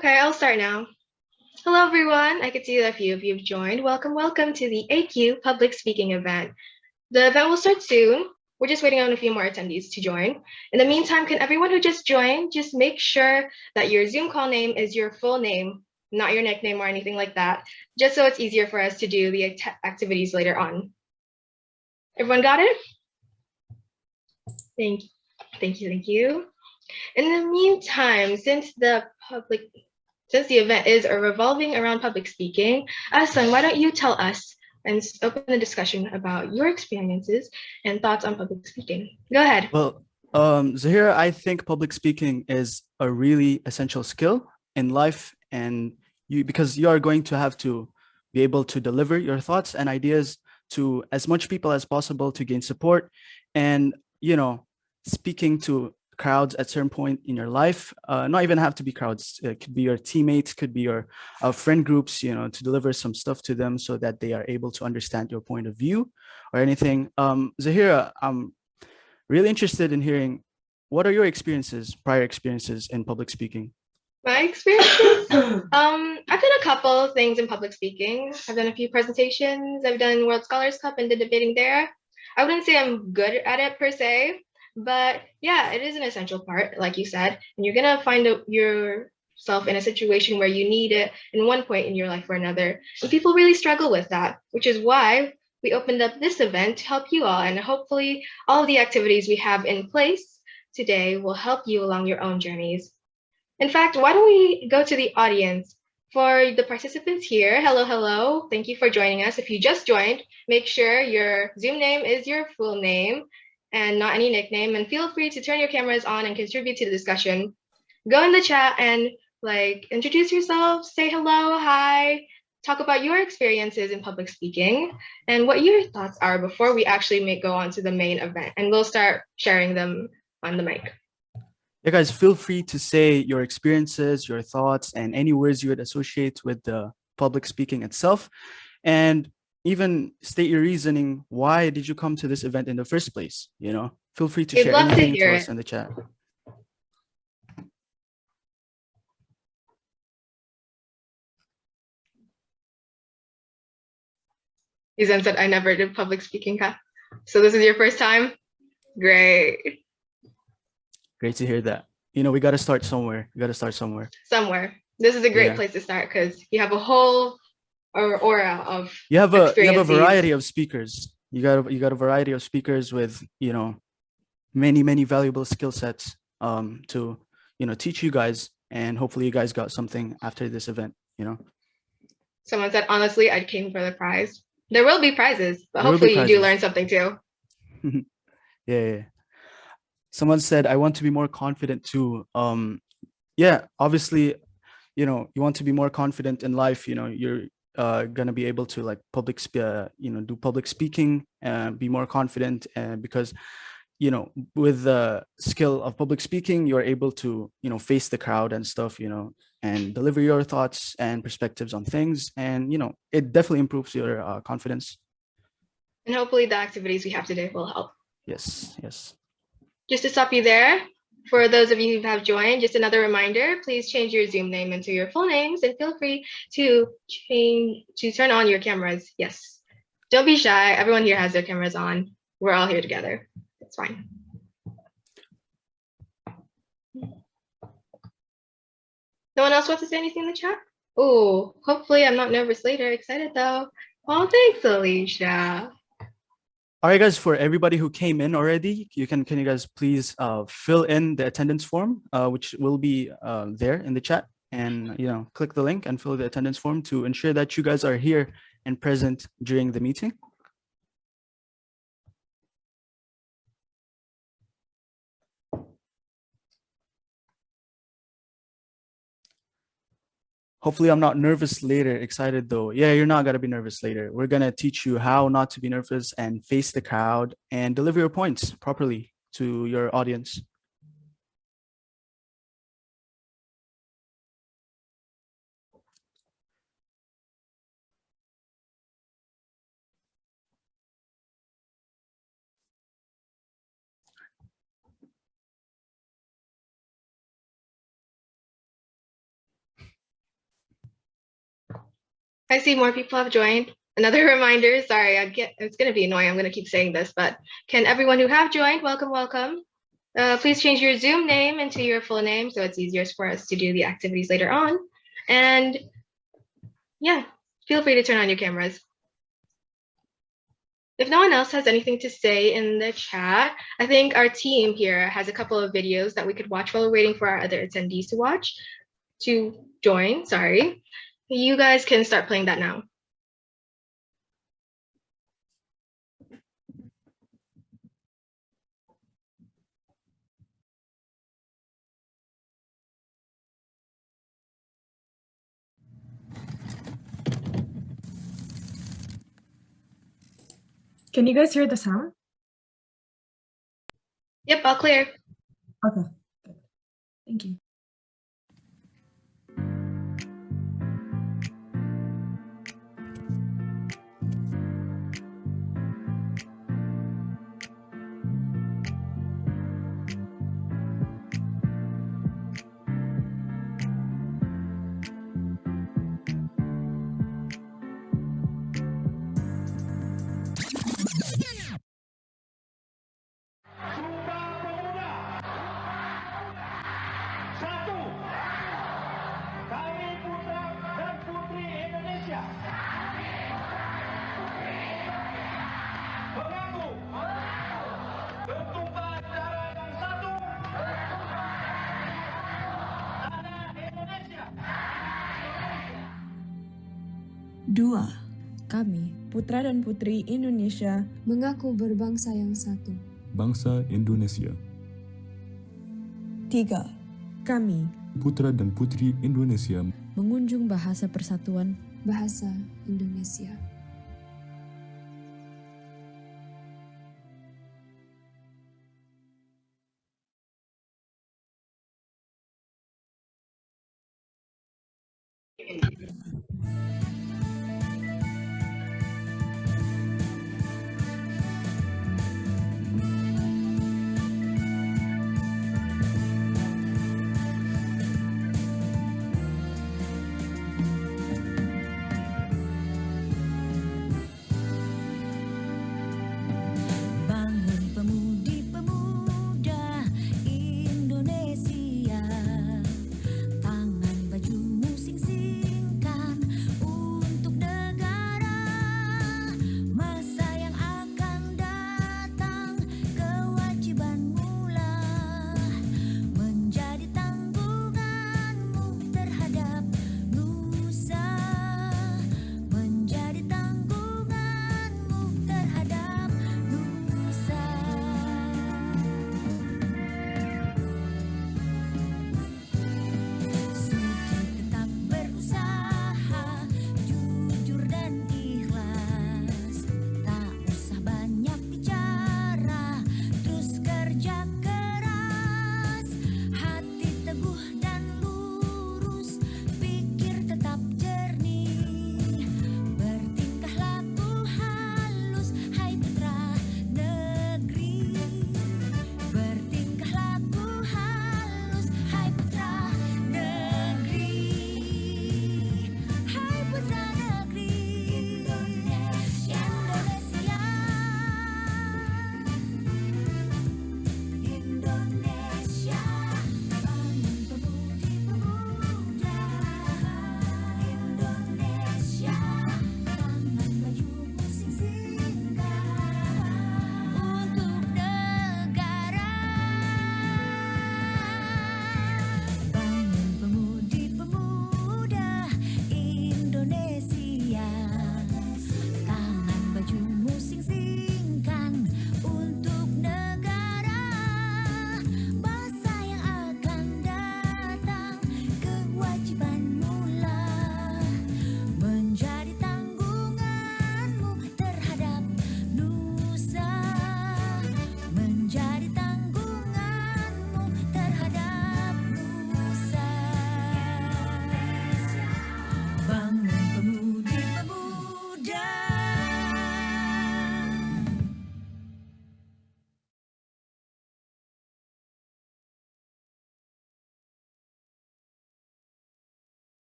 Okay, I'll start now. Hello, everyone. I can see that a few of you have joined. Welcome to the AQ Public Speaking event. The event will start soon. We're just waiting on a few more attendees to join. In the meantime, can everyone who just joined just make sure that your Zoom call name is your full name, not your nickname or anything like that, just so it's easier for us to do the activities later on. Everyone got it? Thank you. In the meantime, since the event is revolving around public speaking, Aslan, why don't you tell us and open the discussion about your experiences and thoughts on public speaking? Go ahead. Well, Zahira, I think public speaking is a really essential skill in life, and because you are going to have to be able to deliver your thoughts and ideas to as much people as possible to gain support, and speaking to crowds at certain point in your life, not even have to be crowds, it could be your teammates, could be your friend groups, to deliver some stuff to them so that they are able to understand your point of view or anything. Zahira, I'm really interested in hearing, what are your prior experiences in public speaking? My experiences? I've done a couple of things in public speaking. I've done a few presentations. I've done World Scholars Cup and did debating there. I wouldn't say I'm good at it per se, but yeah, it is an essential part, like you said, and you're gonna find yourself in a situation where you need it in one point in your life or another. And people really struggle with that, which is why we opened up this event to help you all, and hopefully all of the activities we have in place today will help you along your own journeys. In fact, why don't we go to the audience? For the participants here, hello. Thank you for joining us. If you just joined, make sure your Zoom name is your full name and not any nickname. And feel free to turn your cameras on and contribute to the discussion. Go in the chat and introduce yourself, say hello, hi, talk about your experiences in public speaking and what your thoughts are before we actually go on to the main event. And we'll start sharing them on the mic. Yeah, guys, feel free to say your experiences, your thoughts, and any words you would associate with the public speaking itself. And even state your reasoning. Why did you come to this event in the first place? Feel free to share anything to us in the chat. Izan said, I never did public speaking. So this is your first time? Great. Great to hear that. We got to start somewhere. Somewhere. This is a great place to start because you have a whole aura of you have a variety of speakers. You got a variety of speakers with many valuable skill sets to teach you guys, and hopefully you guys got something after this event. Someone said, honestly, I came for the prize. There will be prizes, but hopefully you do learn something too. Yeah. Someone said, I want to be more confident too. Yeah, obviously, you want to be more confident in life. You're gonna be able to do public speaking and be more confident, because with the skill of public speaking, you're able to face the crowd and stuff, and deliver your thoughts and perspectives on things, and it definitely improves your confidence. And hopefully the activities we have today will help. Yes. Just to stop you there, for those of you who have joined, just another reminder, please change your Zoom name into your full names and feel free to turn on your cameras. Yes. Don't be shy. Everyone here has their cameras on. We're all here together. It's fine. No one else wants to say anything in the chat? Oh, hopefully I'm not nervous later. Excited though. Oh, thanks, Alicia. All right, guys, for everybody who came in already, can you guys please fill in the attendance form, which will be there in the chat, and click the link and fill the attendance form to ensure that you guys are here and present during the meeting. Hopefully I'm not nervous later. Excited though. Yeah, you're not gonna be nervous later. We're gonna teach you how not to be nervous and face the crowd and deliver your points properly to your audience. I see more people have joined. Another reminder, sorry, it's going to be annoying. I'm going to keep saying this, but can everyone who have joined, welcome. Please change your Zoom name into your full name so it's easier for us to do the activities later on. And yeah, feel free to turn on your cameras. If no one else has anything to say in the chat, I think our team here has a couple of videos that we could watch while we're waiting for our other attendees to join, sorry. You guys can start playing that now. Can you guys hear the sound? Yep, all clear. Okay, good. Thank you. Dua, kami, putra dan putri Indonesia, mengaku berbangsa yang satu. Bangsa Indonesia. Tiga, kami, Putra dan putri Indonesia. mengunjung bahasa persatuan, Bahasa Indonesia. Bangun pemudi-pemuda Indonesia, tangan bajumu sing-singkan.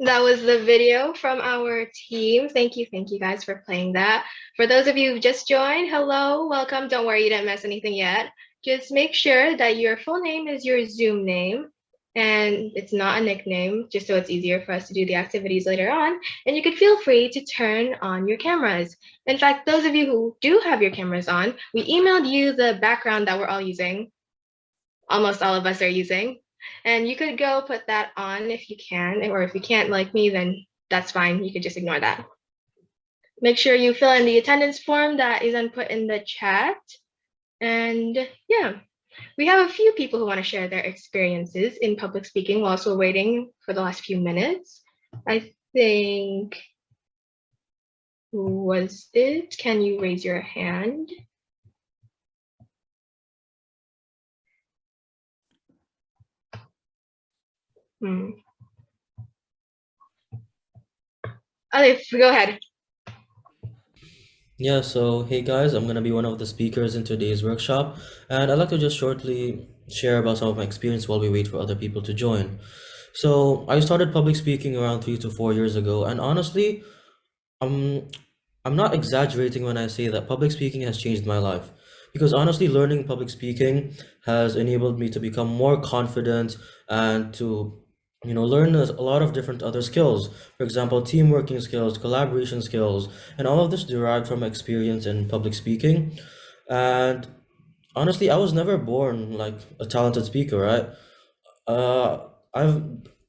That was the video from our team. Thank you guys for playing that. For those of you who just joined, hello, welcome. Don't worry, you didn't miss anything yet. Just make sure that your full name is your Zoom name and it's not a nickname, just so it's easier for us to do the activities later on. And you could feel free to turn on your cameras. In fact, those of you who do have your cameras on, we emailed you the background that we're all using. Almost all of us are using. And you could go put that on if you can, or if you can't like me, then that's fine. You could just ignore that. Make sure you fill in the attendance form that is then put in the chat. And yeah, we have a few people who want to share their experiences in public speaking whilst we're waiting for the last few minutes. I think, who was it? Can you raise your hand? Alif, go ahead. Yeah, so hey guys, I'm gonna be one of the speakers in today's workshop, and I'd like to just shortly share about some of my experience while we wait for other people to join. So I started public speaking around 3 to 4 years ago, and honestly, I'm I'm not exaggerating when I say that public speaking has changed my life. Because honestly, learning public speaking has enabled me to become more confident and to, learn a lot of different other skills. For example, team working skills, collaboration skills, and all of this derived from experience in public speaking. And honestly, I was never born like a talented speaker, right? uh, I've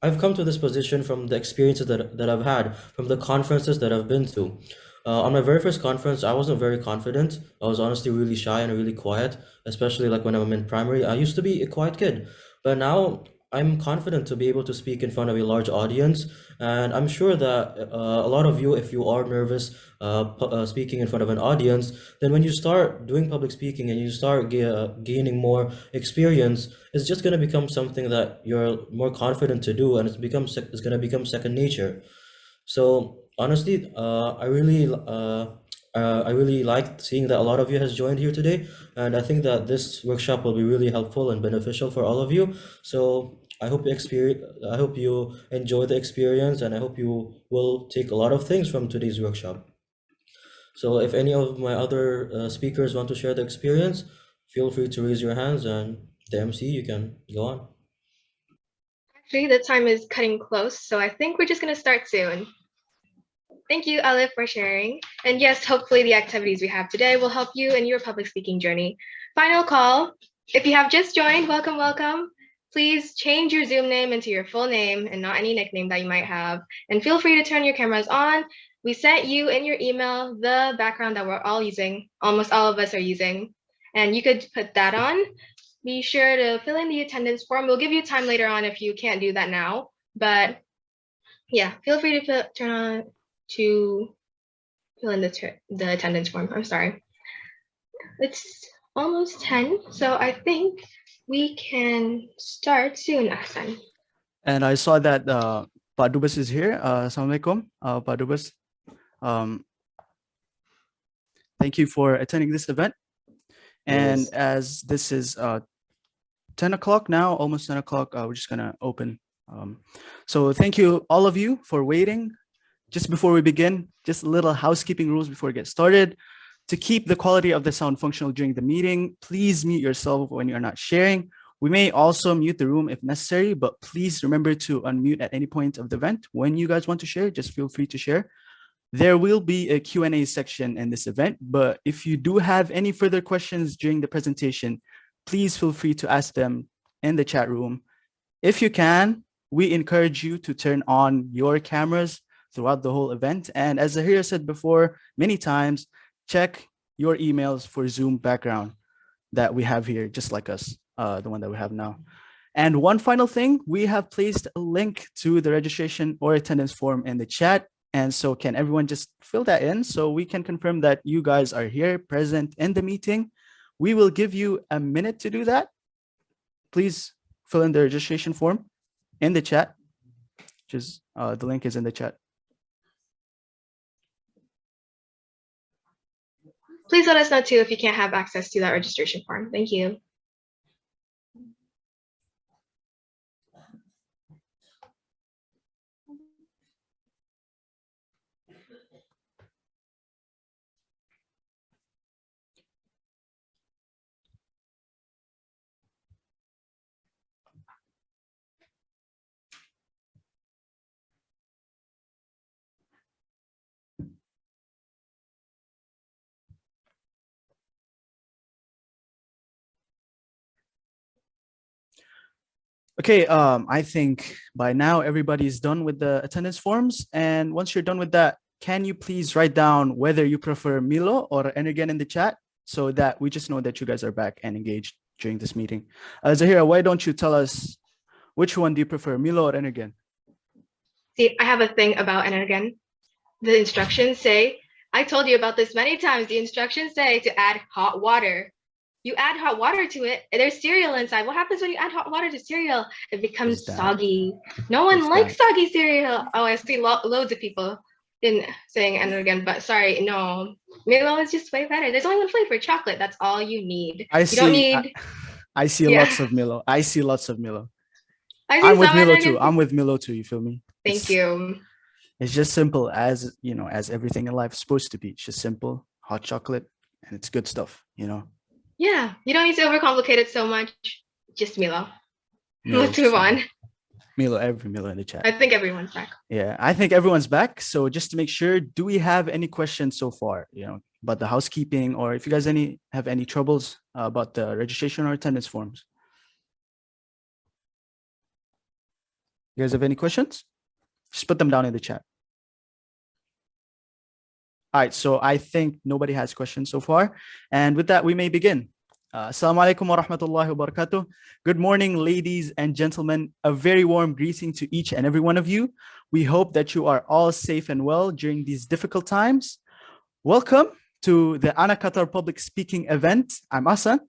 I've come to this position from the experiences that I've had, from the conferences that I've been to. On my very first conference, I wasn't very confident. I was honestly really shy and really quiet, especially like when I'm in primary. I used to be a quiet kid, but now I'm confident to be able to speak in front of a large audience. And I'm sure that a lot of you, if you are nervous speaking in front of an audience, then when you start doing public speaking and you start gaining more experience, it's just going to become something that you're more confident to do, and it's going to become second nature. So honestly, I really liked seeing that a lot of you has joined here today, and I think that this workshop will be really helpful and beneficial for all of you. So I hope you enjoy the experience, and I hope you will take a lot of things from today's workshop. So if any of my other speakers want to share the experience, feel free to raise your hands, and the MC, you can go on. Actually, the time is cutting close, so I think we're just going to start soon. Thank you, Alif, for sharing. And yes, hopefully the activities we have today will help you in your public speaking journey. Final call. If you have just joined, welcome, welcome. Please change your Zoom name into your full name and not any nickname that you might have. And feel free to turn your cameras on. We sent you in your email the background that we're all using, almost all of us are using. And you could put that on. Be sure to fill in the attendance form. We'll give you time later on if you can't do that now. But yeah, feel free to fill in the attendance form. I'm sorry. It's almost 10, so I think we can start soon, Ahsan. And I saw that Pak Dubes is here. Assalamualaikum, Pak Dubes. Thank you for attending this event. And Yes. as this is 10 o'clock now, almost 10 o'clock, we're just gonna open. So thank you all of you for waiting. Just before we begin, just a little housekeeping rules before we get started. To keep the quality of the sound functional during the meeting, please mute yourself when you're not sharing. We may also mute the room if necessary, but please remember to unmute at any point of the event. When you guys want to share, just feel free to share. There will be a Q&A section in this event, but if you do have any further questions during the presentation, please feel free to ask them in the chat room. If you can, we encourage you to turn on your cameras throughout the whole event. And as Zahira said before, many times, check your emails for Zoom background that we have here, just like us, the one that we have now. And one final thing, we have placed a link to the registration or attendance form in the chat. And so can everyone just fill that in so we can confirm that you guys are here present in the meeting. We will give you a minute to do that. Please fill in the registration form in the chat. Just the link is in the chat. Please let us know too if you can't have access to that registration form. Thank you. Okay, I think by now everybody's done with the attendance forms. And once you're done with that, can you please write down whether you prefer Milo or Energen in the chat so that we just know that you guys are back and engaged during this meeting. Zahira, why don't you tell us which one do you prefer, Milo or Energen? See, I have a thing about Energen. The instructions say, I told you about this many times, the instructions say to add hot water. You add hot water to it, and there's cereal inside. What happens when you add hot water to cereal? It becomes soggy. No one likes soggy cereal. Oh, I see loads of people saying Energen, but sorry, no. Milo is just way better. There's only one flavor, chocolate. That's all you need. I see Yeah. lots of Milo. I see lots of Milo. I I'm see with some Milo Energen. too. I'm with Milo too. You feel me? Thank you. It's just simple as, you know, as everything in life is supposed to be. It's just simple, hot chocolate, and it's good stuff, you know? Yeah, you don't need to overcomplicate it so much. Just Milo. Milo, Let's move on. Milo, every Milo in the chat. I think everyone's back. Yeah, I think everyone's back. So just to make sure, do we have any questions so far, you know, about the housekeeping, or if you guys have any troubles about the registration or attendance forms? You guys have any questions? Just put them down in the chat. All right, so I think nobody has questions so far. And with that, we may begin. Assalamu alaikum wa rahmatullahi wa barakatuh. Good morning, ladies and gentlemen. A very warm greeting to each and every one of you. We hope that you are all safe and well during these difficult times. Welcome to the AnakQatar Public Speaking event. I'm Hassan.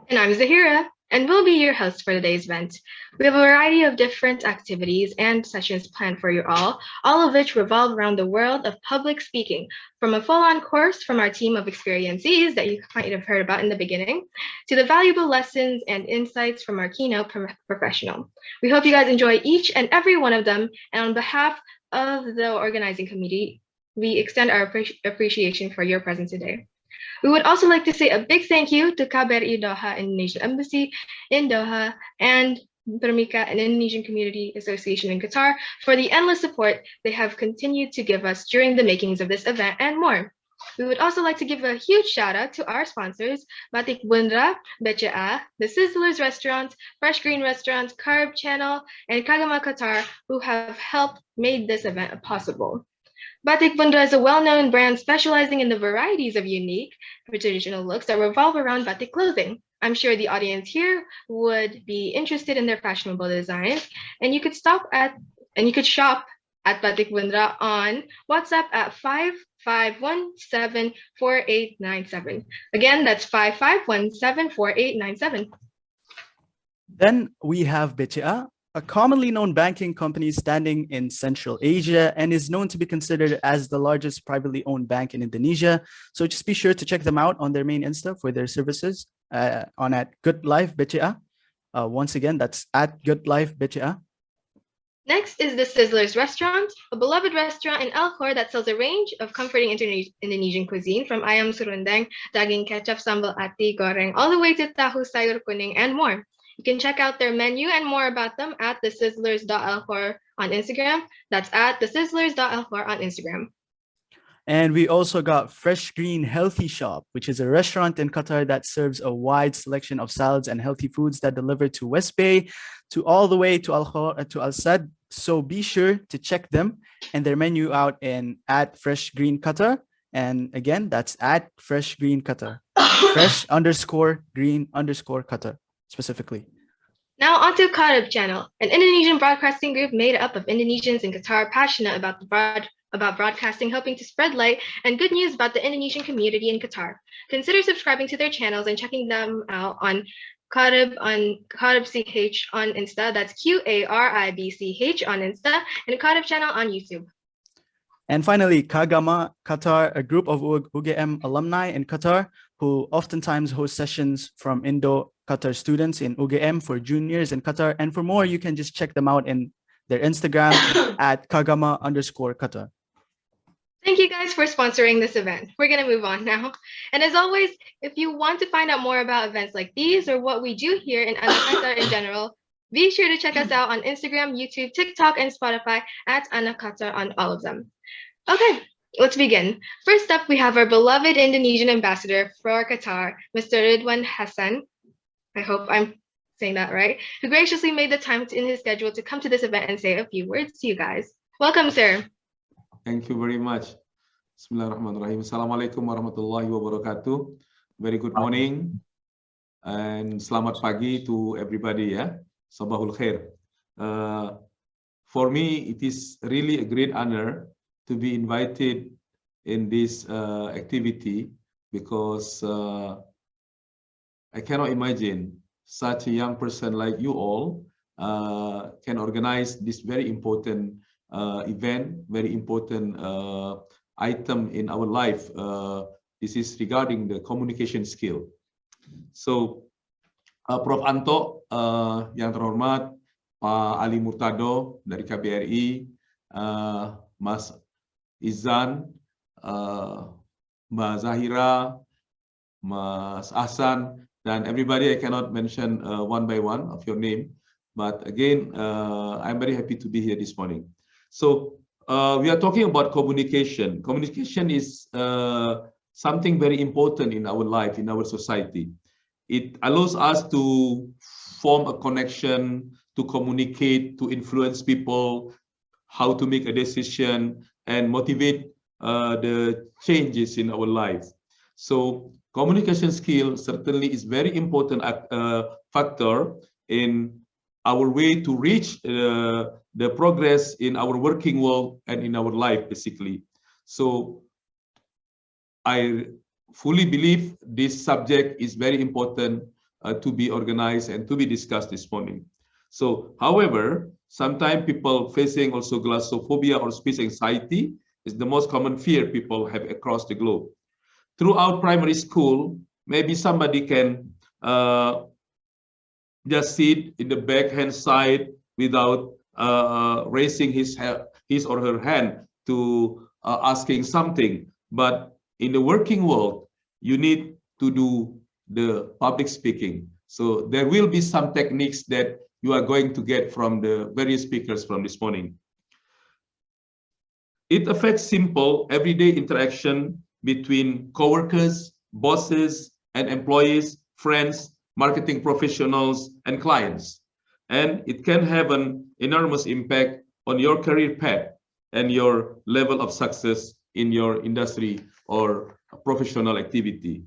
And I'm Zahira, and we'll be your host for today's event. We have a variety of different activities and sessions planned for you all of which revolve around the world of public speaking, from a full-on course from our team of experiencees that you might have heard about in the beginning, to the valuable lessons and insights from our keynote professional. We hope you guys enjoy each and every one of them, and on behalf of the organizing committee, we extend our appreciation for your presence today. We would also like to say a big thank you to KBRI Doha Indonesian Embassy in Doha and Permika, an Indonesian Community Association in Qatar, for the endless support they have continued to give us during the makings of this event and more. We would also like to give a huge shout out to our sponsors, Batik Bundra, BCA, The Sizzlers Restaurant, Fresh Green Restaurant, Carb Channel, and Kagama Qatar, who have helped made this event possible. Batik Bundra is a well-known brand specializing in the varieties of unique, traditional looks that revolve around batik clothing. I'm sure the audience here would be interested in their fashionable designs, and you could shop at Batik Bundra on WhatsApp at 55174897. Again, that's 55174897. Then we have BCA, a commonly known banking company standing in Central Asia and is known to be considered as the largest privately owned bank in Indonesia. So just be sure to check them out on their main Insta for their services on at Good Life BCA. Once again, that's at Good Life BCA. Next is the Sizzlers Restaurant, a beloved restaurant in Al-Khor that sells a range of comforting Indonesian cuisine, from ayam serundeng, daging ketchup, sambal ati, goreng, all the way to tahu sayur kuning and more. You can check out their menu and more about them at thesizzlers.alkhor on Instagram. That's at thesizzlers.alkhor on Instagram. And we also got Fresh Green Healthy Shop, which is a restaurant in Qatar that serves a wide selection of salads and healthy foods that deliver to West Bay, to all the way to Al-Khor, to Al-Sad. So be sure to check them and their menu out at Fresh Green Qatar. And again, that's at Fresh Green Qatar. Fresh_green_Qatar. Specifically. Now onto Qatar Channel, an Indonesian broadcasting group made up of Indonesians in Qatar passionate about broadcasting, hoping to spread light and good news about the Indonesian community in Qatar. Consider subscribing to their channels and checking them out on Qarib CH on Insta. That's QARIBCH on Insta, and Qatar Channel on YouTube. And finally, Kagama Qatar, a group of UGM alumni in Qatar who oftentimes host sessions from Indo-Qatar students in UGM for juniors in Qatar. And for more, you can just check them out in their Instagram at Kagama_Qatar. Thank you guys for sponsoring this event. We're going to move on now. And as always, if you want to find out more about events like these or what we do here in AnakQatar in general, be sure to check us out on Instagram, YouTube, TikTok, and Spotify at AnakQatar on all of them. Okay, let's begin. First up, we have our beloved Indonesian ambassador for Qatar, Mr. Ridwan Hassan. I hope I'm saying that right, who graciously made the time in his schedule to come to this event and say a few words to you guys. Welcome, sir. Thank you very much. Bismillahirrahmanirrahim. Assalamualaikum warahmatullahi wabarakatuh. Very good morning and selamat pagi to everybody. Sabahul khair. For me, it is really a great honor to be invited in this activity because I cannot imagine such a young person like you all can organize this very important event, very important item in our life. This is regarding the communication skill. So, Prof. Anto, yang terhormat, Pak Ali Murtado dari KBRI, Mas Izan, Mbak Zahira, Mas Ahsan, and everybody. I cannot mention one by one of your name, but again, I'm very happy to be here this morning. So we are talking about communication. Communication is something very important in our life, in our society. It allows us to form a connection, to communicate, to influence people, how to make a decision, and motivate the changes in our life. So communication skill certainly is very important factor in our way to reach the progress in our working world and in our life, basically. So I fully believe this subject is very important to be organized and to be discussed this morning. So, however, sometimes people facing also glossophobia or speech anxiety is the most common fear people have across the globe. Throughout primary school, maybe somebody can just sit in the backhand side without raising his or her hand to asking something. But in the working world, you need to do the public speaking. So there will be some techniques that you are going to get from the various speakers from this morning. It affects simple everyday interaction between coworkers, bosses, and employees, friends, marketing professionals, and clients. And it can have an enormous impact on your career path and your level of success in your industry or professional activity.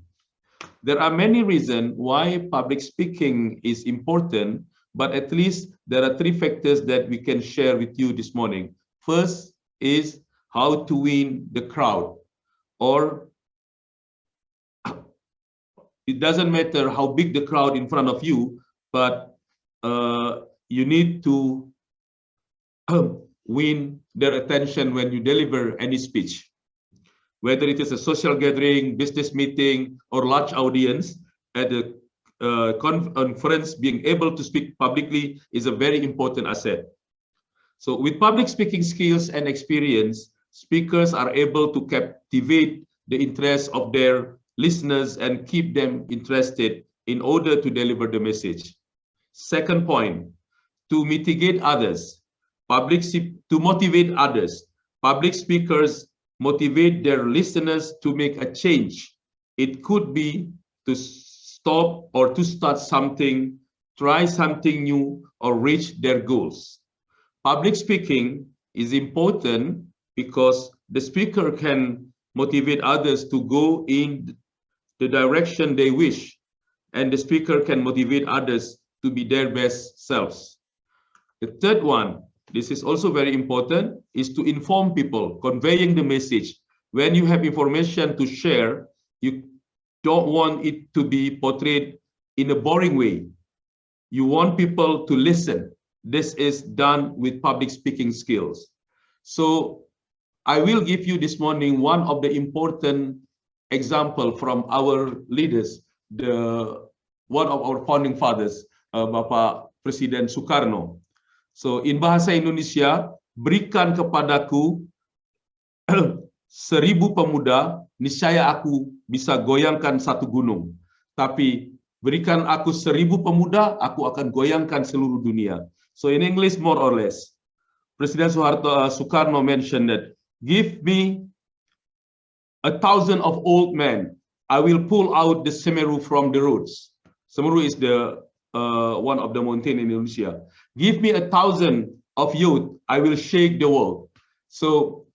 There are many reasons why public speaking is important, but at least there are three factors that we can share with you this morning. First is how to win the crowd, or it doesn't matter how big the crowd in front of you, but you need to win their attention when you deliver any speech. Whether it is a social gathering, business meeting, or large audience, at the conference, being able to speak publicly is a very important asset. So with public speaking skills and experience, speakers are able to captivate the interest of their listeners and keep them interested in order to deliver the message. Second point, to mitigate others, to motivate others. Public speakers motivate their listeners to make a change. It could be to stop or to start something, try something new, or reach their goals. Public speaking is important because the speaker can motivate others to go in the direction they wish, and the speaker can motivate others to be their best selves. The third one, this is also very important, is to inform people, conveying the message. When you have information to share, you don't want it to be portrayed in a boring way. You want people to listen. This is done with public speaking skills. So I will give you this morning one of the important example from our leaders, one of our founding fathers, Bapak Presiden Soekarno. So in bahasa Indonesia, berikan kepadaku 1000 pemuda, niscaya aku bisa goyangkan satu gunung. Tapi berikan aku 1000 pemuda, aku akan goyangkan seluruh dunia. So in English, more or less, President Soekarno mentioned that, give me 1,000 of old men, I will pull out the Semeru from the roots. Semeru is the one of the mountain in Indonesia. Give me 1,000 of youth, I will shake the world. So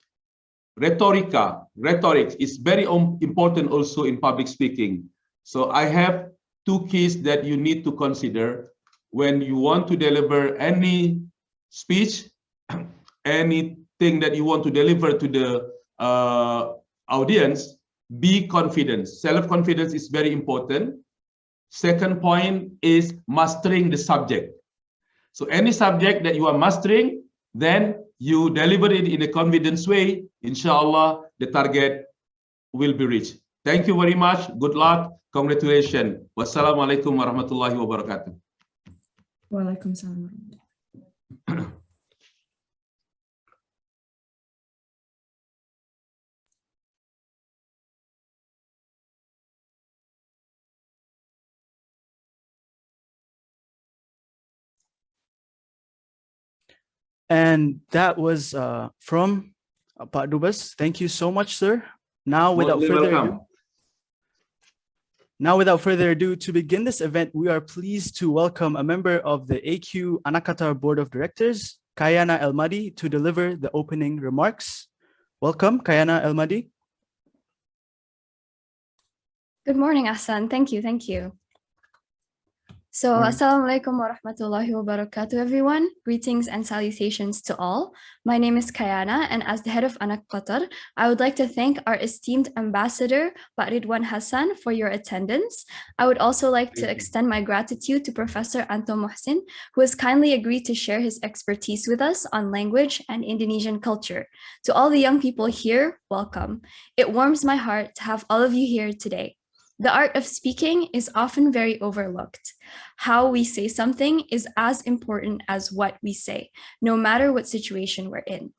rhetorics is very important also in public speaking. So I have 2 keys that you need to consider when you want to deliver any speech, anything that you want to deliver to the audience. Be confident. Self-confidence is very important. Second point is mastering the subject. So any subject that you are mastering, then you deliver it in a confidence way. Inshallah, the target will be reached. Thank you very much. Good luck. Congratulations. Wassalamualaikum warahmatullahi wabarakatuh. Waalaikumsalam. And that was from Pak Dubes. Thank you so much, sir. Now, without further ado, to begin this event, we are pleased to welcome a member of the AQ AnakQatar Board of Directors, Kayana El-Mahdi, to deliver the opening remarks. Welcome, Kayana El-Mahdi. Good morning, Hassan. Thank you. So, Assalamualaikum warahmatullahi wabarakatuh, everyone. Greetings and salutations to all. My name is Kayana, and as the head of AnakQatar, I would like to thank our esteemed ambassador, Pak Ridwan Hassan, for your attendance. I would also like to extend my gratitude to Professor Anto Mohsin, who has kindly agreed to share his expertise with us on language and Indonesian culture. To all the young people here, welcome. It warms my heart to have all of you here today. The art of speaking is often very overlooked. How we say something is as important as what we say, no matter what situation we're in.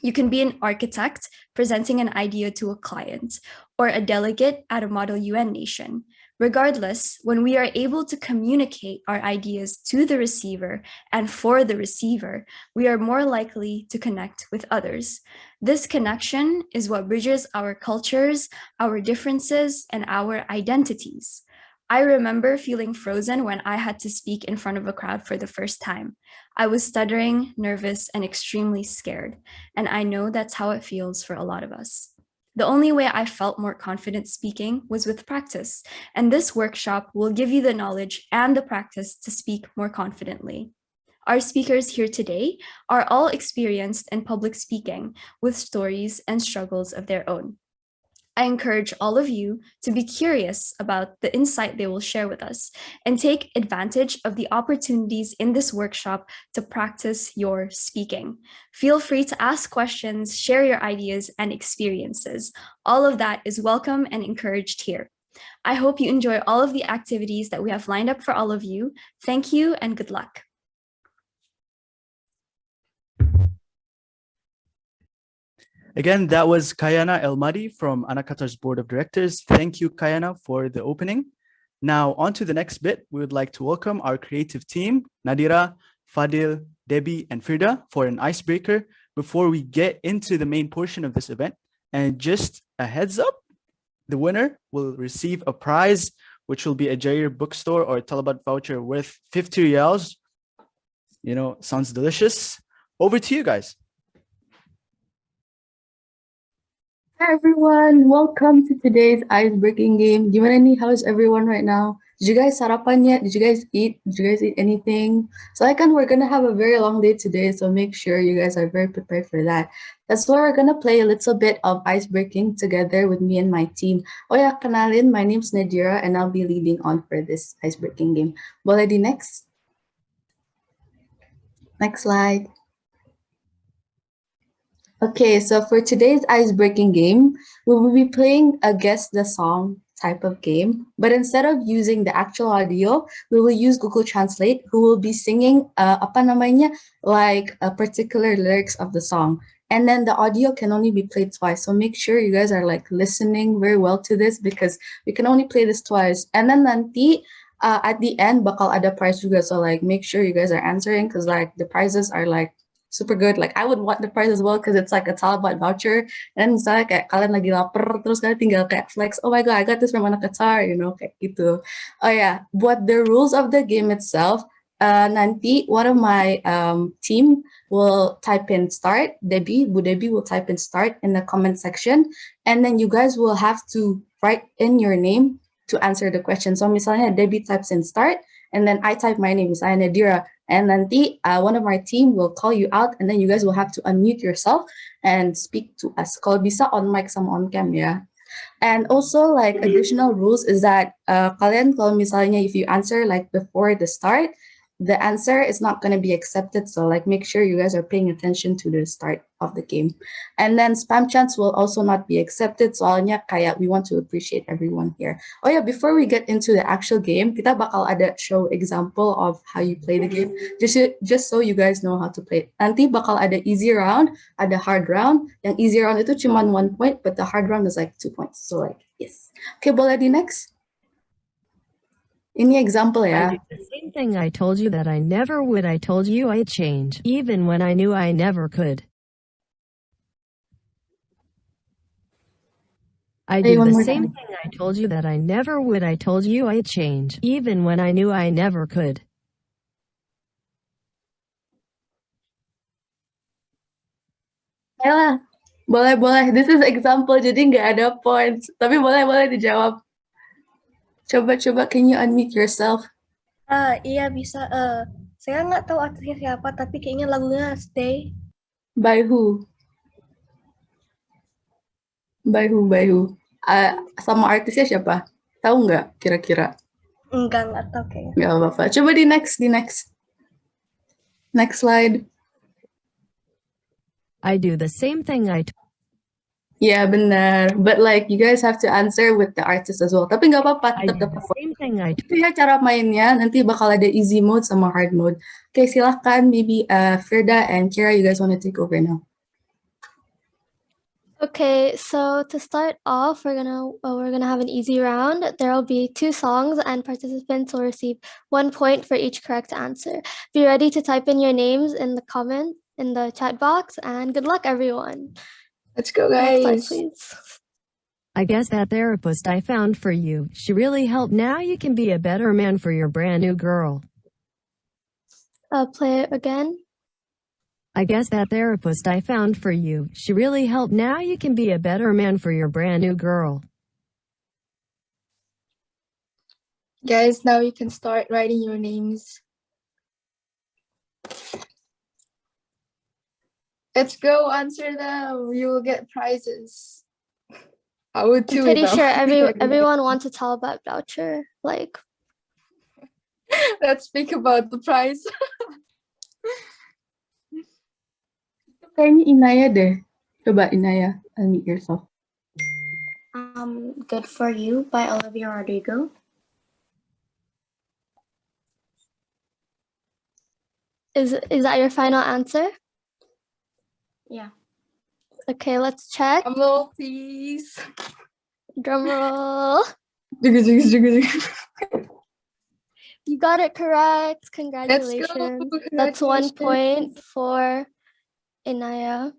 You can be an architect presenting an idea to a client, or a delegate at a Model UN nation. Regardless, when we are able to communicate our ideas to the receiver and for the receiver, we are more likely to connect with others. This connection is what bridges our cultures, our differences, and our identities. I remember feeling frozen when I had to speak in front of a crowd for the first time. I was stuttering, nervous, and extremely scared, and I know that's how it feels for a lot of us. The only way I felt more confident speaking was with practice, and this workshop will give you the knowledge and the practice to speak more confidently. Our speakers here today are all experienced in public speaking with stories and struggles of their own. I encourage all of you to be curious about the insight they will share with us and take advantage of the opportunities in this workshop to practice your speaking. Feel free to ask questions, share your ideas and experiences. All of that is welcome and encouraged here. I hope you enjoy all of the activities that we have lined up for all of you. Thank you and good luck. Again, that was Kayana El-Mahdi from AnakQatar's Board of Directors. Thank you, Kayana, for the opening. Now, on to the next bit. We would like to welcome our creative team, Nadira, Fadil, Debbie, and Firda, for an icebreaker before we get into the main portion of this event. And just a heads up, the winner will receive a prize, which will be a Jair bookstore or a Talabat voucher worth 50 riyals. You know, sounds delicious. Over to you guys. Hi everyone, welcome to today's ice-breaking game. Gimana nih, how's everyone right now? Did you guys sarapan yet? Did you guys eat? Did you guys eat anything? So we're gonna have a very long day today, so make sure you guys are very prepared for that. That's why we're gonna play a little bit of ice-breaking together with me and my team. Oh yeah, kenalin, my name's Nadira and I'll be leading on for this ice-breaking game. Boleh di next? Next slide. Okay, so for today's ice-breaking game, we will be playing a guess the song type of game, but instead of using the actual audio, we will use Google Translate, who will be singing like a particular lyrics of the song. And then the audio can only be played twice. So make sure you guys are like listening very well to this because we can only play this twice. And then nanti at the end bakal ada prize juga. So like make sure you guys are answering because like the prizes are like super good. Like I would want the prize as well because it's like a Talabat voucher. And misalnya kayak kalian lagi lapar, terus kalian tinggal kayak flex, oh my god, I got this from AnakQatar, kayak gitu. Oh yeah, but the rules of the game itself, nanti one of my team will type in start. Bu Debbie will type in start in the comment section, and then you guys will have to write in your name to answer the question. So misalnya Debbie types in start, and then I type my name, misalnya Nadira, and nanti one of my team will call you out, and then you guys will have to unmute yourself and speak to us. Kalau bisa on mic sama on cam ya. And also like additional rules is that kalian kalau misalnya if you answer like before the start, the answer is not going to be accepted. So like make sure you guys are paying attention to the start of the game. And then spam chants will also not be accepted. Soalnya kayak we want to appreciate everyone here. Oh yeah, before we get into the actual game, kita bakal ada show example of how you play the game. Just so you guys know how to play it. Nanti bakal ada easy round, ada hard round. Yang easy round itu cuma 1 point, but the hard round is like 2 points. So like, yes. Okay, boleh di next? Ini example ya. I did the same thing I told you that I never would. I told you I'd change, even when I knew I never could. I do the same thing I told you that I never would. I told you I'd change, even when I knew I never could. Ayolah, boleh. This is example, jadi nggak ada points. Tapi boleh dijawab. Coba, can you unmute yourself? Iya bisa. Saya nggak tahu artisnya siapa, tapi kayaknya lagunya Stay. By who? Sama artisnya siapa? Tahu nggak kira-kira? Nggak tahu kayaknya. Nggak apa-apa. Coba di next. Next slide. I do the same thing I Yeah, benar. But like you guys have to answer with the artist as well. Tapi nggak apa-apa, tetap dapat same thing I itu ya cara mainnya. Nanti bakal ada easy mode sama hard mode. Okay, silahkan maybe Firda and Kira, you guys want to take over now. Okay, so to start off, we're gonna have an easy round. There will be 2 songs, and participants will receive 1 point for each correct answer. Be ready to type in your names in the chat box, and good luck, everyone. Let's go, guys. Next slide, please. I guess that therapist I found for you, she really helped. Now you can be a better man for your brand new girl. Play it again. I guess that therapist I found for you, she really helped. Now you can be a better man for your brand new girl. Guys, now you can start writing your names. Let's go answer them. You will get prizes. I would too. I'm pretty though. sure everyone wants a Talabat voucher. Like, let's speak about the prize. Kayaknya Inaya deh. Coba Inaya, unmute yourself. Good for You by Olivia Rodrigo. Is that your final answer? Yeah. Okay, let's check. Drum roll, please. Drum roll. You You got it correct. Congratulations. Let's go. That's 1 point for Inaya.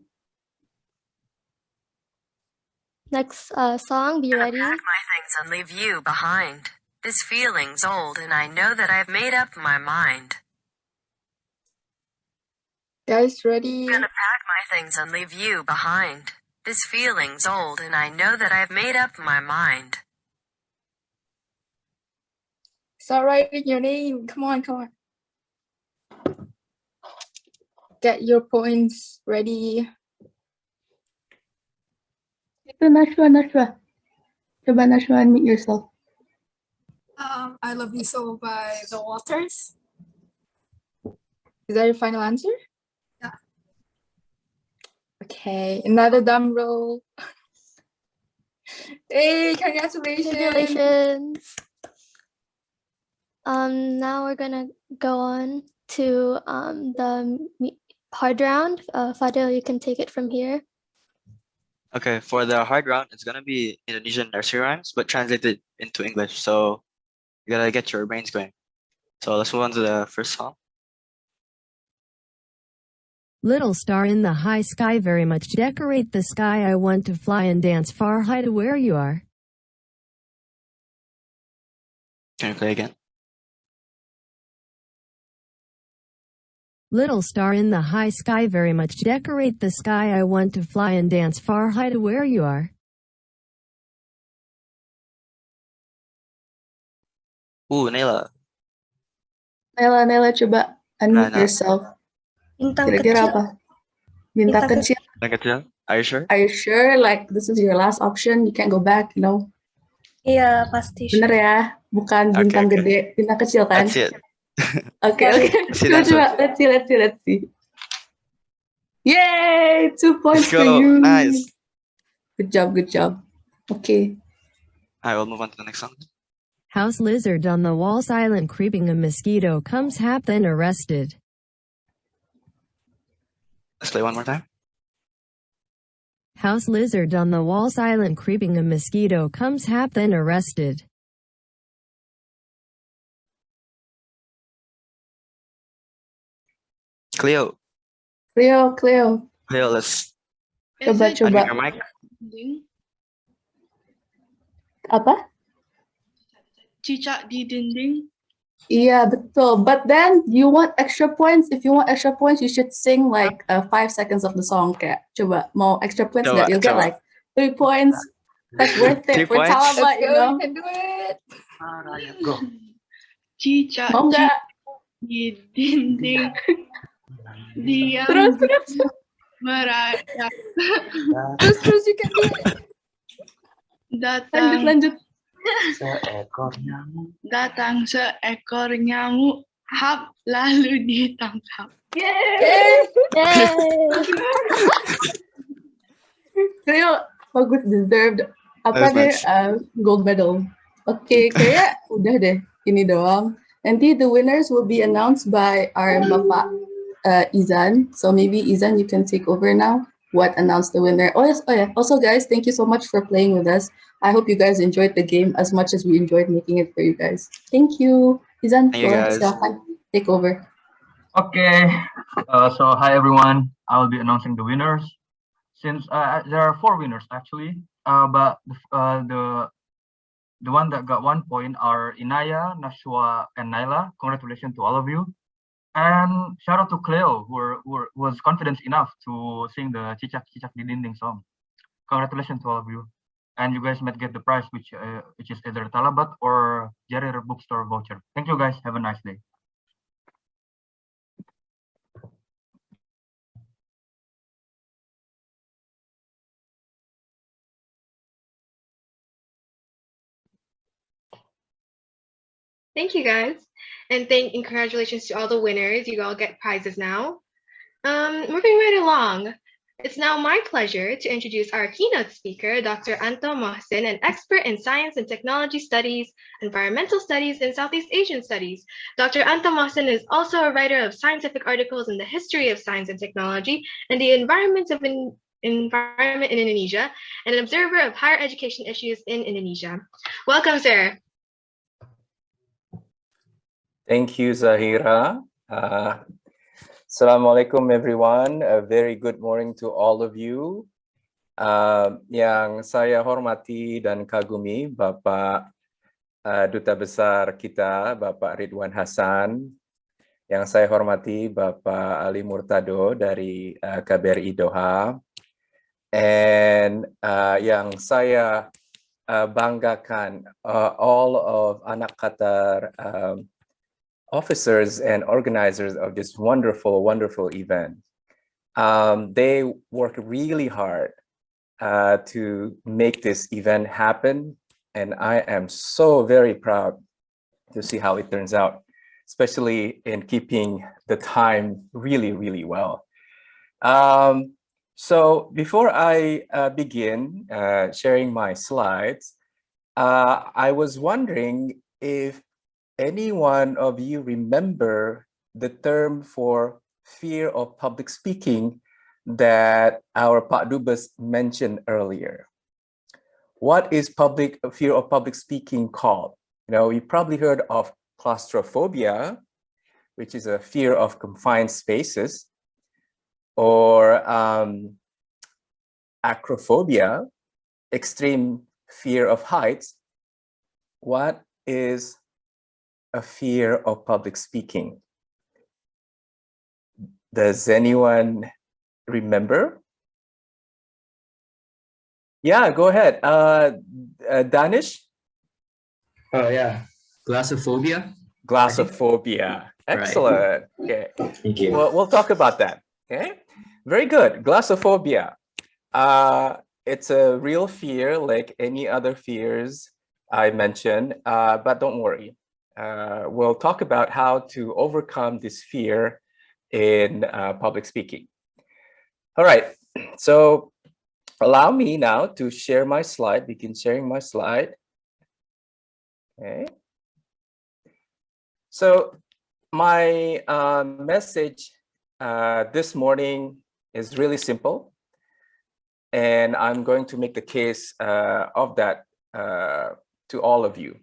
Next song, be ready. Pack my things and leave you behind. This feeling's old, and I know that I've made up my mind. Guys, ready? Gonna pack my things and leave you behind. This feeling's old, and I know that I've made up my mind. Start writing your name. Come on. Get your points ready. Itu Nashwa. Coba Nashwa, unmute yourself. I Love You So by The Waters. Is that your final answer? Yeah. Okay, another drum roll. Hey, congratulations. Now we're gonna go on to the hard round. Fadil, you can take it from here. Okay, for the hard round, it's gonna be Indonesian nursery rhymes, but translated into English. So you gotta get your brains going. So let's move on to the first song. Little star in the high sky, very much decorate the sky. I want to fly and dance far high to where you are. Can you play again? Little star in the high sky, very much decorate the sky. I want to fly and dance far high to where you are. Naila. Nela, coba unmute Nah. yourself. Bintang Kira-kira kecil. apa? Bintang Bintang kecil. Kecil. Are you sure? Are you sure? Like this is your last option? You can't go back, you know? Iya, pasti. Bener ya? Bukan Okay, bintang okay. gede, bintang kecil kan? That's it. Okay. See the answer. Coba. Let's see. Yay! 2 points Let's for go. you. Nice. Good job. Okay. I will move on to the next song. House lizard on the wall, silent creeping. A mosquito comes, hap, then arrested. Let's play one more time. House lizard on the wall, silent creeping. A mosquito comes, hap, then arrested. Cleo, let's Coba. unmute your mic. Apa? Cicak di dinding. Iya, betul. But then you want extra points. If you want extra points, you should sing like 5 seconds of the song. Kayak, coba mau extra points nggak? You'll get like 3 points. That's worth it 3 for points? Talaba, you know. You can do it. Go. Cicak Mau nggak? di dinding. Diam Terus. merayap. Terus you can do it. Lanjut. Datang seekor nyamuk, hap, lalu ditangkap. Cleo, bagus, deserved. Apa That's deh? nice. Gold medal. Oke, kayak udah deh. Ini doang. Nanti the winners will be announced by our Bapak Izan. So maybe Izan, you can take over now. What announced the winner? Oh yeah. Also, guys, thank you so much for playing with us. I hope you guys enjoyed the game as much as we enjoyed making it for you guys. Thank you. Izan, Thank you, guys. Silakan. Take over. Okay, so hi everyone. I will be announcing the winners. Since there are 4 winners actually, but the one that got 1 point are Inaya, Nashwa, and Naila. Congratulations to all of you. And shout out to Cleo who was confident enough to sing the Cicak Cicak di Dinding song. Congratulations to all of you. And you guys might get the prize, which is either Talabat or Jarir bookstore voucher. Thank you guys. Have a nice day. Thank you, guys. And congratulations to all the winners. You all get prizes now. Moving right along. It's now my pleasure to introduce our keynote speaker, Dr. Anto Mohsin, an expert in science and technology studies, environmental studies, and Southeast Asian studies. Dr. Anto Mohsin is also a writer of scientific articles in the history of science and technology and the environment in Indonesia, and an observer of higher education issues in Indonesia. Welcome, sir. Thank you, Zahira. Assalamualaikum, everyone. A very good morning to all of you. Yang saya hormati dan kagumi Bapak Duta Besar kita, Bapak Ridwan Hassan. Yang saya hormati Bapak Ali Murtado dari KBRI Doha. And yang saya banggakan, all of AnakQatar officers and organizers of this wonderful, wonderful event. They work really hard to make this event happen. And I am so very proud to see how it turns out, especially in keeping the time really, really well. So before I begin sharing my slides, I was wondering if any one of you remember the term for fear of public speaking that our Pak Dubes mentioned earlier. What is fear of public speaking called? You know, you probably heard of claustrophobia, which is a fear of confined spaces. or acrophobia, extreme fear of heights, what is a fear of public speaking? Does anyone remember? Yeah, go ahead. Danish? Oh, yeah. Glossophobia. Glossophobia. Excellent. Okay. Thank you. Well, we'll talk about that. Okay. Very good. Glossophobia. It's a real fear like any other fears I mentioned, but don't worry. We'll talk about how to overcome this fear in public speaking. All right. So allow me now to share my slide, begin sharing my slide. Okay. So my message this morning is really simple, and I'm going to make the case of that to all of you.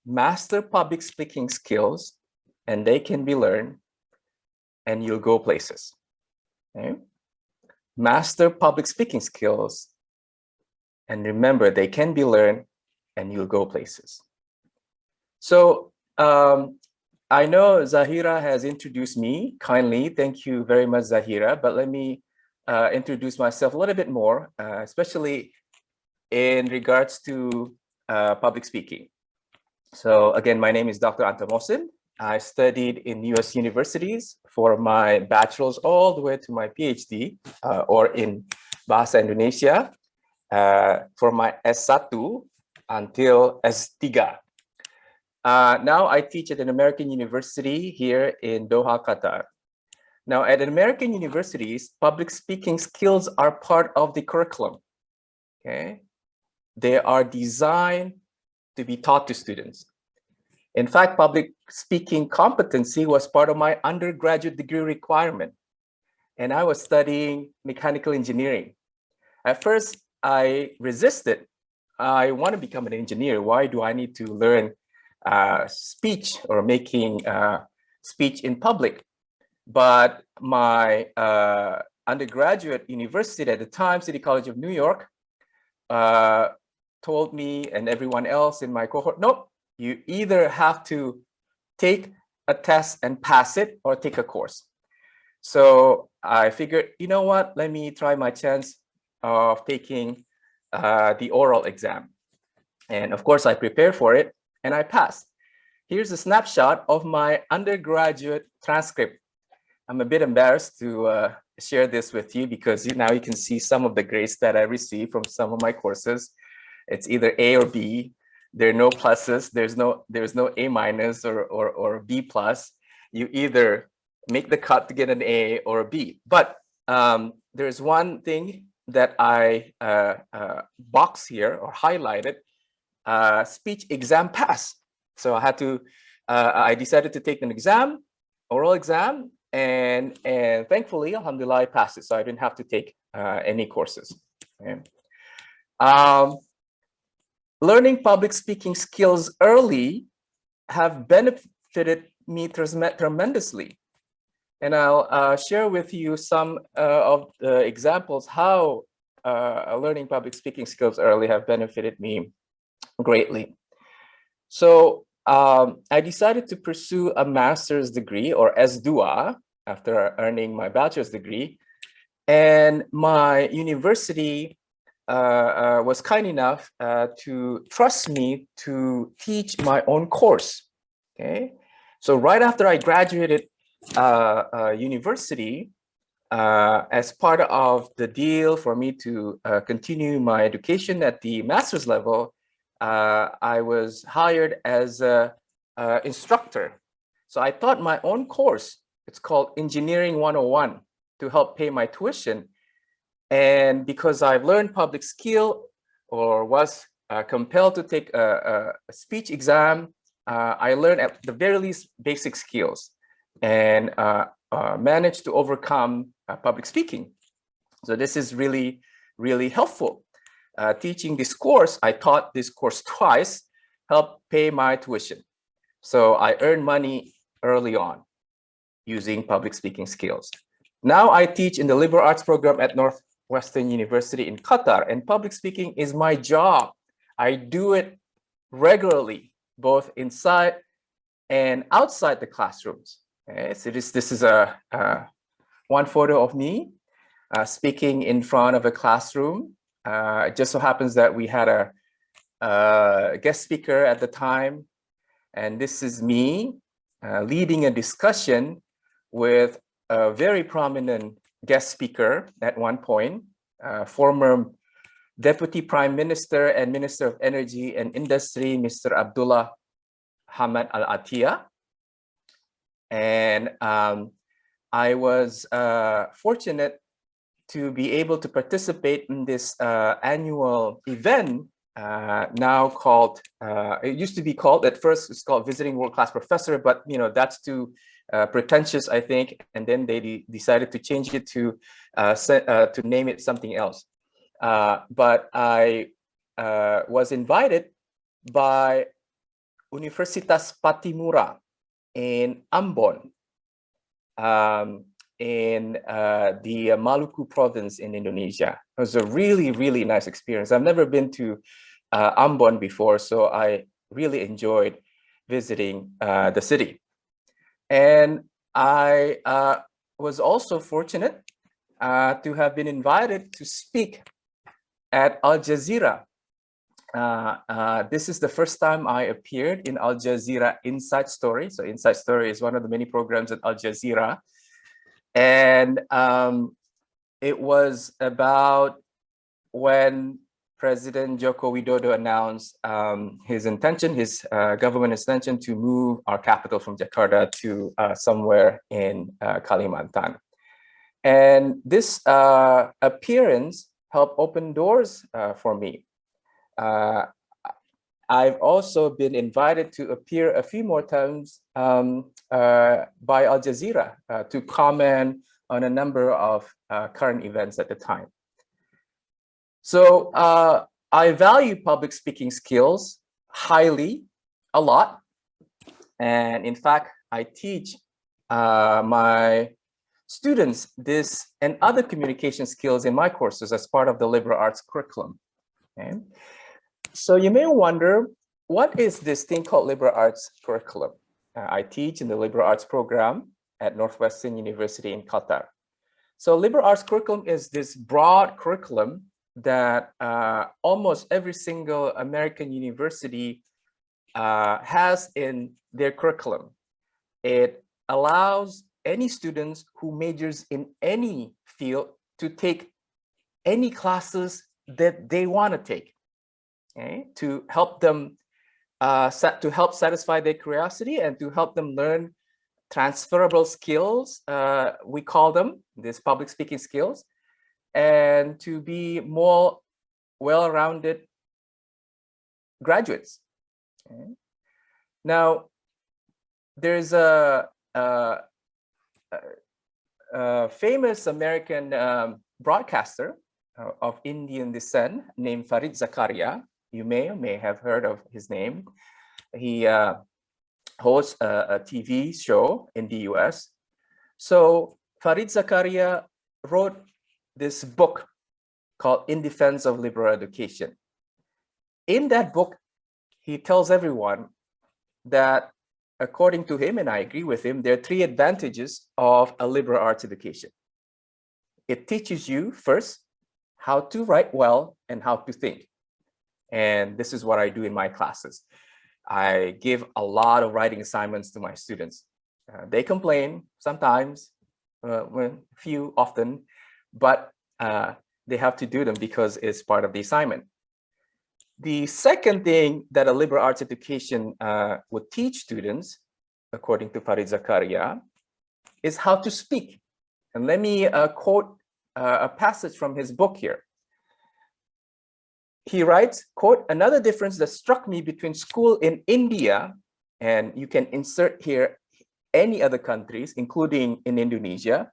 Master public speaking skills, and they can be learned, and you'll go places. Okay? Master public speaking skills, and remember, they can be learned, and you'll go places. So I know Zahira has introduced me kindly. Thank you very much, Zahira. But let me introduce myself a little bit more, especially in regards to public speaking. So again, my name is Dr. Anto Mohsin. I studied in US universities for my bachelor's all the way to my PhD, or in Bahasa Indonesia, for my S1 until S3. Now I teach at an American university here in Doha, Qatar. Now at American universities, public speaking skills are part of the curriculum. Okay, they are designed to be taught to students. In fact, public speaking competency was part of my undergraduate degree requirement, and I was studying mechanical engineering. At first, I resisted. I want to become an engineer. Why do I need to learn speech or making speech in public? But my undergraduate university at the time, City College of New York, told me and everyone else in my cohort, nope, you either have to take a test and pass it or take a course. So I figured, you know what, let me try my chance of taking the oral exam. And of course, I prepared for it and I passed. Here's a snapshot of my undergraduate transcript. I'm a bit embarrassed to share this with you because now you can see some of the grades that I received from some of my courses. It's either A or B. There are no pluses. There's no A minus or B plus. You either make the cut to get an A or a B. But there's one thing that I box here or highlighted, speech exam pass. So I had to, I decided to take an exam, oral exam, and thankfully, alhamdulillah, I passed it. So I didn't have to take any courses. Okay. Learning public speaking skills early have benefited me tremendously. And I'll share with you some of the examples how learning public speaking skills early have benefited me greatly. So I decided to pursue a master's degree or S2 after earning my bachelor's degree. And my university was kind enough to trust me to teach my own course. Okay, so right after I graduated university, as part of the deal for me to continue my education at the master's level, I was hired as an instructor. So I taught my own course. It's called Engineering 101 to help pay my tuition. And because I've learned public skill or was compelled to take a speech exam, I learned at the very least basic skills and managed to overcome public speaking. So this is really, really helpful. Teaching this course, I taught this course twice, helped pay my tuition. So I earned money early on using public speaking skills. Now I teach in the liberal arts program at Northwestern University in Qatar, and public speaking is my job. I do it regularly, both inside and outside the classrooms. Okay, so this is a one photo of me speaking in front of a classroom. It just so happens that we had a guest speaker at the time, and this is me leading a discussion with a very prominent guest speaker at one point, former Deputy Prime Minister and Minister of Energy and Industry, Mr. Abdullah Hamad Al-Attiyah. And I was fortunate to be able to participate in this annual event now called, it used to be called, at first it's called Visiting World Class Professor, but that's too pretentious, I think. And then they decided to change it to name it something else. But I was invited by Universitas Patimura in Ambon, in the Maluku province in Indonesia. It was a really, really nice experience. I've never been to Ambon before, so I really enjoyed visiting the city. And I was also fortunate to have been invited to speak at Al Jazeera. This is the first time I appeared in Al Jazeera Inside Story. So Inside Story is one of the many programs at Al Jazeera. And it was about when President Joko Widodo announced his government intention to move our capital from Jakarta to somewhere in Kalimantan. And this appearance helped open doors for me. I've also been invited to appear a few more times by Al Jazeera to comment on a number of current events at the time. So I value public speaking skills highly, a lot. And in fact, I teach my students this and other communication skills in my courses as part of the liberal arts curriculum. Okay? So you may wonder, what is this thing called liberal arts curriculum? I teach in the liberal arts program at Northwestern University in Qatar. So liberal arts curriculum is this broad curriculum that almost every single American university has in their curriculum. It allows any students who majors in any field to take any classes that they want to take, okay, to help them help satisfy their curiosity and to help them learn transferable skills, we call them, these public speaking skills, and to be more well-rounded graduates. Okay. Now, there's a famous American broadcaster of Indian descent named Farid Zakaria. You may or may have heard of his name. He hosts a TV show in the US. So Farid Zakaria wrote this book called In Defense of Liberal Education. In that book, he tells everyone that, according to him, and I agree with him, there are three advantages of a liberal arts education. It teaches you, first, how to write well and how to think. And this is what I do in my classes. I give a lot of writing assignments to my students. They complain sometimes, few often, but they have to do them because it's part of the assignment. The second thing that a liberal arts education would teach students, according to Farid Zakaria, is how to speak. And let me quote a passage from his book here. He writes, quote, "Another difference that struck me between school in India," and you can insert here any other countries, including in Indonesia,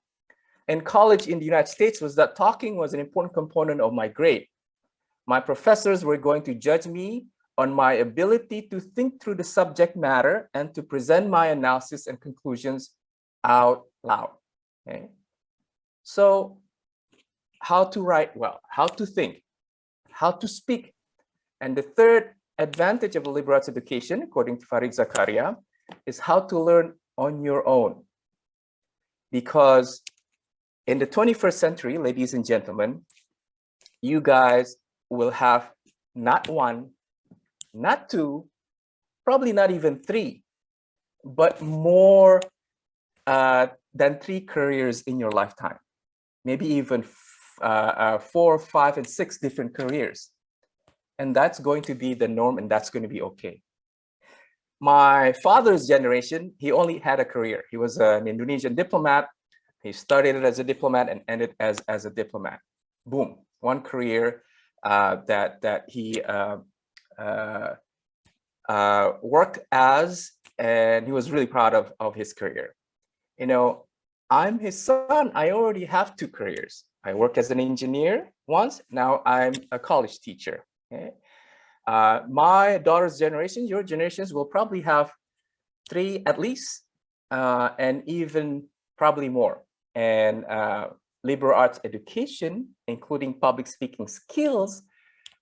and college in the United States, was that talking was an important component of my grade. My professors were going to judge me on my ability to think through the subject matter and to present my analysis and conclusions out loud. Okay? So how to write well, how to think, how to speak. And the third advantage of a liberal arts education, according to Farid Zakaria, is how to learn on your own. Because in the 21st century, ladies and gentlemen, you guys will have not one, not two, probably not even three, but more than 3 careers in your lifetime. Maybe even 4, 5, and 6 different careers. And that's going to be the norm, and that's going to be okay. My father's generation, he only had a career. He was an Indonesian diplomat. He started as a diplomat and ended as a diplomat. Boom, one career that he worked as, and he was really proud of his career. You know, I'm his son. I already have 2 careers. I work as an engineer once. Now I'm a college teacher. Okay? My daughter's generation, your generations will probably have 3 at least, and even probably more. And liberal arts education, including public speaking skills,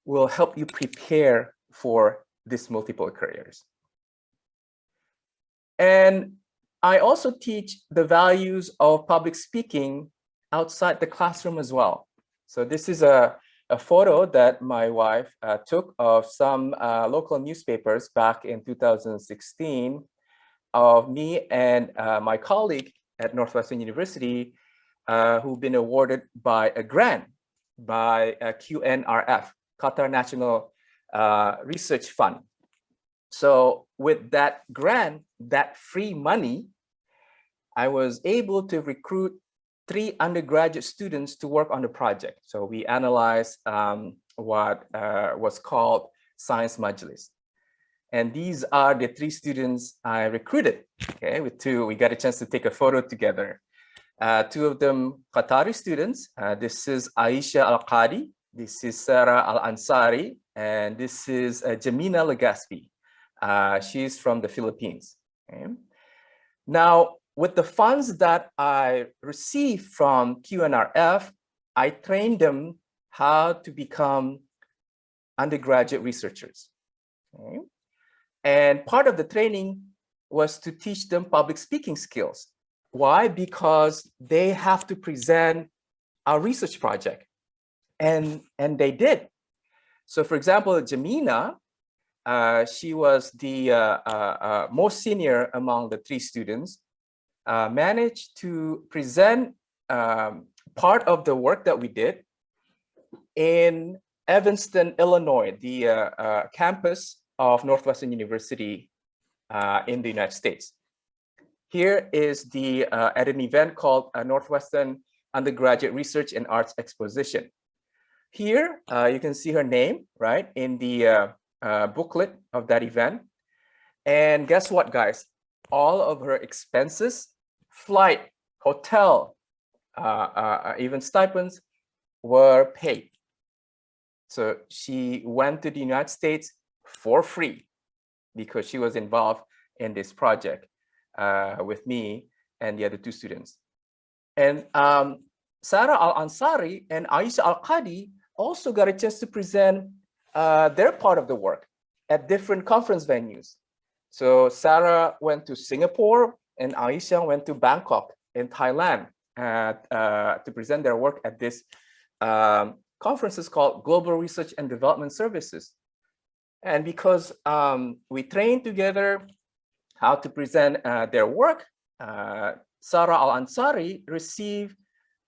will help you prepare for these multiple careers. And I also teach the values of public speaking outside the classroom as well. So this is a photo that my wife took of some local newspapers back in 2016 of me and my colleague at Northwestern University who've been awarded by a grant by QNRF, Qatar National Research Fund. So with that grant, that free money, I was able to recruit 3 undergraduate students to work on the project. So we analyzed what was called Science Majlis. And these are the 3 students I recruited. Okay, with 2, we got a chance to take a photo together. 2 of them Qatari students. This is Aisha Al-Qadi, this is Sarah Al-Ansari, and this is Jamina Legaspi. She's from the Philippines. Okay. Now, with the funds that I received from QNRF, I trained them how to become undergraduate researchers. Okay. And part of the training was to teach them public speaking skills. Why? Because they have to present a research project. And they did. So for example, Jamina, she was the most senior among the 3 students, managed to present part of the work that we did in Evanston, Illinois, the campus of Northwestern University in the United States. Here is the at an event called Northwestern Undergraduate Research and Arts Exposition. Here you can see her name, right, in the booklet of that event. And guess what, guys? All of her expenses, flight, hotel, even stipends were paid. So she went to the United States for free because she was involved in this project with me and the other 2 students. And Sarah Al-Ansari and Aisha Al-Qadi also got a chance to present their part of the work at different conference venues. So Sarah went to Singapore and Aisha went to Bangkok in Thailand to present their work at this conferences called Global Research and Development Services. And because we trained together how to present their work, Sarah Al-Ansari received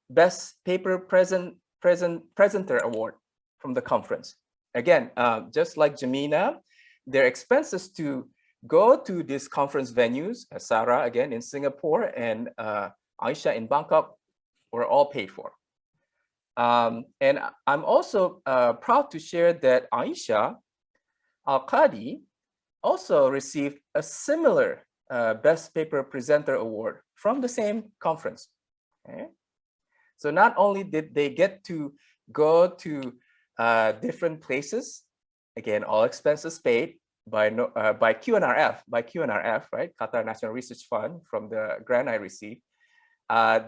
Best Paper Presenter Award from the conference. Again, just like Jamina, their expenses to go to these conference venues, Sarah again in Singapore and Aisha in Bangkok, were all paid for. And I'm also proud to share that Aisha Al-Qadi also received a similar Best Paper Presenter Award from the same conference. Okay? So not only did they get to go to different places, again, all expenses paid by QNRF, right? Qatar National Research Fund from the grant I received.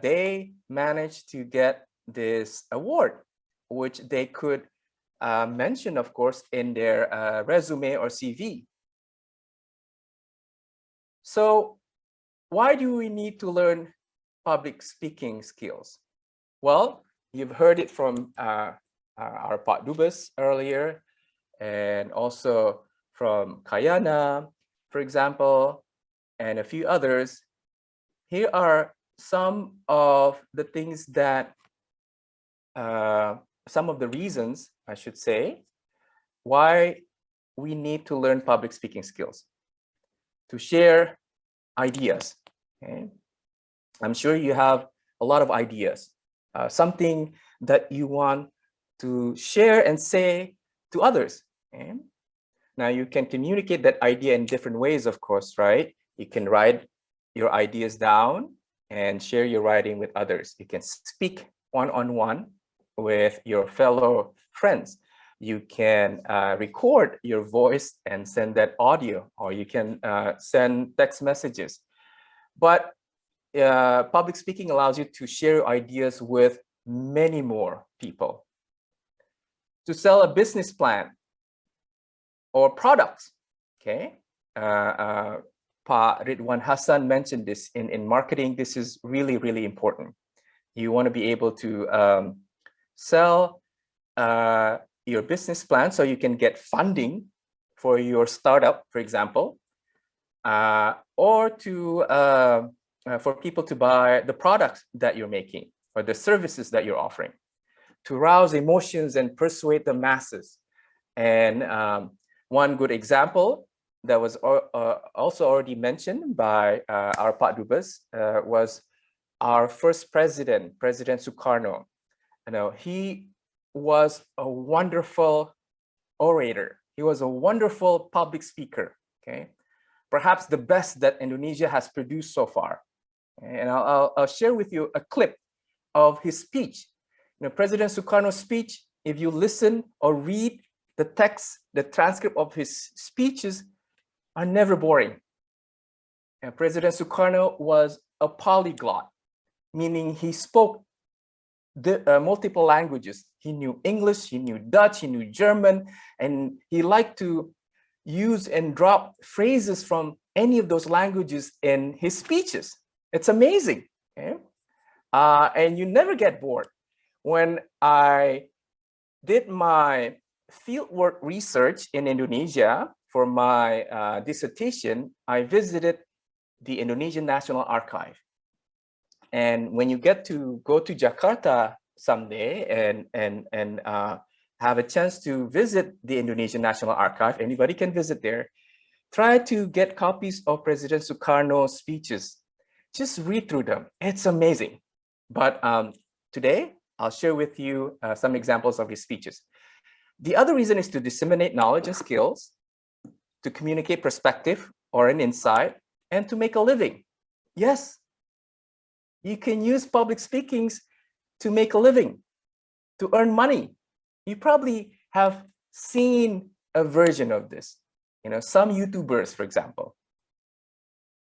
they managed to get this award, which they could mention, of course, in their resume or CV. So why do we need to learn public speaking skills? Well, you've heard it from our Pak Dubes earlier, and also from Kayana, for example, and a few others. Here are some of the things that, some of the reasons, I should say, why we need to learn public speaking skills. To share ideas. Okay? I'm sure you have a lot of ideas, something that you want to share and say to others. Okay? Now you can communicate that idea in different ways, of course, right? You can write your ideas down and share your writing with others. You can speak one-on-one with your fellow friends. You can record your voice and send that audio, or you can send text messages. But public speaking allows you to share ideas with many more people. To sell a business plan or products, okay? Pa Ridwan Hassan mentioned this in marketing. This is really, really important. You want to be able to sell your business plan so you can get funding for your startup, for example, or to for people to buy the products that you're making or the services that you're offering, to rouse emotions and persuade the masses. And one good example that was also already mentioned by our Pak Dubes was our first president, President Sukarno. You know, he was a wonderful orator. He was a wonderful public speaker, okay? Perhaps the best that Indonesia has produced so far. And I'll share with you a clip of his speech. You know, President Sukarno's speech, if you listen or read the text, the transcript of his speeches are never boring. And President Sukarno was a polyglot, meaning he spoke the multiple languages. He knew English, he knew Dutch, he knew German, and he liked to use and drop phrases from any of those languages in his speeches. It's amazing. Okay? And you never get bored. When I did my fieldwork research in Indonesia for my dissertation, I visited the Indonesian National Archive. And when you get to go to Jakarta someday and have a chance to visit the Indonesian National Archive, anybody can visit there, try to get copies of President Sukarno's speeches. Just read through them. It's amazing. But today, I'll share with you some examples of his speeches. The other reason is to disseminate knowledge and skills, to communicate perspective or an insight, and to make a living. Yes, you can use public speakings to make a living, to earn money. You probably have seen a version of this. You know, some YouTubers, for example,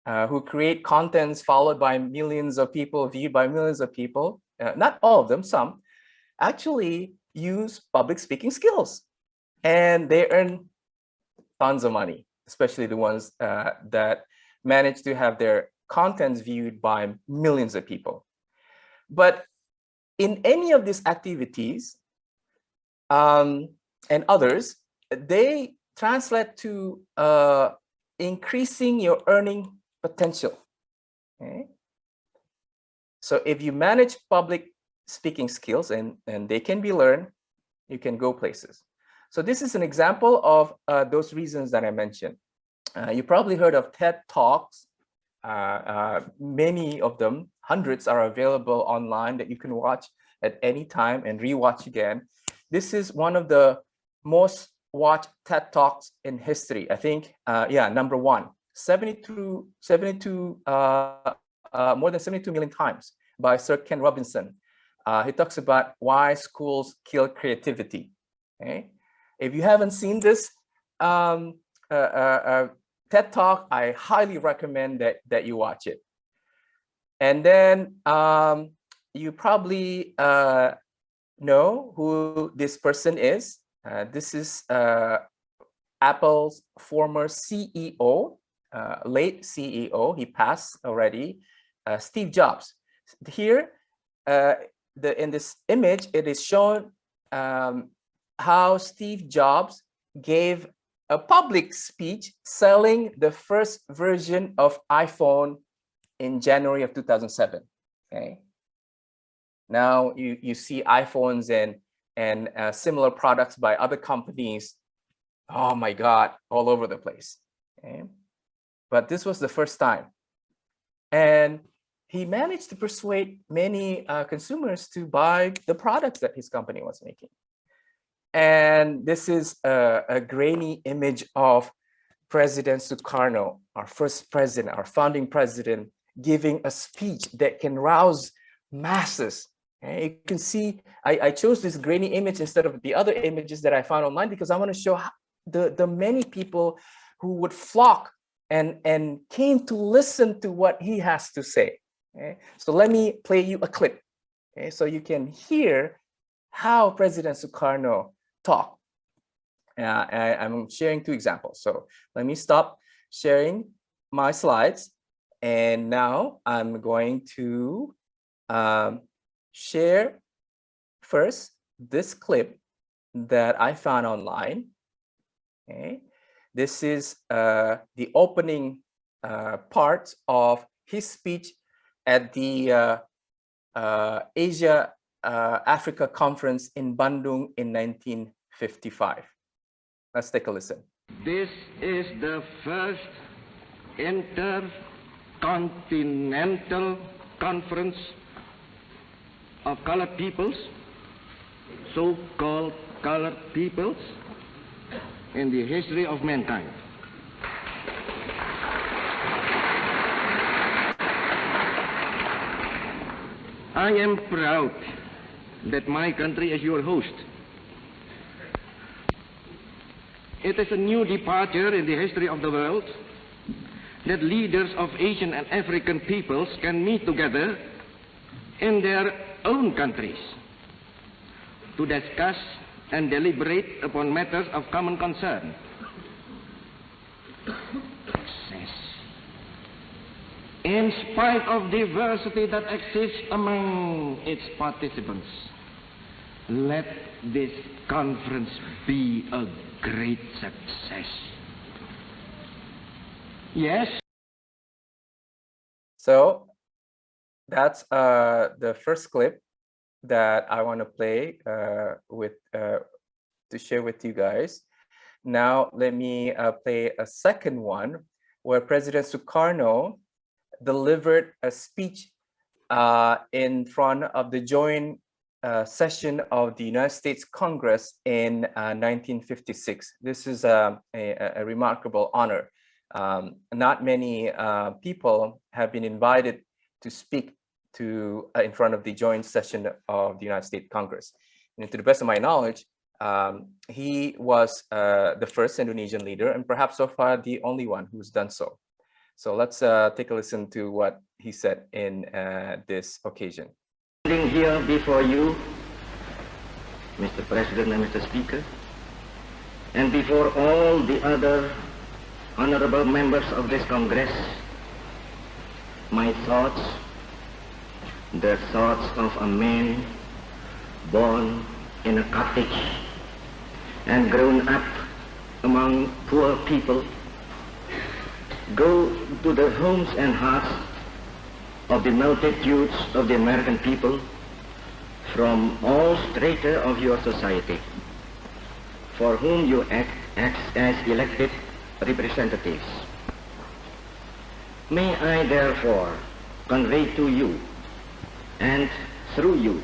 who create contents followed by millions of people, viewed by millions of people, not all of them, some, actually use public speaking skills. And they earn tons of money, especially the ones that manage to have their contents viewed by millions of people. But in any of these activities and others, they translate to increasing your earning potential. Okay? So if you manage public speaking skills and they can be learned, you can go places. So this is an example of those reasons that I mentioned. You probably heard of TED Talks. Many of them, hundreds, are available online that you can watch at any time and rewatch again. This is one of the most watched TED Talks in history. I think, yeah, number one, more than 72 million times by Sir Ken Robinson. He talks about why schools kill creativity. Okay? If you haven't seen this TED Talk, I highly recommend that you watch it. And then you probably know who this person is. This is Apple's former CEO, late CEO. He passed already, Steve Jobs. Here, in this image, it is shown how Steve Jobs gave a public speech selling the first version of iPhone in January of 2007. Okay. Now you see iPhones and similar products by other companies. Oh my God, all over the place. Okay. But this was the first time. And he managed to persuade many consumers to buy the products that his company was making. And this is a grainy image of President Sukarno, our first president, our founding president, giving a speech that can rouse masses. Okay? You can see, I chose this grainy image instead of the other images that I found online because I want to show the many people who would flock and came to listen to what he has to say. Okay? So let me play you a clip, okay? So you can hear how President Sukarno talk. I'm sharing two examples. So let me stop sharing my slides. And now I'm going to share first this clip that I found online. Okay. This is the opening part of his speech at the Asia Africa Conference in Bandung in 1955. Let's take a listen. This is the first intercontinental conference of colored peoples, so-called colored peoples, in the history of mankind. I am proud that my country is your host. It is a new departure in the history of the world that leaders of Asian and African peoples can meet together in their own countries to discuss and deliberate upon matters of common concern. In spite of diversity that exists among its participants, let this conference be a great success. Yes? So that's the first clip that I want to play to share with you guys. Now let me play a second one where President Sukarno delivered a speech in front of the joint session of the United States Congress in 1956. This is a remarkable honor. Not many people have been invited to speak in front of the joint session of the United States Congress. And to the best of my knowledge, he was the first Indonesian leader and perhaps so far the only one who's done so. So let's take a listen to what he said in this occasion. Standing here before you, Mr. President and Mr. Speaker, and before all the other honorable members of this Congress, my thoughts, the thoughts of a man born in a cottage and grown up among poor people, go to the homes and hearts of the multitudes of the American people from all strata of your society, for whom you act as elected representatives. May I therefore convey to you and through you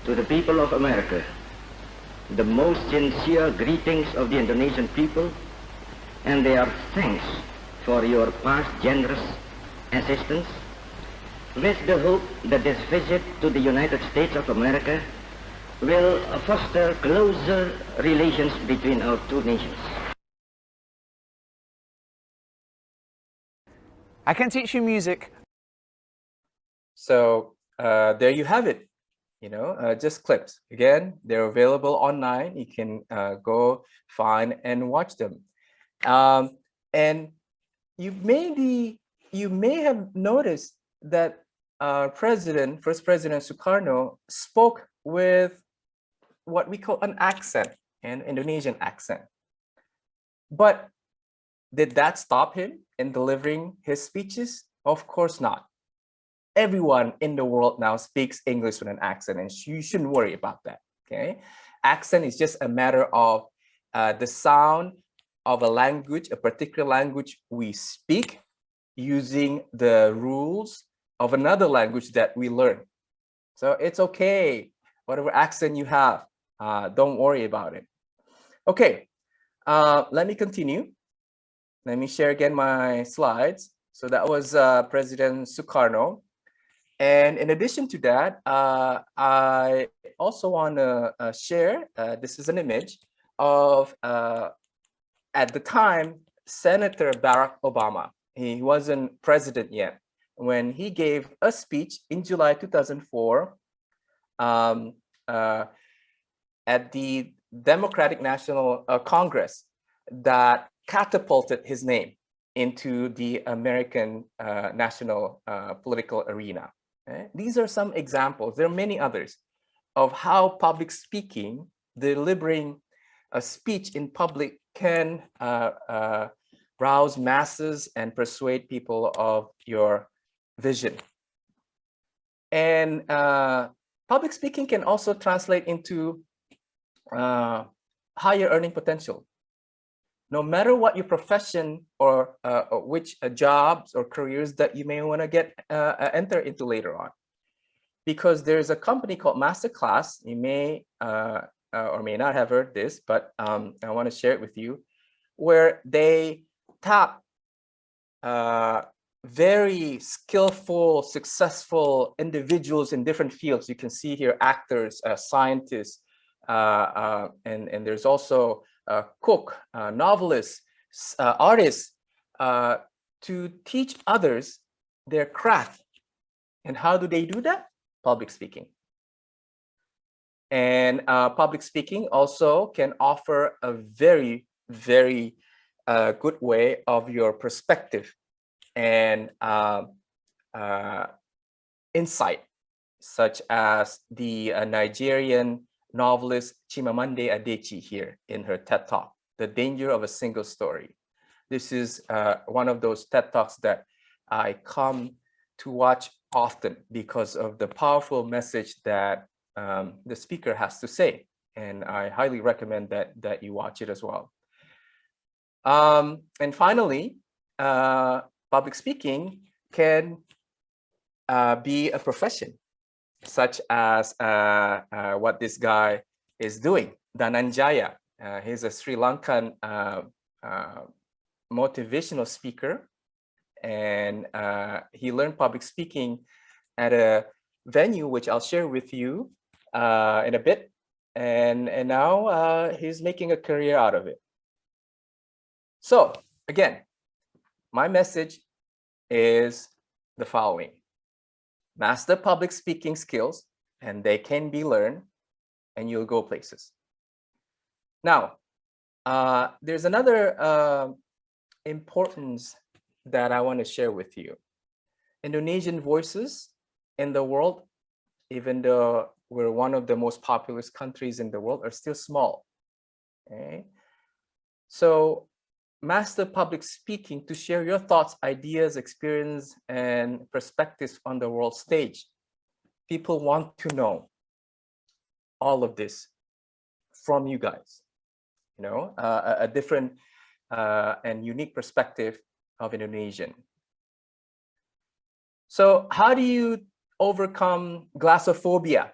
to the people of America the most sincere greetings of the Indonesian people and their thanks for your past generous assistance, with the hope that this visit to the United States of America will foster closer relations between our two nations. I can teach you music. So there you have it. Just clips. Again, they're available online. You can go find and watch them. And you may have noticed that First President Sukarno spoke with what we call an accent, an Indonesian accent. But did that stop him in delivering his speeches? Of course not. Everyone in the world now speaks English with an accent, and you shouldn't worry about that, okay? Accent is just a matter of the sound of a language, a particular language we speak, using the rules of another language that we learn. So it's okay, whatever accent you have, don't worry about it. Okay, let me continue. Let me share again my slides. So that was President Sukarno. And in addition to that, I also want to share, this is an image of, at the time, Senator Barack Obama. He wasn't president yet when he gave a speech in July 2004 at the Democratic National Congress that catapulted his name into the American national political arena. These are some examples. There are many others of how public speaking, delivering a speech in public, can rouse masses and persuade people of your vision. And public speaking can also translate into higher earning potential. No matter what your profession or which jobs or careers that you may want to get enter into later on, because there's a company called Masterclass. You may or may not have heard this, but I want to share it with you, where they tap very skillful, successful individuals in different fields. You can see here actors, scientists, and there's also cook, novelists, artists, to teach others their craft. And how do they do that? Public speaking. And public speaking also can offer a very, very good way of your perspective and insight, such as the Nigerian novelist Chimamanda Adichie here in her TED Talk, The Danger of a Single Story. This is one of those TED Talks that I come to watch often because of the powerful message that the speaker has to say. And I highly recommend that you watch it as well. And finally, public speaking can be a profession, such as what this guy is doing, Dhananjaya. He's a Sri Lankan motivational speaker, and he learned public speaking at a venue, which I'll share with you in a bit. And now he's making a career out of it. So again, my message is the following. Master public speaking skills, and they can be learned, and you'll go places. Now, there's another importance that I want to share with you. Indonesian voices in the world, even though we're one of the most populous countries in the world, are still small. Okay? So master public speaking to share your thoughts, ideas, experience, and perspectives on the world stage. People want to know all of this from you guys, a different and unique perspective of Indonesian. So how do you overcome glossophobia,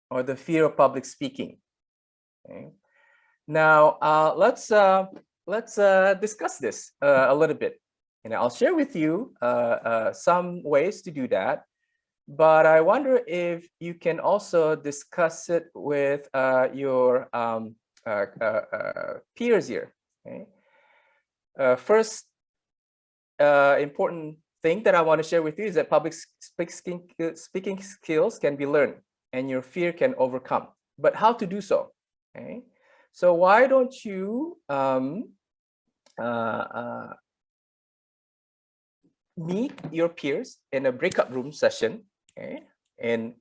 or the fear of public speaking? Okay. Now, let's discuss this a little bit. I'll share with you some ways to do that, but I wonder if you can also discuss it with your peers here. Okay? First important thing that I want to share with you is that public speaking skills can be learned and your fear can overcome. But how to do so? Okay, so why don't you meet your peers in a breakout room session, okay, and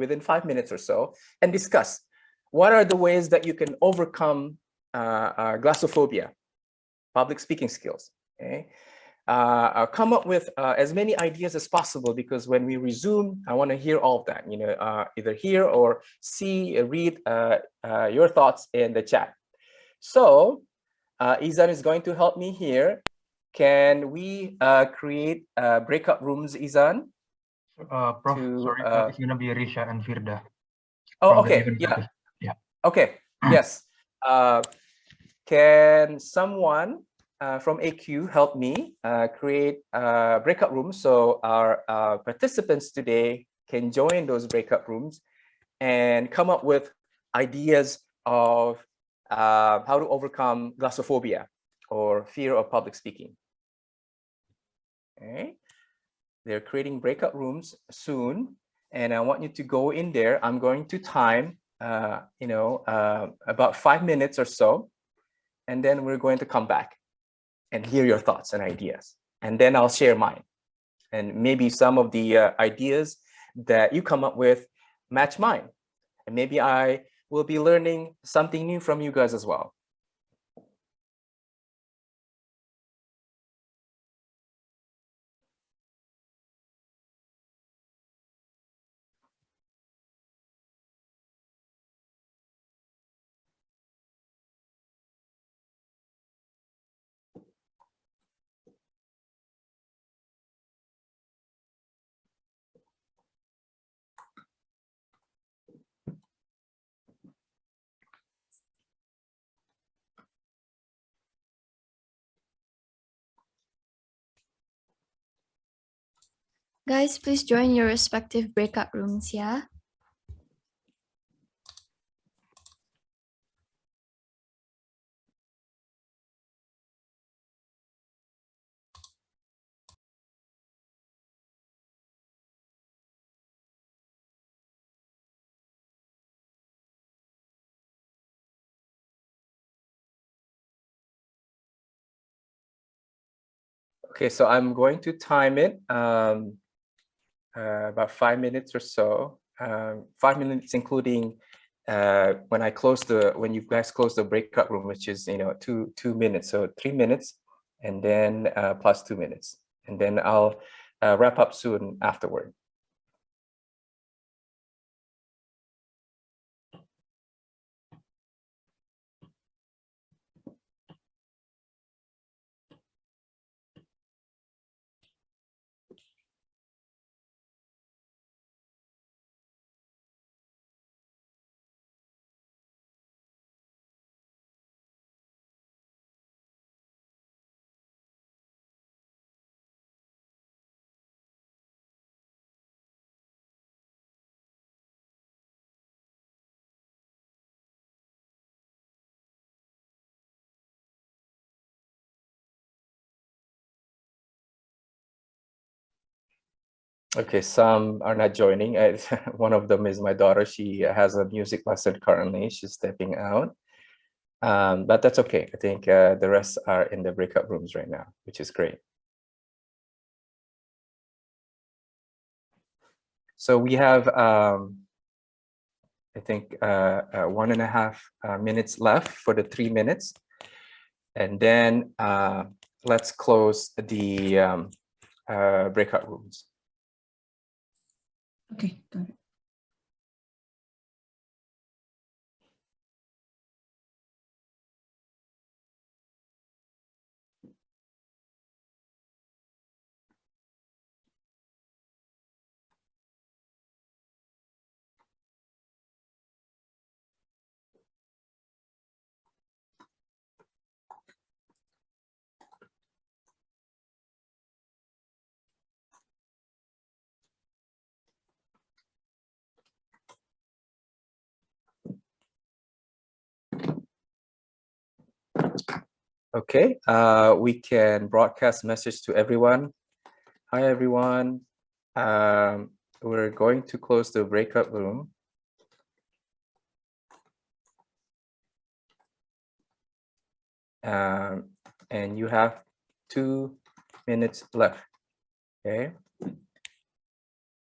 within 5 minutes or so, and discuss what are the ways that you can overcome glossophobia, public speaking skills. Okay, come up with as many ideas as possible, because when we resume, I want to hear all of that. Either hear or see, read your thoughts in the chat. So Izan is going to help me here. Can we create breakout rooms, Izan? Prof, sorry, it's gonna be Risha and Firda. Oh, okay, yeah. Yeah. Okay, yes. Can someone from AQ help me create breakout rooms so our participants today can join those breakout rooms and come up with ideas of how to overcome glossophobia or fear of public speaking. Okay, they're creating breakout rooms soon, and I want you to go in there. I'm going to time, about 5 minutes or so, and then we're going to come back and hear your thoughts and ideas, and then I'll share mine, and maybe some of the ideas that you come up with match mine, and maybe I will be learning something new from you guys as well. Guys, please join your respective breakout rooms, yeah? Okay, so I'm going to time it about 5 minutes or so. 5 minutes including when you guys close the breakout room, which is 2 minutes, so 3 minutes, and then plus 2 minutes, and then I'll wrap up soon afterward. Okay, some are not joining. One of them is my daughter. She has a music lesson currently. She's stepping out, but that's okay. I think the rest are in the breakout rooms right now, which is great. So we have, I think, 1.5 minutes left for the 3 minutes, and then let's close the breakout rooms. Okay, got it. Okay, we can broadcast message to everyone. Hi, everyone. We're going to close the breakout room. And you have 2 minutes left, okay?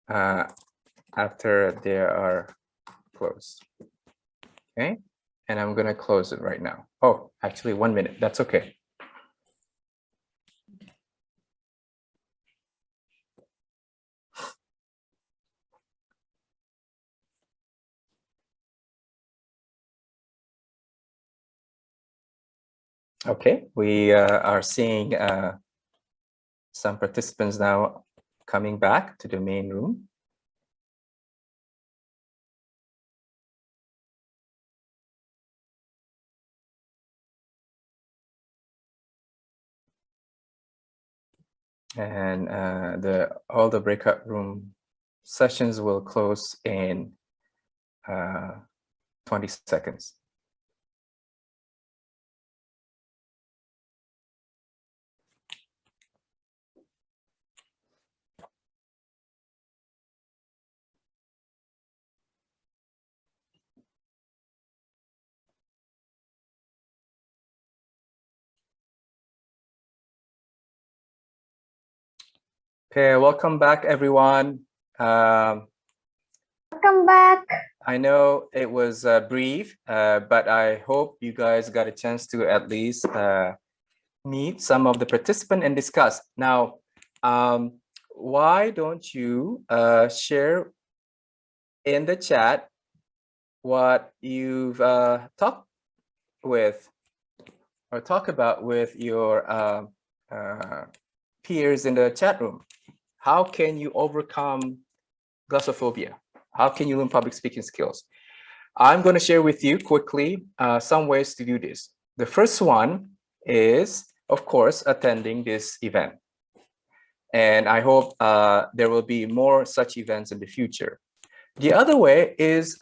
After they are closed, okay? And I'm gonna close it right now. Oh, actually 1 minute, that's okay. Okay, we are seeing some participants now coming back to the main room. And all the breakout room sessions will close in 20 seconds. Okay, welcome back, everyone. Welcome back. I know it was brief, but I hope you guys got a chance to at least meet some of the participants and discuss. Now, why don't you share in the chat what you've talked with or talk about with your peers in the chat room? How can you overcome glossophobia? How can you learn public speaking skills? I'm going to share with you quickly some ways to do this. The first one is, of course, attending this event. And I hope there will be more such events in the future. The other way is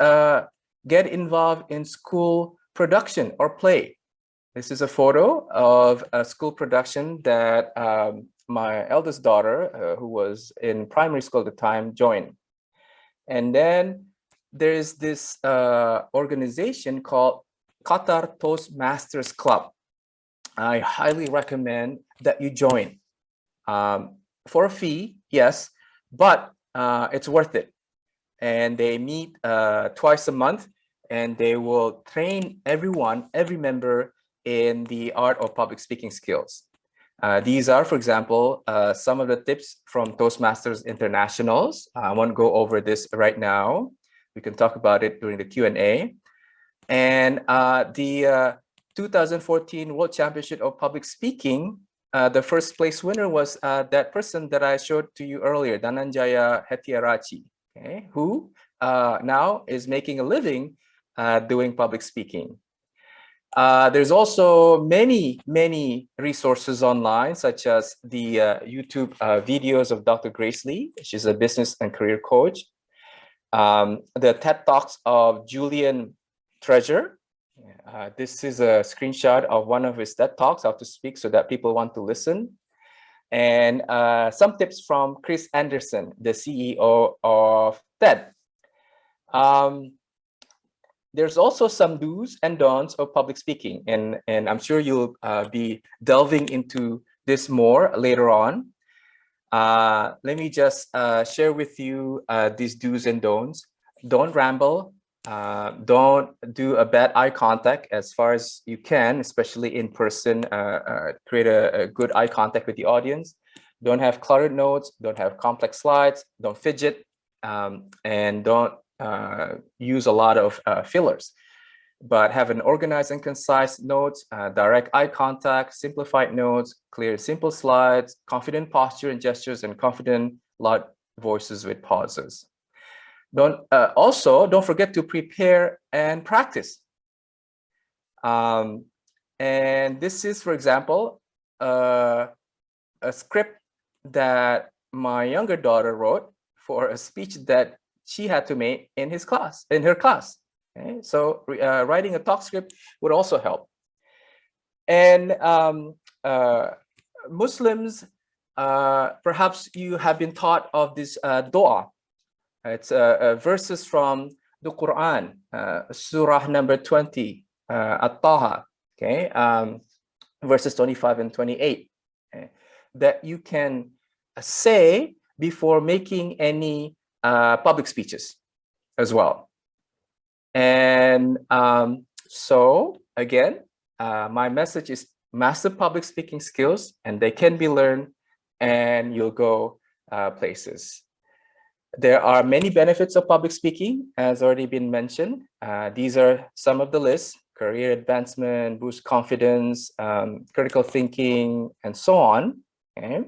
get involved in school production or play. This is a photo of a school production that my eldest daughter, who was in primary school at the time, joined. And then there's this organization called Qatar Toastmasters Club. I highly recommend that you join. For a fee, yes, but it's worth it. And they meet twice a month, and they will train every member in the art of public speaking skills. These are, for example, some of the tips from Toastmasters Internationals. I won't go over this right now. We can talk about it during the Q&A. And the 2014 World Championship of Public Speaking, the first place winner was that person that I showed to you earlier, Dananjaya Hetiarachi, okay, who now is making a living doing public speaking. There's also many resources online, such as the YouTube videos of Dr. Grace Lee. She's a business and career coach. The TED Talks of Julian Treasure. This is a screenshot of one of his TED Talks, how to speak so that people want to listen. And some tips from Chris Anderson, the CEO of TED. There's also some do's and don'ts of public speaking, and I'm sure you'll be delving into this more later on. Let me just share with you these do's and don'ts. Don't ramble. Don't do a bad eye contact as far as you can, especially in person. Create a good eye contact with the audience. Don't have cluttered notes. Don't have complex slides. Don't fidget. And don't use a lot of fillers, but have an organized and concise notes, direct eye contact, simplified notes, clear, simple slides, confident posture and gestures, and confident, loud voices with pauses. Also, don't forget to prepare and practice. And this is, for example, a script that my younger daughter wrote for a speech that she had to make in her class. Okay? So writing a talk script would also help. And Muslims perhaps you have been taught of this dua. It's verses from the Quran, Surah number 20, At-Taha, okay, verses 25 and 28, okay, that you can say before making any public speeches as well. And so again, my message is master public speaking skills, and they can be learned, and you'll go places. There are many benefits of public speaking, as already been mentioned. These are some of the lists: career advancement, boost confidence, critical thinking, and so on. Okay?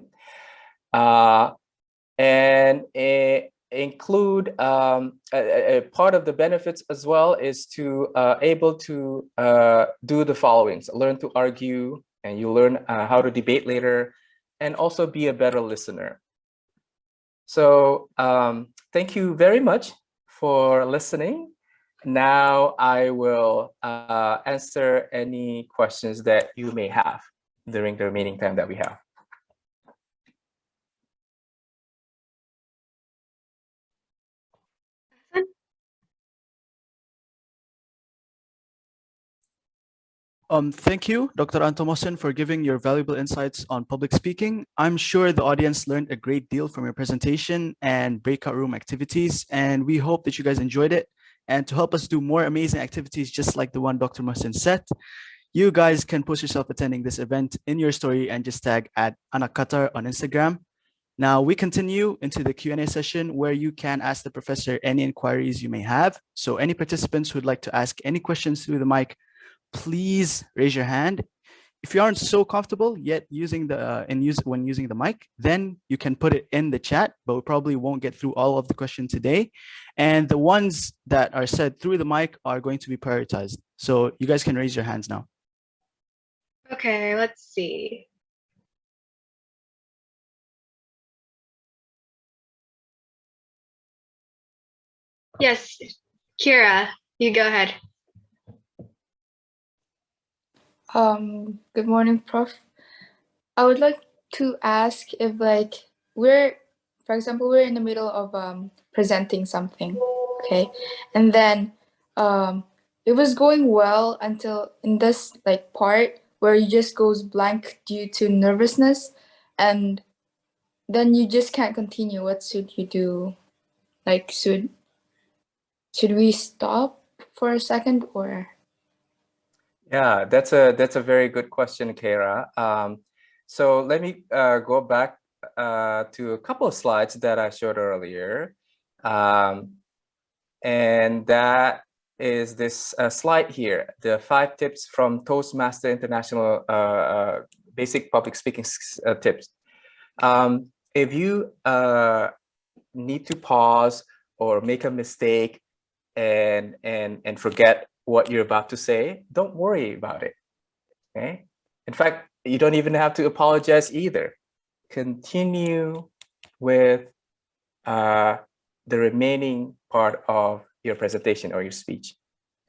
And include a part of the benefits as well is to able to do the following: so learn to argue, and you learn how to debate later, and also be a better listener. So thank you very much for listening. Now I will answer any questions that you may have during the remaining time that we have. Thank you, Dr. Anto Mohsin, for giving your valuable insights on public speaking. I'm sure the audience learned a great deal from your presentation and breakout room activities, and we hope that you guys enjoyed it. And to help us do more amazing activities just like the one Dr. Mohsin said, you guys can post yourself attending this event in your story and just tag at AnakQatar on Instagram. Now we continue into the Q&A session where you can ask the professor any inquiries you may have. So any participants who'd like to ask any questions through the mic, please raise your hand. If you aren't so comfortable yet using the when using the mic, then you can put it in the chat, but we probably won't get through all of the questions today. And the ones that are said through the mic are going to be prioritized. So you guys can raise your hands now. Okay, let's see. Yes, Kira, you go ahead. Good morning, Prof. I would like to ask if, like, for example, we're in the middle of presenting something, okay, and then it was going well until in this like part where you just goes blank due to nervousness, and then you just can't continue. What should you do? Like, should we stop for a second, or? Yeah, that's a very good question, Kara. So let me go back to a couple of slides that I showed earlier. And that is this slide here, the 5 tips from Toastmasters International Basic Public Speaking Tips. If you need to pause or make a mistake and forget what you're about to say, don't worry about it. Okay. In fact, you don't even have to apologize either. Continue with the remaining part of your presentation or your speech.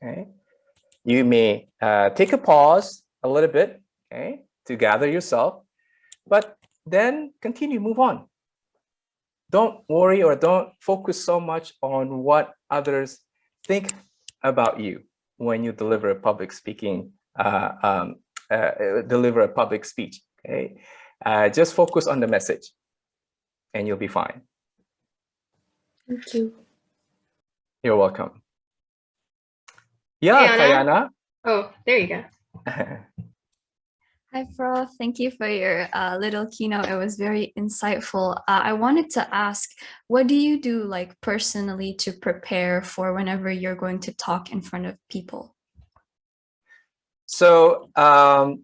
Okay. You may take a pause a little bit, okay, to gather yourself, but then continue, move on. Don't worry or don't focus so much on what others think about you when you deliver a public speaking, deliver a public speech. Okay, just focus on the message, and you'll be fine. Thank you. You're welcome. Yeah, Kayana. Oh, there you go. Hi, Prof. Thank you for your little keynote. It was very insightful. I wanted to ask, what do you do, like, personally to prepare for whenever you're going to talk in front of people? So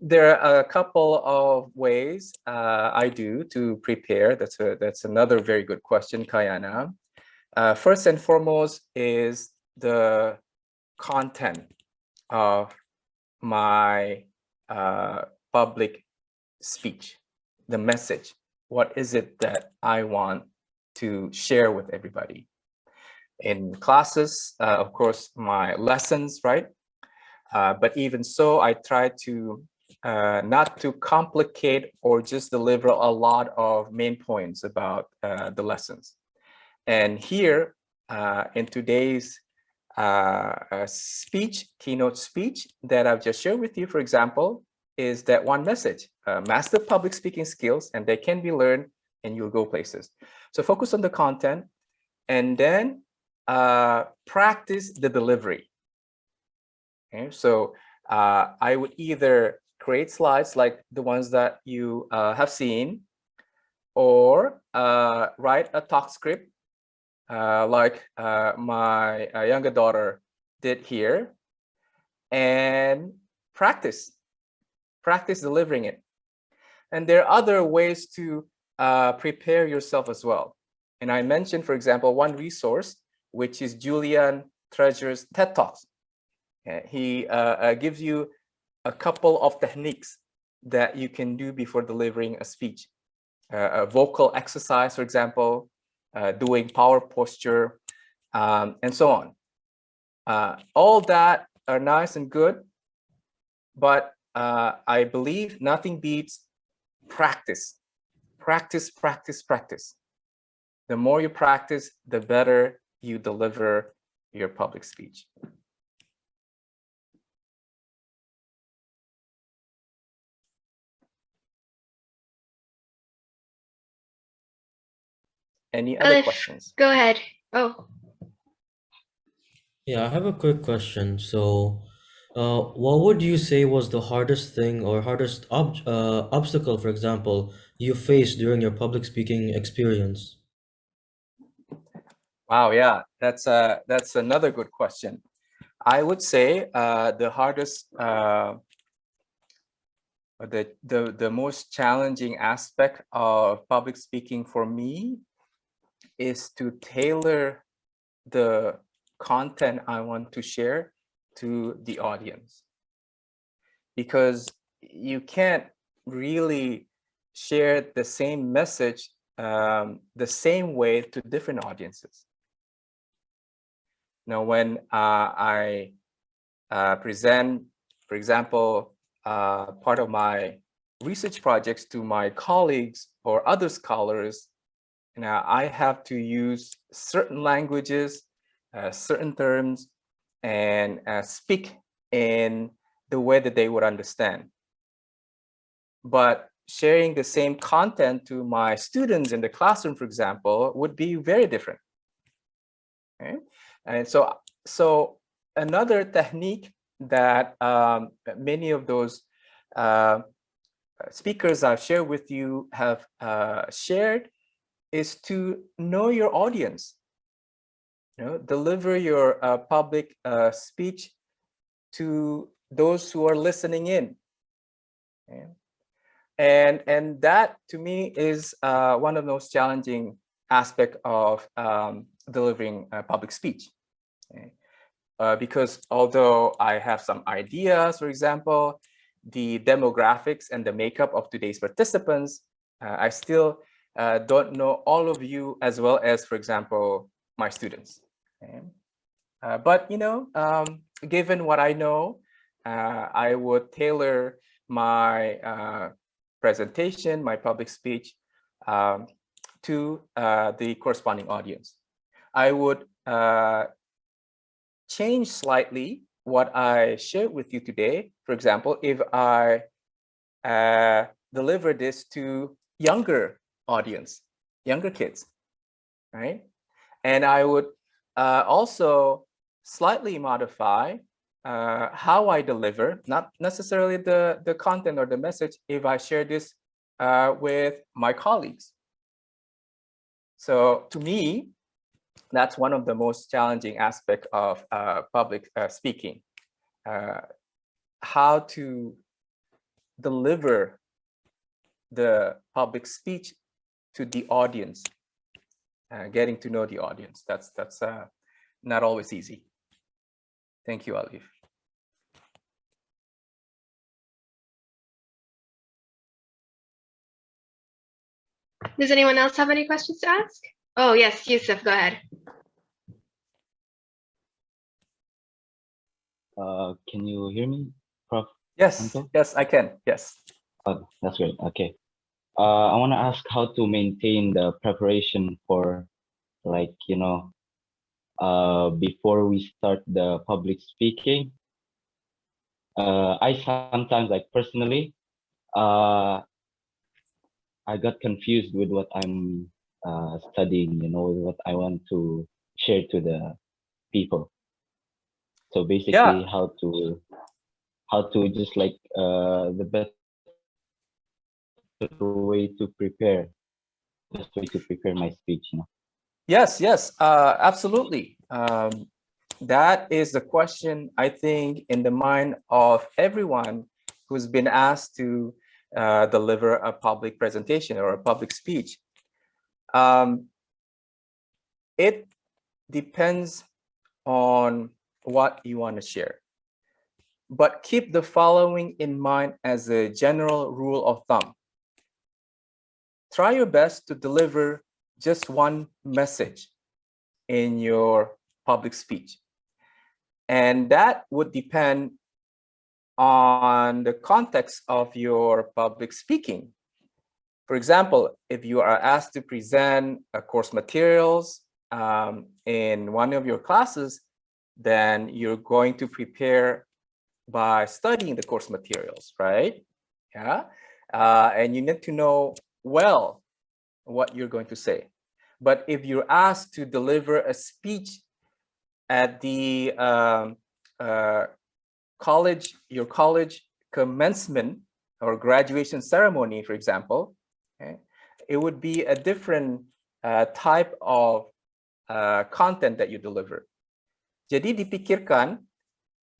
there are a couple of ways I do to prepare. That's another very good question, Kayana. First and foremost is the content of my public speech, the message. What is it that I want to share with everybody? In classes, of course, my lessons, right? But even so, I try to not to complicate or just deliver a lot of main points about the lessons. And here in today's keynote speech that I've just shared with you, for example, is that one message: master public speaking skills, and they can be learned, and you'll go places. So focus on the content, and then practice the delivery. Okay, so I would either create slides like the ones that you have seen, or write a talk script like my younger daughter did here, and practice delivering it. And there are other ways to prepare yourself as well. And I mentioned, for example, one resource, which is Julian Treasure's TED Talks. He gives you a couple of techniques that you can do before delivering a speech. A vocal exercise, for example, doing power posture, and so on. All that are nice and good, but I believe nothing beats practice. Practice, practice, practice. The more you practice, the better you deliver your public speech. Any other Alif, questions? go ahead. Oh. Yeah, I have a quick question. So, what would you say was the hardest thing or hardest obstacle, for example, you faced during your public speaking experience? Wow, yeah, that's another good question. I would say the hardest, the most challenging aspect of public speaking for me is to tailor the content I want to share to the audience, because you can't really share the same message the same way to different audiences. Now, when I present, for example, part of my research projects to my colleagues or other scholars, I have to use certain languages, certain terms, and speak in the way that they would understand. But sharing the same content to my students in the classroom, for example, would be very different. Okay? And so another technique that many of those speakers I've shared with you have shared is to know your audience. Deliver your public speech to those who are listening in. Okay? And that, to me, is one of the most challenging aspects of delivering public speech. Okay? Because although I have some ideas, for example, the demographics and the makeup of today's participants, I still don't know all of you as well as, for example, my students. Okay? But given what I know, I would tailor my presentation, my public speech, to the corresponding audience. I would change slightly what I shared with you today. For example, if I deliver this to younger audience, younger kids, right? And I would also slightly modify how I deliver, not necessarily the content or the message, if I share this with my colleagues. So to me, that's one of the most challenging aspects of public speaking. How to deliver the public speech to the audience, getting to know the audience. That's not always easy. Thank you, Alif. Does anyone else have any questions to ask? Oh, yes, Yusuf, go ahead. Can you hear me, Prof? Yes, Anto? yes, I can. Yes. Oh, that's great. Okay. I want to ask how to maintain the preparation for, like, before we start the public speaking. I sometimes, like, personally, uh, I got confused with what I'm studying, what I want to share to the people. So basically, Yeah. how to just like the better way to prepare, best way to prepare my speech. Yes, yes, absolutely. That is the question, I think, in the mind of everyone who's been asked to deliver a public presentation or a public speech. It depends on what you want to share. But keep the following in mind as a general rule of thumb. Try your best to deliver just one message in your public speech. And that would depend on the context of your public speaking. For example, if you are asked to present course materials in one of your classes, then you're going to prepare by studying the course materials, right? Yeah, and you need to know well what you're going to say. But if you're asked to deliver a speech at the your college commencement or graduation ceremony, for example, okay, it would be a different type of content that you deliver. Jadi dipikirkan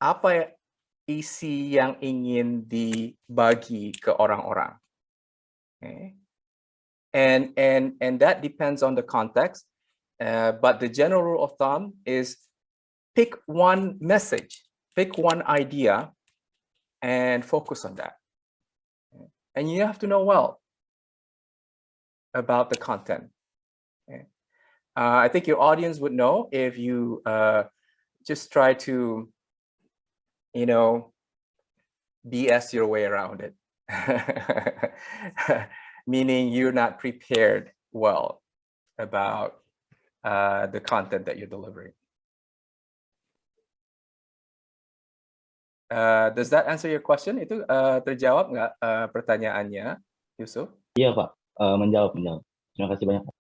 apa isi yang ingin dibagi ke orang-orang. Okay. And that depends on the context, but the general rule of thumb is pick one message, pick one idea, and focus on that. And you have to know well about the content. Okay. I think your audience would know if you just try to, BS your way around it. Meaning you're not prepared well about the content that you're delivering. Does that answer your question? Itu terjawab nggak pertanyaannya, Yusuf? Iya, Pak. Menjawab. Terima kasih banyak, Pak.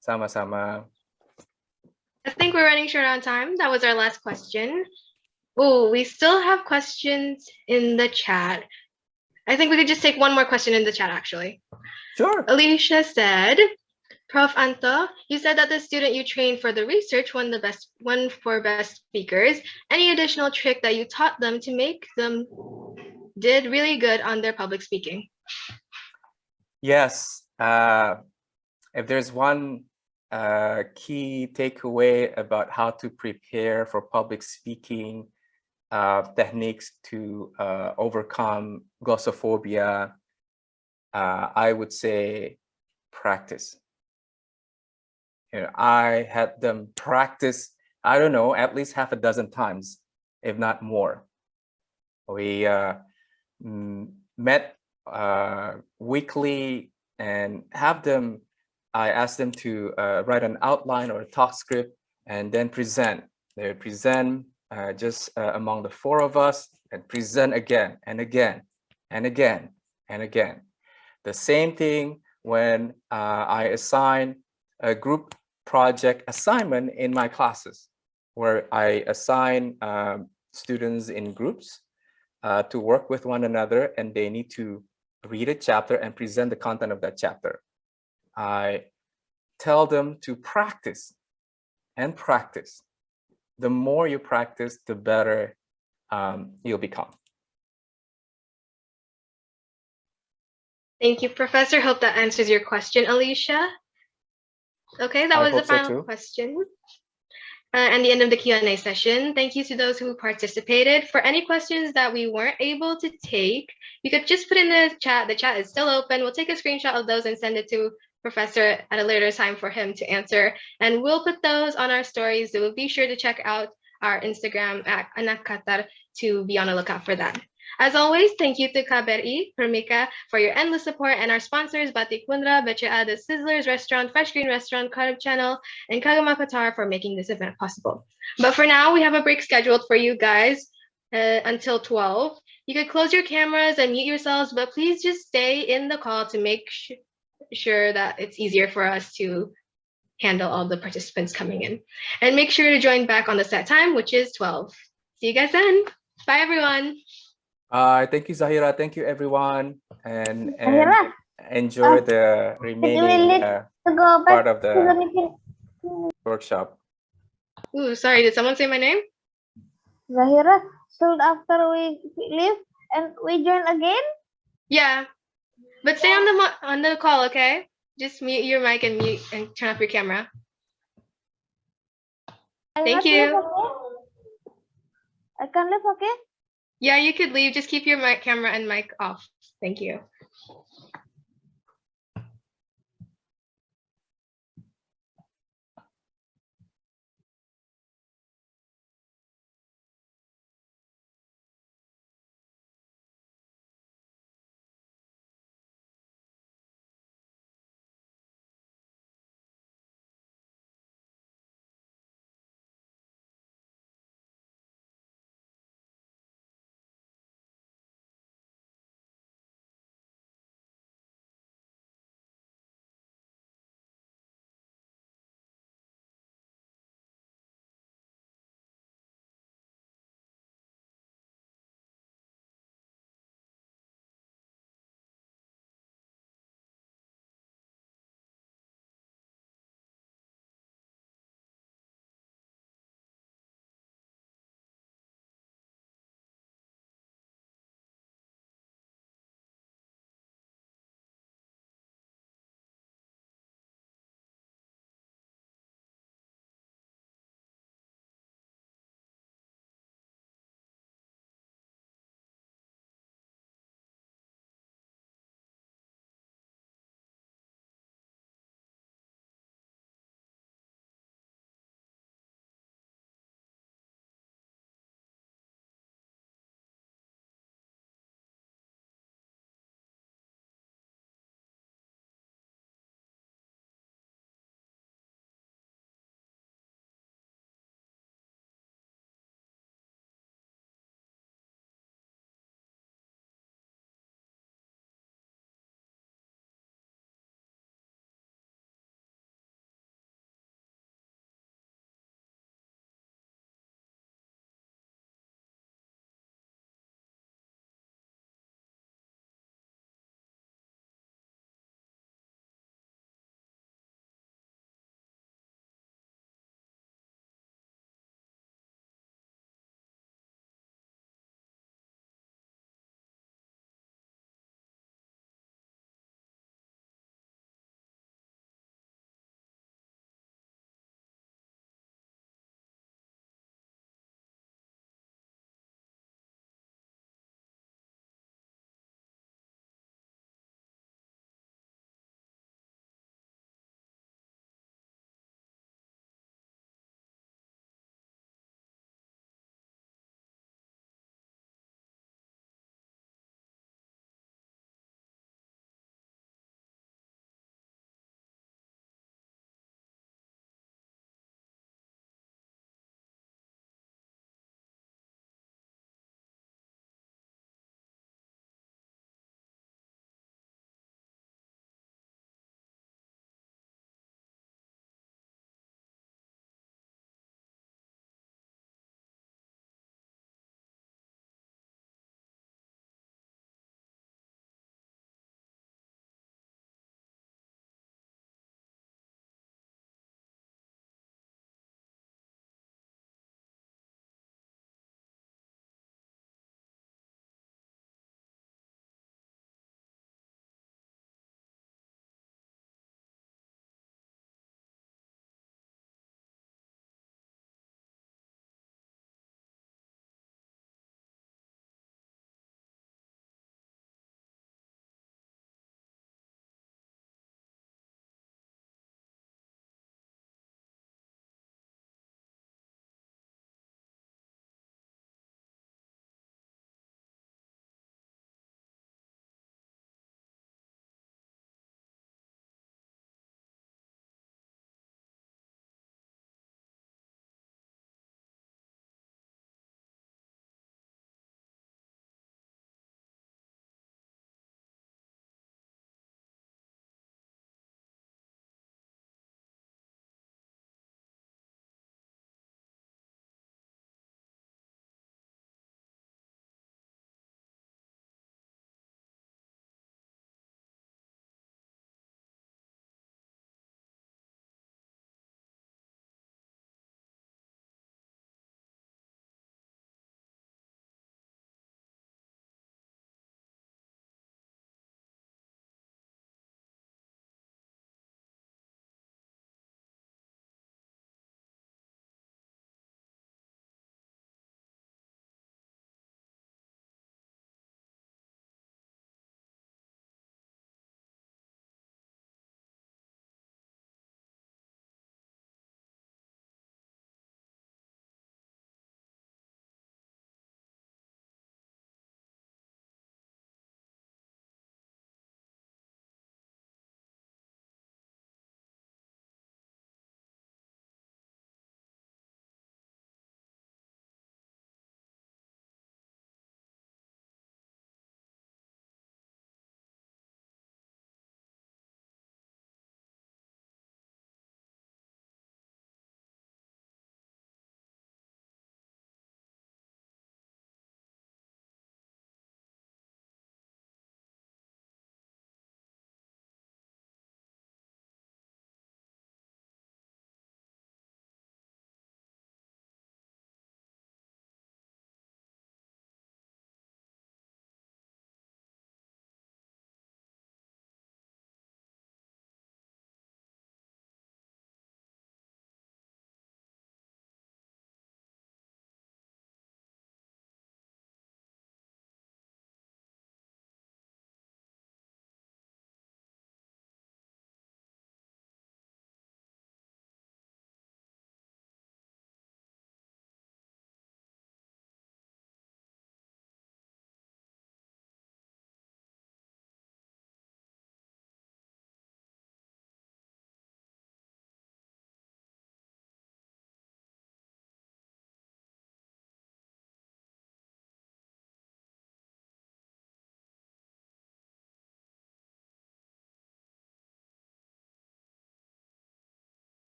Sama-sama. I think we're running short on time. That was our last question. Oh, we still have questions in the chat. I think we could just take one more question in the chat, actually. Sure. Alicia said, Prof. Anto, you said that the student you trained for the research won for best speakers. Any additional trick that you taught them to make them did really good on their public speaking? Yes. If there's one key takeaway about how to prepare for public speaking, techniques to overcome glossophobia, I would say practice. I had them practice, I don't know, at least half a dozen times, if not more. We met weekly and I asked them to write an outline or a talk script and then present. They would present just among the four of us and present again and again and again and again. The same thing when I assign a group project assignment in my classes, where I assign students in groups to work with one another, and they need to read a chapter and present the content of that chapter. I tell them to practice and practice. The more you practice, the better you'll become. Thank you, Professor. Hope that answers your question, Alicia. Okay, that was the final question. And the end of the Q&A session. Thank you to those who participated. For any questions that we weren't able to take, you could just put in the chat. The chat is still open. We'll take a screenshot of those and send it to Professor at a later time for him to answer. And we'll put those on our stories. So be sure to check out our Instagram at AnakQatar to be on the lookout for that. As always, thank you to KBRI, Permika, for your endless support, and our sponsors, Batik Mundra, Becha the Sizzlers Restaurant, Fresh Green Restaurant, Carib Channel, and Kagama Qatar for making this event possible. But for now, we have a break scheduled for you guys until 12. You could close your cameras and mute yourselves, but please just stay in the call to make sure that it's easier for us to handle all the participants coming in. And make sure to join back on the set time, which is 12. See you guys then. Bye, everyone. Thank you, Zahira. Thank you, everyone. And Zahira, enjoy the remaining to go back part of to the meeting. workshop. Ooh, sorry, did someone say my name? Zahira, soon after we leave and we join again? Yeah, but stay on the call, okay? Just mute your mic and turn off your camera. Thank you. Leave, okay? I can leave, okay? Yeah, you could leave. Just keep your camera and mic off. Thank you.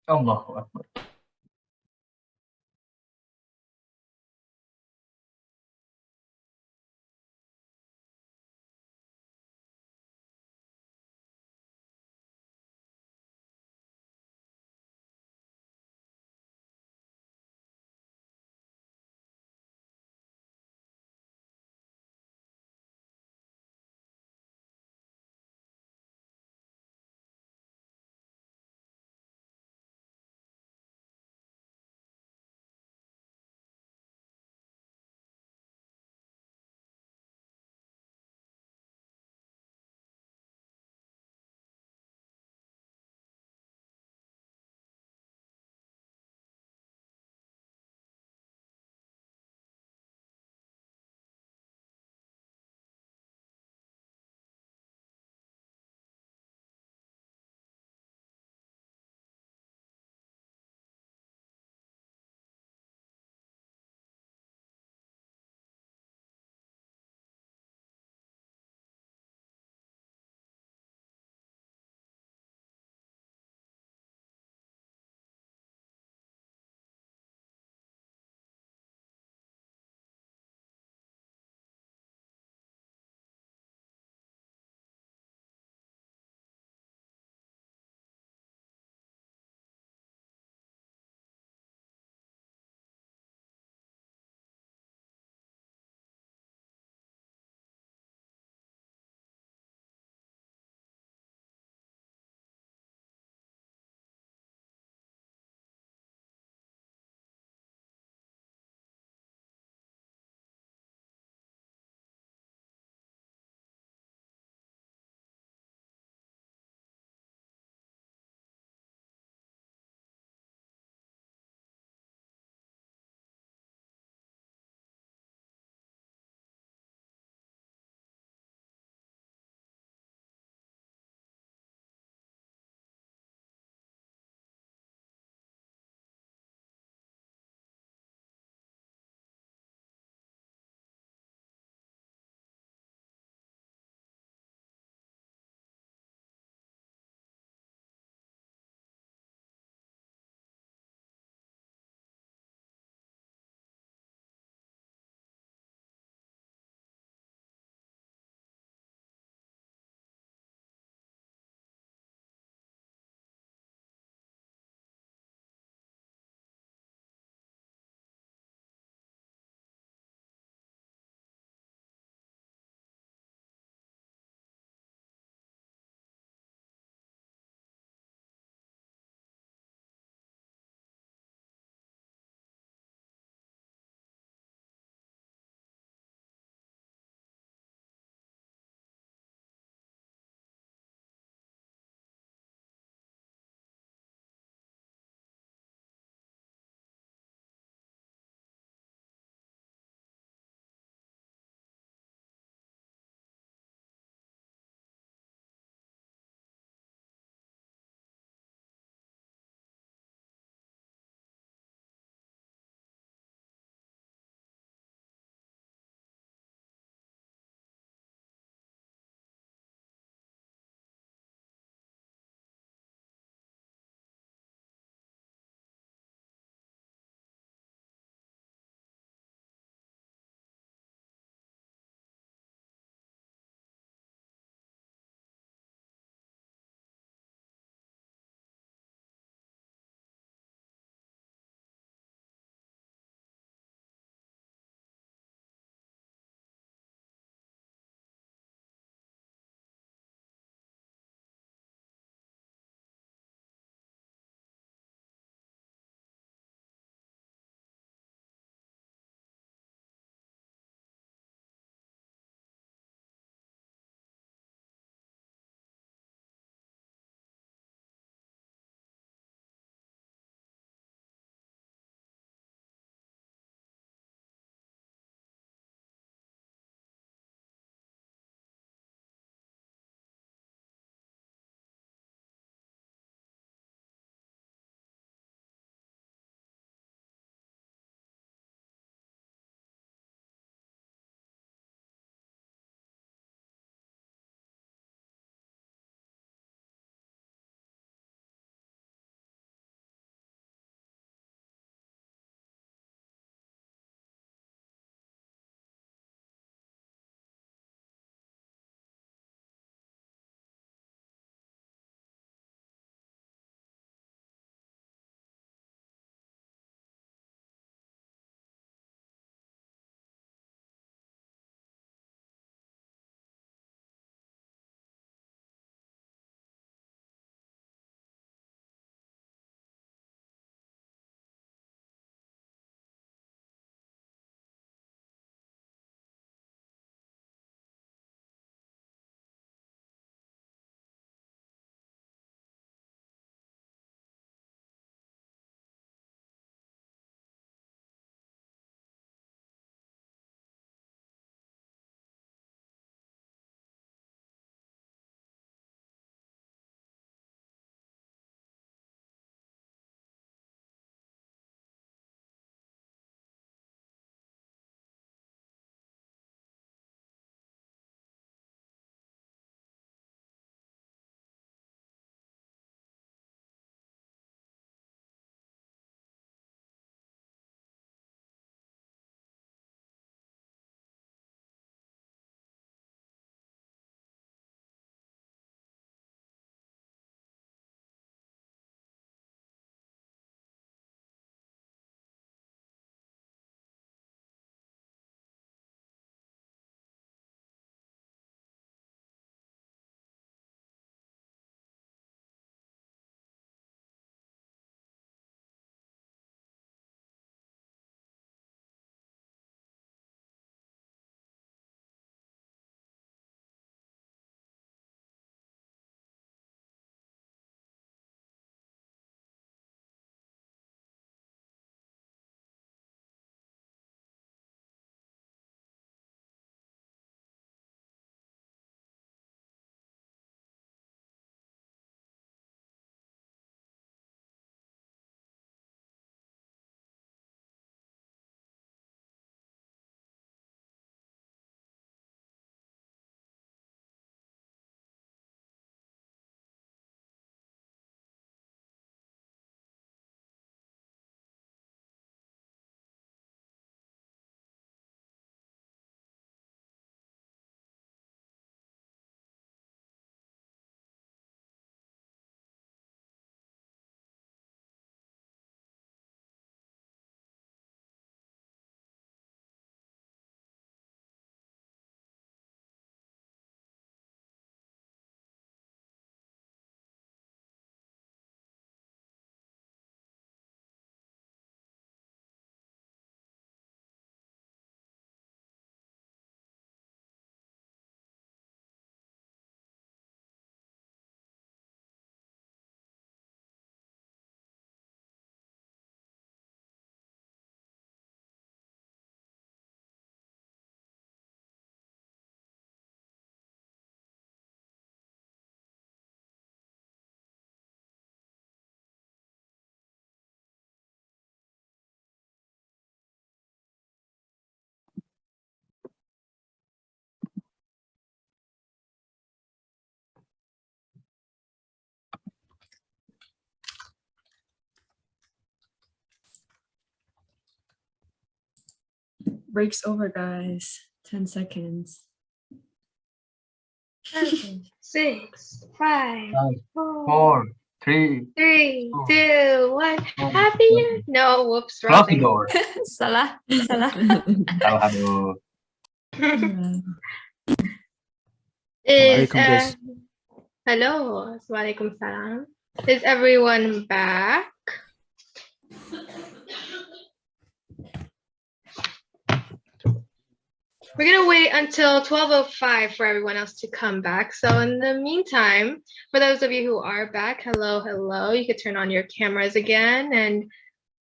Allahu Akbar. break's over, guys. 10 seconds. 7, 6, 5, 4, 3, 3, 2, 2, 1. Happy Year. No, whoops. close the Wrong door. Salah. Salah, aduh. thing. Is Assalamualaikum, guys. hello. Walaikum salam. Is everyone back? We're gonna wait until 12:05 for everyone else to come back. So in the meantime, for those of you who are back, hello, hello. You could turn on your cameras again and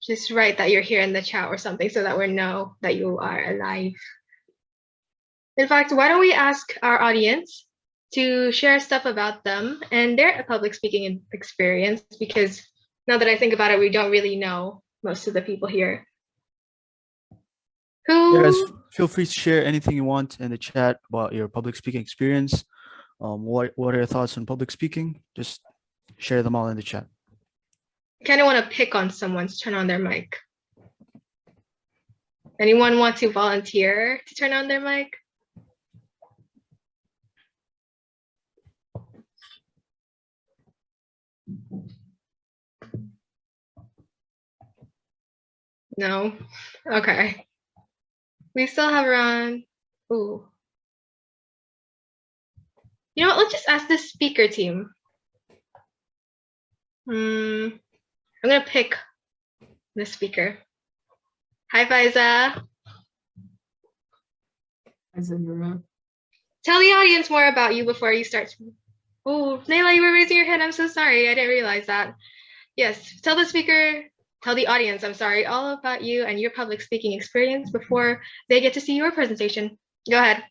just write that you're here in the chat or something so that we know that you are alive. In fact, why don't we ask our audience to share stuff about them and their public speaking experience, because now that I think about it, we don't really know most of the people here. Yeah, guys, Who? feel free to share anything you want in the chat about your public speaking experience. What are your thoughts on public speaking? Just share them all in the chat. I kind of want to pick on someone to turn on their mic. Anyone want to volunteer to turn on their mic? No? Okay. We still have around, ooh. You know what, let's just ask the speaker team. I'm gonna pick the speaker. Hi, Faiza. Tell the audience more about you before you start. Oh, Naila, you were raising your hand. I'm so sorry. I didn't realize that. Yes, tell the audience, I'm sorry, all about you and your public speaking experience before they get to see your presentation. Go ahead.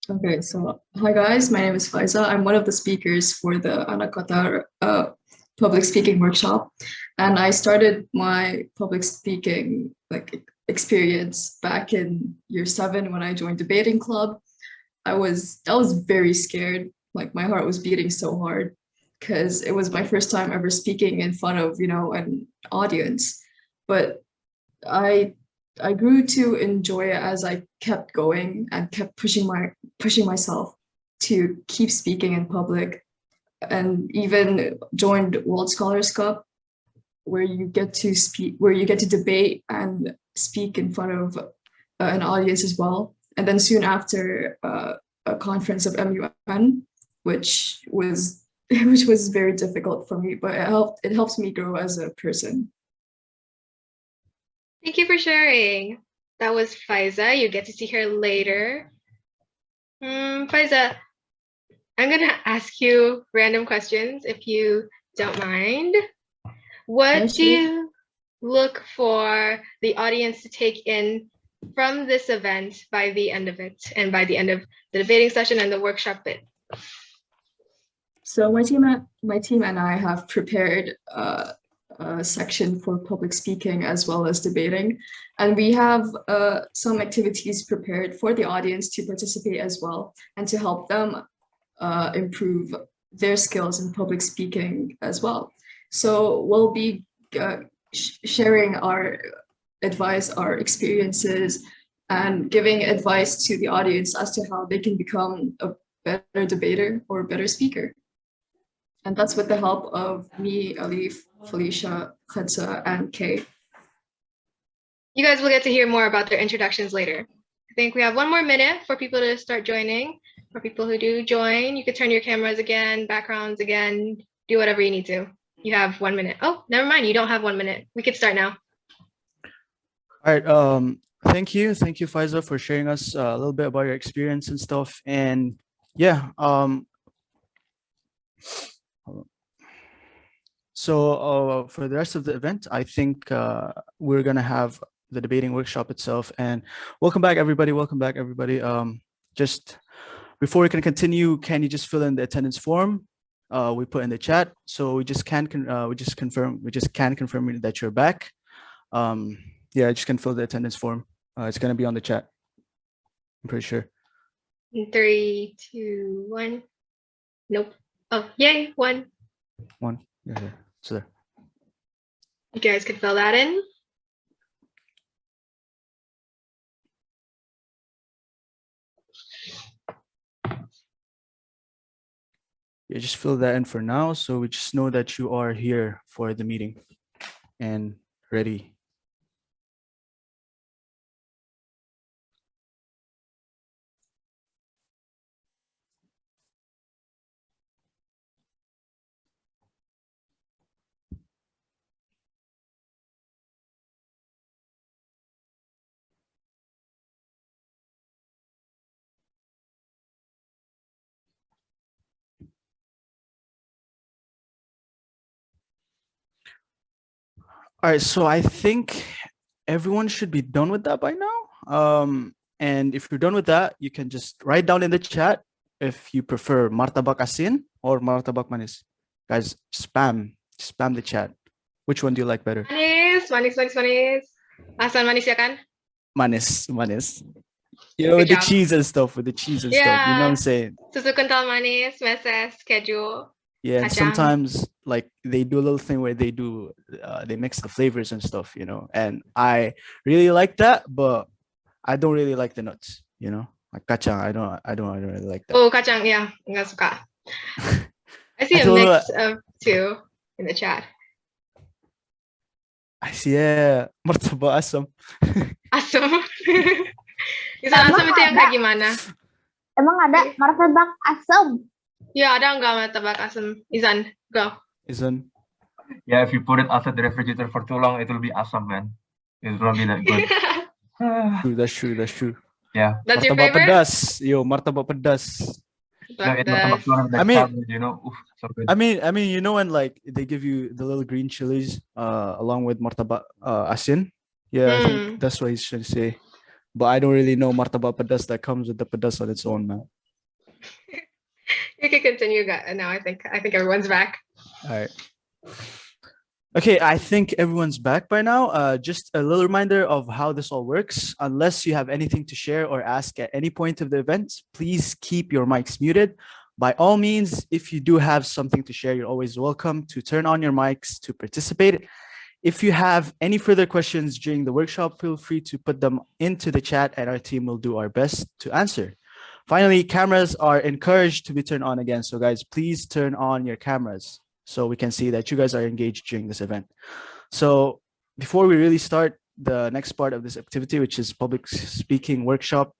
Okay, so hi guys, my name is Faiza. I'm one of the speakers for the AnakQatar Public Speaking Workshop, and I started my public speaking experience back in year 7 when I joined debating club. I was very scared. Like my heart was beating so hard because it was my first time ever speaking in front of an audience. But I grew to enjoy it as I kept going and kept pushing myself to keep speaking in public, and even joined World Scholars Cup, where you get to debate and speak in front of an audience as well. And then soon after, a conference of MUN, which was very difficult for me, but it helps me grow as a person. Thank you for sharing. That was Faiza. You get to see her later. Faiza, I'm gonna ask you random questions if you don't mind. What do you look for the audience to take in from this event by the end of it, and by the end of the debating session and the workshop bit? So my team and I have prepared a section for public speaking as well as debating, and we have some activities prepared for the audience to participate as well, and to help them improve their skills in public speaking as well. So we'll be sharing our advice, our experiences, and giving advice to the audience as to how they can become a better debater or a better speaker. And that's with the help of me, Alif, Felicia, Khadza, and Kay. You guys will get to hear more about their introductions later. I think we have 1 more minute for people to start joining. For people who do join, you could turn your cameras again, backgrounds again, do whatever you need to. You have 1 minute. Oh, never mind, you don't have 1 minute. We could start now. All right. Thank you, Faiza, for sharing us a little bit about your experience and stuff. And yeah, so for the rest of the event, I think we're gonna have the debating workshop itself. And welcome back, everybody. Just before we can continue, can you just fill in the attendance form we put in the chat? So we just can confirm that you're back. Yeah, just can fill the attendance form. It's gonna be on the chat, I'm pretty sure. 3, 2, 1. Nope. Oh, yay, 1. 1. Yeah. So there. You guys could fill that in. Yeah, just fill that in for now. So we just know that you are here for the meeting and ready. All right, so I think everyone should be done with that by now. And if you're done with that, you can just write down in the chat if you prefer martabak asin or martabak manis. Guys, spam the chat. Which one do you like better? Manis, manis, manis, manis. Asal manis ya kan? Manis. You know, with the cheese and stuff, You know what I'm saying? Susu kental manis, meses, keju. Yeah, and Kacang. sometimes like they do a little thing where they mix the flavors and stuff, you know. And I really like that, but I don't really like the nuts, you know. Like kacang, I don't really like that. Oh, kacang, yeah, enggak suka. I see I a told her- mix of two in the chat. I see, yeah, martabak asam. Asam. Misalnya asam itu yang kayak gimana? Emang ada martabak asam? Ya, ada nggak martabak asam? Izan, go. Isn't? Yeah, if you put it outside the refrigerator for too long, it will be awesome, man. It won't be that good. That's true. Yeah. That's your Martabak favorite? pedas, yo, martabak pedas. No, it martabak tulang with I like mean- cabbage, you know, so good. I mean, you know when like they give you the little green chilies along with martabak asin? Yeah, I think that's what he's trying to say. But I don't really know martabak pedas that comes with the pedas on its own, man. You can continue now. I think everyone's back. All right. Okay, I think everyone's back by now. Just a little reminder of how this all works. Unless you have anything to share or ask at any point of the event, please keep your mics muted. By all means, if you do have something to share, you're always welcome to turn on your mics to participate. If you have any further questions during the workshop, feel free to put them into the chat and our team will do our best to answer. Finally, cameras are encouraged to be turned on again. So guys, please turn on your cameras so we can see that you guys are engaged during this event. So before we really start the next part of this activity, which is public speaking workshop,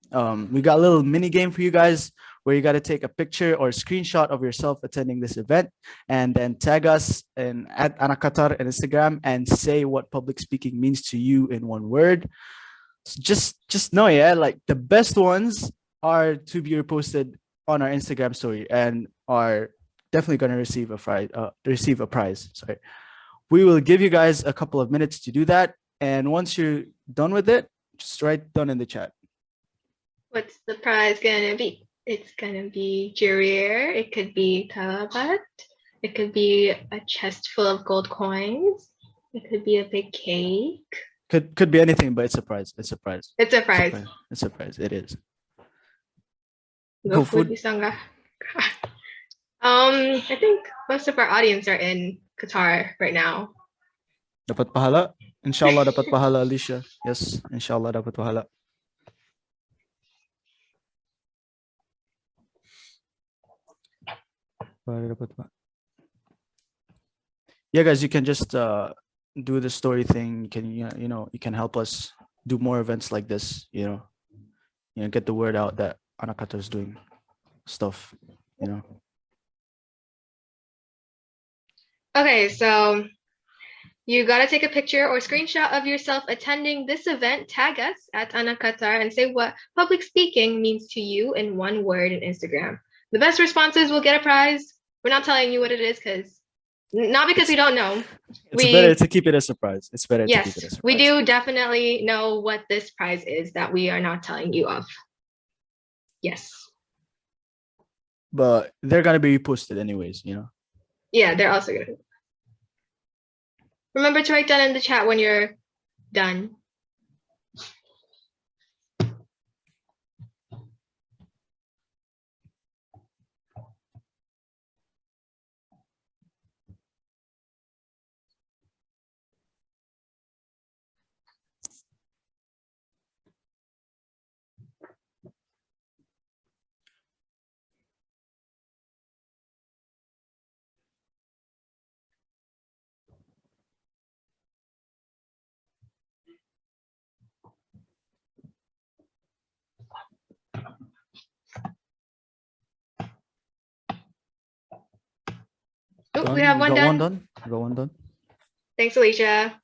we got a little mini game for you guys where you got to take a picture or a screenshot of yourself attending this event and then tag us at AnakQatar on Instagram and say what public speaking means to you in one word. So just know, yeah, like the best ones are to be reposted on our Instagram story and are definitely going to receive a prize. Sorry. We will give you guys a couple of minutes to do that. And once you're done with it, just write down in the chat. What's the prize gonna be? It's gonna be jurier. It could be talabat. It could be a chest full of gold coins. It could be a big cake. Could be anything, but it's a prize. It's a prize. It's a prize. It's a prize. It is. Go food bisa nggak? I think most of our audience are in Qatar right now. Dapat pahala? Inshallah dapat pahala, Alicia. Yes, inshallah dapat pahala. Yeah, guys, you can just do the story thing. You can, you can help us do more events like this. You know, get the word out that AnakQatar is doing stuff. You know. Okay, so you gotta take a picture or screenshot of yourself attending this event. Tag us at AnakQatar and say what public speaking means to you in one word in Instagram. The best responses will get a prize. We're not telling you what it is not because we don't know. It's better to keep it a surprise. It's better to keep it a surprise. We do definitely know what this prize is that we are not telling you of. Yes. But they're gonna be reposted anyways, you know. Yeah, they're also gonna. Remember to write down in the chat when you're done. Oh, we have one done. Got one done. Thanks, Alicia.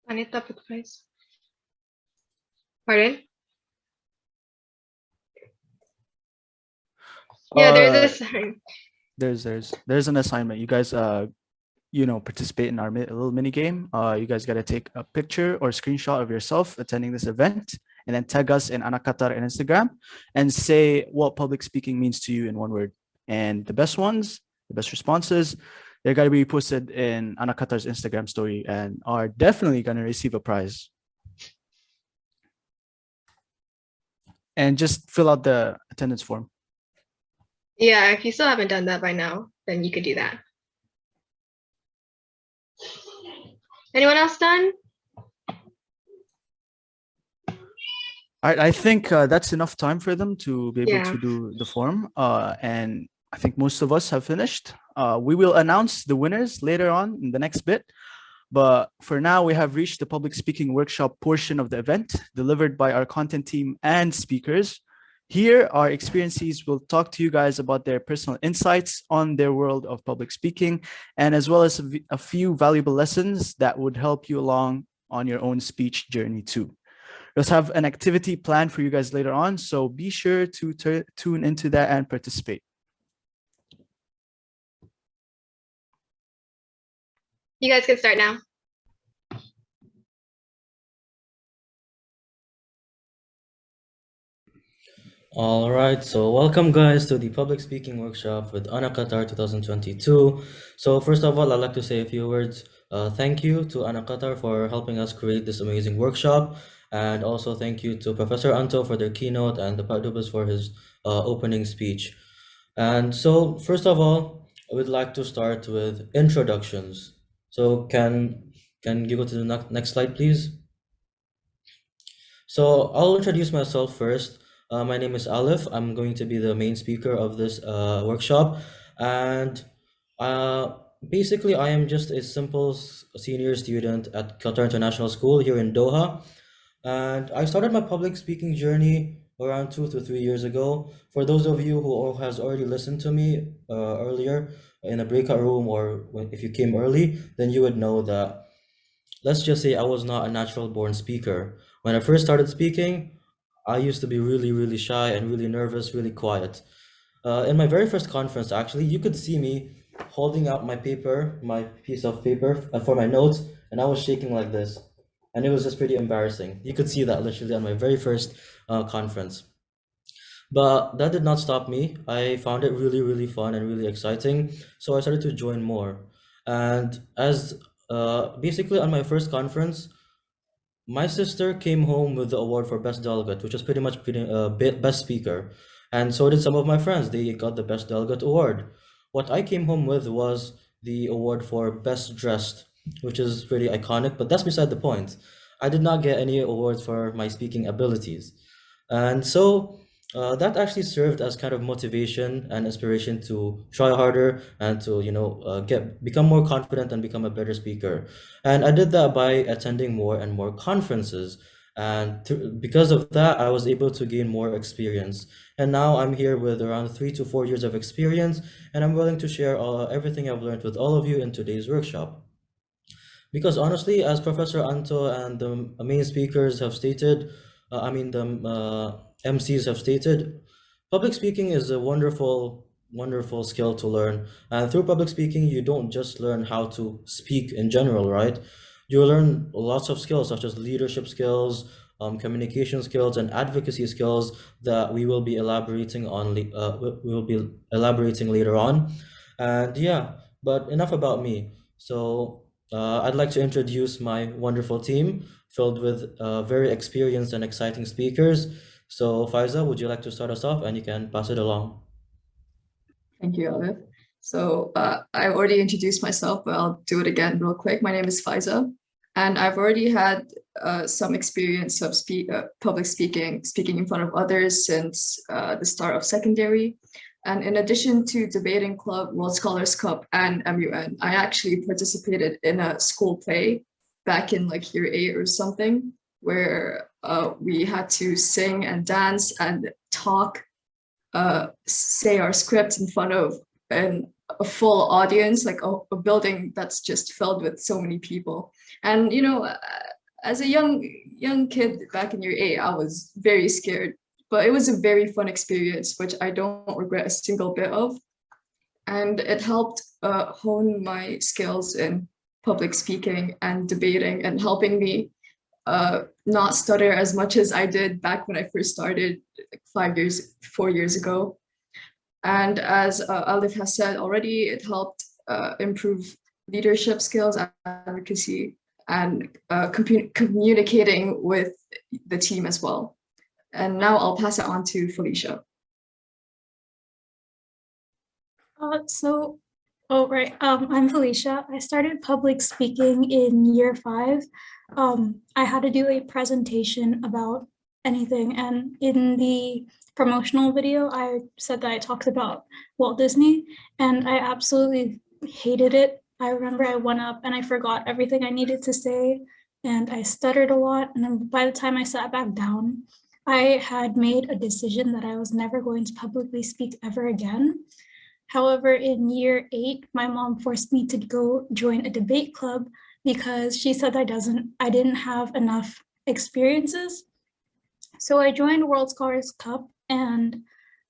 Anita, please. Pardon? Yeah, there's a sign. There's an assignment. You guys participate in our little mini game. You guys got to take a picture or screenshot of yourself attending this event and then tag us in AnakQatar and Instagram and say what public speaking means to you in one word. And the best responses, they're going to be posted in AnakQatar's Instagram story and are definitely going to receive a prize. And just fill out the attendance form. Yeah, if you still haven't done that by now, then you could do that. Anyone else done? All right, I think that's enough time for them to be able Yeah. to do the form. And I think most of us have finished. We will announce the winners later on in the next bit. But for now, we have reached the public speaking workshop portion of the event delivered by our content team and speakers. Here, our experiences will talk to you guys about their personal insights on their world of public speaking, and as well as a few valuable lessons that would help you along on your own speech journey too. We'll have an activity planned for you guys later on, so be sure to tune into that and participate. You guys can start now. All right, so welcome guys to the public speaking workshop with AnakQatar 2022. So first of all, I'd like to say a few words. Thank you to AnakQatar for helping us create this amazing workshop. And also thank you to Professor Anto for their keynote and the Padubas for his opening speech. And so first of all, I would like to start with introductions. So can you go to the next slide, please? So I'll introduce myself first. My name is Alif. I'm going to be the main speaker of this workshop. And basically, I am just a simple senior student at Qatar International School here in Doha. And I started my public speaking journey around 2 to 3 years ago. For those of you who has already listened to me earlier in a breakout room, or if you came early, then you would know that, let's just say I was not a natural born speaker. When I first started speaking, I used to be really, really shy and really nervous, really quiet. In my very first conference, actually, you could see me holding out my piece of paper for my notes, and I was shaking like this. And it was just pretty embarrassing. You could see that literally on my very first conference. But that did not stop me. I found it really, really fun and really exciting. So I started to join more. And as basically on my first conference, my sister came home with the award for Best Delegate, which was pretty much Best Speaker. And so did some of my friends. They got the Best Delegate award. What I came home with was the award for Best Dressed, which is pretty iconic, but that's beside the point. I did not get any awards for my speaking abilities. And so that actually served as kind of motivation and inspiration to try harder and to become more confident and become a better speaker. And I did that by attending more and more conferences, and because of that I was able to gain more experience. And now I'm here with around 3 to 4 years of experience, and I'm willing to share everything I've learned with all of you in today's workshop. Because honestly, as Professor Anto and the main speakers have stated, the MCs have stated, public speaking is a wonderful, wonderful skill to learn. And through public speaking, you don't just learn how to speak in general, right? You learn lots of skills such as leadership skills, communication skills, and advocacy skills that we will be elaborating on. Later on. And yeah, but enough about me. So I'd like to introduce my wonderful team filled with very experienced and exciting speakers. So Faiza, would you like to start us off, and you can pass it along? Thank you, Alif. So I already introduced myself, but I'll do it again real quick. My name is Faiza, and I've already had some experience of public speaking in front of others since the start of secondary. And in addition to debating club, World Scholars Cup, and MUN, I actually participated in a school play back in like year 8 or something, where we had to sing and dance and talk, say our scripts in front of a full audience, like a building that's just filled with so many people. And you know, as a young kid back in year 8, I was very scared, but it was a very fun experience, which I don't regret a single bit of. And it helped hone my skills in public speaking and debating, and helping me not stutter as much as I did back when I first started like 4 years ago. And as Alif has said already, it helped improve leadership skills, advocacy, and communicating with the team as well. And now I'll pass it on to Felicia. I'm Felicia. I started public speaking in year 5. I had to do a presentation about anything, and in the promotional video, I said that I talked about Walt Disney, and I absolutely hated it. I remember I went up and I forgot everything I needed to say, and I stuttered a lot, and then by the time I sat back down, I had made a decision that I was never going to publicly speak ever again. However, in year 8, my mom forced me to go join a debate club because she said I didn't have enough experiences. So I joined World Scholars Cup, and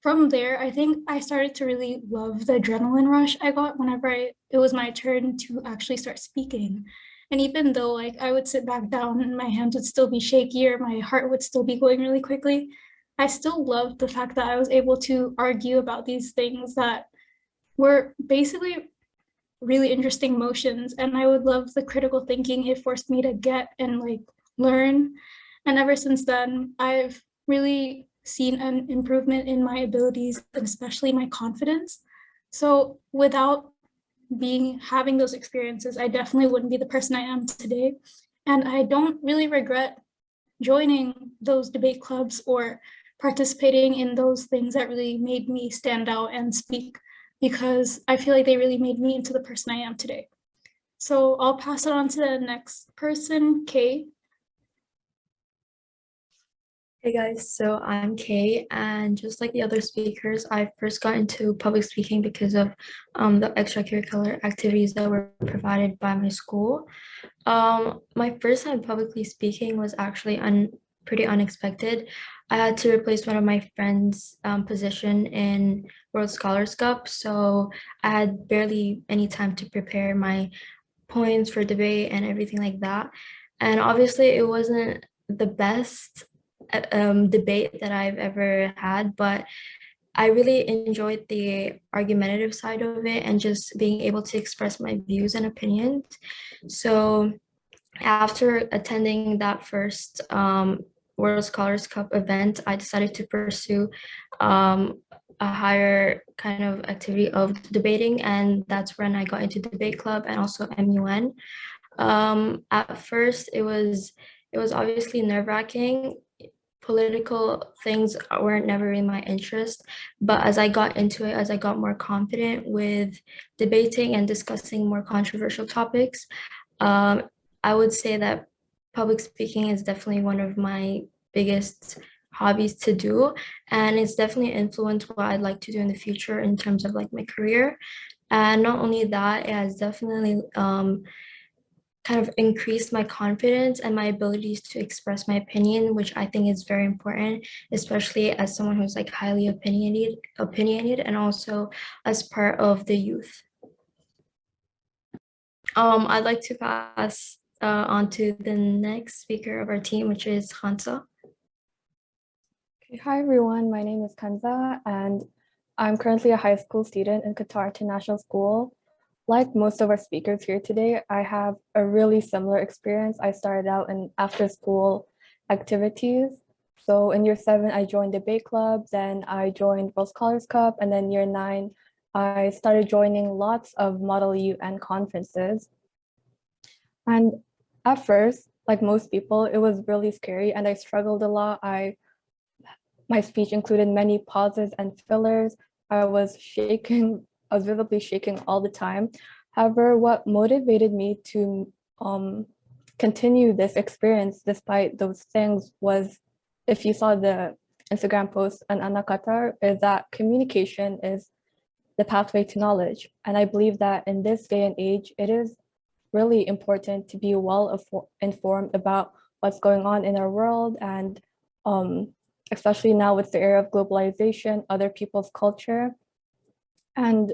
from there, I think I started to really love the adrenaline rush I got whenever it was my turn to actually start speaking. And even though like I would sit back down and my hands would still be shaky or my heart would still be going really quickly, I still loved the fact that I was able to argue about these things that were basically really interesting motions. And I would love the critical thinking it forced me to get and like learn. And ever since then, I've really seen an improvement in my abilities and especially my confidence. So without having those experiences, I definitely wouldn't be the person I am today. And I don't really regret joining those debate clubs or participating in those things that really made me stand out and speak, because I feel like they really made me into the person I am today. So I'll pass it on to the next person, Kay. Hey guys, so I'm Kay, and just like the other speakers, I first got into public speaking because of the extracurricular activities that were provided by my school. My first time publicly speaking was actually pretty unexpected. I had to replace one of my friends' position in World Scholars Cup, so I had barely any time to prepare my points for debate and everything like that. And obviously it wasn't the best debate that I've ever had, but I really enjoyed the argumentative side of it and just being able to express my views and opinions. So after attending that first World Scholars Cup event, I decided to pursue a higher kind of activity of debating, and that's when I got into debate club and also MUN. At first it was obviously nerve-wracking. Political things weren't never in my interest, but as I got into it, as I got more confident with debating and discussing more controversial topics, I would say that public speaking is definitely one of my biggest hobbies to do, and it's definitely influenced what I'd like to do in the future in terms of like my career. And not only that, it has definitely kind of increased my confidence and my abilities to express my opinion, which I think is very important, especially as someone who's like highly opinionated and also as part of the youth. I'd like to pass on to the next speaker of our team, which is Hansa. Okay, hi everyone, my name is Kanza and I'm currently a high school student in Qatar International School. Like most of our speakers here today, I have a really similar experience. I started out in after-school activities. So in year 7, I joined debate club, then I joined World Scholars Cup, and then year 9, I started joining lots of Model UN conferences. And at first, like most people, it was really scary and I struggled a lot. My speech included many pauses and fillers. I was shaking, I was visibly shaking all the time. However, what motivated me to continue this experience despite those things was, if you saw the Instagram post on AnakQatar, is that communication is the pathway to knowledge. And I believe that in this day and age, it is really important to be well informed about what's going on in our world, and especially now with the era of globalization, other people's culture. And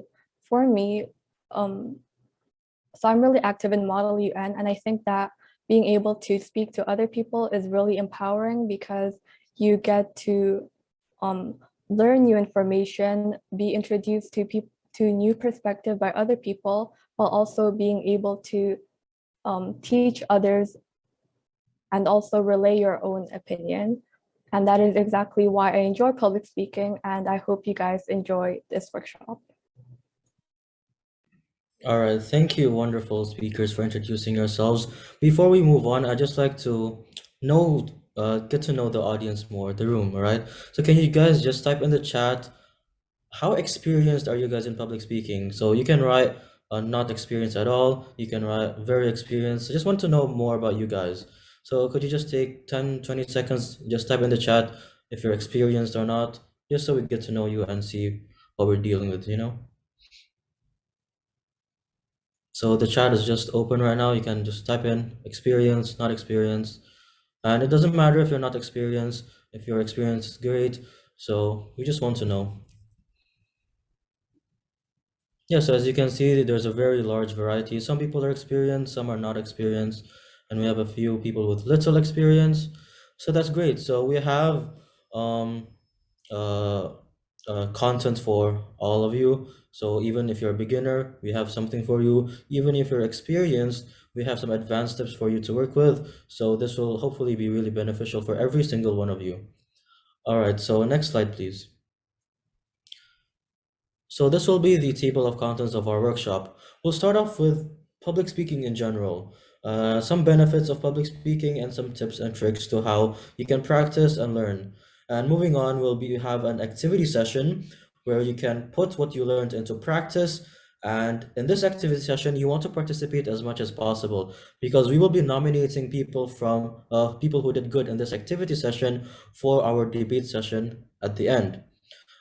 for me, so I'm really active in Model UN, and I think that being able to speak to other people is really empowering, because you get to learn new information, be introduced to new perspective by other people, while also being able to teach others and also relay your own opinion. And that is exactly why I enjoy public speaking, and I hope you guys enjoy this workshop. All right, thank you, wonderful speakers, for introducing yourselves. Before we move on, I'd just like to get to know the audience more, the room, all right? So can you guys just type in the chat, how experienced are you guys in public speaking? So you can write not experienced at all, you can write very experienced. I just want to know more about you guys. So could you just take 10, 20 seconds, just type in the chat if you're experienced or not, just so we get to know you and see what we're dealing with, you know? So the chat is just open right now. You can just type in experienced, not experienced. And it doesn't matter if you're not experienced, if your experience is great. So we just want to know. Yeah, so as you can see, there's a very large variety. Some people are experienced, some are not experienced, and we have a few people with little experience. So that's great. So we have content for all of you. So even if you're a beginner, we have something for you. Even if you're experienced, we have some advanced tips for you to work with. So this will hopefully be really beneficial for every single one of you. All right, so next slide, please. So this will be the table of contents of our workshop. We'll start off with public speaking in general, some benefits of public speaking, and some tips and tricks to how you can practice and learn. And moving on, we'll have an activity session where you can put what you learned into practice. And in this activity session, you want to participate as much as possible, because we will be nominating people from people who did good in this activity session for our debate session at the end.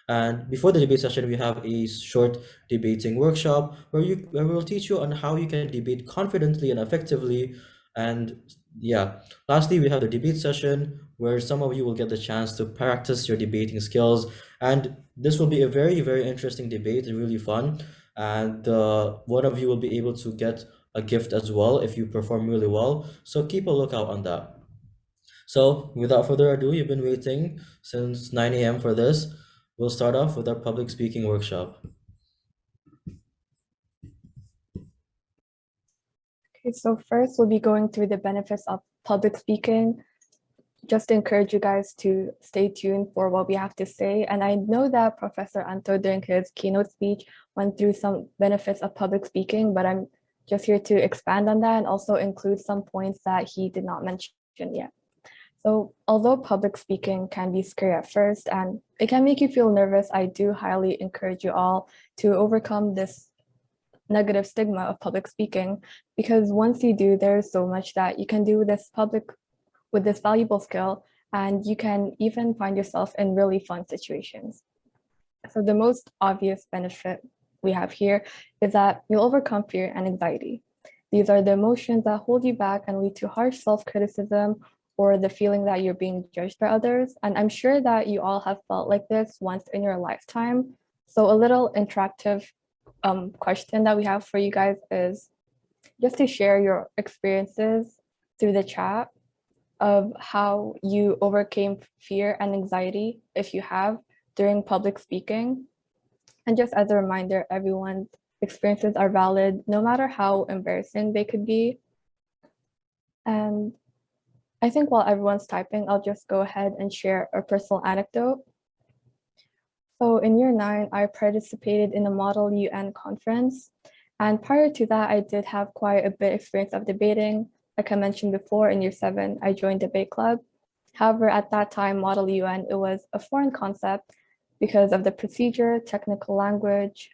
And before the debate session, we have a short debating workshop where we'll teach you on how you can debate confidently and effectively. And yeah, lastly, we have the debate session where some of you will get the chance to practice your debating skills. And this will be a very, very interesting debate, really fun. And one of you will be able to get a gift as well if you perform really well. So keep a lookout on that. So without further ado, you've been waiting since 9 a.m. for this. We'll start off with our public speaking workshop. Okay, so first we'll be going through the benefits of public speaking. Just to encourage you guys to stay tuned for what we have to say. And I know that Professor Anto during his keynote speech went through some benefits of public speaking, but I'm just here to expand on that and also include some points that he did not mention yet. So although public speaking can be scary at first and it can make you feel nervous, I do highly encourage you all to overcome this negative stigma of public speaking, because once you do, there's so much that you can do with this valuable skill, and you can even find yourself in really fun situations. So the most obvious benefit we have here is that you'll overcome fear and anxiety. These are the emotions that hold you back and lead to harsh self-criticism or the feeling that you're being judged by others. And I'm sure that you all have felt like this once in your lifetime. So a little interactive question that we have for you guys is just to share your experiences through the chat of how you overcame fear and anxiety, if you have, during public speaking. And just as a reminder, everyone's experiences are valid, no matter how embarrassing they could be. And I think while everyone's typing, I'll just go ahead and share a personal anecdote. So in year 9, I participated in a Model UN conference. And prior to that, I did have quite a bit of experience of debating. Like I mentioned before, in year 7, I joined debate club. However, at that time, Model UN, it was a foreign concept. because of the procedure, technical language,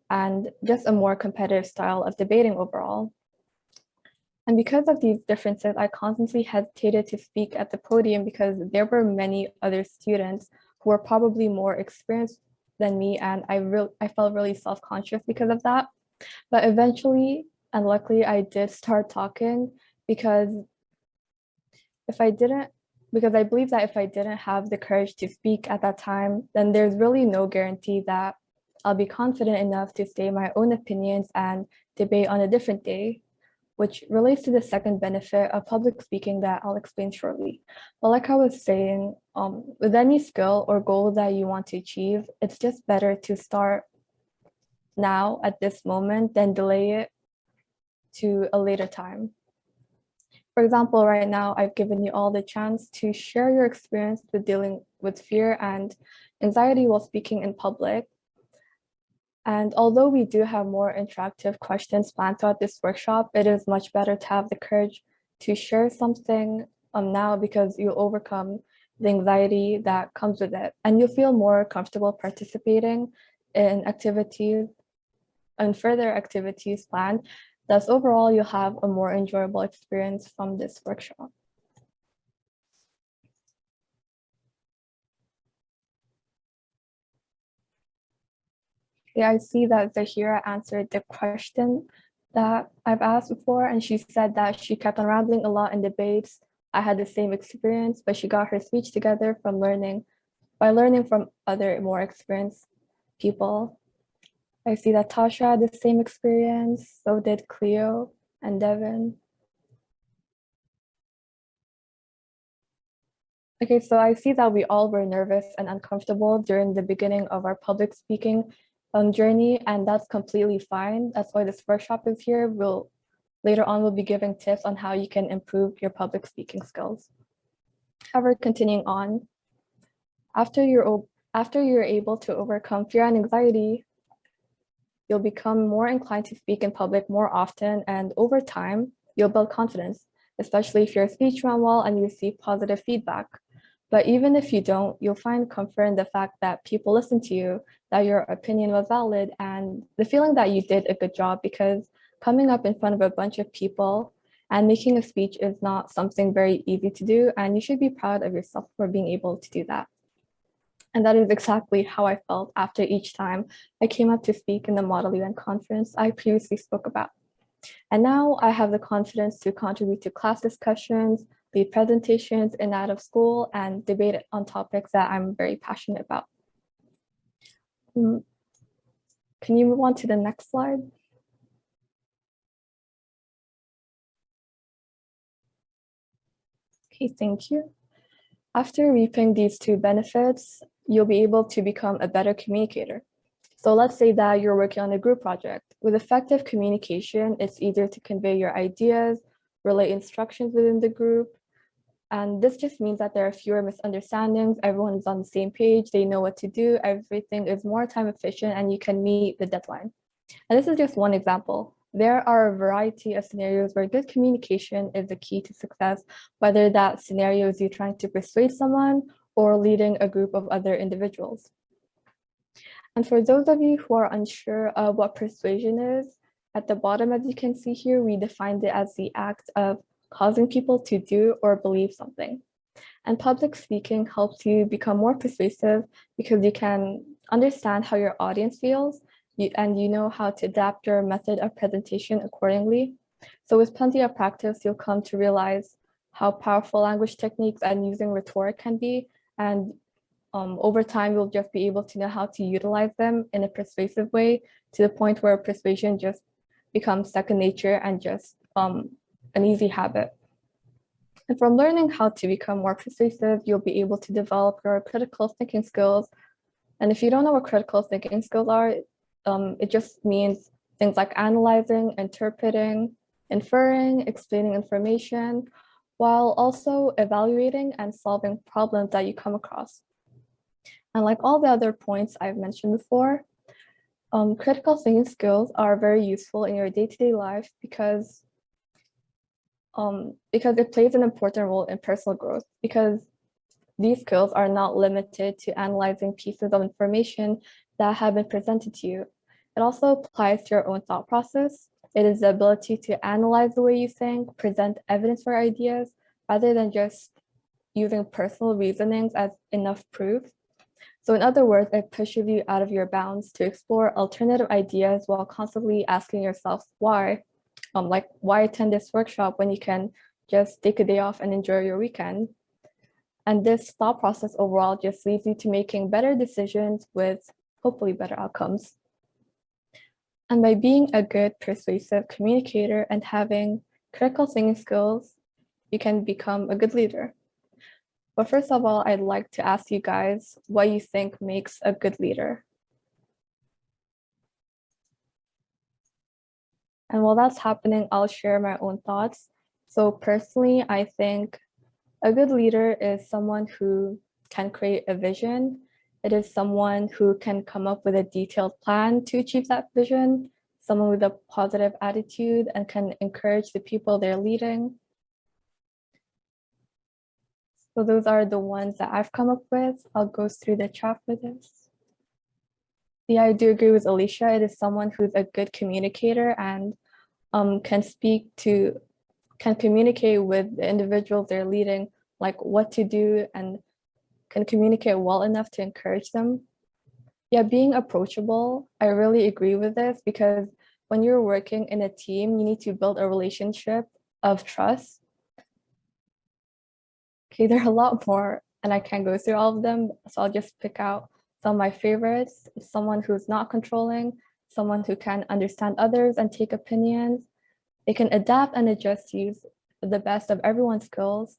and just a more competitive style of debating overall. And because of these differences, I constantly hesitated to speak at the podium because there were many other students who were probably more experienced than me, and I felt really self-conscious because of that. But eventually, and luckily, I did start talking because I believe that if I didn't have the courage to speak at that time, then there's really no guarantee that I'll be confident enough to state my own opinions and debate on a different day, which relates to the second benefit of public speaking that I'll explain shortly. But like I was saying, with any skill or goal that you want to achieve, it's just better to start now at this moment than delay it to a later time. For example, right now, I've given you all the chance to share your experience with dealing with fear and anxiety while speaking in public. And although we do have more interactive questions planned throughout this workshop, it is much better to have the courage to share something now because you'll overcome the anxiety that comes with it. And you'll feel more comfortable participating in activities and further activities planned. Thus, overall, you'll have a more enjoyable experience from this workshop. Yeah, I see that Zahira answered the question that I've asked before, and she said that she kept on rambling a lot in debates. I had the same experience, but she got her speech together by learning from other more experienced people. I see that Tasha had the same experience, so did Cleo and Devin. Okay, so I see that we all were nervous and uncomfortable during the beginning of our public speaking journey, and that's completely fine. That's why this workshop is here. Later on, we'll be giving tips on how you can improve your public speaking skills. However, continuing on, after you're able to overcome fear and anxiety, you'll become more inclined to speak in public more often, and over time, you'll build confidence, especially if your speech went well and you receive positive feedback. But even if you don't, you'll find comfort in the fact that people listen to you, that your opinion was valid, and the feeling that you did a good job, because coming up in front of a bunch of people and making a speech is not something very easy to do, and you should be proud of yourself for being able to do that. And that is exactly how I felt after each time I came up to speak in the Model UN conference I previously spoke about. And now I have the confidence to contribute to class discussions, lead presentations in and out of school, and debate on topics that I'm very passionate about. Can you move on to the next slide? Okay, thank you. After reaping these two benefits, you'll be able to become a better communicator. So let's say that you're working on a group project. With effective communication, it's easier to convey your ideas, relay instructions within the group. And this just means that there are fewer misunderstandings, everyone is on the same page, they know what to do, everything is more time efficient, and you can meet the deadline. And this is just one example. There are a variety of scenarios where good communication is the key to success, whether that scenario is you trying to persuade someone or leading a group of other individuals. And for those of you who are unsure of what persuasion is, at the bottom, as you can see here, we defined it as the act of causing people to do or believe something. And public speaking helps you become more persuasive because you can understand how your audience feels and you know how to adapt your method of presentation accordingly. So with plenty of practice, you'll come to realize how powerful language techniques and using rhetoric can be. And over time, you'll just be able to know how to utilize them in a persuasive way to the point where persuasion just becomes second nature and just an easy habit. And from learning how to become more persuasive, you'll be able to develop your critical thinking skills. And if you don't know what critical thinking skills are, it just means things like analyzing, interpreting, inferring, explaining information, while also evaluating and solving problems that you come across. And like all the other points I've mentioned before, critical thinking skills are very useful in your day-to-day life because it plays an important role in personal growth. Because these skills are not limited to analyzing pieces of information that have been presented to you. It also applies to your own thought process. It is the ability to analyze the way you think, present evidence for ideas, rather than just using personal reasonings as enough proof. So in other words, it pushes you out of your bounds to explore alternative ideas while constantly asking yourself why. Like, why attend this workshop when you can just take a day off and enjoy your weekend? And this thought process overall just leads you to making better decisions with hopefully better outcomes. And by being a good persuasive communicator and having critical thinking skills, you can become a good leader. But first of all, I'd like to ask you guys what you think makes a good leader. And while that's happening, I'll share my own thoughts. So personally, I think a good leader is someone who can create a vision. It is someone who can come up with a detailed plan to achieve that vision, someone with a positive attitude and can encourage the people they're leading. So those are the ones that I've come up with. I'll go through the chat for this. Yeah, I do agree with Alicia. It is someone who's a good communicator and can communicate with the individuals they're leading, like what to do, and can communicate well enough to encourage them. Yeah, being approachable, I really agree with this because when you're working in a team, you need to build a relationship of trust. Okay, there are a lot more and I can't go through all of them, so I'll just pick out some of my favorites. Someone who's not controlling, someone who can understand others and take opinions. They can adapt and adjust to use the best of everyone's skills.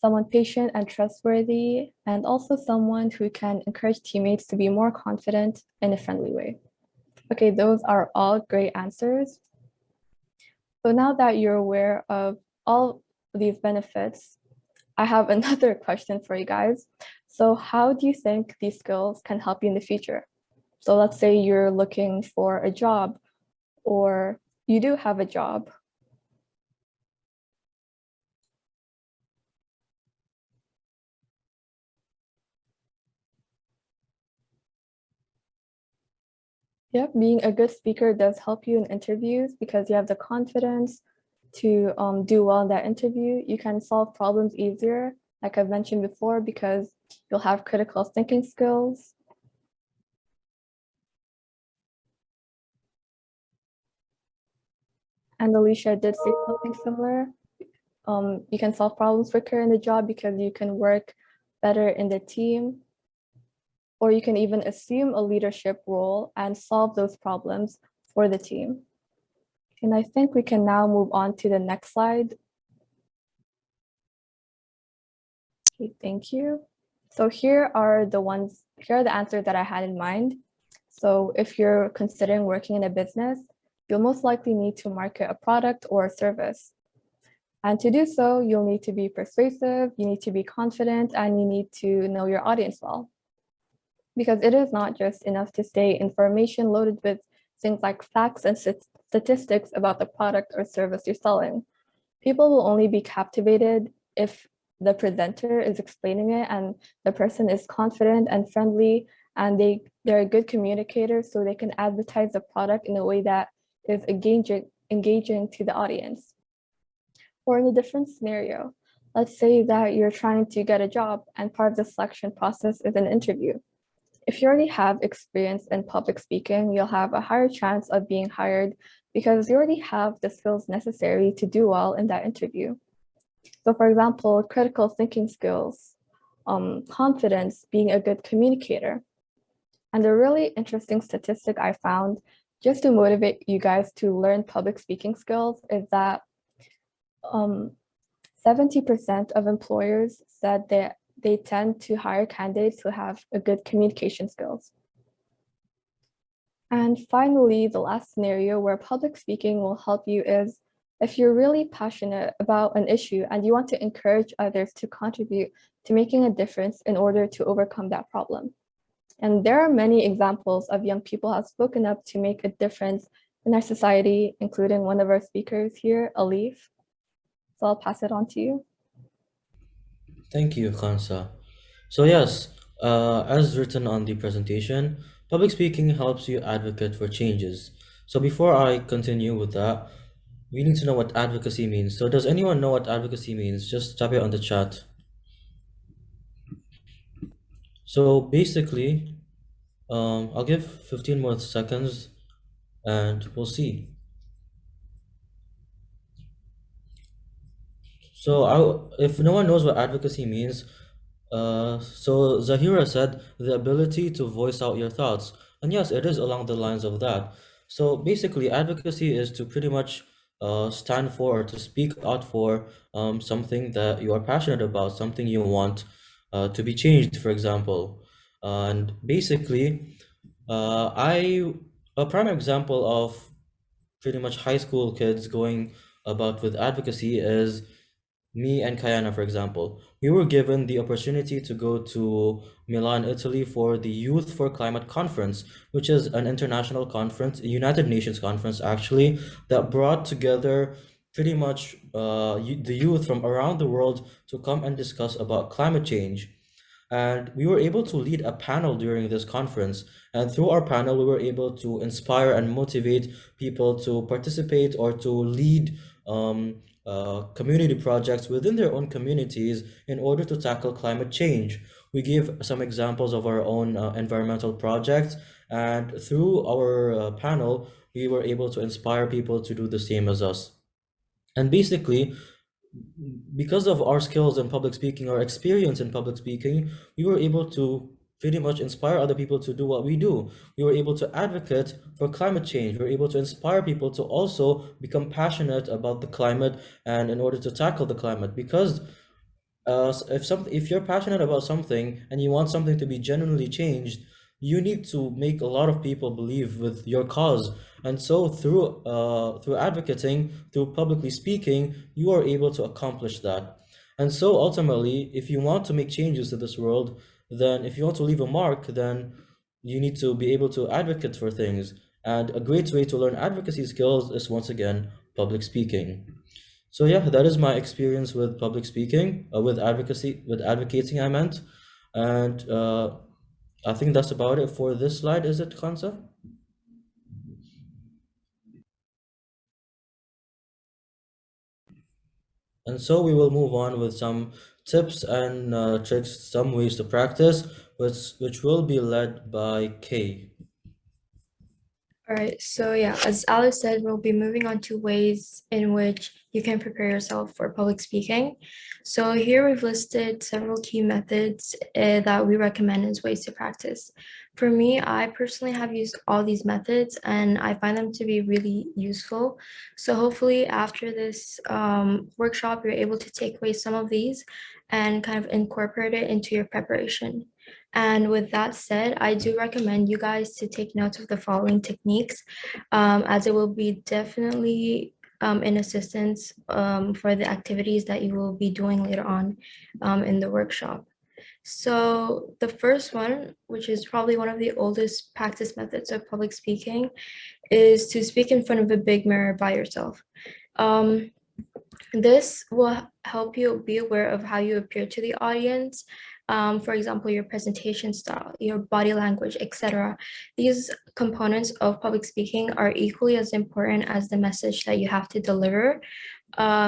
Someone patient and trustworthy, and also someone who can encourage teammates to be more confident in a friendly way. Okay, those are all great answers. So now that you're aware of all these benefits, I have another question for you guys. So how do you think these skills can help you in the future? So let's say you're looking for a job or you do have a job. Yep, being a good speaker does help you in interviews because you have the confidence to do well in that interview. You can solve problems easier, like I've mentioned before, because you'll have critical thinking skills. And Alicia did say something similar. You can solve problems quicker in the job because you can work better in the team, or you can even assume a leadership role and solve those problems for the team. And I think we can now move on to the next slide. Okay, thank you. So here are the answers that I had in mind. So if you're considering working in a business, you'll most likely need to market a product or a service. And to do so, you'll need to be persuasive, you need to be confident, and you need to know your audience well. Because it is not just enough to say information loaded with things like facts and statistics about the product or service you're selling. People will only be captivated if the presenter is explaining it and the person is confident and friendly and they're a good communicator, so they can advertise the product in a way that is engaging to the audience. Or in a different scenario, let's say that you're trying to get a job and part of the selection process is an interview. If you already have experience in public speaking, you'll have a higher chance of being hired because you already have the skills necessary to do well in that interview. So for example, critical thinking skills, confidence, being a good communicator. And a really interesting statistic I found just to motivate you guys to learn public speaking skills is that 70% of employers said that they tend to hire candidates who have a good communication skills. And finally, the last scenario where public speaking will help you is if you're really passionate about an issue and you want to encourage others to contribute to making a difference in order to overcome that problem. And there are many examples of young people who have spoken up to make a difference in our society, including one of our speakers here, Alif. So I'll pass it on to you. Thank you, Khansa. So yes, as written on the presentation, public speaking helps you advocate for changes. So before I continue with that, we need to know what advocacy means. So does anyone know what advocacy means? Just type it on the chat. So basically, I'll give 15 more seconds and we'll see. So if no one knows what advocacy means, so Zahira said the ability to voice out your thoughts. And yes, it is along the lines of that. So basically, advocacy is to pretty much stand for or to speak out for something that you are passionate about, something you want to be changed, for example. And basically, a prime example of pretty much high school kids going about with advocacy is me and Kayana, for example. We were given the opportunity to go to Milan, Italy for the Youth for Climate Conference, which is an international conference, a United Nations conference actually, that brought together pretty much the youth from around the world to come and discuss about climate change. And we were able to lead a panel during this conference. And through our panel, we were able to inspire and motivate people to participate or to lead community projects within their own communities in order to tackle climate change. We gave some examples of our own environmental projects, and through our panel, we were able to inspire people to do the same as us. And basically, because of our skills in public speaking, our experience in public speaking, we were able to pretty much inspire other people to do what we do. We were able to advocate for climate change. We were able to inspire people to also become passionate about the climate and in order to tackle the climate. Because if you're passionate about something and you want something to be genuinely changed, you need to make a lot of people believe with your cause. And so through advocating, through publicly speaking, you are able to accomplish that. And so ultimately, if you want to make changes to this world, then if you want to leave a mark, then you need to be able to advocate for things. And a great way to learn advocacy skills is once again public speaking. So yeah, that is my experience with public speaking, with advocating, I meant. And I think that's about it for this slide, is it, Khansa? And so we will move on with some tips and tricks, some ways to practice, which will be led by Kay. All right, so yeah, as Alice said, we'll be moving on to ways in which you can prepare yourself for public speaking. So here we've listed several key methods that we recommend as ways to practice. For me, I personally have used all these methods and I find them to be really useful. So hopefully after this workshop, you're able to take away some of these and kind of incorporate it into your preparation. And with that said, I do recommend you guys to take notes of the following techniques, as it will be definitely in assistance for the activities that you will be doing later on in the workshop. So the first one, which is probably one of the oldest practice methods of public speaking, is to speak in front of a big mirror by yourself. This will help you be aware of how you appear to the audience. For example, your presentation style, your body language, etc. These components of public speaking are equally as important as the message that you have to deliver.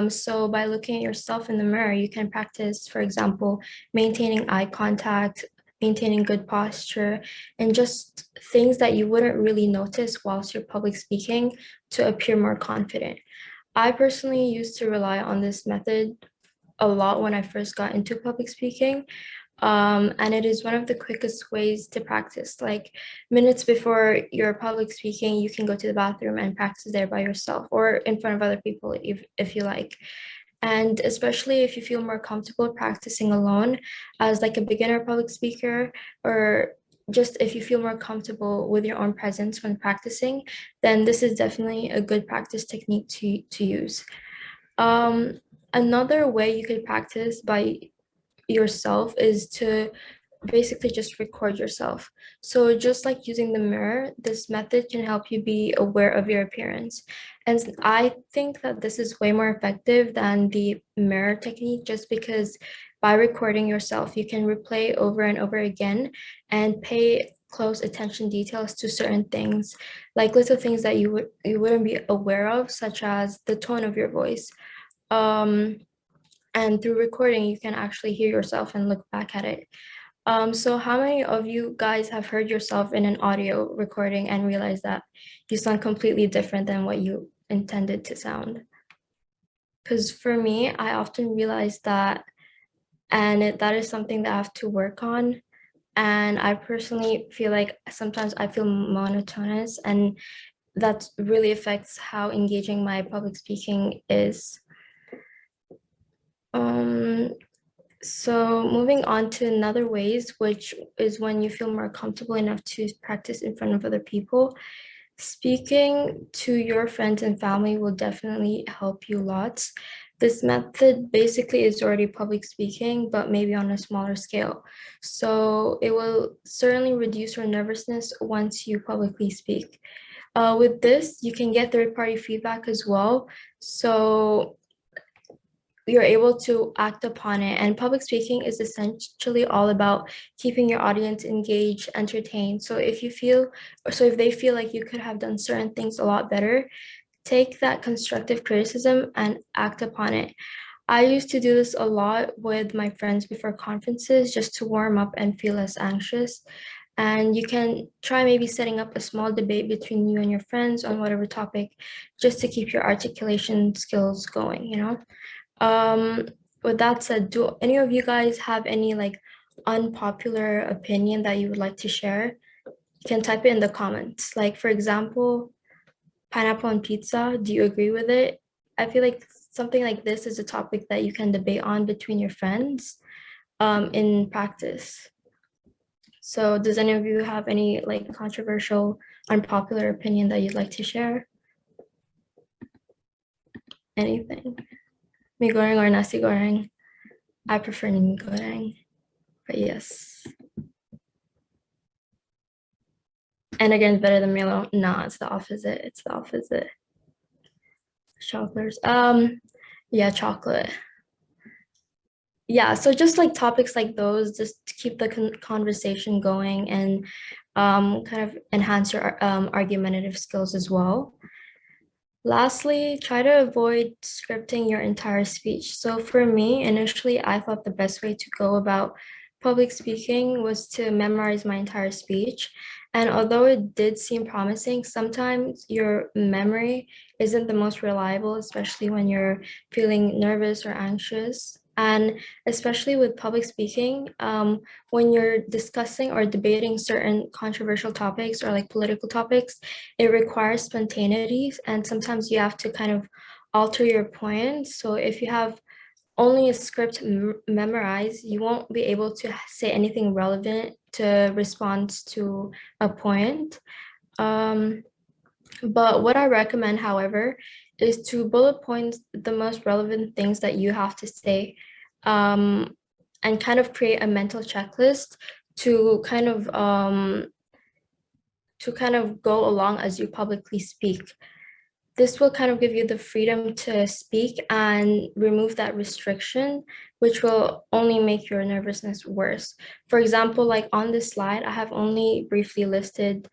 So by looking at yourself in the mirror, you can practice, for example, maintaining eye contact, maintaining good posture, and just things that you wouldn't really notice whilst you're public speaking to appear more confident. I personally used to rely on this method a lot when I first got into public speaking. And it is one of the quickest ways to practice. Like minutes before your public speaking, you can go to the bathroom and practice there by yourself or in front of other people if you like. And especially if you feel more comfortable practicing alone as like a beginner public speaker, or just if you feel more comfortable with your own presence when practicing, then this is definitely a good practice technique to use. Another way you could practice by yourself is to basically just record yourself. So just like using the mirror, this method can help you be aware of your appearance. And I think that this is way more effective than the mirror technique, just because by recording yourself, you can replay over and over again and pay close attention details to certain things, like little things that you wouldn't be aware of, such as the tone of your voice. And through recording, you can actually hear yourself and look back at it. So how many of you guys have heard yourself in an audio recording and realized that you sound completely different than what you intended to sound? Because for me, I often realize that, and that is something that I have to work on. And I personally feel like sometimes I feel monotonous, and that really affects how engaging my public speaking is. So moving on to another ways, which is when you feel more comfortable enough to practice in front of other people. Speaking to your friends and family will definitely help you lots. This method basically is already public speaking, but maybe on a smaller scale. So it will certainly reduce your nervousness once you publicly speak. With this, you can get third-party feedback as well. So you're able to act upon it. And public speaking is essentially all about keeping your audience engaged, entertained. So if they feel like you could have done certain things a lot better, take that constructive criticism and act upon it. I used to do this a lot with my friends before conferences, just to warm up and feel less anxious. And you can try maybe setting up a small debate between you and your friends on whatever topic, just to keep your articulation skills going, you know? With that said, do any of you guys have any like unpopular opinion that you would like to share? You can type it in the comments. Like, for example, pineapple on pizza, do you agree with it? I feel like something like this is a topic that you can debate on between your friends in practice. So does any of you have any like controversial, unpopular opinion that you'd like to share? Anything? Mie goreng or nasi goreng? I prefer mie goreng, but yes. And again, it's better than Milo. No, it's the opposite. It's the opposite. Chocolates. Yeah, chocolate. Yeah, so just like topics like those, just to keep the conversation going and kind of enhance your argumentative skills as well. Lastly, try to avoid scripting your entire speech. So for me, initially, I thought the best way to go about public speaking was to memorize my entire speech. And although it did seem promising, sometimes your memory isn't the most reliable, especially when you're feeling nervous or anxious. And especially with public speaking, when you're discussing or debating certain controversial topics or like political topics, it requires spontaneity, and sometimes you have to kind of alter your point. So if you have only a script memorized, you won't be able to say anything relevant to respond to a point. But what I recommend, however, is to bullet point the most relevant things that you have to say, and kind of create a mental checklist to kind of go along as you publicly speak. This will kind of give you the freedom to speak and remove that restriction, which will only make your nervousness worse. For example, like on this slide, I have only briefly listed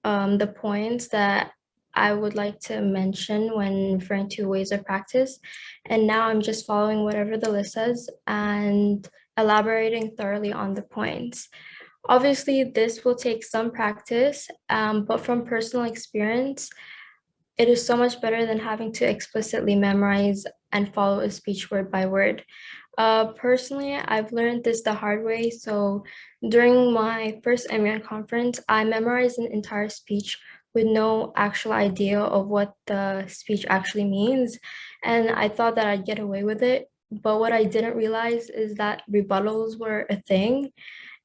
the points that I would like to mention when referring to ways of practice. And now I'm just following whatever the list says and elaborating thoroughly on the points. Obviously, this will take some practice, but from personal experience, it is so much better than having to explicitly memorize and follow a speech word by word. Personally, I've learned this the hard way. So during my first MEN conference, I memorized an entire speech with no actual idea of what the speech actually means. And I thought that I'd get away with it. But what I didn't realize is that rebuttals were a thing.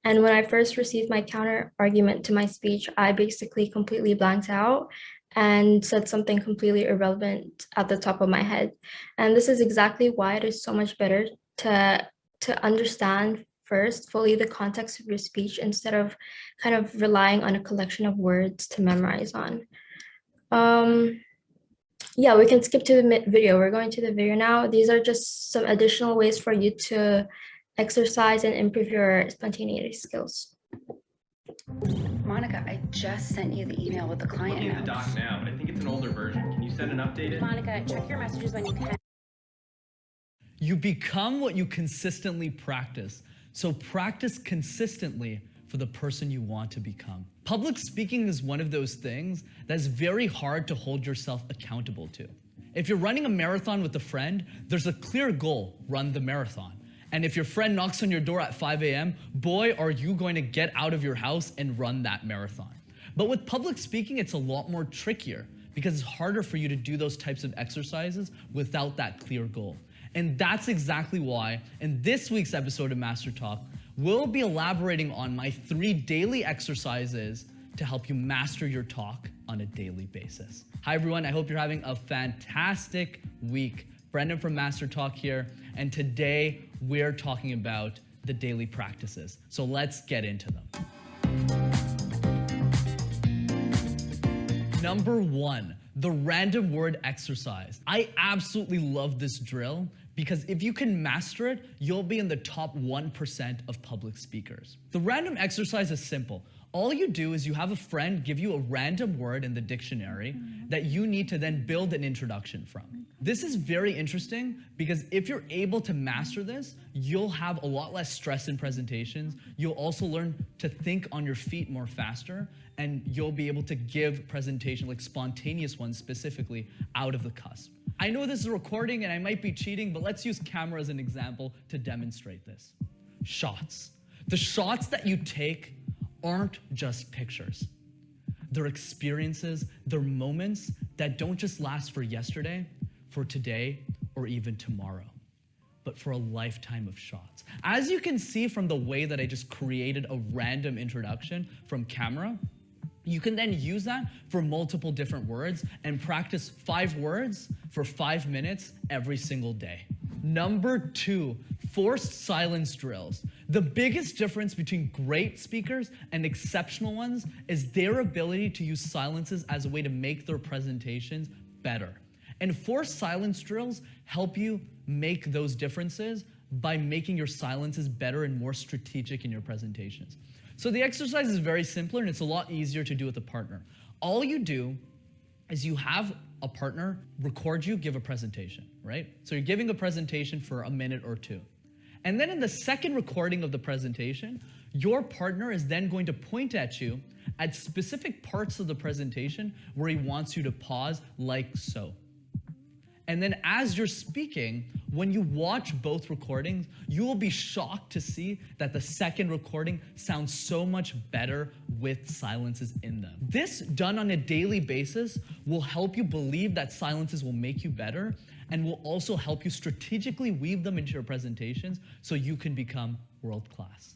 And when I first received my counter argument to my speech, I basically completely blanked out and said something completely irrelevant at the top of my head. And this is exactly why it is so much better to understand first fully the context of your speech instead of kind of relying on a collection of words to memorize on. Yeah, we can skip to the video. We're going to the video now. These are just some additional ways for you to exercise and improve your spontaneity skills. Monica, I just sent you the email with the client Looking at the notes. doc now, but I think it's an older version. Can you send an updated? Monica, check your messages when you can. You become what you consistently practice. So practice consistently for the person you want to become. Public speaking is one of those things that's very hard to hold yourself accountable to. If you're running a marathon with a friend, there's a clear goal: run the marathon. And if your friend knocks on your door at 5 a.m., boy, are you going to get out of your house and run that marathon. But with public speaking, it's a lot more trickier because it's harder for you to do those types of exercises without that clear goal. And that's exactly why in this week's episode of Master Talk, we'll be elaborating on my 3 daily exercises to help you master your talk on a daily basis. Hi everyone, I hope you're having a fantastic week. Brendan from Master Talk here, and today we're talking about the daily practices. So let's get into them. Number 1, the random word exercise. I absolutely love this drill because if you can master it, you'll be in the top 1% of public speakers. The random exercise is simple. All you do is you have a friend give you a random word in the dictionary that you need to then build an introduction from. This is very interesting because if you're able to master this, you'll have a lot less stress in presentations. You'll also learn to think on your feet more faster, and you'll be able to give presentation, like spontaneous ones specifically, out of the cusp. I know this is a recording and I might be cheating, but let's use camera as an example to demonstrate this. Shots. The shots that you take aren't just pictures. They're experiences, they're moments that don't just last for yesterday, for today, or even tomorrow, but for a lifetime of shots. As you can see from the way that I just created a random introduction from camera, you can then use that for multiple different words and practice 5 words for 5 minutes every single day. Number 2, forced silence drills. The biggest difference between great speakers and exceptional ones is their ability to use silences as a way to make their presentations better. And forced silence drills help you make those differences by making your silences better and more strategic in your presentations. So the exercise is very simpler and it's a lot easier to do with a partner. All you do is you have a partner record you give a presentation, right? So you're giving a presentation for a minute or 2. And then in the second recording of the presentation, your partner is then going to point at you at specific parts of the presentation where he wants you to pause, like so. And then as you're speaking, when you watch both recordings, you will be shocked to see that the second recording sounds so much better with silences in them. This, done on a daily basis, will help you believe that silences will make you better and will also help you strategically weave them into your presentations so you can become world-class.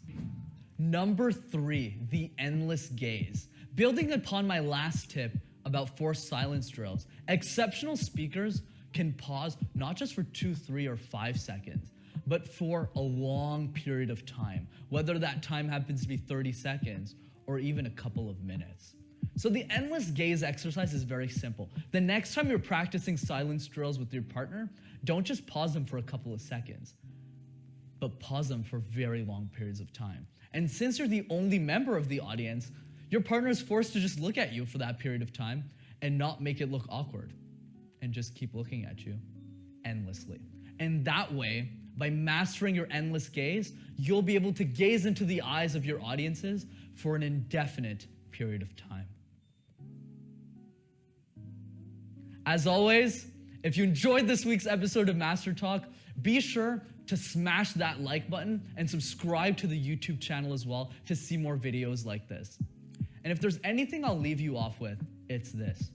Number 3, the endless gaze. Building upon my last tip about forced silence drills, exceptional speakers can pause not just for 2, 3, or 5 seconds, but for a long period of time, whether that time happens to be 30 seconds or even a couple of minutes. So the endless gaze exercise is very simple. The next time you're practicing silence drills with your partner, don't just pause them for a couple of seconds, but pause them for very long periods of time. And since you're the only member of the audience, your partner is forced to just look at you for that period of time and not make it look awkward, and just keep looking at you endlessly. And that way, by mastering your endless gaze, you'll be able to gaze into the eyes of your audiences for an indefinite period of time. As always, if you enjoyed this week's episode of Master Talk, be sure to smash that like button and subscribe to the YouTube channel as well to see more videos like this. And if there's anything I'll leave you off with, it's this.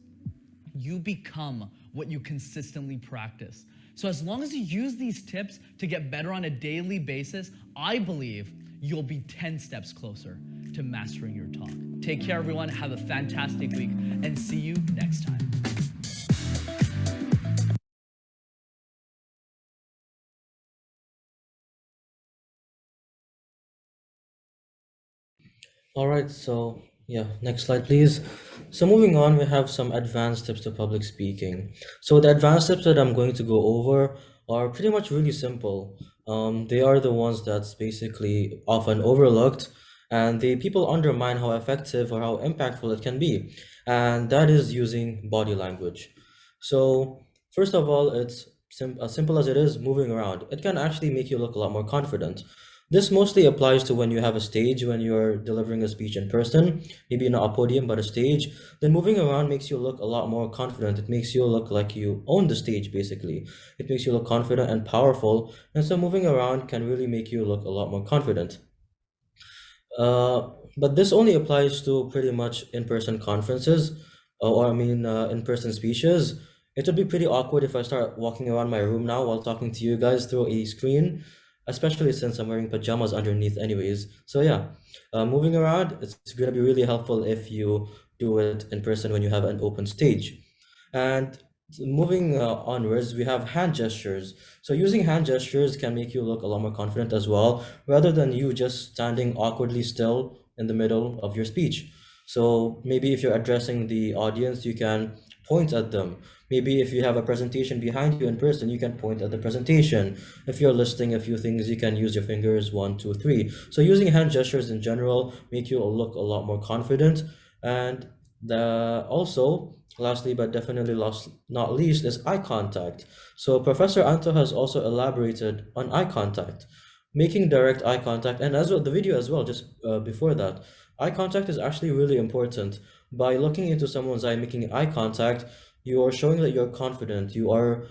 You become what you consistently practice. So as long as you use these tips to get better on a daily basis, I believe you'll be 10 steps closer to mastering your talk. Take care, everyone. Have a fantastic week, and see you next time. All right, so Yeah, next slide, please. So moving on, we have some advanced tips to public speaking. So the advanced tips that I'm going to go over are pretty much really simple. They are the ones that's basically often overlooked, and people undermine how effective or how impactful it can be. And that is using body language. So first of all, it's as simple as it is, moving around. It can actually make you look a lot more confident. This mostly applies to when you have a stage, when you're delivering a speech in person, maybe not a podium, but a stage. Then moving around makes you look a lot more confident. It makes you look like you own the stage, basically. It makes you look confident and powerful. And so moving around can really make you look a lot more confident. But this only applies to pretty much in-person conferences, in-person speeches. It would be pretty awkward if I start walking around my room now while talking to you guys through a screen, especially since I'm wearing pajamas underneath anyways. So yeah, moving around, it's gonna be really helpful if you do it in person when you have an open stage. And moving onwards, we have hand gestures. So using hand gestures can make you look a lot more confident as well, rather than you just standing awkwardly still in the middle of your speech. So maybe if you're addressing the audience, you can point at them. Maybe if you have a presentation behind you in person, you can point at the presentation. If you're listing a few things, you can use your fingers, 1, 2, 3. So using hand gestures in general make you look a lot more confident. And also, lastly, but definitely not least, is eye contact. So Professor Anto has also elaborated on eye contact, making direct eye contact, and as well the video as well, just before that. Eye contact is actually really important. By looking into someone's eye, making eye contact, you are showing that you're confident, you are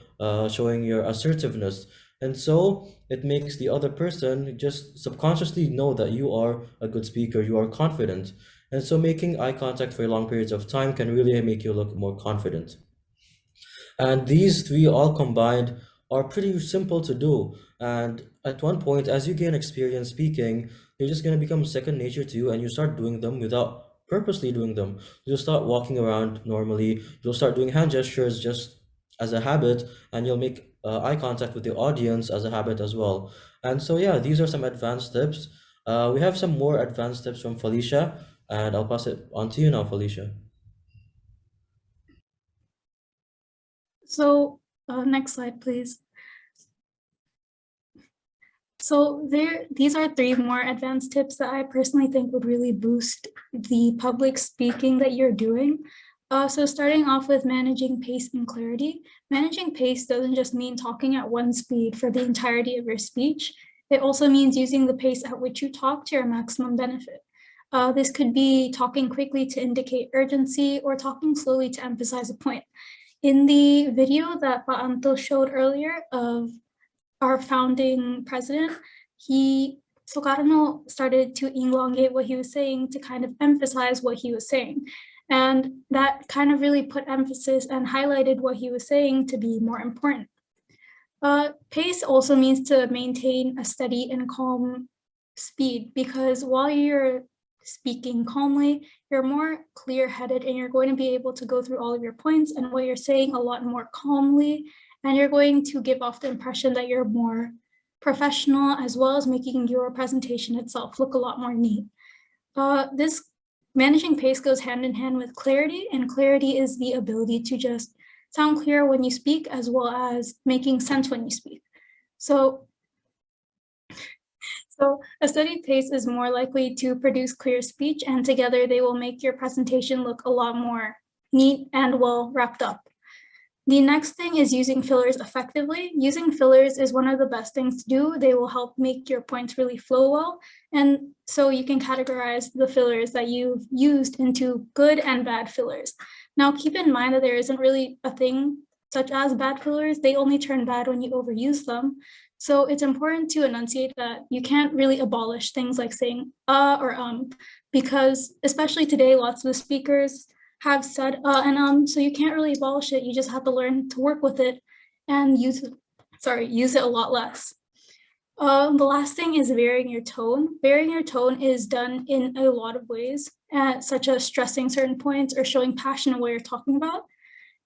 showing your assertiveness. And so it makes the other person just subconsciously know that you are a good speaker, you are confident. And so making eye contact for long periods of time can really make you look more confident. And these three all combined are pretty simple to do. And at one point, as you gain experience speaking, they're just going to become second nature to you, and you start doing them without purposely doing them. You'll start walking around normally, you'll start doing hand gestures just as a habit, and you'll make eye contact with the audience as a habit as well. And so, yeah, these are some advanced tips. We have some more advanced tips from Felicia, and I'll pass it on to you now, Felicia. So next slide, please. So these are 3 more advanced tips that I personally think would really boost the public speaking that you're doing. So starting off with managing pace and clarity. Managing pace doesn't just mean talking at one speed for the entirety of your speech. It also means using the pace at which you talk to your maximum benefit. This could be talking quickly to indicate urgency or talking slowly to emphasize a point. In the video that Pa Anto showed earlier of our founding president, Sukarno started to elongate what he was saying to kind of emphasize what he was saying. And that kind of really put emphasis and highlighted what he was saying to be more important. Pace also means to maintain a steady and calm speed, because while you're speaking calmly, you're more clear-headed and you're going to be able to go through all of your points and what you're saying a lot more calmly, and you're going to give off the impression that you're more professional, as well as making your presentation itself look a lot more neat. This managing pace goes hand in hand with clarity, and clarity is the ability to just sound clear when you speak, as well as making sense when you speak. So a steady pace is more likely to produce clear speech, and together they will make your presentation look a lot more neat and well wrapped up. The next thing is using fillers effectively. Using fillers is one of the best things to do. They will help make your points really flow well. And so you can categorize the fillers that you've used into good and bad fillers. Now, keep in mind that there isn't really a thing such as bad fillers. They only turn bad when you overuse them. So it's important to enunciate that you can't really abolish things like saying or because especially today, lots of the speakers have said and so you can't really abolish it. You just have to learn to work with it and use it a lot less. The last thing is varying your tone. Varying your tone is done in a lot of ways, such as stressing certain points or showing passion in what you're talking about.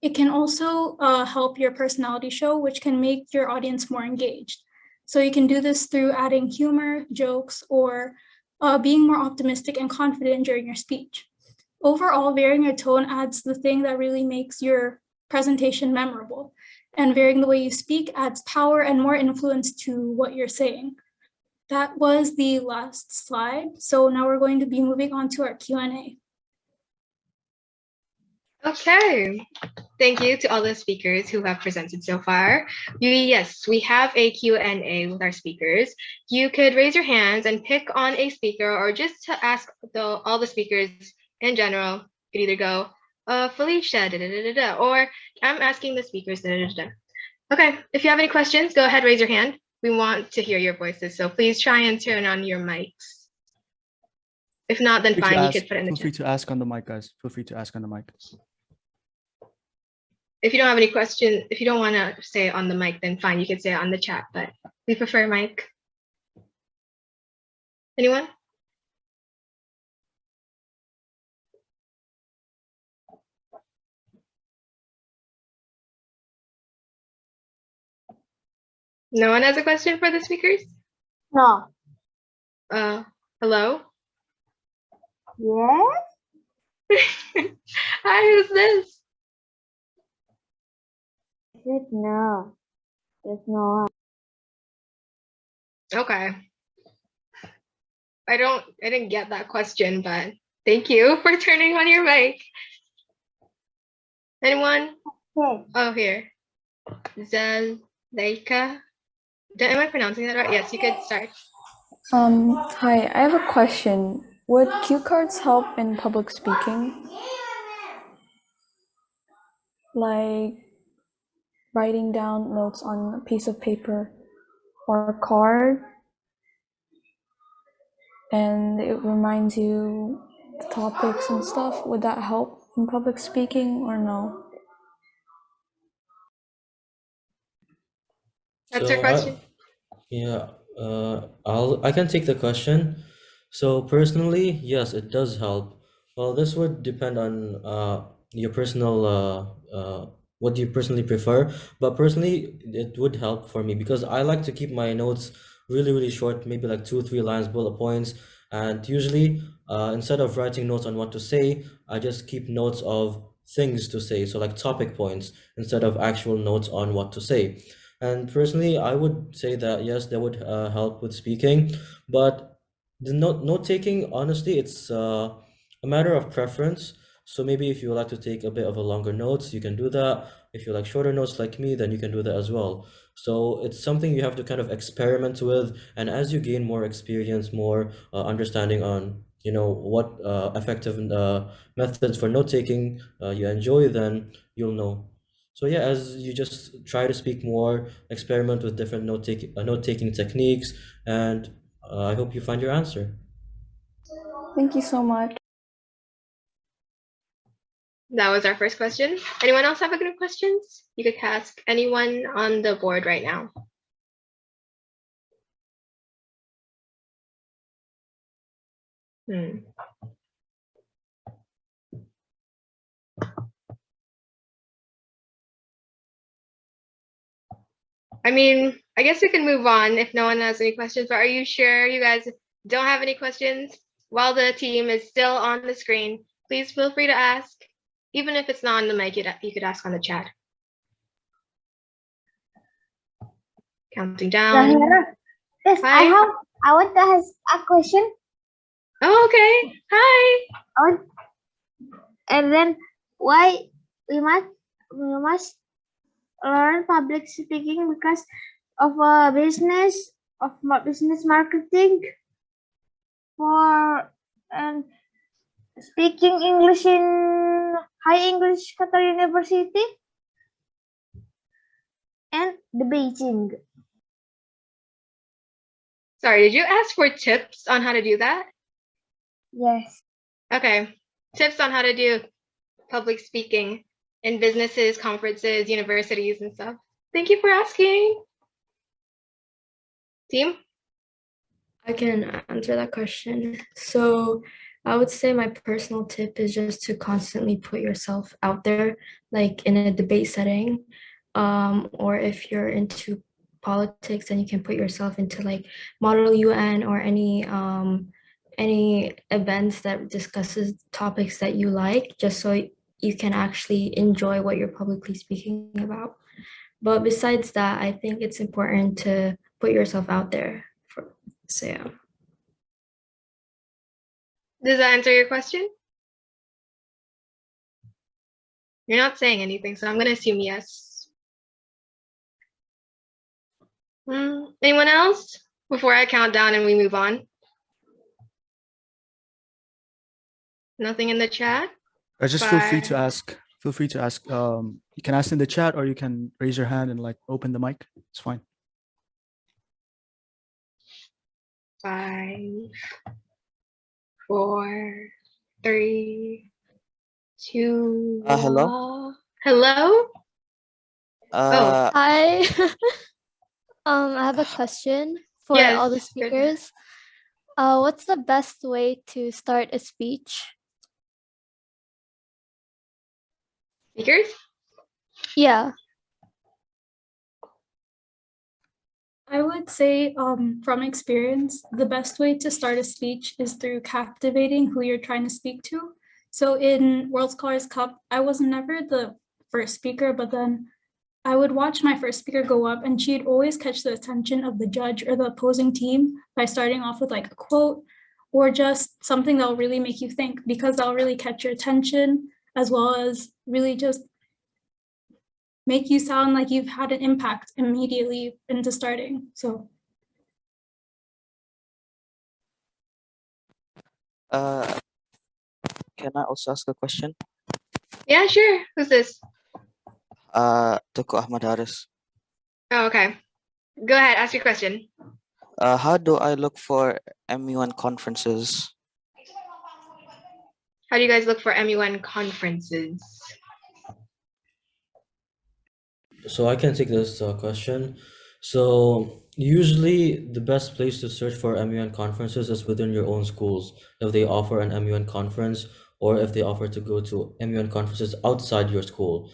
It can also help your personality show, which can make your audience more engaged. So you can do this through adding humor, jokes, or being more optimistic and confident during your speech. Overall, varying your tone adds the thing that really makes your presentation memorable. And varying the way you speak adds power and more influence to what you're saying. That was the last slide. So now we're going to be moving on to our Q&A. Okay, thank you to all the speakers who have presented so far. Yes, we have a Q&A with our speakers. You could raise your hands and pick on a speaker, or just to ask all the speakers in general. You could either go, Felicia, or I'm asking the speakers, Okay, if you have any questions, go ahead, raise your hand. We want to hear your voices, so please try and turn on your mics. If not, then fine, you could put it in the Feel chat. free to ask on the mic, guys. Feel free to ask on the mic. If you don't have any questions, if you don't want to say it on the mic, then fine, you could say it on the chat, but we prefer mic. Anyone? No one has a question for the speakers? No. Hello? Yes? Hi, who's this? No. There's no one. Okay. I didn't get that question, but thank you for turning on your mic. Anyone? Okay. Oh, here. Zaleika. Am I pronouncing that right? Yes, you could start. Hi, I have a question. Would cue cards help in public speaking? Like writing down notes on a piece of paper or a card, and it reminds you the topics and stuff. Would that help in public speaking or no? That's your question? I can take the question. So personally, yes, it does help. Well, this would depend on your personal what you personally prefer. But personally, it would help for me because I like to keep my notes really short, maybe like 2-3 lines, bullet points. And usually, instead of writing notes on what to say, I just keep notes of things to say. So like topic points instead of actual notes on what to say. And personally, I would say that yes, that would help with speaking, but the note taking, honestly, it's a matter of preference. So maybe if you would like to take a bit of a longer notes, you can do that. If you like shorter notes like me, then you can do that as well. So it's something you have to kind of experiment with, and as you gain more experience, more understanding on what effective methods for note taking you enjoy, then you'll know. So yeah, as you just try to speak more, experiment with different note-taking techniques, and I hope you find your answer. Thank you so much. That was our first question. Anyone else have any questions? You could ask anyone on the board right now. I mean, I guess we can move on if no one has any questions, but are you sure you guys don't have any questions? While the team is still on the screen, please feel free to ask. Even if it's not on the mic, you could ask on the chat. Counting down. Yes, Hi. I want to ask a question. Oh, okay. Hi. And then why we must learn public speaking because of business marketing and speaking English in High English Qatar University and debating. Sorry, did you ask for tips on how to do that? Yes. Okay, tips on how to do public speaking in businesses, conferences, universities, and stuff. Thank you for asking. Team? I can answer that question. So I would say my personal tip is just to constantly put yourself out there, like in a debate setting, or if you're into politics, then you can put yourself into like Model UN or any any events that discusses topics that you like, just so you can actually enjoy what you're publicly speaking about. But besides that, I think it's important to put yourself out there. So yeah. Does that answer your question? You're not saying anything, so I'm going to assume yes. Anyone else before I count down and we move on? Nothing in the chat? Just feel free to ask. Feel free to ask. You can ask in the chat, or you can raise your hand and like open the mic. It's fine. 5, 4, 3, 2. Hello. Hello. Hi. I have a question for all the Yes, good. speakers. What's the best way to start a speech? Speakers? Yeah. I would say from experience, the best way to start a speech is through captivating who you're trying to speak to. So in World Scholars Cup, I was never the first speaker, but then I would watch my first speaker go up and she'd always catch the attention of the judge or the opposing team by starting off with like a quote or just something that'll really make you think, because that'll really catch your attention, as well as really just make you sound like you've had an impact immediately into starting. So Can I also ask a question? Yeah, sure. Who's this? Tuku Ahmad Haris. Oh, okay. Go ahead, ask your question. How do I look for MUN conferences? How do you guys look for MUN conferences? So I can take this question. So usually the best place to search for MUN conferences is within your own schools, if they offer an MUN conference or if they offer to go to MUN conferences outside your school.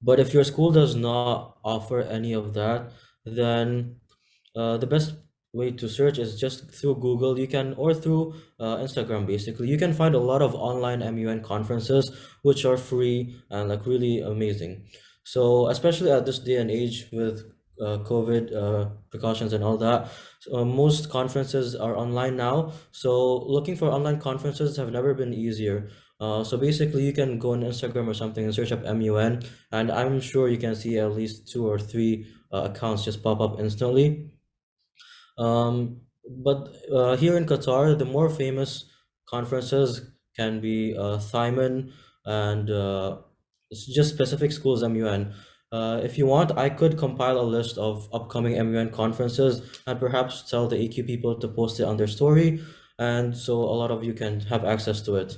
But if your school does not offer any of that, then the best way to search is just through Google. You can, or through Instagram. Basically, you can find a lot of online MUN conferences which are free and like really amazing. So especially at this day and age with COVID precautions and all that, most conferences are online now. So looking for online conferences have never been easier. So basically, you can go on Instagram or something and search up MUN, and I'm sure you can see at least 2 or 3 accounts just pop up instantly. But here in Qatar, the more famous conferences can be Thyman and it's just specific schools MUN. If you want, I could compile a list of upcoming MUN conferences and perhaps tell the AQ people to post it on their story, and so a lot of you can have access to it.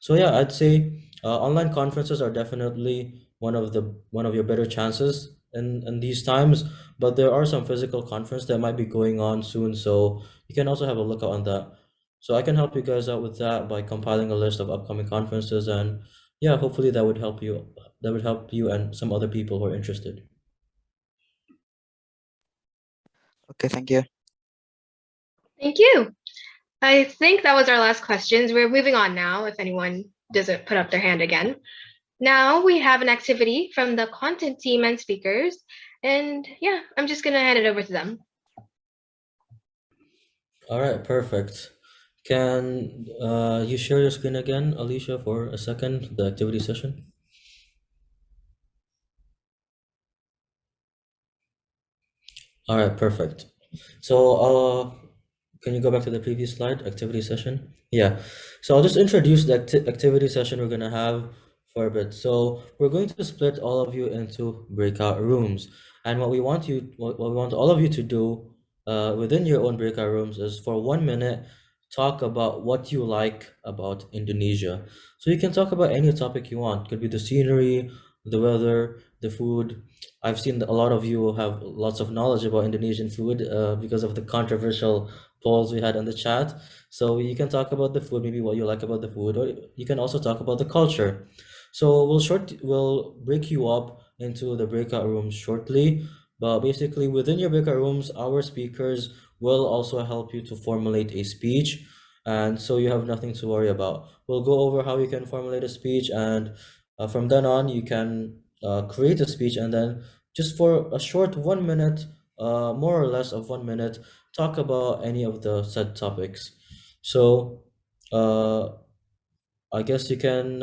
So yeah, I'd say online conferences are definitely one of your better chances in these times, but there are some physical conference that might be going on soon, so you can also have a look out on that. So I can help you guys out with that by compiling a list of upcoming conferences, and yeah, hopefully that would help you. That would help you and some other people who are interested. Okay, thank you. Thank you. I think that was our last questions. We're moving on now, if anyone doesn't put up their hand again. Now we have an activity from the content team and speakers. And yeah, I'm just going to hand it over to them. All right, perfect. Can you share your screen again, Alicia, for a second, the activity session? All right, perfect. So can you go back to the previous slide, activity session? Yeah, so I'll just introduce the activity session we're gonna have for a bit. So we're going to split all of you into breakout rooms. And what we want all of you to do within your own breakout rooms is for 1 minute, talk about what you like about Indonesia. So you can talk about any topic you want. Could be the scenery, the weather, the food. I've seen a lot of you have lots of knowledge about Indonesian food because of the controversial polls we had in the chat. So you can talk about the food, maybe what you like about the food, or you can also talk about the culture. So we'll break you up into the breakout rooms shortly, but basically within your breakout rooms, our speakers will also help you to formulate a speech. and so you have nothing to worry about. We'll go over how you can formulate a speech, and from then on you can create a speech, and then just for a short 1 minute, more or less of 1 minute, talk about any of the said topics. So I guess you can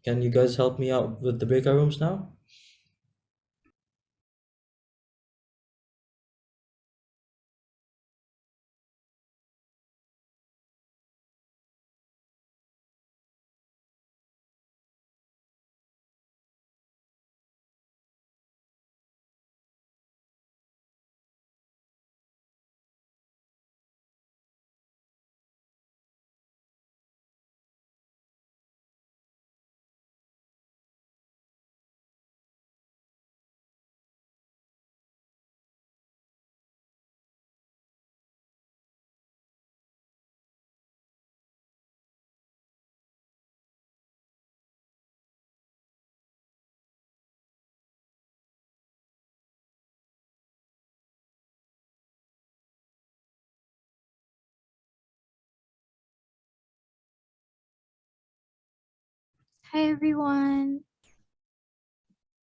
you guys help me out with the breakout rooms now? Hi, everyone.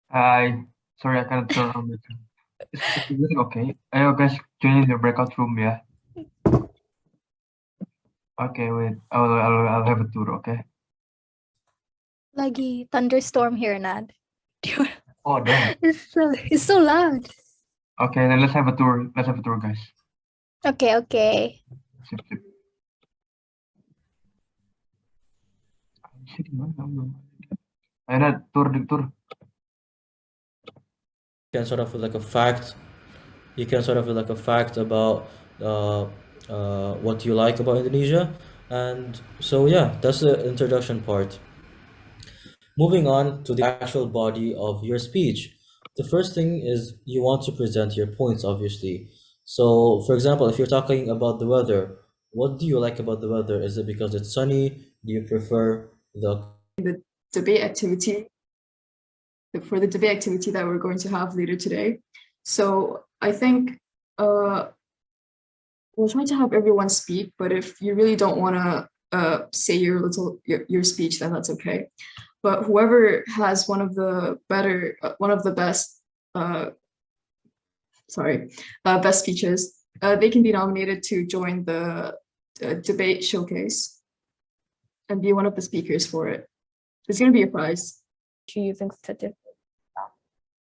Hi. Sorry, I cannot turn on the camera. Is everything okay? Are you guys joining the breakout room? Yeah. Okay, wait. I'll have a tour. Okay. Lagi thunderstorm here, Nad. Oh damn. It's so loud. Okay, then let's have a tour. Let's have a tour, guys. Okay, okay. Sip, sip. Ayo, Nat, tour. Can sort of like a fact, you can sort of like a fact about what you like about Indonesia. And so yeah, that's the introduction part. Moving on to the actual body of your speech. The first thing is you want to present your points, obviously. So for example, if you're talking about the weather, what do you like about the weather? Is it because it's sunny? Do you prefer the Debate activity, for the debate activity that we're going to have later today. So I think we'll try to have everyone speak, but if you really don't want to say your speech, then that's okay. But whoever has one of the best best speeches, they can be nominated to join the debate showcase and be one of the speakers for it. There's going to be a prize. Using statistics.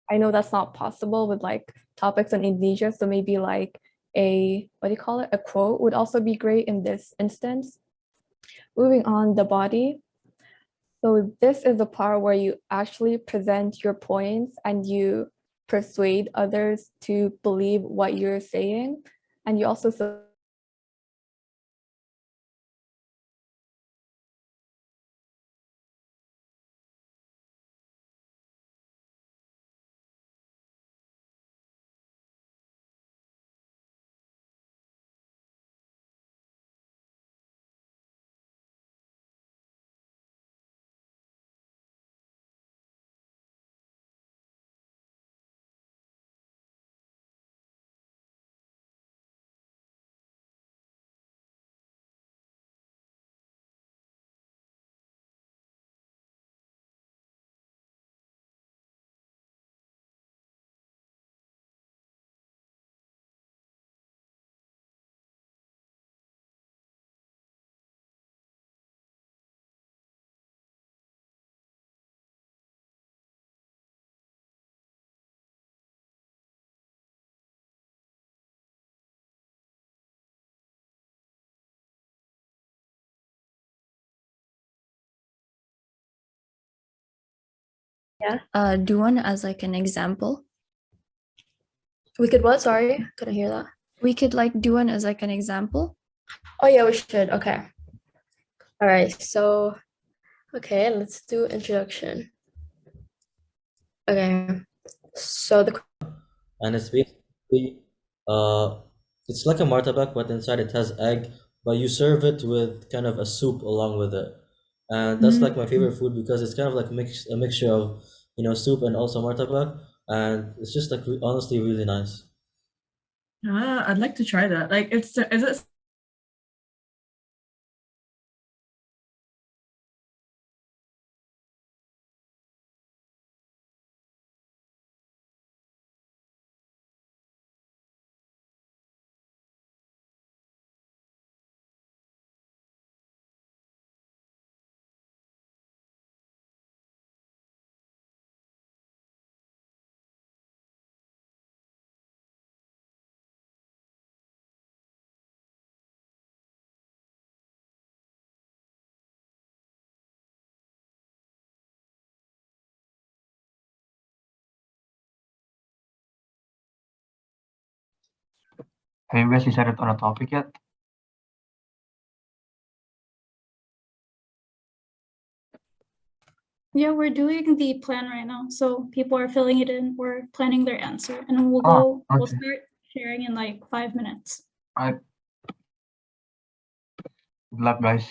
I know that's not possible with like topics on Indonesia, so maybe like a quote would also be great in this instance. Moving on, the body. So this is the part where you actually present your points and you persuade others to believe what you're saying, and you also do one as like an example. We could what? Sorry, couldn't hear that. We could like do one as like an example. Oh yeah, we should. Okay. All right. So, okay, let's do introduction. Okay. So and it's basically it's like a martabak, but inside it has egg, but you serve it with kind of a soup along with it. And that's like my favorite food because it's kind of like a mixture of, you know, soup and also martabak, and it's just like honestly really nice. I'd like to try that. Like, is it Have you guys decided on a topic yet? Yeah, we're doing the plan right now. So people are filling it in. We're planning their answer, and we'll Okay. start sharing in like 5 minutes. All right. Good luck, guys.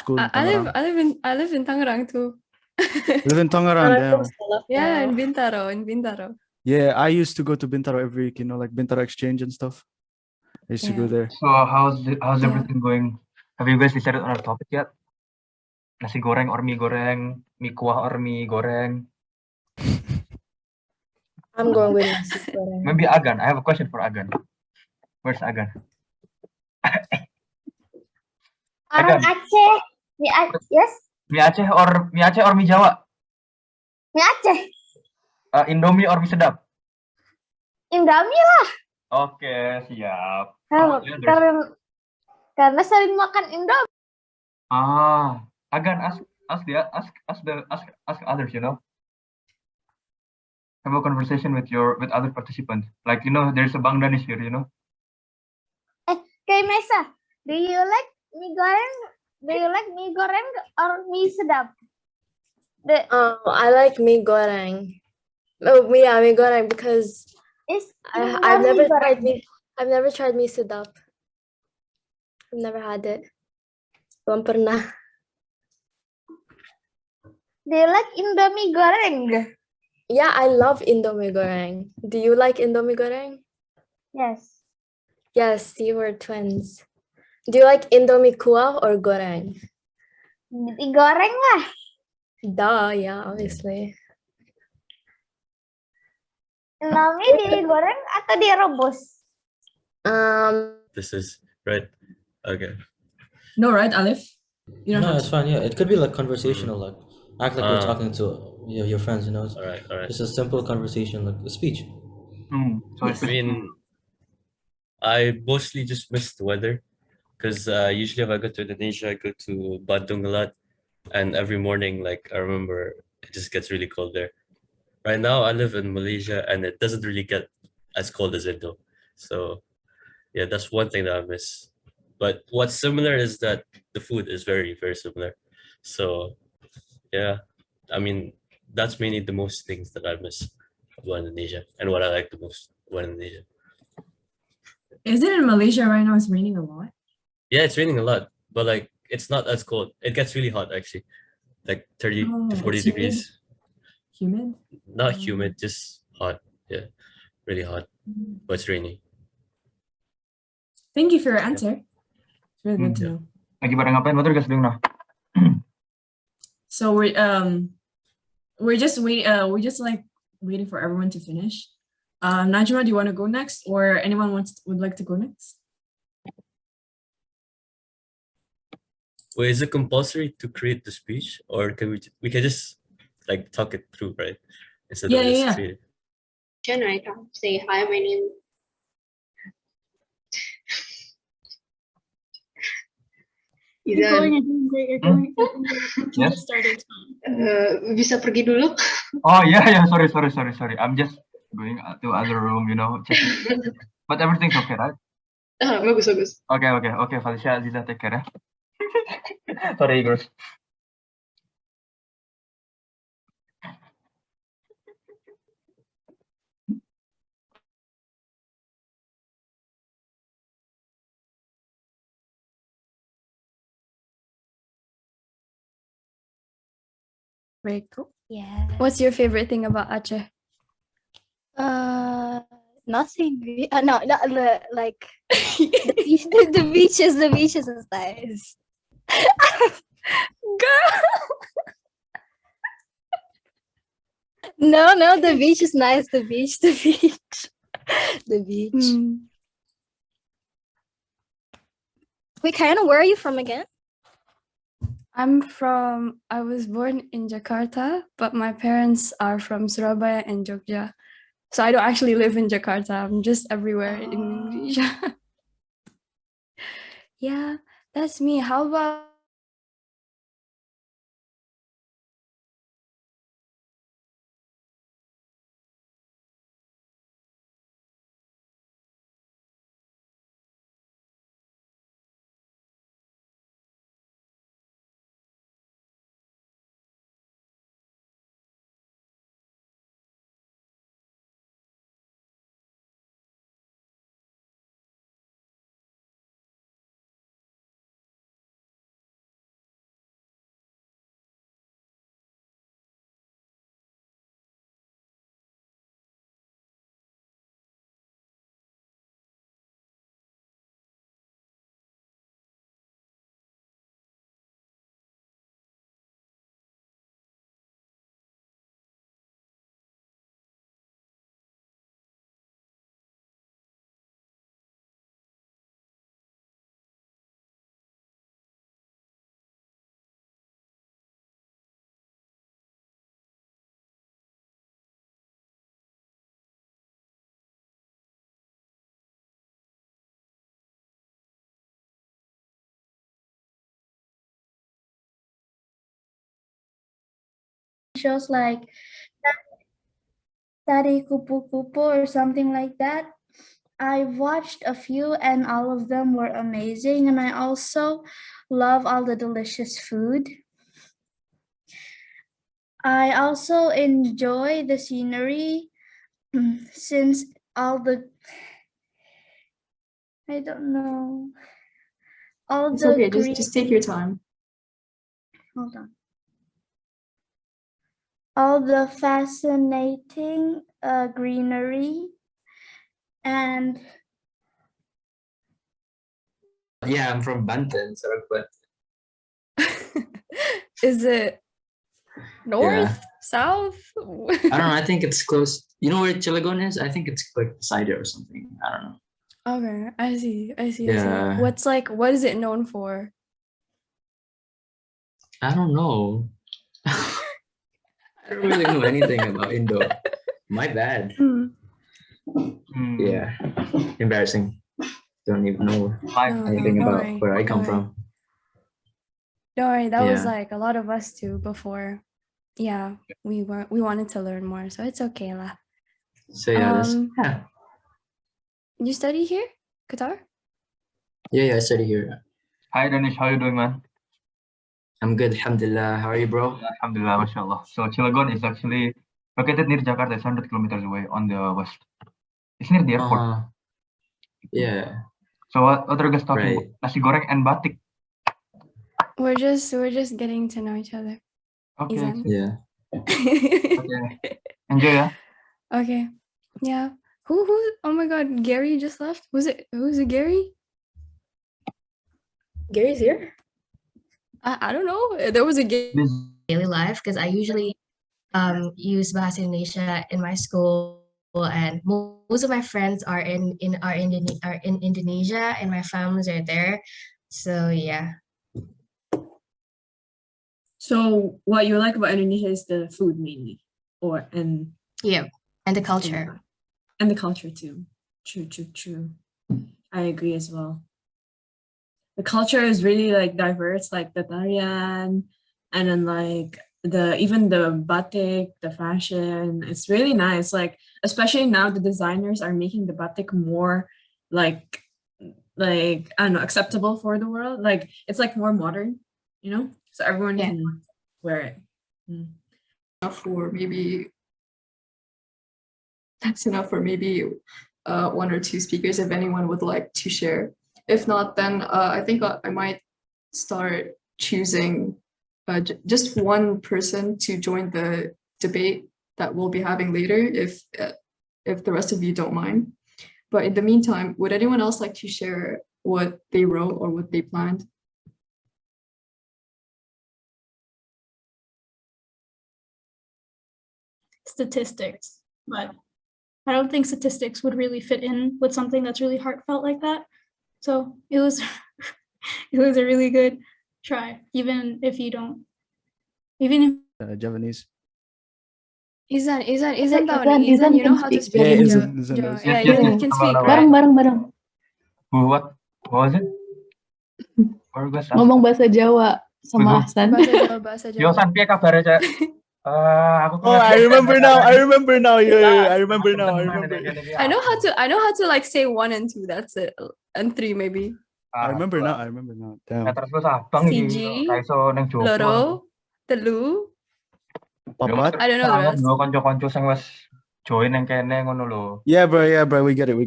School in I Tangerang. live in Tangerang too. Live in Tangerang, damn. Yeah, in Bintaro. Yeah, I used to go to Bintaro every week, you know, like Bintaro Exchange and stuff. I used to go there. So how's everything going? Have you guys decided on a topic yet? Nasi goreng or mie goreng, mie kuah or mie goreng? I'm going with nasi goreng. Maybe Agan. I have a question for Agan. Where's Agan? Orang Aceh. Yes. Mie Aceh or mie Jawa? Mie Aceh. Indomie or mie sedap? Indomie lah. Oke, siap. Oh, yeah, Karena sering makan Indomie. Agan, ask others, you know. Have a conversation with other participants. Like, you know, there's a Bang Danish here, you know. Kay Mesa, do you like mie goreng? Do you like mie goreng or mie sedap? I like mie goreng. Oh, yeah, mie goreng because I've never tried mie sedap. I've never had it. Belum pernah. Do you like Indomie goreng? Yeah, I love Indomie goreng. Do you like Indomie goreng? Yes. Yes, you were twins. Do you like Indomie kuah or goreng? Digoreng lah. Duh, yeah, obviously. Indomie digoreng atau direbus? This is right. Okay. No, right, Alif? You don't No, have it's to. fine. Yeah, it could be like conversational, like act like you're Ah. talking to your friends. You know, it's, All right. it's a simple conversation, like a speech. So Yes. I mean, I mostly just miss the weather because usually if I go to Indonesia, I go to Bandung a lot, and every morning, like I remember, it just gets really cold there. Right now, I live in Malaysia, and it doesn't really get as cold as Indo. So, yeah, that's one thing that I miss. But what's similar is that the food is very, very similar. So, yeah, I mean, that's mainly the most things that I miss about Indonesia and what I like the most about Indonesia. Is it in Malaysia right now? It's raining a lot. Yeah, it's raining a lot, but like it's not as cold. It gets really hot actually, like 30 to 40 it's degrees. Humid? Not humid, just hot. Yeah, really hot, but it's rainy. Thank you for your answer. It's really good to know. Lagi pada ngapain? Betul guys, dengar. So we're just like waiting for everyone to finish. Najma, do you want to go next, or anyone would like to go next? Wait, is it compulsory to create the speech, or can we can just like talk it through, right? Instead of just create it. Right now, say hi, my name. You're going and doing great. You're going. Yes. Started. Bisa pergi dulu? Oh yeah, sorry. I'm just going to other room, you know. But everything's okay, right? Bagus. Okay. Felicia, Aziza, take care. Sorry, girls. Very cool. Yeah. What's your favorite thing about Aceh? Nothing. No, like the beaches. The beaches is nice. Girl. No, the beach is nice. The beach. The beach. Wait, Kayana, where are you from again? I was born in Jakarta, but my parents are from Surabaya and Jogja. So I don't actually live in Jakarta. I'm just everywhere in Indonesia. Yeah, that's me. How about shows like Tari Kupu-Kupu or something like that? I watched a few and all of them were amazing, and I also love all the delicious food. I also enjoy the scenery since all the I don't know. All It's the okay, green. just take your time. Hold on. All the fascinating greenery and Yeah, I'm from Banten, but Is it north, yeah, south? I don't know. I think it's close. You know where Chilagon is? I think it's like beside it or something. I don't know. Okay, I see. I see. Yeah. What is it known for? I don't know. I don't really know anything about Indo. My bad. Yeah, embarrassing. Don't even know anything about worry, where I come don't worry. from. Don't worry, that was Yeah. like a lot of us too before. Yeah, we wanted to learn more, so it's okay lah. So yeah, yeah, You study here, Qatar? yeah, I study here. Hi Danish, how you doing, man? I'm good, alhamdulillah. How are you, bro? Alhamdulillah, mashallah. So Cilegon is actually located near Jakarta, it's 100 kilometers away on the west. It's near the airport. Yeah. So what are you guys talking Right. about? Nasi goreng and batik. We're just getting to know each other. Okay. Izan. Yeah. Okay. Enjoy, yeah. Okay. Yeah. Who? Oh my God, Gary just left. Who's it Gary? Gary's here. I don't know. There was a Gary. Daily life because I usually use Bahasa Indonesia in my school, and most of my friends are in Indonesia, and my families are there. So yeah. So what you like about Indonesia is the food mainly, and the culture. And the culture too. True. I agree as well. The culture is really like diverse, like the tarian, and then like even the batik, the fashion. It's really nice. Like especially now the designers are making the batik more like I don't know, acceptable for the world. Like it's like more modern, you know? So everyone can wear it. For maybe that's enough for maybe one or two speakers if anyone would like to share. If not, then I think I might start choosing just one person to join the debate that we'll be having later if the rest of you don't mind. But in the meantime, would anyone else like to share what they wrote or what they planned? Statistics, but I don't think statistics would really fit in with something that's really heartfelt like that. So it was a really good try, even if Javanese. Izan, you know how to speak Yeah, in Izan. Yeah, you can speak, right? Bareng. What was it? Ngomong bahasa Jawa sama Ahsan. Bahasa Yo, San, piye kabare, Cak? Oh, I remember now. Yeah, I remember now. I know how to like say 1 and 2. That's it. And 3 maybe. I remember now. Damn. Siji, loro, telu. Papat. I don't know the rest. Kanca-kanca sing wis join nang kene ngono lho. Yeah, bro. We get it.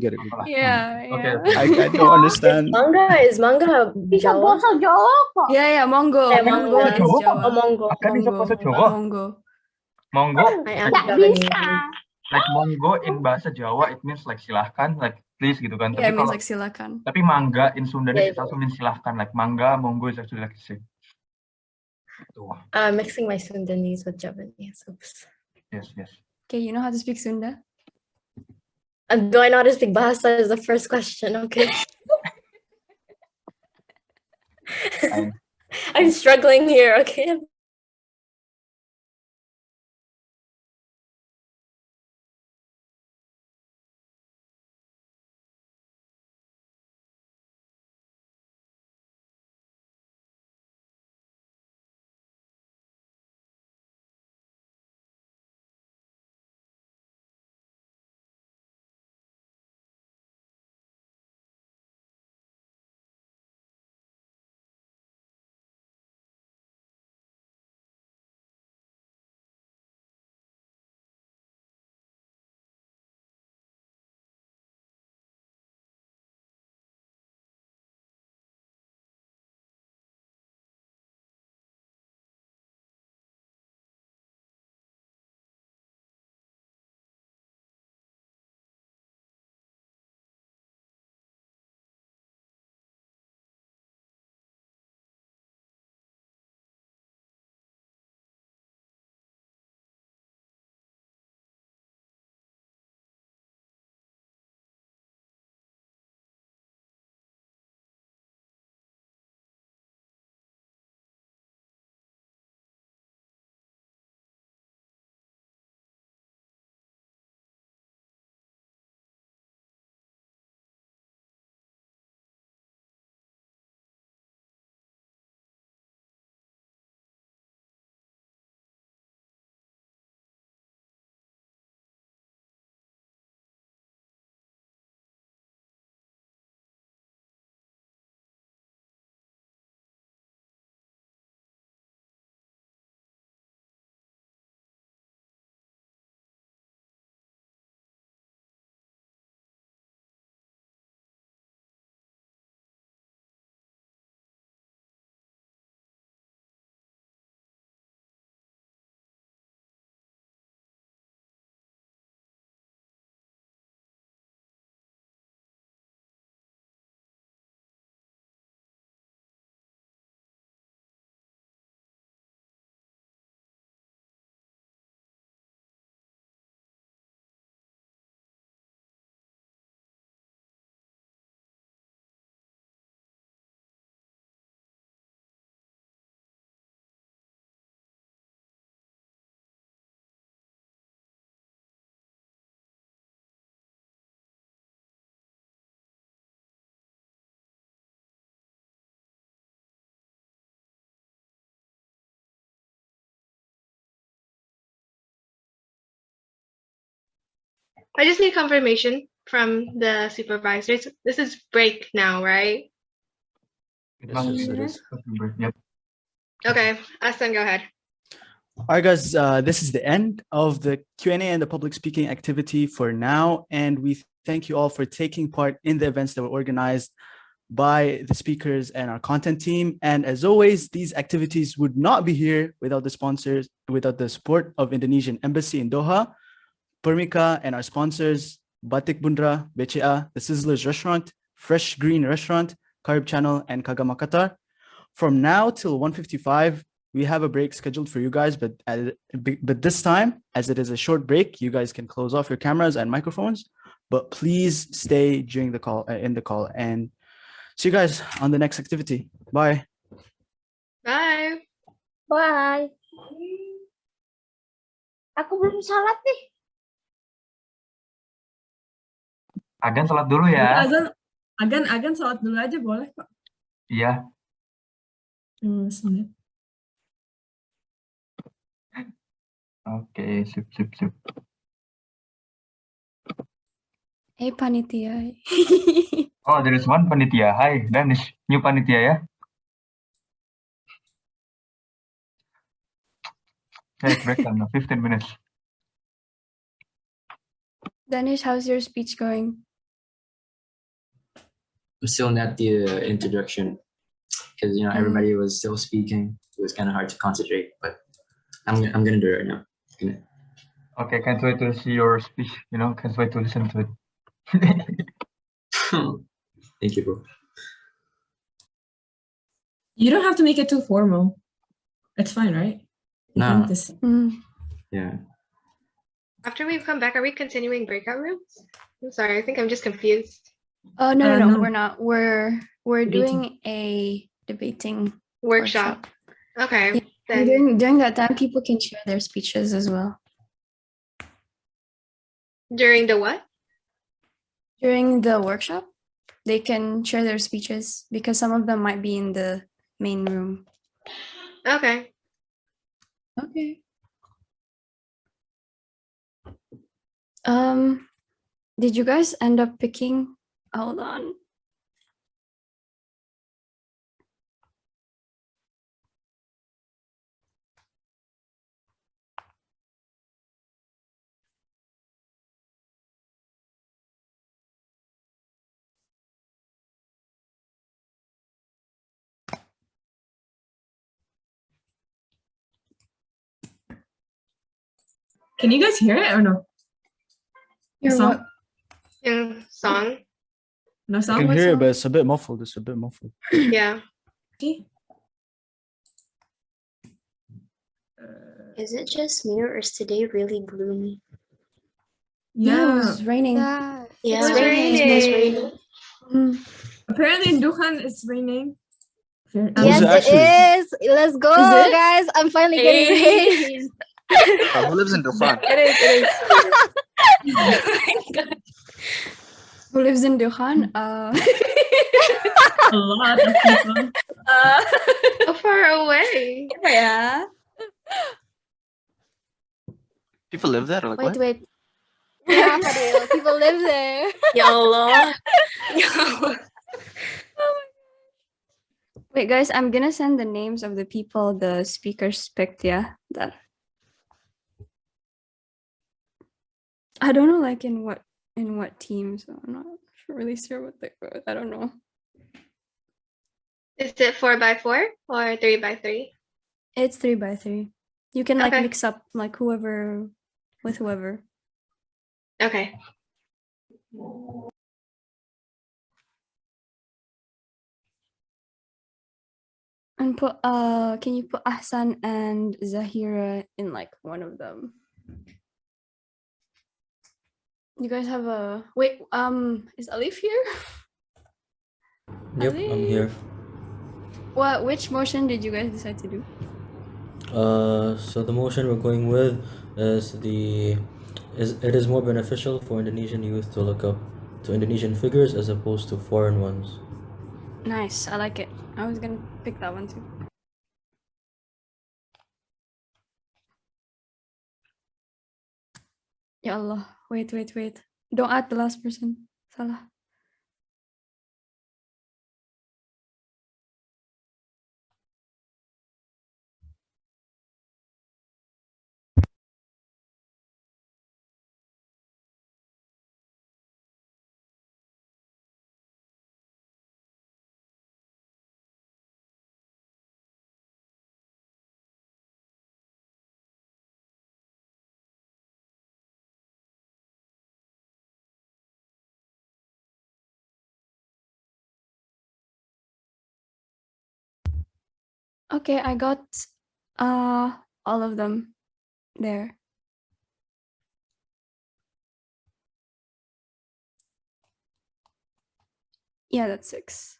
Yeah. Okay. I don't understand. Is manga Jawa? Yeah, Monggo. Monggo is Jawa. Monggo. I am Javanese. Like monggo in bahasa Jawa it means like silahkan, like please gitu kan. Yeah, it means like silakan. Tapi mangga in Sundan it also means silahkan, like mangga, monggo is actually like the same. Mixing my Sundanese with Javanese. Oops. Yes. Okay, you know how to speak Sunda? Do I know how to speak Bahasa is the first question, okay? I'm struggling here, okay? I just need confirmation from the supervisors. This is break now, right? It is. Yep. Okay, Aslan, go ahead. All right, guys, this is the end of the Q&A and the public speaking activity for now. And we thank you all for taking part in the events that were organized by the speakers and our content team. And as always, these activities would not be here without the sponsors, without the support of Indonesian Embassy in Doha, Permika, and our sponsors, Batik Bundra, BCA, The Sizzlers Restaurant, Fresh Green Restaurant, Carib Channel, and Kagama Qatar. From now till 1:55, we have a break scheduled for you guys, but this time, as it is a short break, you guys can close off your cameras and microphones, but please stay during the call, in the call, and see you guys on the next activity. Bye. Bye. Bye. Aku belum salat nih. Agan salat dulu ya. Agan salat dulu aja boleh kok. Iya. Sebentar. Oke, sip. Hey panitia. Oh, there is one panitia. Hi, Danish. New panitia ya. Okay, break time now. 15 minutes. Danish, how's your speech going? I'm still at the introduction because everybody was still speaking. It was kind of hard to concentrate, but I'm gonna do it right now. Okay, can't wait to see your speech. Can't wait to listen to it. Thank you, bro. You don't have to make it too formal. It's fine, right? No. Yeah. After we come back, are we continuing breakout rooms? I'm sorry, I think I'm just confused. Oh no, no. we're not. We're doing a debating Workshop. Okay. Yeah. And during that time, people can share their speeches as well. During the what? During the workshop, they can share their speeches because some of them might be in the main room. Okay. Okay. Did you guys end up picking? Hold on. Can you guys hear it or no? Hear song? what? Song. No I song? can What hear it, song? but it's a bit muffled. Yeah. Okay. Is it just me or is today really gloomy? Yeah, it was raining. Yeah, It's it was raining. Apparently in Dukhan it's raining. Yes, it is. Let's go, Is it? guys. I'm finally getting raised. Who lives in Dufan? It is. Who lives in Dukhan? A lot of people. So far away. Yeah. People live there? Like what? Wait. Yeah, Fadil, people live there. Ya Allah. Wait, guys, I'm gonna send the names of the people the speakers picked. Yeah, that. I don't know, like in what team. So I'm not really sure what they. I don't know. Is it 4x4 or 3x3? It's 3x3. You can like Okay. mix up like whoever with whoever. Okay. And put can you put Ahsan and Zahira in like one of them? You guys have a wait, is Alif here? Yep, I'm here. Which motion did you guys decide to do? So the motion we're going with is it is more beneficial for Indonesian youth to look up to Indonesian figures as opposed to foreign ones. Nice, I like it. I was gonna pick that one too. Ya Allah, Wait. Don't add the last person. Salah. Okay, I got all of them there. Yeah, that's 6.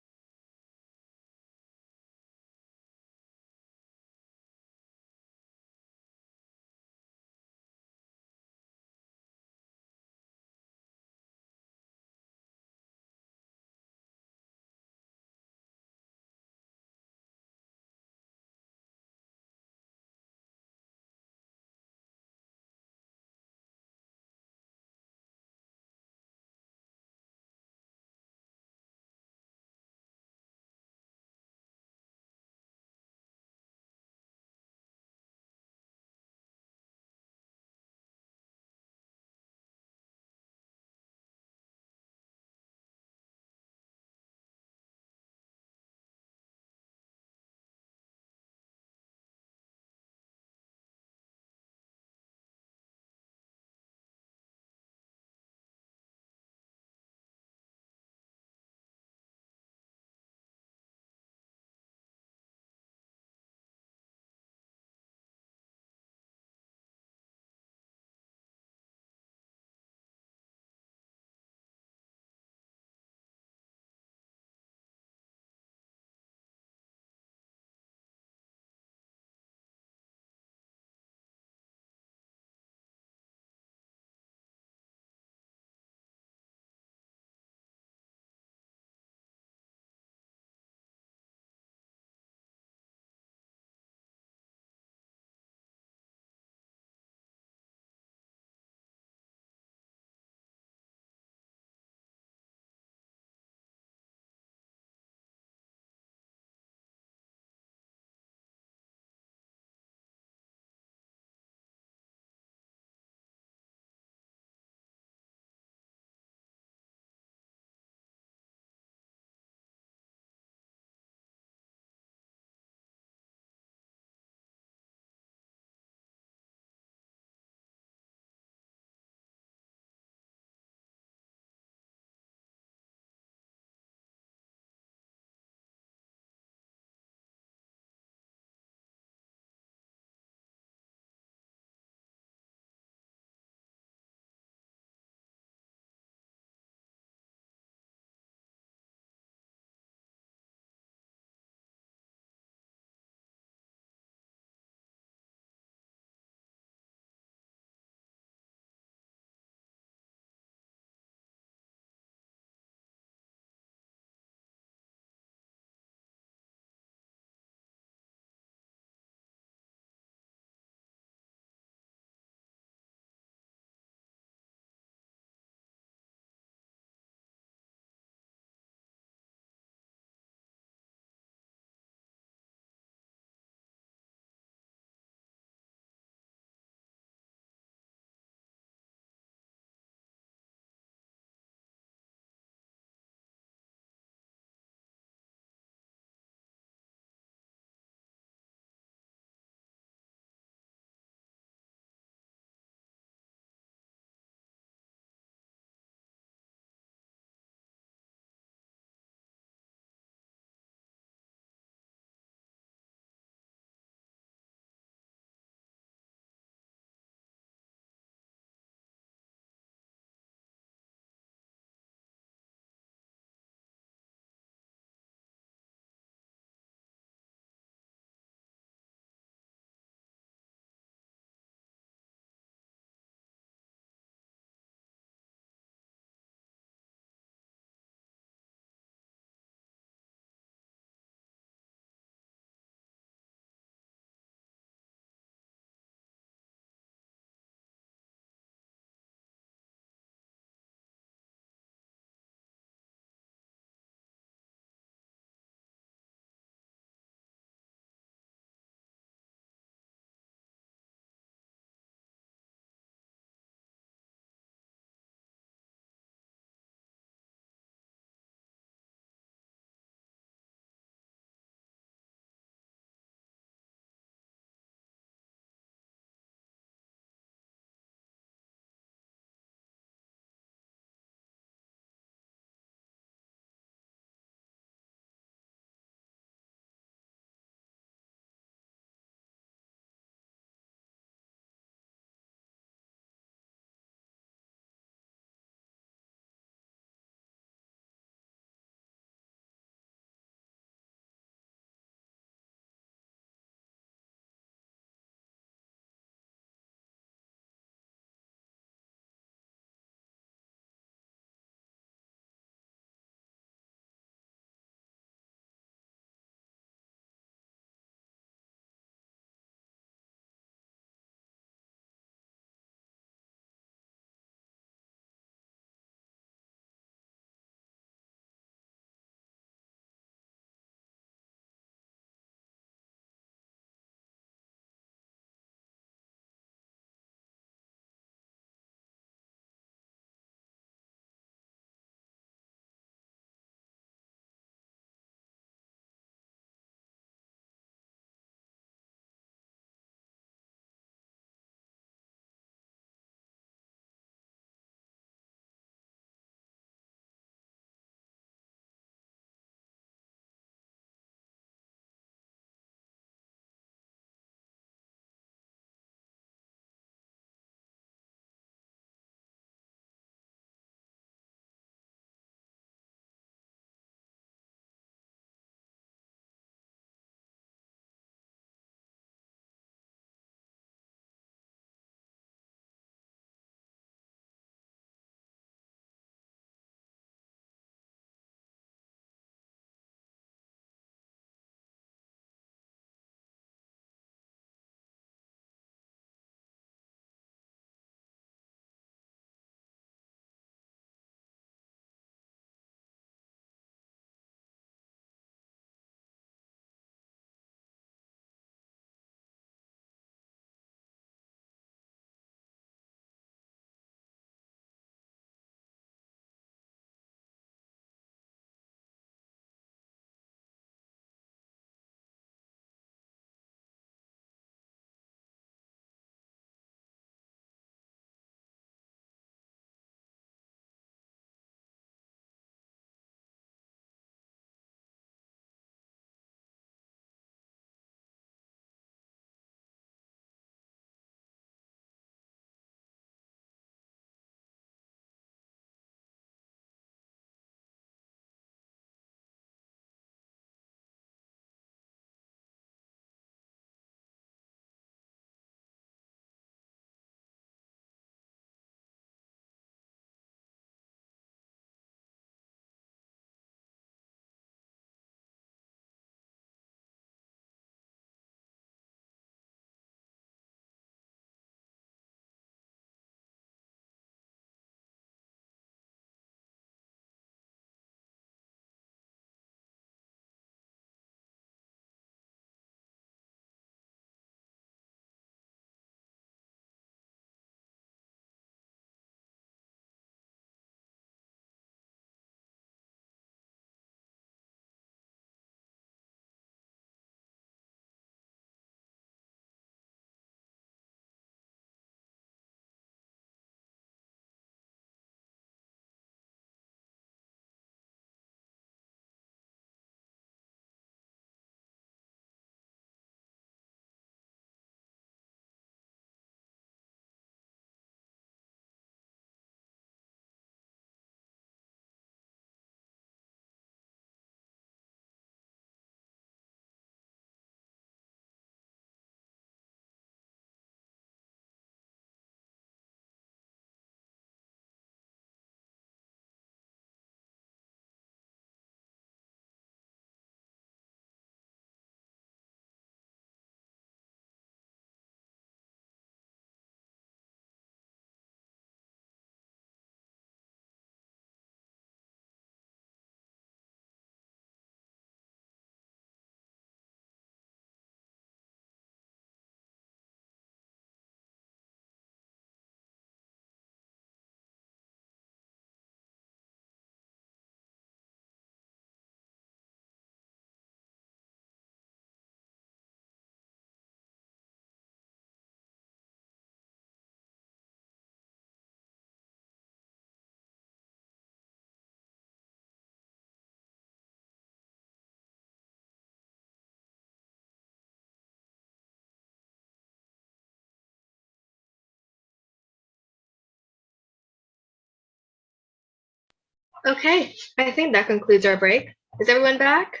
Okay, I think that concludes our break. Is everyone back?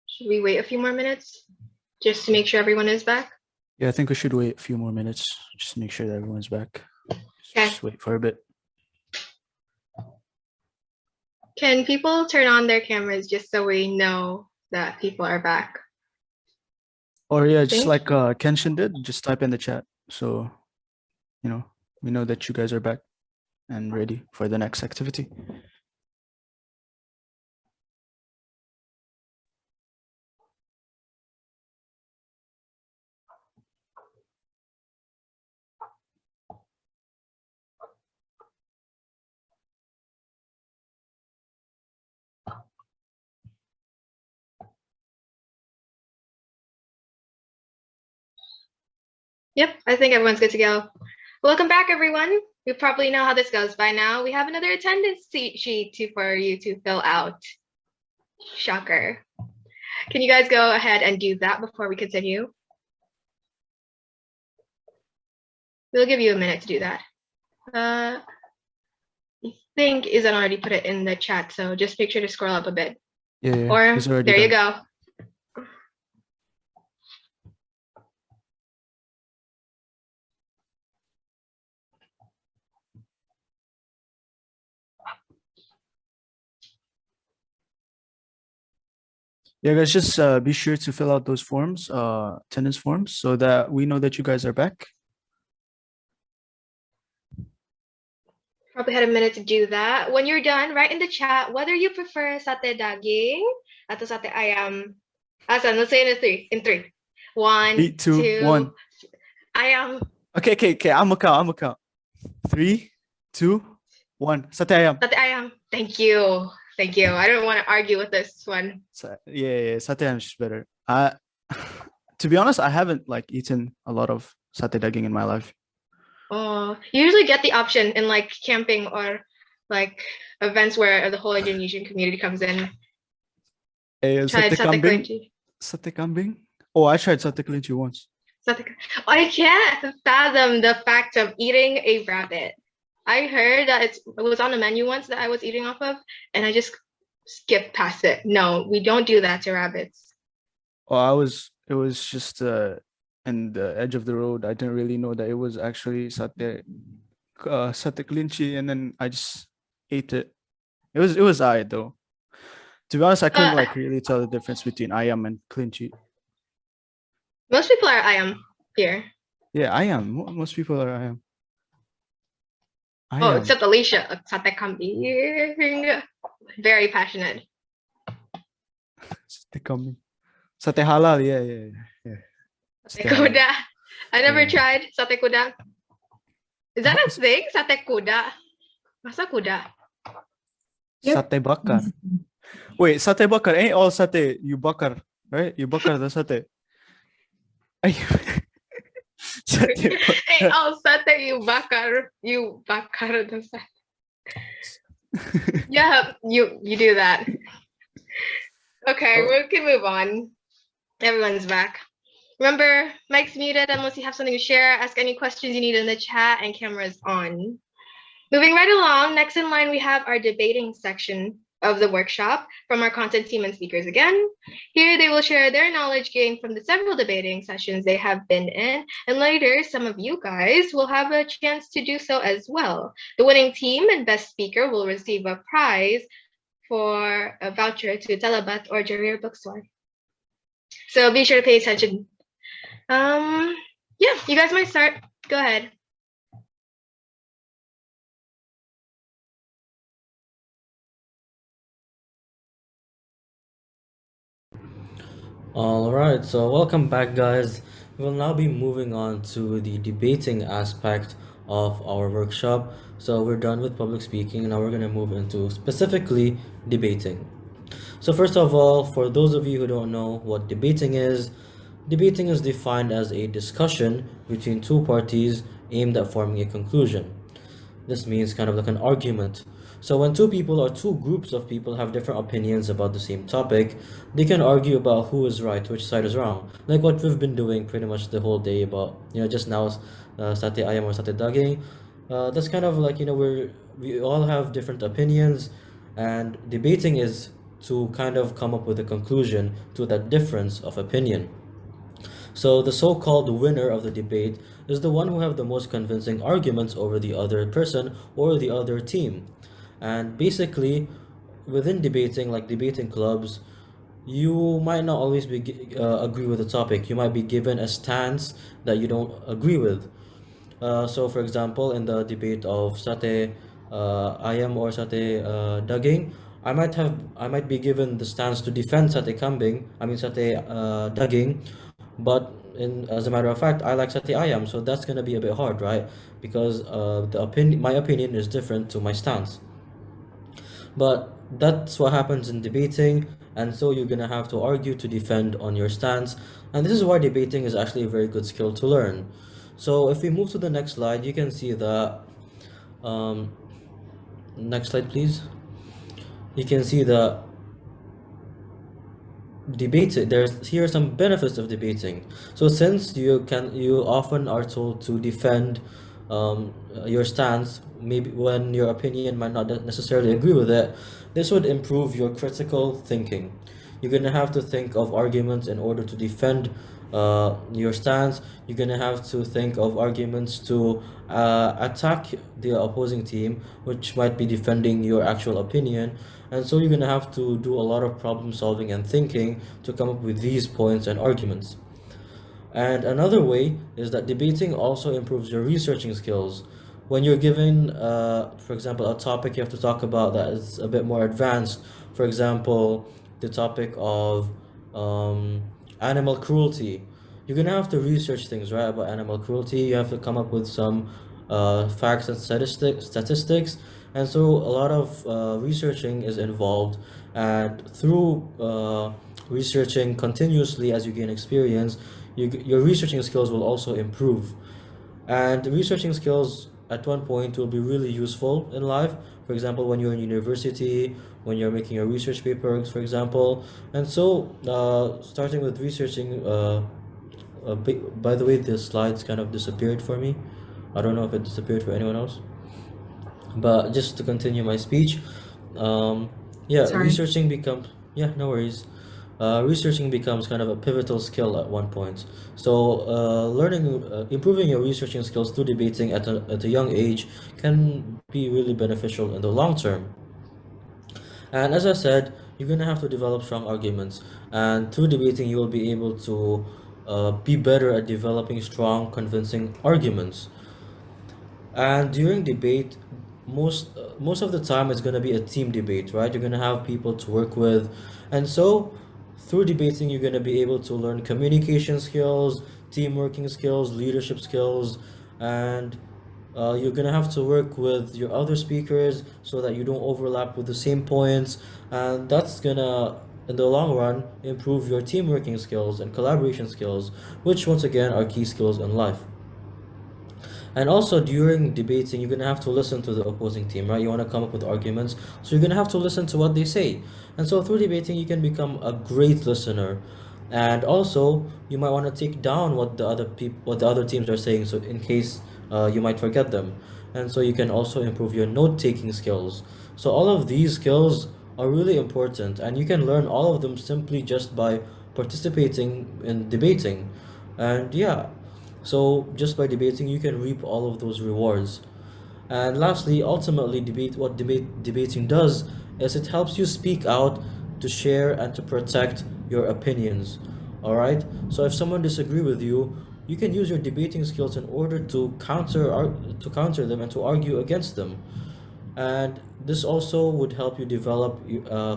Should we wait a few more minutes just to make sure everyone is back? Yeah, I think we should wait a few more minutes just to make sure that everyone's back. Just wait for a bit. Can people turn on their cameras just so we know that people are back? Or yeah, just like Kenshin did, just type in the chat. So, you know, we know that you guys are back and ready for the next activity. Yep, I think everyone's good to go. Welcome back, everyone. You probably know how this goes by now. We have another attendance sheet for you to fill out. Shocker. Can you guys go ahead and do that before we continue? We'll give you a minute to do that. I think Izan already put it in the chat, so just make sure to scroll up a bit. Yeah, or there you go. Yeah, guys, just be sure to fill out those forms, attendance forms, so that we know that you guys are back. Probably had a minute to do that. When you're done, write in the chat whether you prefer sate daging atau sate ayam. Asan, let's say it in three. 1, 3, 2, 1. Ayam. Okay. I'm a count. 3, 2, 1. Sate ayam. Sate ayam. Thank you. I don't want to argue with this one. Yeah, sate ayam is better. To be honest, I haven't like eaten a lot of sate daging in my life. Oh, you usually get the option in like camping or like events where the whole Indonesian community comes in. Sate kambing. Sate kambing? Oh, I tried sate kelinci once. I can't fathom the fact of eating a rabbit. I heard that it was on a menu once that I was eating off of, and I just skipped past it. No, we don't do that to rabbits. Oh, it was just in the edge of the road. I didn't really know that it was actually sate kelinci, and then I just ate it. It was alright though. To be honest, I couldn't like really tell the difference between ayam and kelinci. Most people are ayam here. Yeah, ayam. Most people are ayam. Oh, except Alicia, sate kambing. Very passionate. Sate kambing. Sate halal, yeah. Sate kuda. I never tried sate kuda. Is that a thing? Sate kuda. Masa kuda? Sate bakar. Wait, sate bakar ain't all sate you bakar, right? You bakar the sate. Ain't all sate you bakar the sate. Yeah, you do that. Okay, we can move on. Everyone's back. Remember, mic's muted unless you have something to share. Ask any questions you need in the chat, and camera's on. Moving right along, next in line, we have our debating section of the workshop from our content team and speakers again. Here, they will share their knowledge gained from the several debating sessions they have been in, and later, some of you guys will have a chance to do so as well. The winning team and best speaker will receive a prize for a voucher to Talabat or Jarir Bookstore. So be sure to pay attention. Yeah, you guys might start. Go ahead. All right, so welcome back, guys. We'll now be moving on to the debating aspect of our workshop. So we're done with public speaking, and now we're going to move into specifically debating. So first of all, for those of you who don't know what debating is defined as a discussion between two parties aimed at forming a conclusion. This means kind of like an argument So when two people or two groups of people have different opinions about the same topic, they can argue about who is right, which side is wrong. Like what we've been doing pretty much the whole day about, just now, sate ayam or sate daging. That's kind of like, we all have different opinions, and debating is to kind of come up with a conclusion to that difference of opinion. So the so-called winner of the debate is the one who have the most convincing arguments over the other person or the other team. And basically, within debating, like debating clubs, you might not always agree with the topic. You might be given a stance that you don't agree with. So for example, in the debate of sate ayam or sate daging, I might be given the stance to defend sate daging, but as a matter of fact, I like sate ayam, so that's gonna be a bit hard, right? Because my opinion is different to my stance. But that's what happens in debating, and so you're gonna have to argue to defend on your stance, and this is why debating is actually a very good skill to learn. So if we move to the next slide, you can see that, next slide please. You can see that here are some benefits of debating. So since you often are told to defend your stance, maybe when your opinion might not necessarily agree with it, this would improve your critical thinking. You're gonna have to think of arguments in order to defend your stance. You're gonna have to think of arguments to attack the opposing team, which might be defending your actual opinion. And so you're gonna have to do a lot of problem solving and thinking to come up with these points and arguments. And another way is that debating also improves your researching skills. When you're given, for example, a topic you have to talk about that is a bit more advanced, for example, the topic of animal cruelty, you're gonna have to research things, right, about animal cruelty. You have to come up with some facts and statistics, and so a lot of researching is involved. And through researching continuously as you gain experience, your researching skills will also improve. And researching skills at one point will be really useful in life. For example, when you're in university, when you're making your research papers, for example. And so starting with researching, by the way, the slides kind of disappeared for me. I don't know if it disappeared for anyone else. But just to continue my speech, Sorry. researching becomes, no worries. Researching becomes kind of a pivotal skill at one point. So improving your researching skills through debating at a young age can be really beneficial in the long term. And as I said, you're gonna have to develop strong arguments, and through debating you will be able to be better at developing strong, convincing arguments. And during debate, most of the time it's going to be a team debate, right? You're going to have people to work with, and so through debating you're going to be able to learn communication skills, team working skills, leadership skills, and you're going to have to work with your other speakers so that you don't overlap with the same points, and that's gonna in the long run improve your team working skills and collaboration skills, which once again are key skills in life. And also during debating, you're going to have to listen to the opposing team, right? You want to come up with arguments, so you're going to have to listen to what they say. And so through debating, you can become a great listener. And also, you might want to take down what the other teams are saying, so in case you might forget them. And so you can also improve your note-taking skills. So all of these skills are really important, and you can learn all of them simply just by participating in debating. And so just by debating, you can reap all of those rewards. And lastly, ultimately, debating does is it helps you speak out, to share, and to protect your opinions. All right. So if someone disagree with you, you can use your debating skills in order to counter them and to argue against them. And this also would help you develop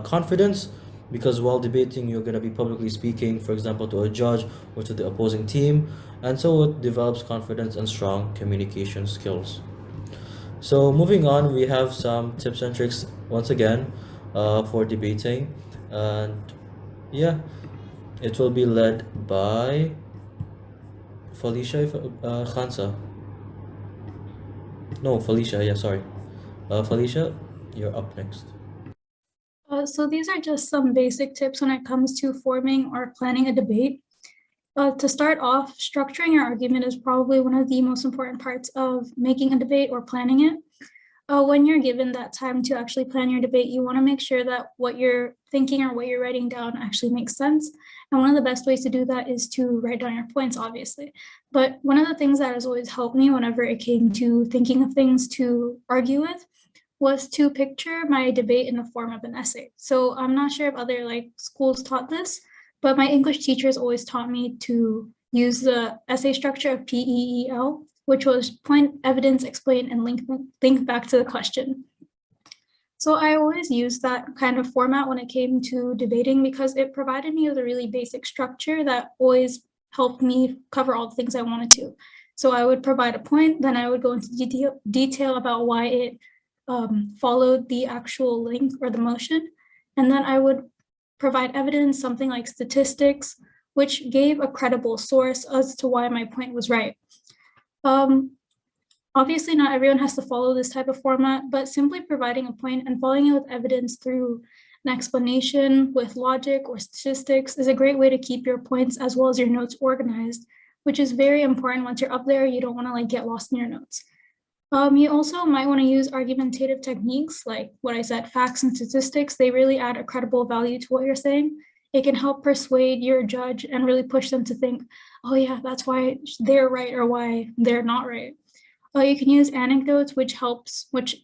confidence, because while debating you're going to be publicly speaking, for example, to a judge or to the opposing team, and so it develops confidence and strong communication skills. So moving on, we have some tips and tricks once again for debating, and it will be led by Felicia Khansa. No, Felicia, sorry. Felicia, You're up next. So these are just some basic tips when it comes to forming or planning a debate. To start off, structuring your argument is probably one of the most important parts of making a debate or planning it. When you're given that time to actually plan your debate, you want to make sure that what you're thinking or what you're writing down actually makes sense. And one of the best ways to do that is to write down your points, obviously. But one of the things that has always helped me whenever it came to thinking of things to argue with was to picture my debate in the form of an essay. So I'm not sure if other schools taught this, but my English teachers always taught me to use the essay structure of PEEL, which was point, evidence, explain, and link back to the question. So I always used that kind of format when it came to debating because it provided me with a really basic structure that always helped me cover all the things I wanted to. So I would provide a point, then I would go into detail about why it followed the actual link or the motion. And then I would provide evidence, something like statistics, which gave a credible source as to why my point was right. Obviously, not everyone has to follow this type of format, but simply providing a point and following it with evidence through an explanation with logic or statistics is a great way to keep your points as well as your notes organized, which is very important. Once you're up there, you don't want to get lost in your notes. You also might want to use argumentative techniques like what I said, facts and statistics. They really add a credible value to what you're saying. It can help persuade your judge and really push them to think, oh yeah, that's why they're right or why they're not right. You can use anecdotes, which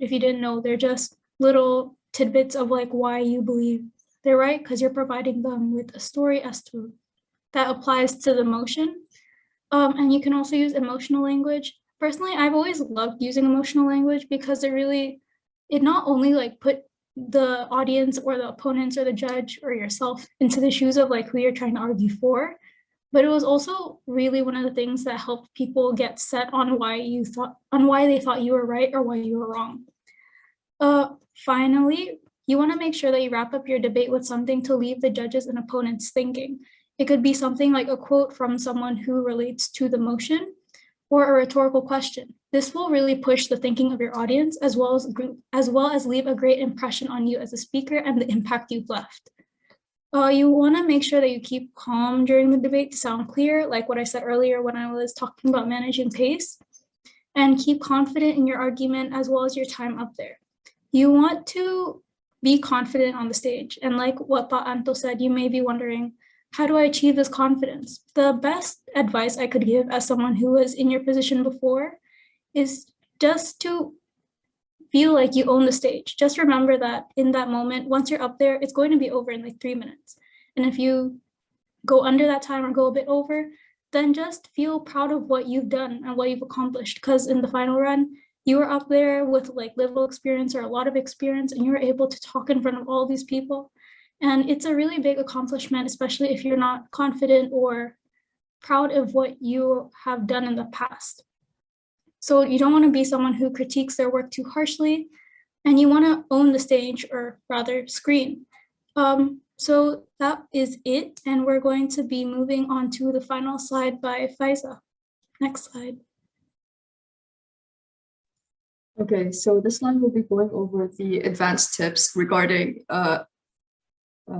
if you didn't know, they're just little tidbits of why you believe they're right, because you're providing them with a story as to that applies to the motion. And you can also use emotional language. Personally, I've always loved using emotional language because it not only put the audience or the opponents or the judge or yourself into the shoes of who you're trying to argue for, but it was also really one of the things that helped people get set on why they thought you were right or why you were wrong. Finally, you want to make sure that you wrap up your debate with something to leave the judges and opponents thinking. It could be something like a quote from someone who relates to the motion or a rhetorical question. This will really push the thinking of your audience as well as leave a great impression on you as a speaker and the impact you've left. You want to make sure that you keep calm during the debate to sound clear, like what I said earlier when I was talking about managing pace, and keep confident in your argument as well as your time up there. You want to be confident on the stage. And like what Anto said, you may be wondering, how do I achieve this confidence? The best advice I could give as someone who was in your position before is just to feel like you own the stage. Just remember that in that moment, once you're up there, it's going to be over in 3 minutes. And if you go under that time or go a bit over, then just feel proud of what you've done and what you've accomplished. Because in the final run, you were up there with little experience or a lot of experience, and you were able to talk in front of all these people. And it's a really big accomplishment, especially if you're not confident or proud of what you have done in the past. So you don't want to be someone who critiques their work too harshly, and you want to own the stage, or rather screen. So that is it, and we're going to be moving on to the final slide by Faiza. Next slide. Okay, so this slide will be going over the advanced tips regarding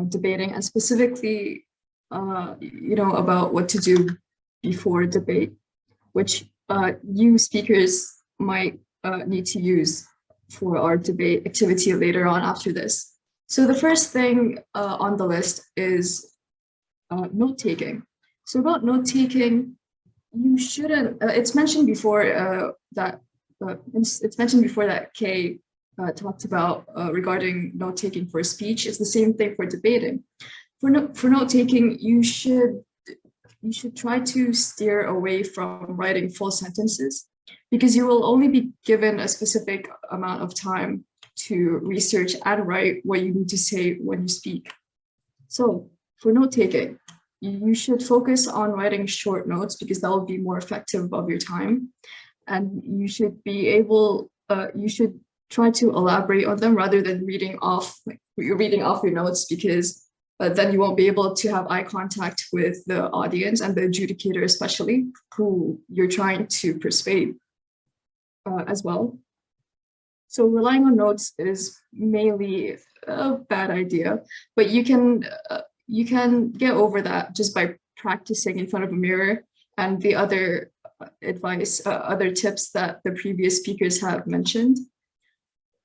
debating, and specifically, about what to do before debate, which you speakers might need to use for our debate activity later on after this. So the first thing on the list is note-taking. So about note-taking, you shouldn't, it's mentioned before that Kay talked about regarding note-taking for speech. It's the same thing for debating. For note-taking, you should try to steer away from writing full sentences, because you will only be given a specific amount of time to research and write what you need to say when you speak. So for note-taking, you should focus on writing short notes, because that will be more effective of your time. And you should be able, you should try to elaborate on them rather than reading off your notes, because then you won't be able to have eye contact with the audience and the adjudicator, especially, who you're trying to persuade as well. So relying on notes is mainly a bad idea, but you can get over that just by practicing in front of a mirror and the other other tips that the previous speakers have mentioned.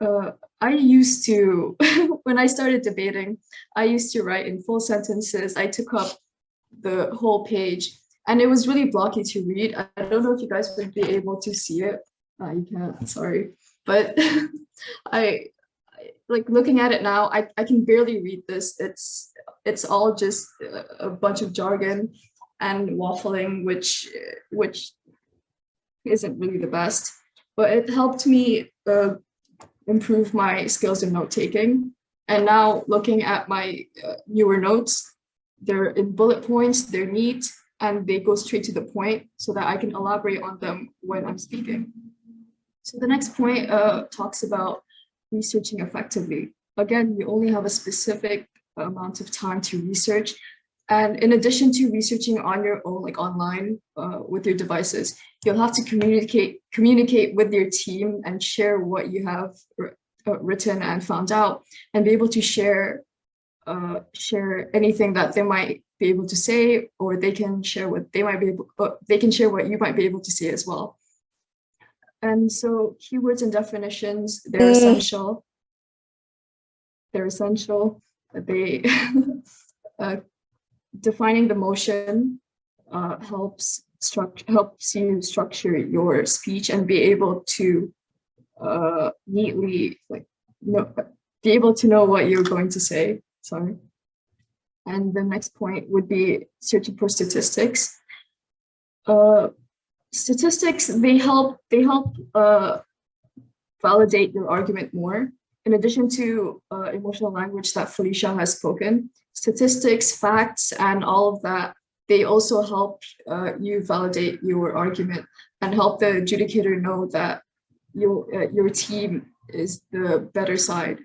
I used to, when I started debating, I used to write in full sentences. I took up the whole page and it was really blocky to read. I don't know if you guys would be able to see it. You can't, sorry. But I like looking at it now, I can barely read this. It's all just a bunch of jargon and waffling, which isn't really the best. But it helped me improve my skills in note taking. And now looking at my newer notes, they're in bullet points, they're neat, and they go straight to the point so that I can elaborate on them when I'm speaking. So the next point talks about researching effectively. Again, you only have a specific amount of time to research. And in addition to researching on your own, like online with your devices, you'll have to communicate with your team and share what you have written and found out, and be able to share anything that they might be able to say, or they can share what they might be able, they can share what you might be able to say as well. And so keywords and definitions, they're essential. They're essential. They defining the motion helps you structure your speech and be able to neatly be able to know what you're going to say. Sorry. And the next point would be searching for statistics. Statistics, they help validate your argument more. In addition to emotional language that Felicia has spoken, statistics, facts, and all of that, they also help you validate your argument and help the adjudicator know that your team is the better side.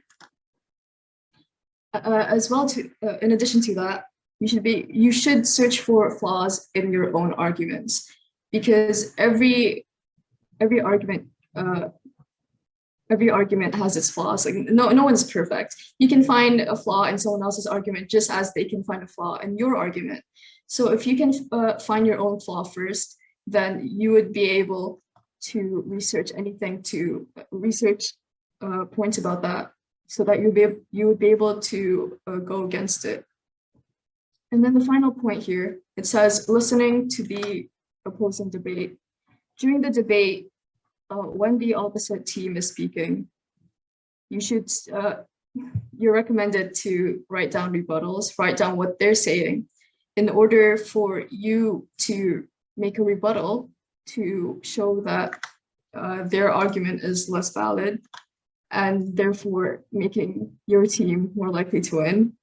As well, in addition to that, you should search for flaws in your own arguments, because every argument has its flaws. Like no one's perfect. You can find a flaw in someone else's argument just as they can find a flaw in your argument. So if you can find your own flaw first, then you would be able to research points about that, so that you would be able to go against it. And then the final point here, it says listening to the opposing debate. During the debate, when the opposite team is speaking, you're recommended to write down rebuttals, write down what they're saying, in order for you to make a rebuttal to show that their argument is less valid, and therefore making your team more likely to win.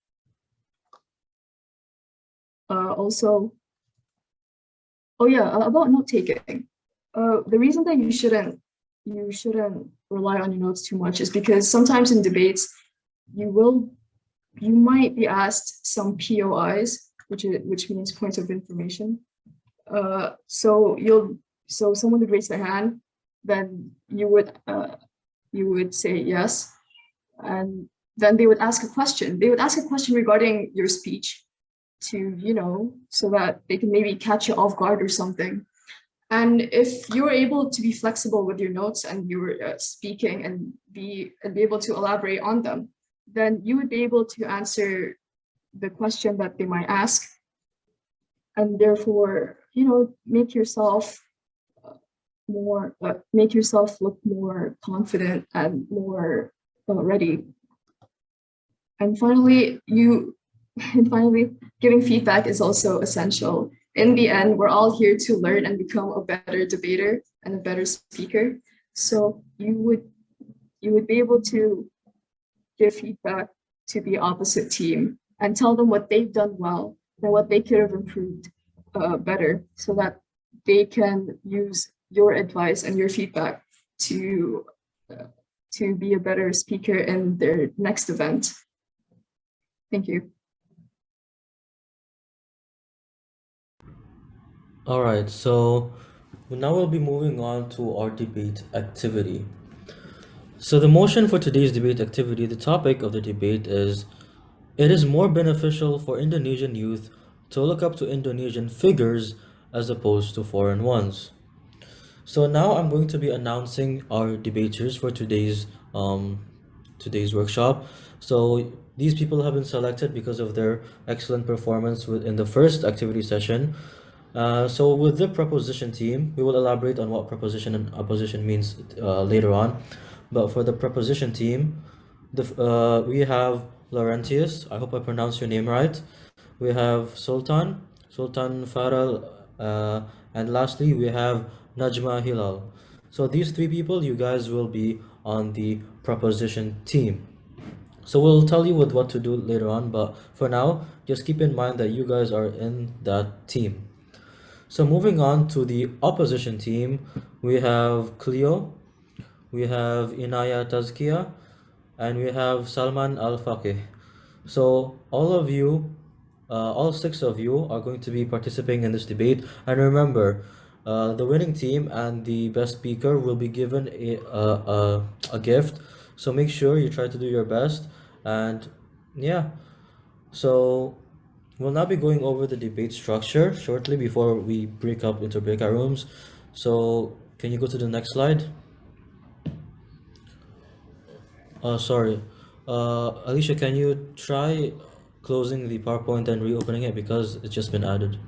About note taking. The reason that you shouldn't rely on your notes too much is because sometimes in debates you might be asked some POIs, which means points of information. So someone would raise their hand, then you would say yes, and then they would ask a question. They would ask a question regarding your speech to, so that they can maybe catch you off guard or something. And if you're able to be flexible with your notes and you're speaking and be able to elaborate on them, then you would be able to answer the question that they might ask, and therefore, make yourself look more confident and more ready. And finally, giving feedback is also essential. In the end, we're all here to learn and become a better debater and a better speaker. So you would be able to give feedback to the opposite team and tell them what they've done well and what they could have improved better, so that they can use your advice and your feedback to be a better speaker in their next event. Thank you. All right, so now we'll be moving on to our debate activity. So the motion for today's debate activity, the topic of the debate is, it is more beneficial for Indonesian youth to look up to Indonesian figures as opposed to foreign ones. So now I'm going to be announcing our debaters for today's workshop. So these people have been selected because of their excellent performance in the first activity session. So with the proposition team, we will elaborate on what proposition and opposition means later on. But for the proposition team, we have Laurentius, I hope I pronounced your name right. We have Sultan Faral, and lastly we have Najma Hilal. So these three people, you guys will be on the proposition team. So we'll tell you what to do later on, but for now, just keep in mind that you guys are in that team. So moving on to the opposition team, we have Cleo, we have Inaya Tazkia, and we have Salman Al-Faqih. So all 6 of you are going to be participating in this debate. And remember, the winning team and the best speaker will be given a gift. So make sure you try to do your best. And yeah, so we'll now be going over the debate structure shortly before we break up into breakout rooms. So can you go to the next slide? Sorry, Alicia, can you try closing the PowerPoint and reopening it because it's just been added?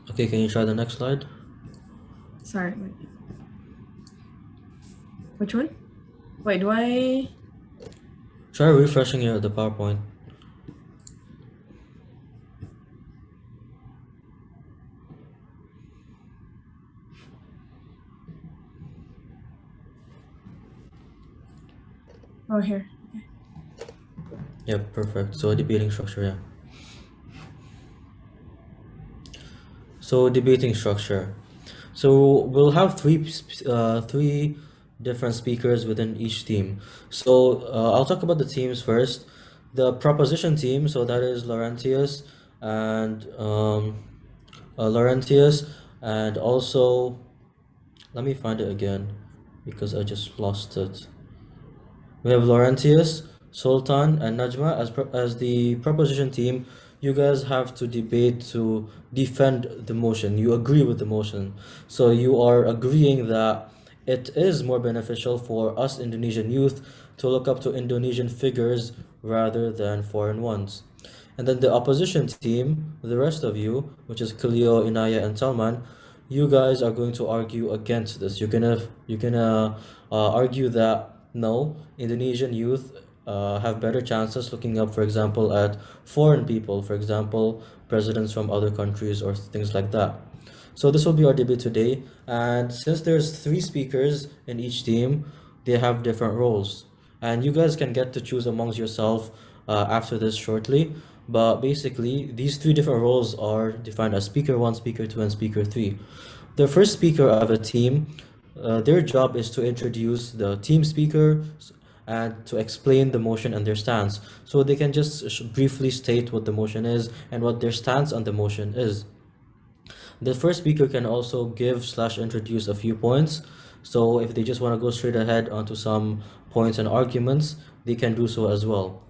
Okay, can you try the next slide? Sorry, wait. Which one? Wait, do I? Try refreshing the PowerPoint. Oh, here. Okay. Yeah, perfect. So debating structure, yeah. So debating structure. So we'll have three different speakers within each team. So I'll talk about the teams first. The proposition team, so that is Laurentius and also, let me find it again because I just lost it. We have Laurentius, Sultan, and Najma as the proposition team. You guys have to debate to defend the motion. You agree with the motion. So you are agreeing that it is more beneficial for us Indonesian youth to look up to Indonesian figures rather than foreign ones. And then the opposition team, the rest of you, which is Khalil, Inaya, and Salman, you guys are going to argue against this. You're gonna argue that no, Indonesian youth have better chances looking up, for example, at foreign people, for example, presidents from other countries or things like that. So this will be our debate today. And since there's 3 speakers in each team, they have different roles. And you guys can get to choose amongst yourself after this shortly. But basically, these 3 different roles are defined as speaker 1, speaker 2, and speaker 3. The first speaker of a team, their job is to introduce the team speaker and to explain the motion and their stance. So they can just briefly state what the motion is and what their stance on the motion is. The first speaker can also give/introduce a few points. So if they just want to go straight ahead onto some points and arguments, they can do so as well.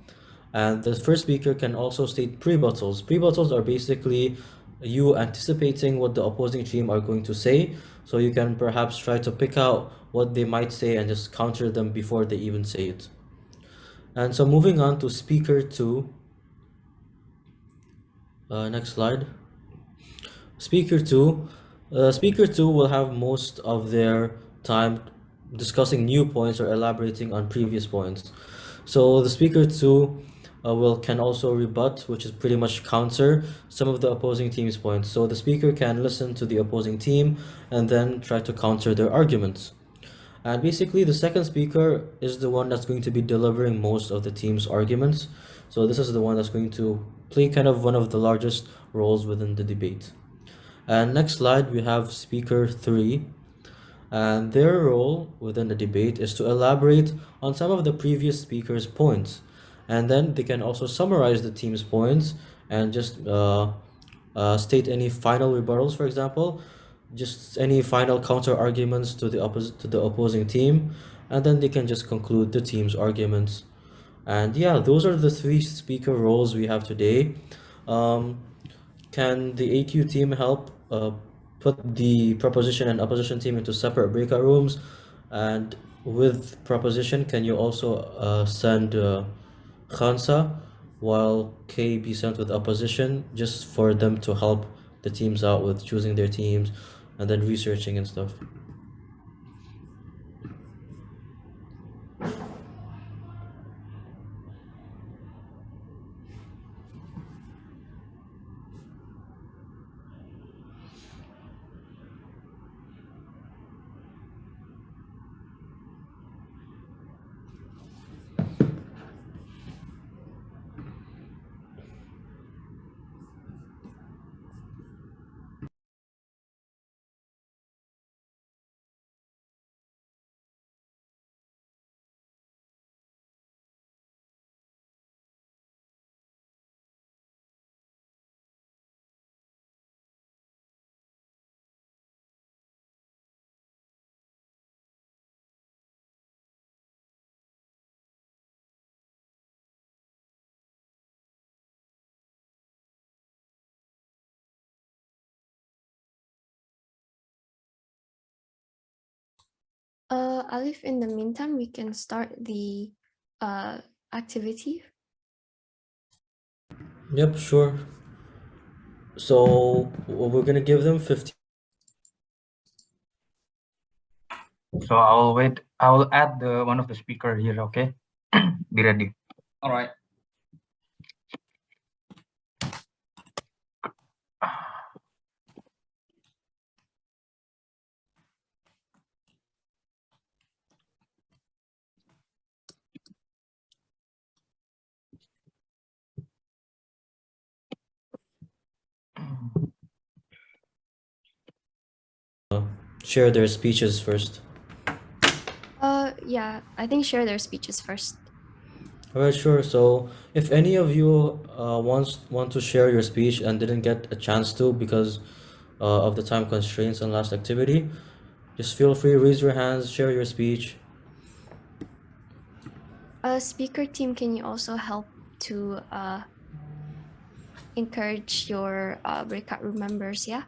And the first speaker can also state prebuttals. Prebuttals are basically you anticipating what the opposing team are going to say. So you can perhaps try to pick out what they might say and just counter them before they even say it. And so moving on to speaker 2. Next slide. Speaker 2 will have most of their time discussing new points or elaborating on previous points. So the speaker 2 can also rebut, which is pretty much counter some of the opposing team's points. So the speaker can listen to the opposing team and then try to counter their arguments. And basically the second speaker is the one that's going to be delivering most of the team's arguments. So this is the one that's going to play kind of one of the largest roles within the debate. And next slide, we have speaker 3. And their role within the debate is to elaborate on some of the previous speaker's points. and then they can also summarize the team's points and just state any final rebuttals, for example, just any final counter arguments to the opposing team, and then they can just conclude the team's arguments. And yeah, those are the three speaker roles we have today. Can the AQ team help put the proposition and opposition team into separate breakout rooms? And with proposition, can you also send Khansa while K be sent with opposition, just for them to help the teams out with choosing their teams and then researching and stuff? Alif, in the meantime, we can start the activity. Yep, sure. So we're gonna give them 15. So I'll wait. I will add the one of the speaker here. Okay, be ready. All right. Share their speeches first. Yeah, I think share their speeches first. All right, sure. So if any of you want to share your speech and didn't get a chance to because of the time constraints on last activity, just feel free, raise your hands, share your speech. Speaker team, can you also help to encourage your breakout room members? Yeah.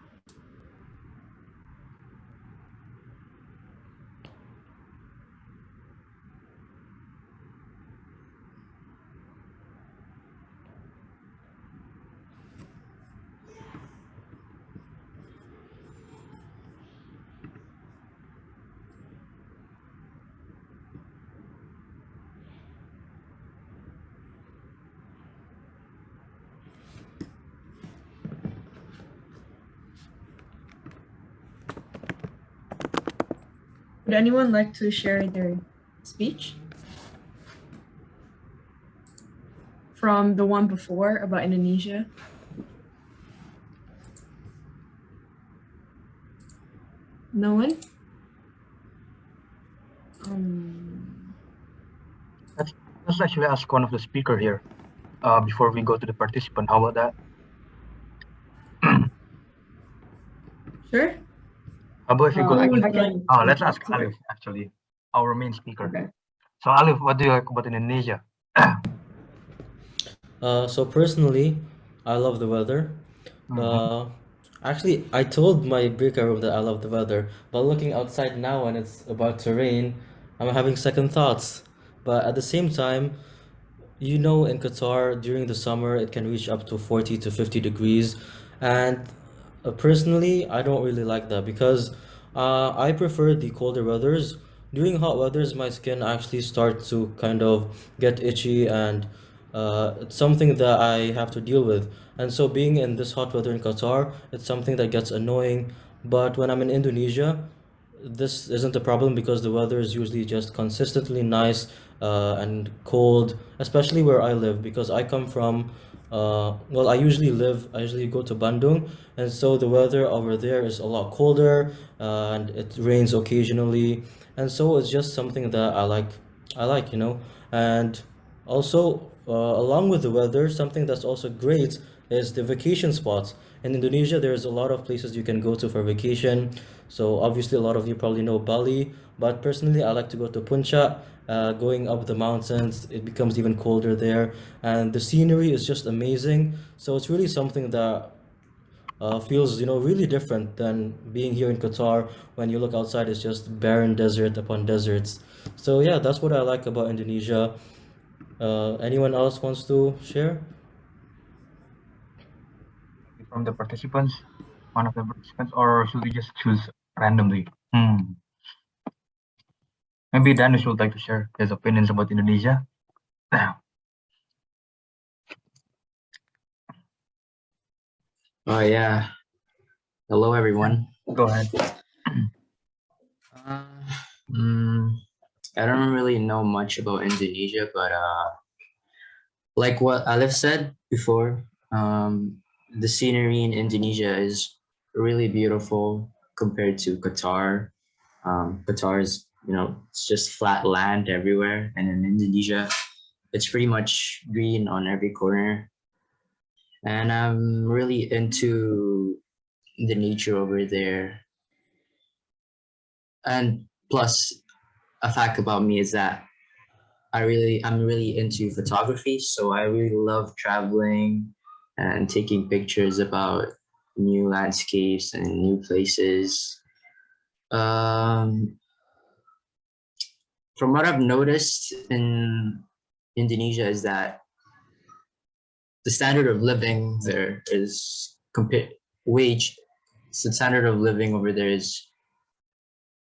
Would anyone like to share their speech from the one before about Indonesia? No one? Let's actually ask one of the speaker here before we go to the participant. How about that? Sure. How about if we go? Let's ask Sorry. Alif, actually, our main speaker. Okay. So Alif, what do you like about Indonesia? So personally, I love the weather. Actually, I told my breakout room that I love the weather, but looking outside now and it's about to rain, I'm having second thoughts. But at the same time, you know, in Qatar during the summer, it can reach up to 40 to 50 degrees. And personally, I don't really like that because I prefer the colder weathers. During hot weathers, my skin actually starts to kind of get itchy, and it's something that I have to deal with. And so being in this hot weather in Qatar, it's something that gets annoying. But when I'm in Indonesia, this isn't a problem because the weather is usually just consistently nice and cold, especially where I live, because I come from, I usually go to Bandung, and so the weather over there is a lot colder and it rains occasionally, and so it's just something that I like, you know. And Also, along with the weather, something that's also great is the vacation spots. In Indonesia, there's a lot of places you can go to for vacation. So obviously, a lot of you probably know Bali, but personally, I like to go to Puncak. Going up the mountains, it becomes even colder there, and the scenery is just amazing. So it's really something that feels, really different than being here in Qatar. When you look outside, it's just barren desert upon deserts. So yeah, that's what I like about Indonesia. Anyone else wants to share? From the participants, one of the participants, or should we just choose randomly? Maybe Danish would like to share his opinions about Indonesia. Oh yeah. Hello everyone. Go ahead. I don't really know much about Indonesia, but like what Alif said before, the scenery in Indonesia is really beautiful compared to Qatar. Qatar is, it's just flat land everywhere, and in Indonesia, it's pretty much green on every corner. And I'm really into the nature over there. And plus, a fact about me is that I'm really into photography, so I really love traveling and taking pictures about new landscapes and new places. From what I've noticed in Indonesia is that the standard of living there is the standard of living over there is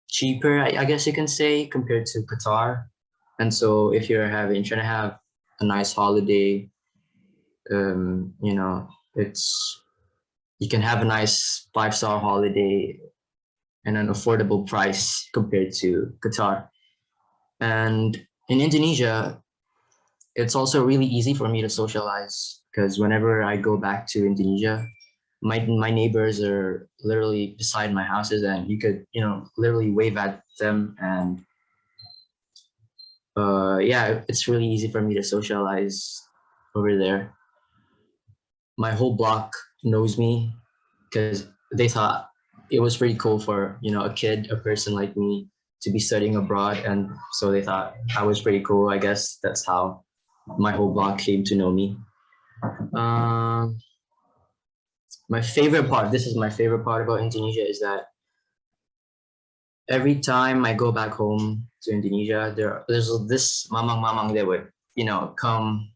cheaper, I guess you can say, compared to Qatar. And so if you're trying to have a nice holiday, you can have a nice 5-star holiday and an affordable price compared to Qatar. And in Indonesia, it's also really easy for me to socialize because whenever I go back to Indonesia, my neighbors are literally beside my houses, and you could literally wave at them, and yeah, it's really easy for me to socialize over there. My whole block knows me because they thought it was pretty cool for a person like me to be studying abroad, and so they thought I was pretty cool. I guess that's how my whole block came to know me. This is my favorite part about Indonesia, is that every time I go back home to Indonesia, there's this mamang that would come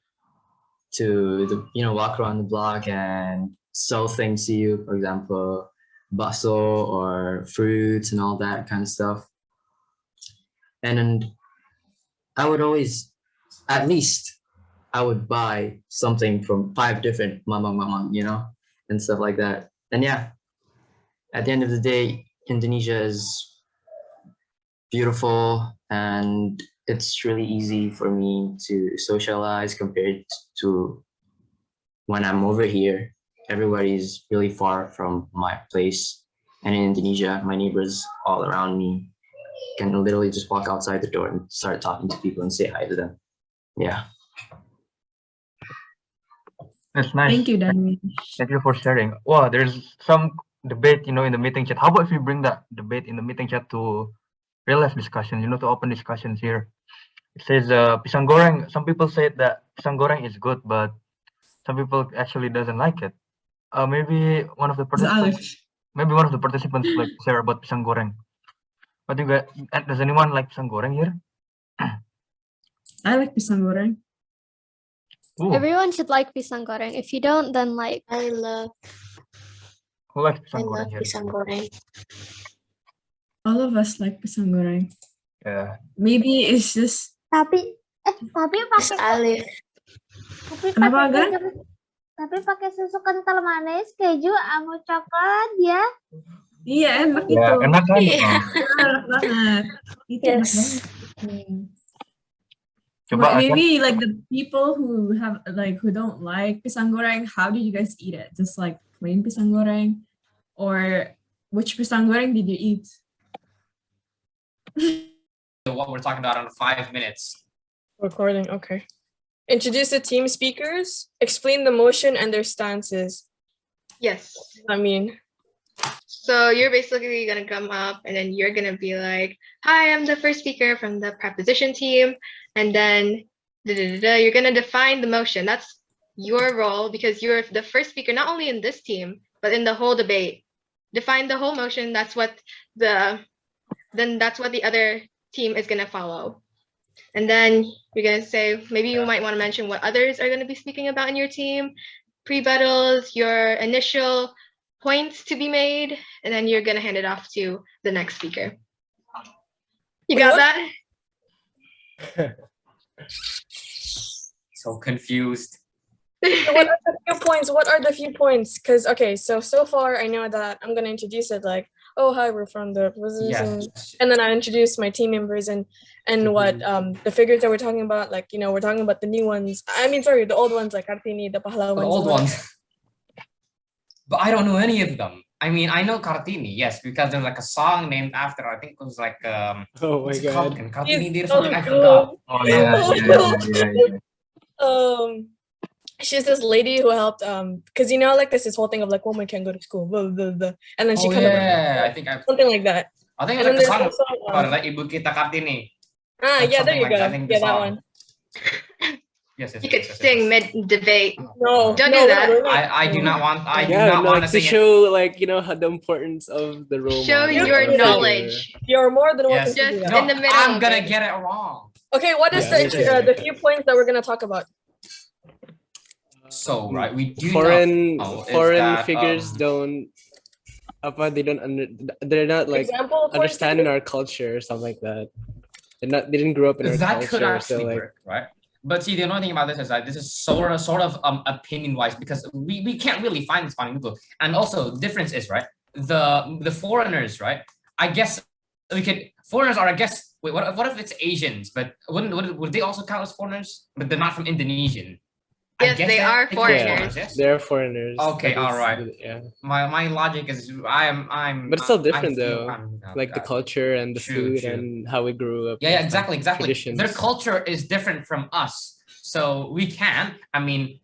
to walk around the block and sell things to you, for example bakso or fruits and all that kind of stuff. And I would always, at least I would buy something from 5 different mamang and stuff like that. And yeah, at the end of the day, Indonesia is beautiful, and it's really easy for me to socialize compared to when I'm over here. Everybody's really far from my place. And in Indonesia, my neighbors all around me can literally just walk outside the door and start talking to people and say hi to them. Yeah. That's nice. Thank you, Danny. Thank you for sharing. Wow, there's some debate, in the meeting chat. How about if we bring that debate in the meeting chat to real life discussion, to open discussions here? It says pisang goreng. Some people say that pisang goreng is good, but some people actually doesn't like it. Maybe one of the participants like to share about pisang goreng. What do you guys? Does anyone like pisang goreng here? I like pisang goreng. Ooh. Everyone should like pisang goreng. If you don't, then like I love Who likes I pisang goreng love here? pisang goreng. All of us like pisang goreng. Yeah. Maybe it's just. Tapi Miss Alif. Kenapa, Gan? Tapi pakai susu kental manis, keju, sama coklat ya. Iya, enak Ya, itu. enak kan? Iya. Enak banget. Itu enak banget. Coba But maybe like the people who don't like pisang goreng, how do you guys eat it? Just like plain pisang goreng, or which pisang goreng did you eat? What we're talking about in 5 minutes. Recording, okay. Introduce the team speakers, explain the motion and their stances. Yes. I mean, so you're basically gonna come up and then you're gonna be like, "Hi, I'm the first speaker from the preposition team," and then you're gonna define the motion. That's your role because you're the first speaker, not only in this team but in the whole debate. Define the whole motion. That's what the other team is gonna follow. And then you're gonna say, maybe you might want to mention what others are gonna be speaking about in your team, prebuttals, your initial points to be made, and then you're gonna hand it off to the next speaker. You got that? So confused. What are the few points? What are the few points? Because okay, so far I know that I'm gonna introduce it like, oh hi, we're from the and then I introduce my team members and what the figures that we're talking about, like we're talking about the new ones. I mean, sorry, the old ones like Kartini, the Pahlawan. The old ones. But I don't know any of them. I mean, I know Kartini, yes, because there's like a song named after. I think it was like oh my god, Kartini did something. I forgot. Oh yeah. She's this lady who helped because like there's this whole thing of like women can't go to school, blah, blah, blah. And then she kind of I think something like that. I think it's like a song about like Ibu Kita Kartini. Yeah, there you go. That. Yeah, that one. Yes. You could sing mid-debate. No, don't do that. I do not want. I do not want to to show how the importance of the role. Show your knowledge. You're more than welcome. Just to do that. in the middle. I'm gonna get it wrong. Okay, what is the few points that we're gonna talk about? So right, we do foreign that, figures they're not like understanding our culture or something like that. They didn't grow up in our that culture. Could actually so like work, right? But see, the annoying thing about this is that this is sort of opinion wise because we can't really find this on Google. And also the difference is right, the foreigners, right? I guess we could foreigners are wait, what if it's Asians? But would they also count as foreigners? But they're not from Indonesian. Yes, they are foreigners. Yes? They're foreigners. Okay, all right. Yeah. My logic is I'm. But it's still different though. Like the culture and the food and how we grew up. Yeah, exactly. Traditions. Their culture is different from us, so we can. I mean,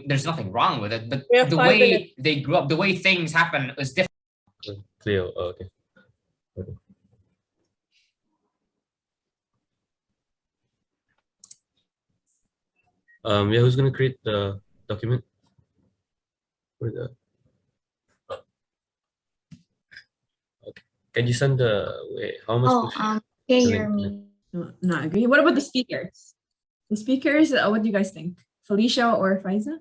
there's nothing wrong with it, but the way they grew up, the way things happen is different. Cleo, okay. Yeah, who's gonna create the document? Okay. Can you send how much? Can you hear me? No, not agree. What about the speakers? The speakers, what do you guys think? Felicia or Faiza?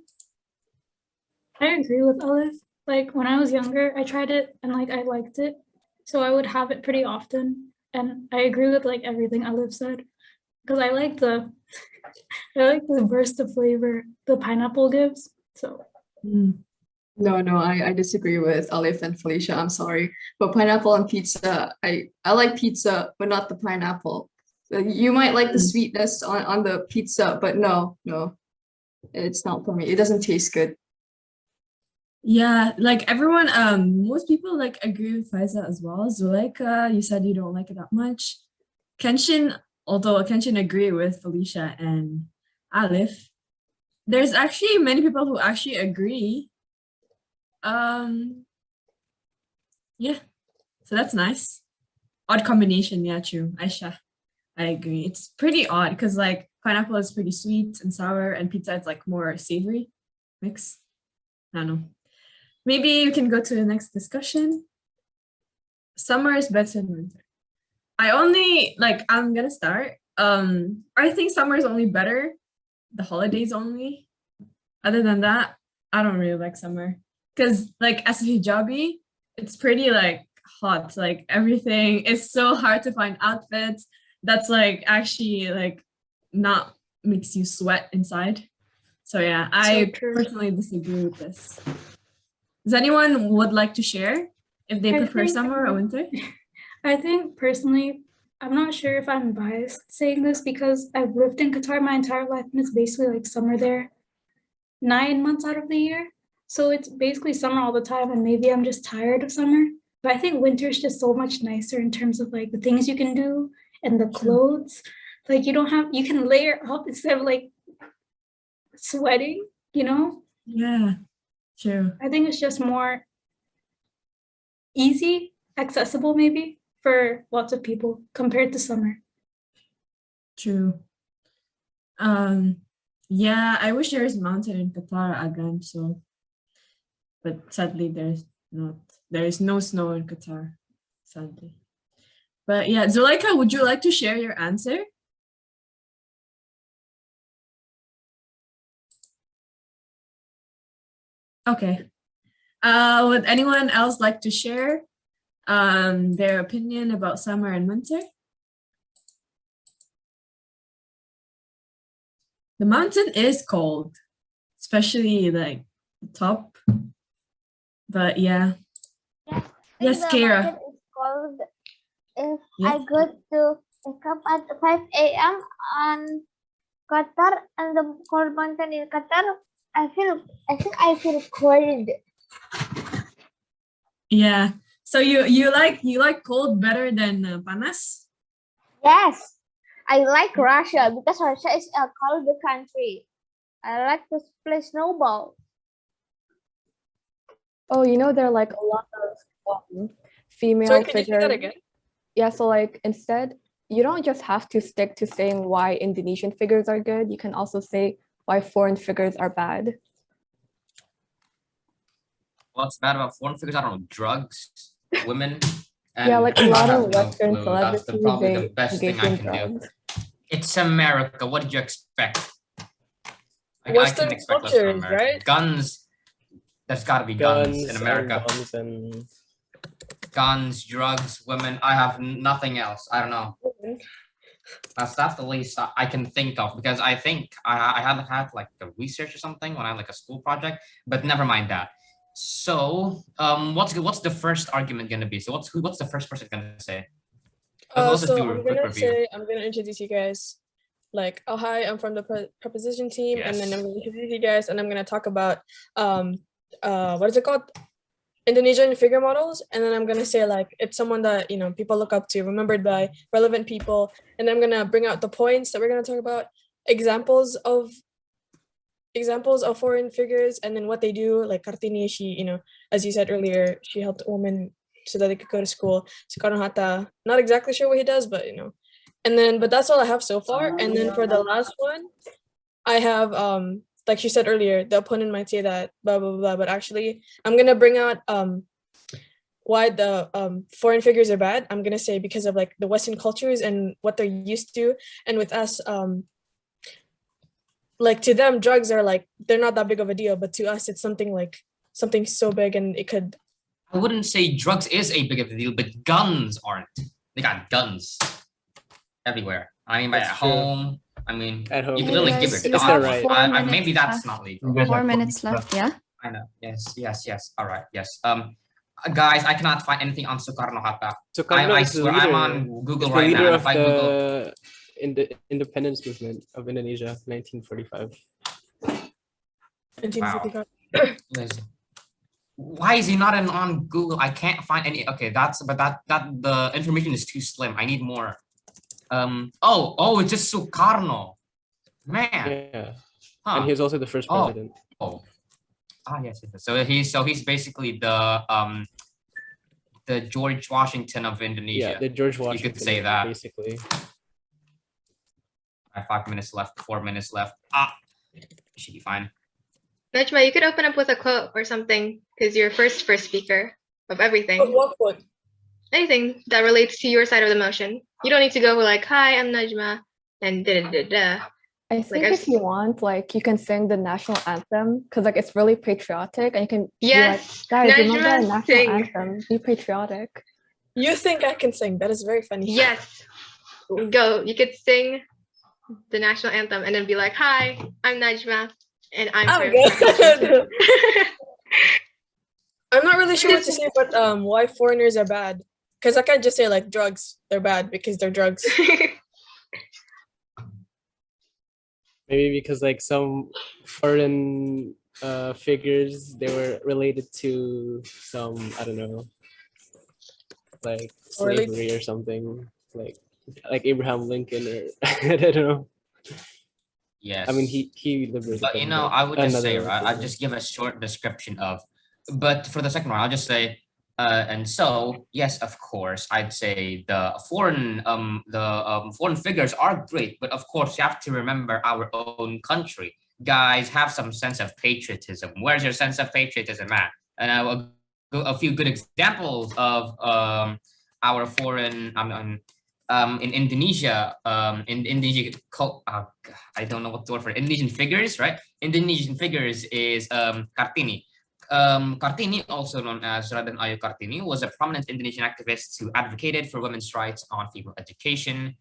I agree with Alif. Like when I was younger, I tried it and like I liked it. So I would have it pretty often. And I agree with like everything Alif said. Because I like the burst of flavor the pineapple gives. So No, I disagree with Alif and Felicia. I'm sorry. But pineapple and pizza, I like pizza, but not the pineapple. You might like the sweetness on the pizza, but no, it's not for me. It doesn't taste good. Yeah, like everyone, most people like agree with Faiza as well. Zuleika, you said you don't like it that much. Kenshin, although Kenshin agree with Felicia and Alif, there's actually many people who actually agree. Yeah, so that's nice. Odd combination, yeah, true. Aisha, I agree. It's pretty odd because like pineapple is pretty sweet and sour, and pizza is like more savory mix. I don't know. Maybe we can go to the next discussion. Summer is better than winter. I'm gonna start. I think summer is only better. The holidays only. Other than that, I don't really like summer. Because like as a hijabi, it's pretty like hot. Like everything is so hard to find outfits that's like actually like not makes you sweat inside. So yeah, I personally disagree with this. Does anyone would like to share if they prefer summer or winter? I think personally, I'm not sure if I'm biased saying this because I've lived in Qatar my entire life and it's basically like summer there 9 months out of the year. So it's basically summer all the time and maybe I'm just tired of summer. But I think winter is just so much nicer in terms of like the things you can do and the clothes. Like you can layer up instead of like sweating, Yeah, true. I think it's just more easy, accessible maybe for lots of people compared to summer. True. Yeah, I wish there is mountain in Qatar again, but sadly there's not. There is no snow in Qatar, sadly. But yeah, Zuleika, would you like to share your answer? Okay. Would anyone else like to share their opinion about summer and winter? The mountain is cold, especially like the top. But yeah. Yes, Kara. It's cold. If Yeah. I go to wake up at 5 a.m. on Qatar and the cold mountain in Qatar, I think I feel cold. Yeah. So you like cold better than panas? Yes, I like Russia because Russia is a cold country. I like to play snowball. Oh, there are like a lot of female Sorry, can you say that figures. again? Yeah, so like instead, you don't just have to stick to saying why Indonesian figures are good. You can also say why foreign figures are bad. What's bad about foreign figures? I don't know, drugs, women. Yeah, like a I lot have of no Western clue. That's celebrities, probably the they best thing engage I in can do. drugs. It's America. What did you expect? I Western can expect less from cultures, America. right? Guns. There's got to be guns in Guns America. and bombs and Guns, drugs, women. I have nothing else. I don't know. That's the least I can think of because I think I had like a research or something when I had like a school project, but never mind that. So what's the first argument gonna be? So what's the first person gonna say? Let's just So do a quick review. I'm gonna introduce you guys. Like, oh hi, I'm from the preposition team, and then I'm gonna introduce you guys, and I'm gonna talk about what is it called? Indonesian figure models, and then I'm gonna say like it's someone that people look up to, remembered by relevant people, and I'm gonna bring out the points that we're gonna talk about, examples of foreign figures, and then what they do. Like Kartini, she as you said earlier, she helped women so that they could go to school. Soekarno Hatta, not exactly sure what he does, but but that's all I have so far. And then for the last one, I have like she said earlier, the opponent might say that blah blah blah, but actually I'm gonna bring out why the foreign figures are bad. I'm gonna say because of like the Western cultures and what they're used to, and with us like to them drugs are like they're not that big of a deal, but to us it's something so big, and it could. I wouldn't say drugs is a big of a deal, but guns aren't. They got guns everywhere. I mean, at home. I mean, at home. You can only give your dog one. Maybe that's not legal. 4 minutes left, yeah? I know. Yes. All right. Yes. Guys, I cannot find anything on Soekarno Hatta. I swear, I'm on Google right now. If I Google in the independence movement of Indonesia, 1945. Wow. Why is he not on Google? I can't find any. Okay, that the information is too slim. I need more. It's just Sukarno. Man. Yeah. Huh. And he was also the first president. Yes. So he's basically the George Washington of Indonesia. Yeah, the George Washington. You could say that. Basically. 5 minutes left, 4 minutes left. Should be fine. Najma, you could open up with a quote or something because you're first speaker of everything. What quote? Anything that relates to your side of the motion. You don't need to go like, "Hi, I'm Najma," and da-da-da-da. I think if you want, like, you can sing the national anthem because, like, it's really patriotic, and you can be like, guys, remember the national anthem? Be patriotic. You think I can sing? That is very funny. Yes. Go. You could sing the national anthem and then be like, "Hi, I'm Najma, and I'm good." I'm not really sure what to say, but why foreigners are bad? Because I can't just say like drugs. They're bad because they're drugs. Maybe because like some foreign figures, they were related to some, I don't know, like slavery or something, like Abraham Lincoln or I don't know. Yes. I mean, he liberated But them, I would just say, another right, I'll just give a short description of, but for the second one, I'll just say, and so yes, of course, I'd say the foreign figures are great, but of course you have to remember our own country. Guys, have some sense of patriotism. Where's your sense of patriotism at? And a few good examples of our foreign in Indonesia, I don't know what the word for it. Indonesian figures, right? Indonesian figures is Kartini. Kartini, also known as Raden Ayu Kartini, was a prominent Indonesian activist who advocated for women's rights on female education.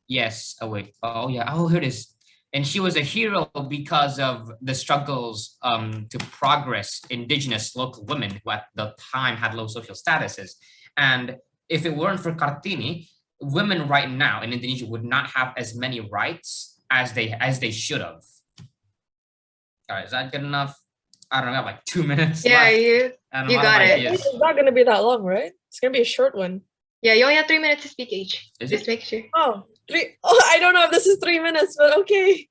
Yes. Oh wait. Oh yeah. Oh, here it is. And she was a hero because of the struggles to progress indigenous local women who at the time had low social statuses. And if it weren't for Kartini, women right now in Indonesia would not have as many rights as they should have. All right, is that good enough? I don't know, I have like 2 minutes Yeah, left. you got it. Ideas. It's not gonna be that long, right? It's gonna be a short one. Yeah, you only have 3 minutes to speak each. Is Just it? make sure. Oh, 3. Oh, I don't know if this is 3 minutes, but okay.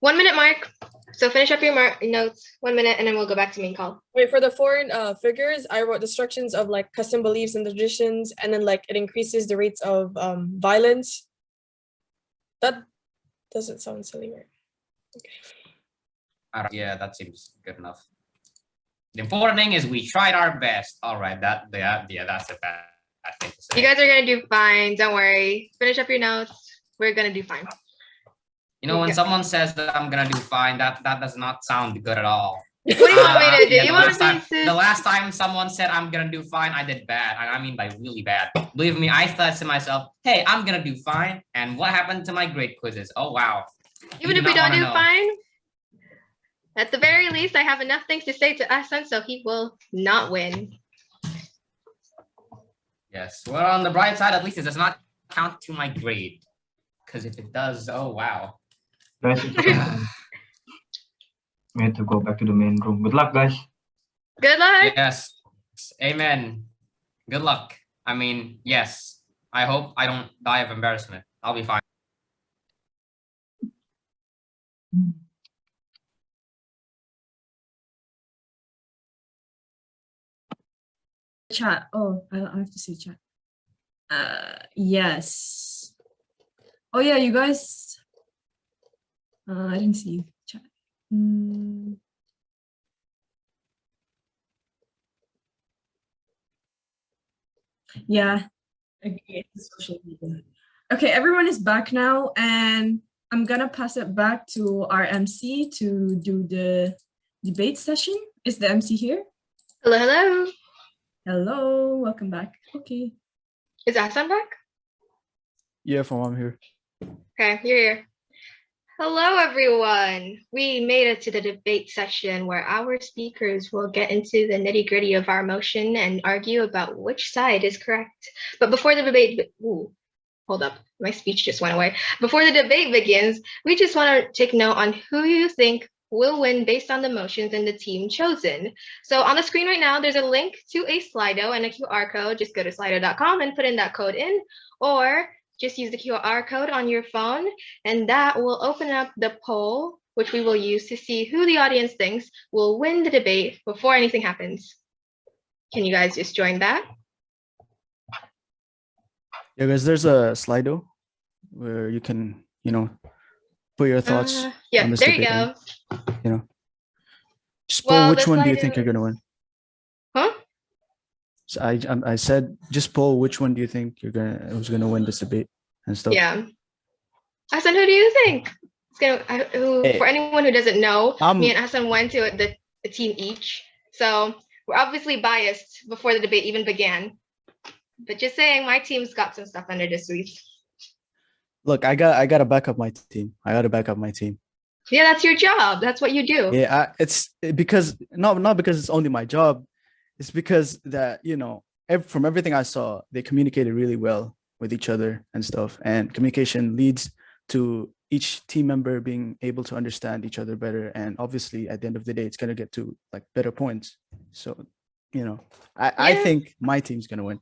1 minute mark. So finish up your notes. 1 minute, and then we'll go back to main call. Wait, for the foreign figures, I wrote destructions of like custom beliefs and traditions, and then like it increases the rates of violence. That doesn't sound silly, right? Okay. Yeah, that seems good enough. The important thing is we tried our best. All right, that's a bad thing to say. You guys are gonna do fine. Don't worry. Finish up your notes. We're gonna do fine. When someone says that I'm gonna do fine, that does not sound good at all. What do you want me to do? Yeah, You want me to? The last time someone said I'm gonna do fine, I did bad. I mean by really bad. Believe me, I thought to myself, hey, I'm gonna do fine. And what happened to my grade quizzes? Oh wow. Even if we don't do fine, at the very least, I have enough things to say to Hassan, so he will not win. Yes. Well, on the bright side, at least it does not count to my grade. Because if it does, oh wow. Guys, we have to go back to the main room. Good luck, guys. Good luck. Yes. Amen. Good luck. I mean, yes. I hope I don't die of embarrassment. I'll be fine. Chat. Oh, I have to say chat. Yes. Oh yeah, you guys. I didn't see chat. Yeah. Okay, social media. Okay, everyone is back now, and I'm gonna pass it back to our MC to do the debate session. Is the MC here? Hello, hello. Hello, welcome back. Okay. Is Hassan back? Yeah, I'm here. Okay, you're here. Hello, everyone. We made it to the debate session where our speakers will get into the nitty-gritty of our motion and argue about which side is correct. But before the debate, hold up, my speech just went away. Before the debate begins, we just want to take note on who you think will win based on the motions and the team chosen. So on the screen right now, there's a link to a Slido and a QR code. Just go to slido.com and put in that code in, or just use the QR code on your phone, and that will open up the poll, which we will use to see who the audience thinks will win the debate before anything happens. Can you guys just join that? Yeah, guys, there's a Slido where you can, put your thoughts. Yeah, on this there you debate go. and, just poll which one do you think you're gonna win? Huh? So I said just poll which one do you think who's gonna win this debate and stuff. Yeah. Hassan, who do you think? For anyone who doesn't know, me and Hassan went to the team each. So we're obviously biased before the debate even began. But just saying, my team's got some stuff under the sleeve. Look, I gotta back up my team. Yeah, that's your job. That's what you do. Yeah, it's because not because it's only my job. It's because that, from everything I saw, they communicated really well with each other and stuff. And communication leads to each team member being able to understand each other better. And obviously, at the end of the day, it's going to get to better points. So, I think my team's going to win.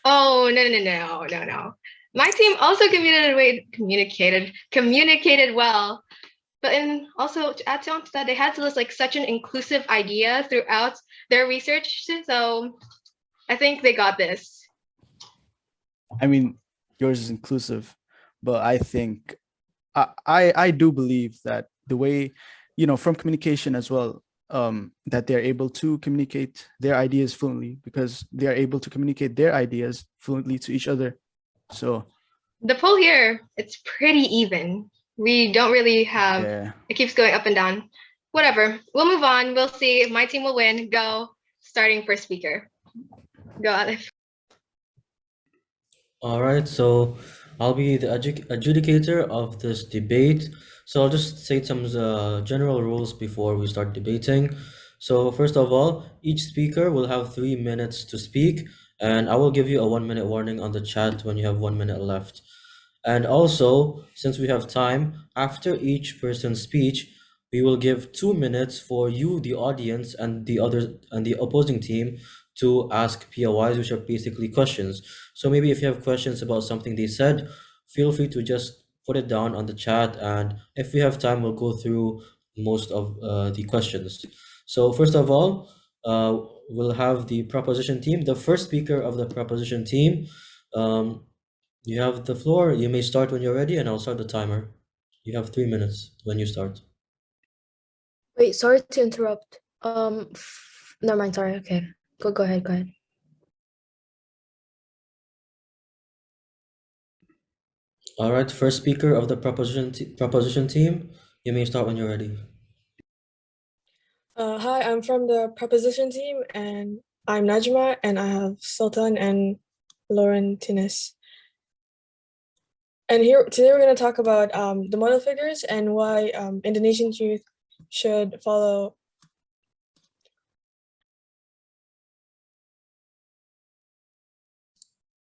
Oh, no. My team also communicated well. But also to add on to that, they had to list like such an inclusive idea throughout their research. So I think they got this. I mean, yours is inclusive, but I think I do believe that the way, from communication as well, that they're able to communicate their ideas fluently because they are able to communicate their ideas fluently to each other. So the poll here, it's pretty even. We don't really have, it keeps going up and down. Whatever, we'll move on. We'll see if my team will win. Go, starting first speaker. Go, Alif. All right, so I'll be the adjudicator of this debate. So I'll just say some general rules before we start debating. So first of all, each speaker will have 3 minutes to speak, and I will give you a 1-minute warning on the chat when you have 1 minute left. And also, since we have time, after each person's speech, we will give 2 minutes for you, the audience, and the opposing team to ask POIs, which are basically questions. So maybe if you have questions about something they said, feel free to just put it down on the chat, and if we have time, we'll go through most of the questions. So first of all, we'll have the proposition team. The first speaker of the proposition team, you have the floor. You may start when you're ready, and I'll start the timer. You have 3 minutes when you start. Wait, sorry to interrupt. Never mind. Sorry. Okay, go ahead. Go ahead. All right, first speaker of the proposition team. You may start when you're ready. Hi, I'm from the proposition team, and I'm Najma, and I have Sultan and Lauren Tines. And today we're going to talk about the model figures and why Indonesian youth should follow.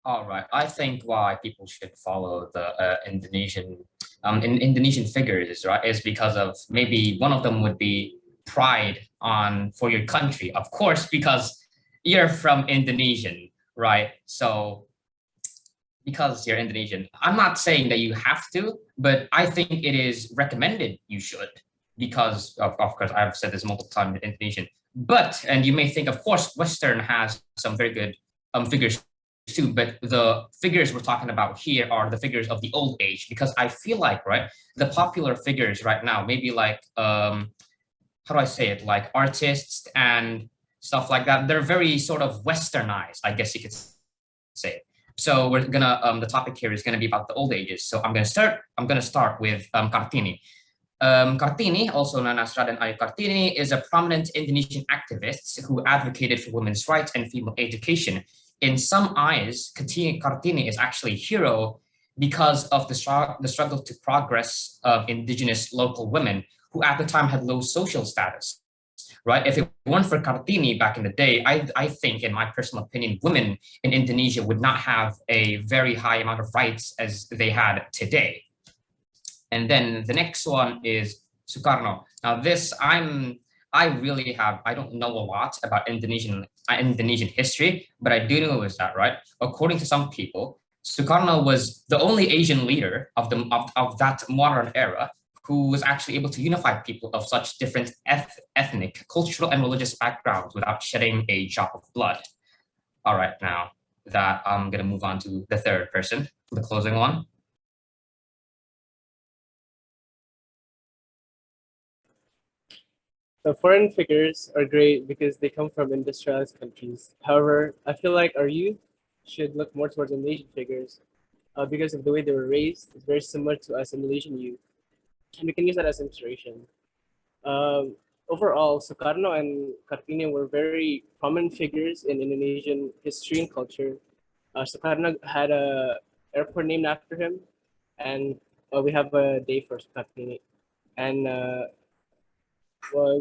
All right, I think why people should follow the Indonesian figures, right, is because of maybe one of them would be pride for your country, of course, because you're from Indonesian, right? So because you're Indonesian, I'm not saying that you have to, but I think it is recommended you should, because of course I've said this multiple times in Indonesian. And you may think, of course, Western has some very good figures too, but the figures we're talking about here are the figures of the old age, because I feel like, right, the popular figures right now, maybe like how do I say it, like artists and stuff like that, they're very sort of westernized, I guess you could say. So we're gonna the topic here is gonna be about the old ages. So I'm gonna start with Kartini. Kartini, also known as Raden Ayu Kartini, is a prominent Indonesian activist who advocated for women's rights and female education. In some eyes, Kartini is actually a hero because of the struggle to progress of indigenous local women who at the time had low social status. Right? If it weren't for Kartini back in the day, I think, in my personal opinion, women in Indonesia would not have a very high amount of rights as they had today. And then the next one is Sukarno. Now this, I don't know a lot about Indonesian history, but I do know is that, right, according to some people, Sukarno was the only Asian leader of that modern era who was actually able to unify people of such different ethnic, cultural, and religious backgrounds without shedding a drop of blood. All right, now that I'm gonna move on to the third person, the closing one. The foreign figures are great because they come from industrialized countries. However, I feel like our youth should look more towards Indonesian figures because of the way they were raised. It's very similar to us Indonesian youth, and we can use that as inspiration. Overall, Sukarno and Kartini were very prominent figures in Indonesian history and culture. Sukarno had an airport named after him, and we have a day for Kartini. And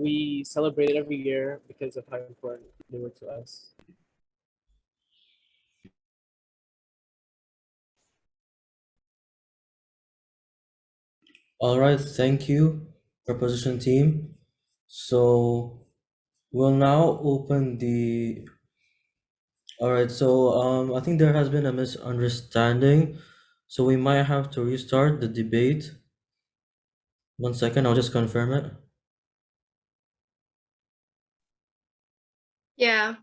we celebrate it every year because of how important they were to us. All right, thank you, proposition team. So we'll now open the. All right, so I think there has been a misunderstanding, so we might have to restart the debate. 1 second, I'll just confirm it. Yeah.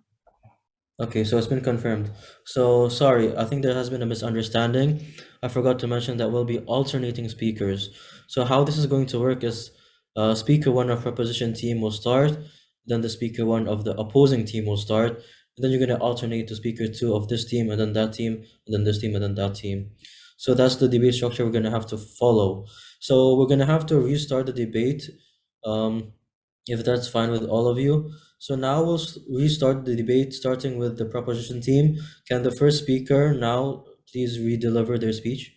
Okay, so it's been confirmed. So sorry, I think there has been a misunderstanding. I forgot to mention that we'll be alternating speakers. So how this is going to work is speaker one of proposition team will start, then the speaker one of the opposing team will start, and then you're going to alternate to speaker two of this team, and then that team, and then this team, and then that team. So that's the debate structure we're going to have to follow. So we're going to have to restart the debate, if that's fine with all of you. So now we'll restart the debate, starting with the proposition team. Can the first speaker now please redeliver their speech?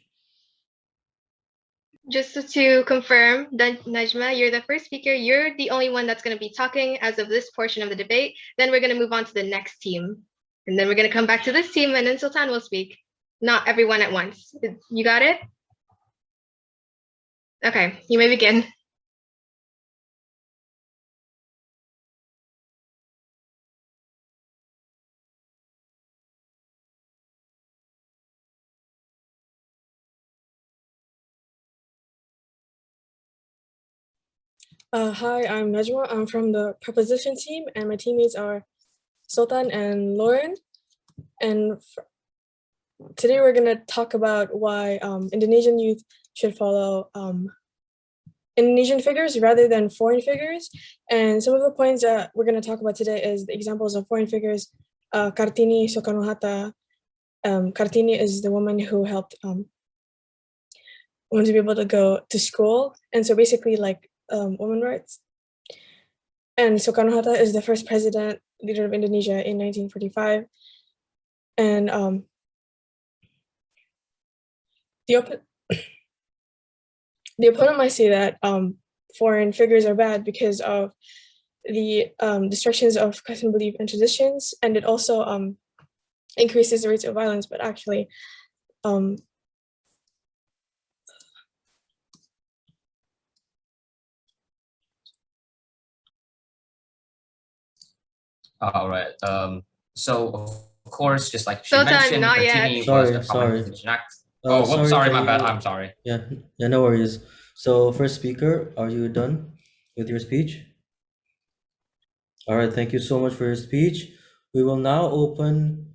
Just to confirm, Najma, you're the first speaker. You're the only one that's going to be talking as of this portion of the debate. Then we're going to move on to the next team. And then we're going to come back to this team, and then Sultan will speak. Not everyone at once. You got it? Okay, you may begin. Hi, I'm Najma. I'm from the proposition team, and my teammates are Sultan and Lauren. And today we're going to talk about why Indonesian youth should follow Indonesian figures rather than foreign figures. And some of the points that we're going to talk about today is the examples of foreign figures. Kartini Soekarno-Hatta. Kartini is the woman who helped women to be able to go to school. And so basically like women rights. And Soekarno-Hatta is the first president, leader of Indonesia in 1945. And the opponent might say that foreign figures are bad because of the destructions of custom belief and traditions, and it also increases the rates of violence, but actually all right. So of course, just like she Sultan, mentioned, not yet. Kartini was a Sorry. prominent Oh, Sorry, sorry, my can bad. you- I'm sorry. Yeah, no worries. So first speaker, are you done with your speech? All right, thank you so much for your speech. We will now open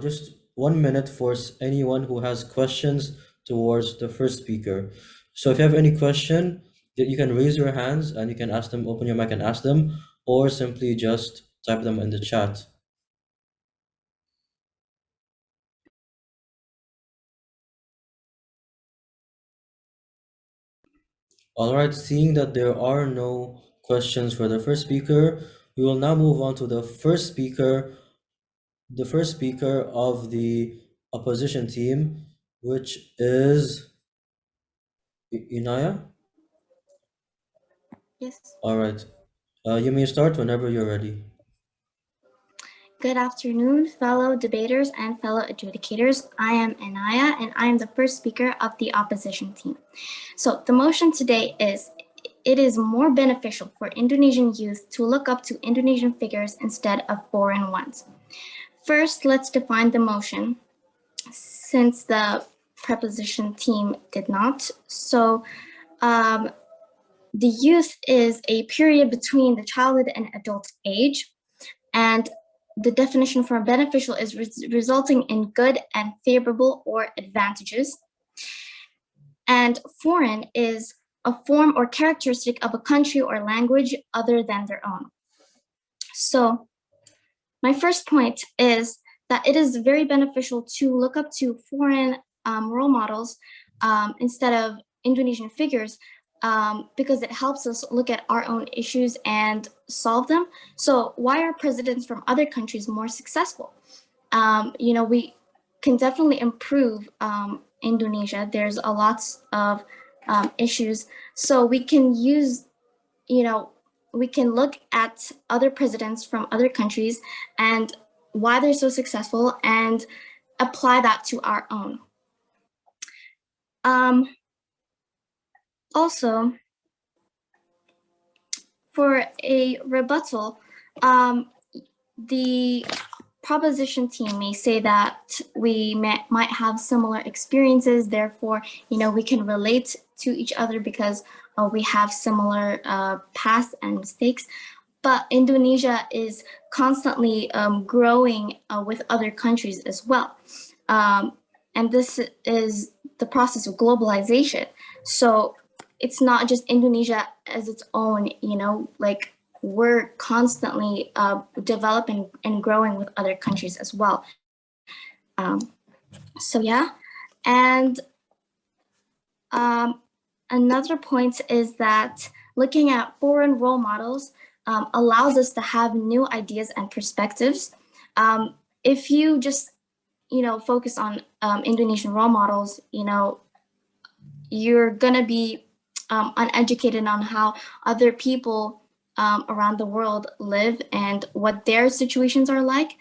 just 1 minute for anyone who has questions towards the first speaker. So if you have any question, you can raise your hands and you can ask them, open your mic and ask them, or simply just type them in the chat. All right, seeing that there are no questions for the first speaker, we will now move on to the first speaker of the opposition team, which is Inaya. Yes. All right, you may start whenever you're ready. Good afternoon, fellow debaters and fellow adjudicators. I am Anaya, and I am the first speaker of the opposition team. So the motion today is, it is more beneficial for Indonesian youth to look up to Indonesian figures instead of foreign ones. First, let's define the motion, since the preposition team did not. So the youth is a period between the childhood and adult age, and the definition for beneficial is resulting in good and favorable or advantages. And foreign is a form or characteristic of a country or language other than their own. So my first point is that it is very beneficial to look up to foreign role models instead of Indonesian figures, because it helps us look at our own issues and solve them. So why are presidents from other countries more successful? You know, we can definitely improve Indonesia. There's a lot of issues. So we can use, you know, we can look at other presidents from other countries and why they're so successful and apply that to our own. Also, for a rebuttal, the proposition team may say that we might have similar experiences, therefore, you know, we can relate to each other because we have similar past and mistakes, but Indonesia is constantly growing with other countries as well. And this is the process of globalization. So it's not just Indonesia as its own, you know, like we're constantly developing and growing with other countries as well. So yeah, and another point is that looking at foreign role models allows us to have new ideas and perspectives. If you just, you know, focus on Indonesian role models, you know, you're gonna be uneducated on how other people around the world live and what their situations are like.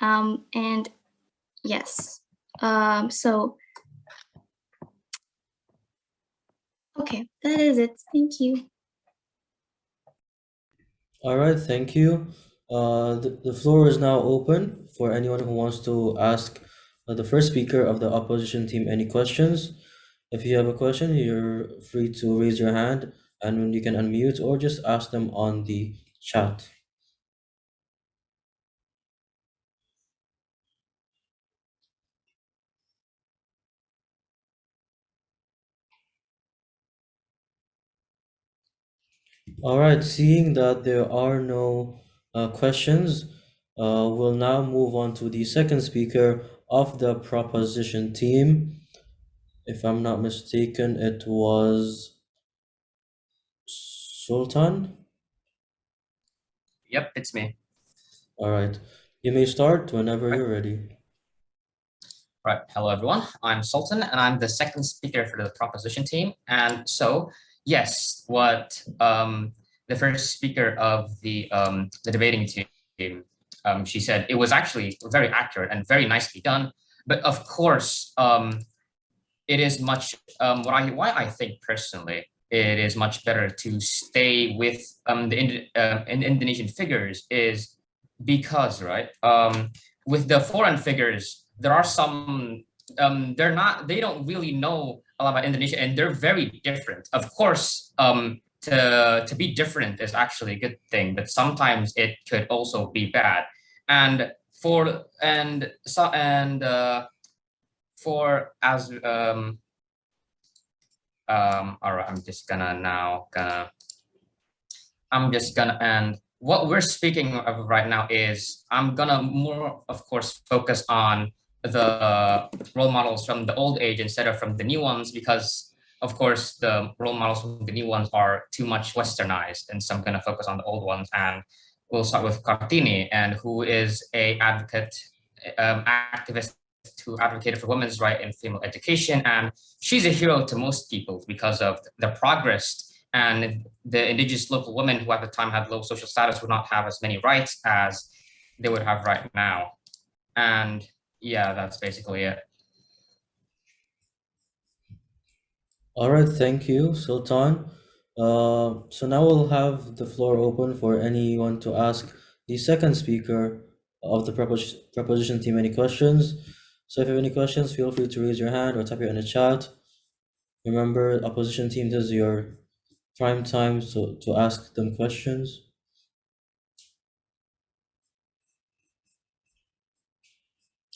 And yes, so, okay, that is it. Thank you. All right, thank you. The floor is now open for anyone who wants to ask the first speaker of the opposition team any questions. If you have a question, you're free to raise your hand and you can unmute or just ask them on the chat. All right, seeing that there are no questions, we'll now move on to the second speaker of the proposition team. If I'm not mistaken, it was Sultan. Yep, it's me. All right, you may start whenever you're ready. Right. Hello, everyone. I'm Sultan, and I'm the second speaker for the proposition team. And so, yes, what the first speaker of the debating team, she said, it was actually very accurate and very nicely done. But of course, it is much why I think personally it is much better to stay with the Indonesian figures is because with the foreign figures there are some they don't really know a lot about Indonesia and they're very different. Of course, to be different is actually a good thing, but sometimes it could also be bad. And for as all right, and what we're speaking of right now is I'm gonna more of course focus on the role models from the old age instead of from the new ones, because of course the role models from the new ones are too much westernized, and so I'm gonna focus on the old ones. And we'll start with Kartini, and who is a activist who advocated for women's right in female education, and she's a hero to most people because of the progress, and the indigenous local women who at the time had low social status would not have as many rights as they would have right now. And yeah, that's basically it. All right, thank you, Sultan. So now we'll have the floor open for anyone to ask the second speaker of the proposition team any questions. So if you have any questions, feel free to raise your hand or type it in the chat. Remember, opposition team, this is your prime time to ask them questions.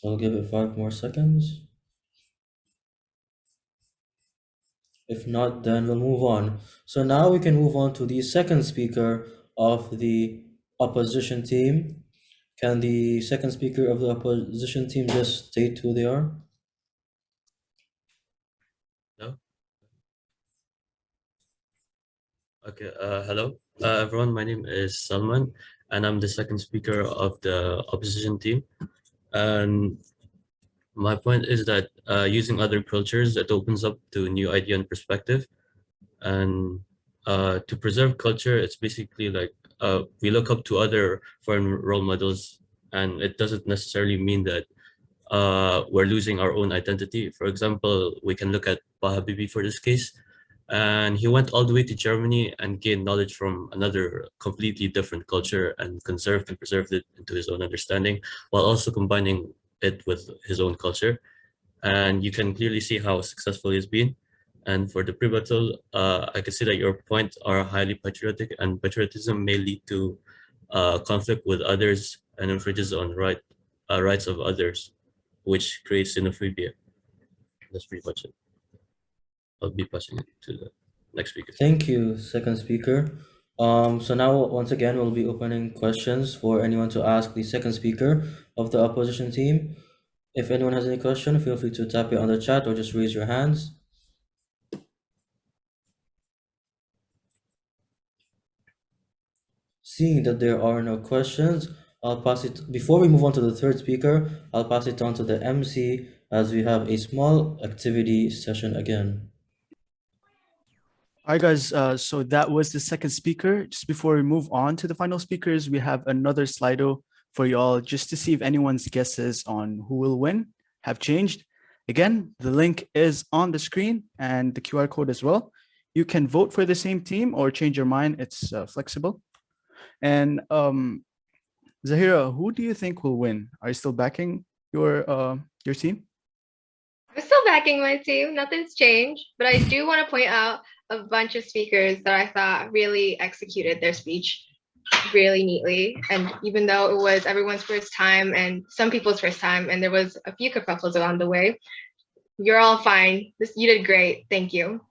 I'll give it 5 more seconds. If not, then we'll move on. So now we can move on to the second speaker of the opposition team. Can the second speaker of the opposition team just state who they are? No? Okay, hello everyone, my name is Salman and I'm the second speaker of the opposition team. And my point is that using other cultures, it opens up to new idea and perspective. And to preserve culture, it's basically like we look up to other foreign role models, and it doesn't necessarily mean that we're losing our own identity. For example, we can look at Bahabibi for this case, and he went all the way to Germany and gained knowledge from another completely different culture and conserved and preserved it into his own understanding, while also combining it with his own culture. And you can clearly see how successful he's been. And for the rebuttal, I can see that your points are highly patriotic, and patriotism may lead to conflict with others and infringes on rights of others, which creates xenophobia. That's pretty much it. I'll be passing it to the next speaker. Thank you, second speaker. So now, once again, we'll be opening questions for anyone to ask the second speaker of the opposition team. If anyone has any question, feel free to type it on the chat or just raise your hands. Seeing that there are no questions, I'll pass it, before we move on to the third speaker, I'll pass it on to the MC as we have a small activity session again. All right, guys, so that was the second speaker. Just before we move on to the final speakers, we have another Slido for y'all just to see if anyone's guesses on who will win have changed. Again, the link is on the screen and the QR code as well. You can vote for the same team or change your mind. It's flexible. And Zahira, who do you think will win? Are you still backing your team? I'm still backing my team. Nothing's changed, but I do want to point out a bunch of speakers that I thought really executed their speech really neatly. And even though it was everyone's first time and some people's first time, and there was a few kerfuffles along the way, you're all fine. You did great. Thank you.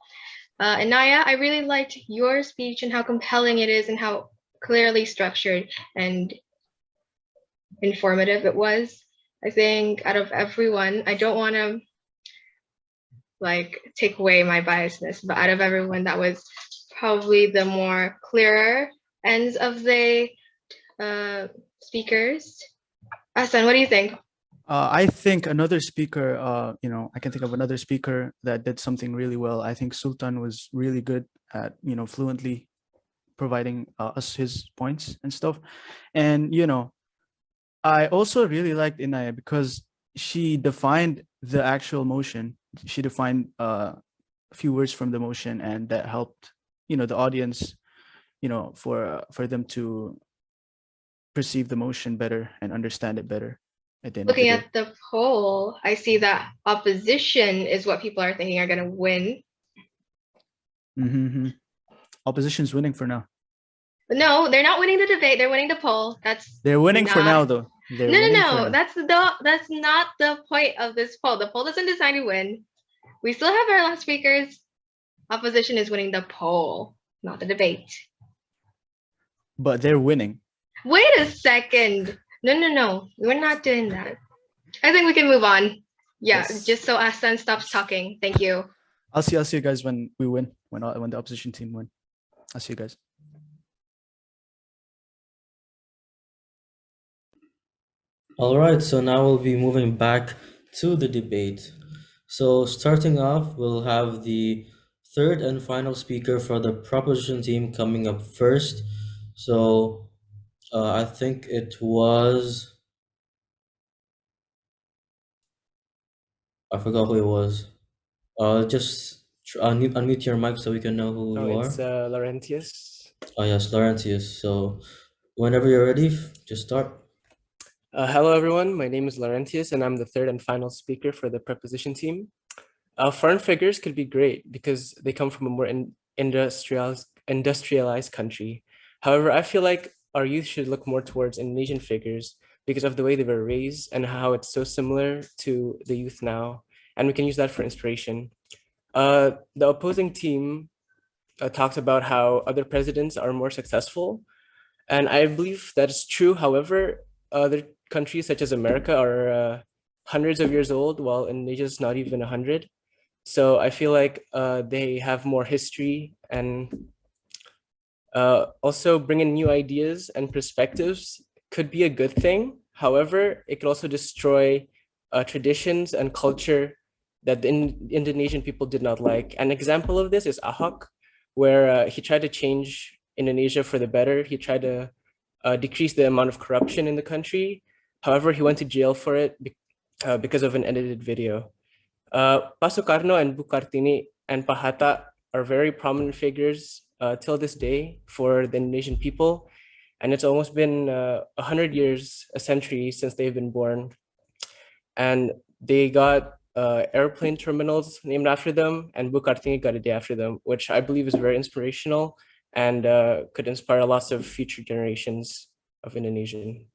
And Naya, I really liked your speech and how compelling it is and how clearly structured and informative it was. I think out of everyone, I don't want to take away my biasness, but out of everyone, that was probably the more clearer ends of the speakers. Hassan, what do you think? I think another speaker, I can think of another speaker that did something really well. I think Sultan was really good at, fluently providing us his points and stuff. And, I also really liked Inaya because she defined the actual motion. She defined a few words from the motion, and that helped, the audience, for them to perceive the motion better and understand it better. Looking at the poll, I see that opposition is what people are thinking are going to win. Mm-hmm. Opposition's winning for now. No, they're not winning the debate. They're winning the poll. They're winning for now, though. No. That's not the point of this poll. The poll doesn't decide to win. We still have our last speakers. Opposition is winning the poll, not the debate. But they're winning. Wait a second. No. We're not doing that. I think we can move on. Yeah, yes. Just so Hassan stops talking. Thank you. I'll see you guys when we win, when the opposition team win. I'll see you guys. All right, so now we'll be moving back to the debate. So starting off, we'll have the third and final speaker for the proposition team coming up first. So I think it was, I forgot who it was. Just unmute your mic so we can know who you are. It's Laurentius. Oh yes, Laurentius. So whenever you're ready, just start. Hello everyone, my name is Laurentius and I'm the third and final speaker for the preposition team. Foreign figures could be great because they come from a more industrialized country. However, I feel like our youth should look more towards Indonesian figures because of the way they were raised and how it's so similar to the youth now. And we can use that for inspiration. The opposing team talked about how other presidents are more successful. And I believe that is true. However, other countries such as America are hundreds of years old, while Indonesia is not even 100. So I feel like they have more history and also bringing new ideas and perspectives could be a good thing. However, it could also destroy traditions and culture that the Indonesian people did not like. An example of this is Ahok, where he tried to change Indonesia for the better. He tried to decrease the amount of corruption in the country. However, he went to jail for it because of an edited video. Pa Sukarno and Bu Kartini and Pa Hatta are very prominent figures till this day for the Indonesian people. And it's almost been 100 years, a century since they've been born. And they got airplane terminals named after them and Bukartingi Garide after them, which I believe is very inspirational and could inspire lots of future generations of Indonesian.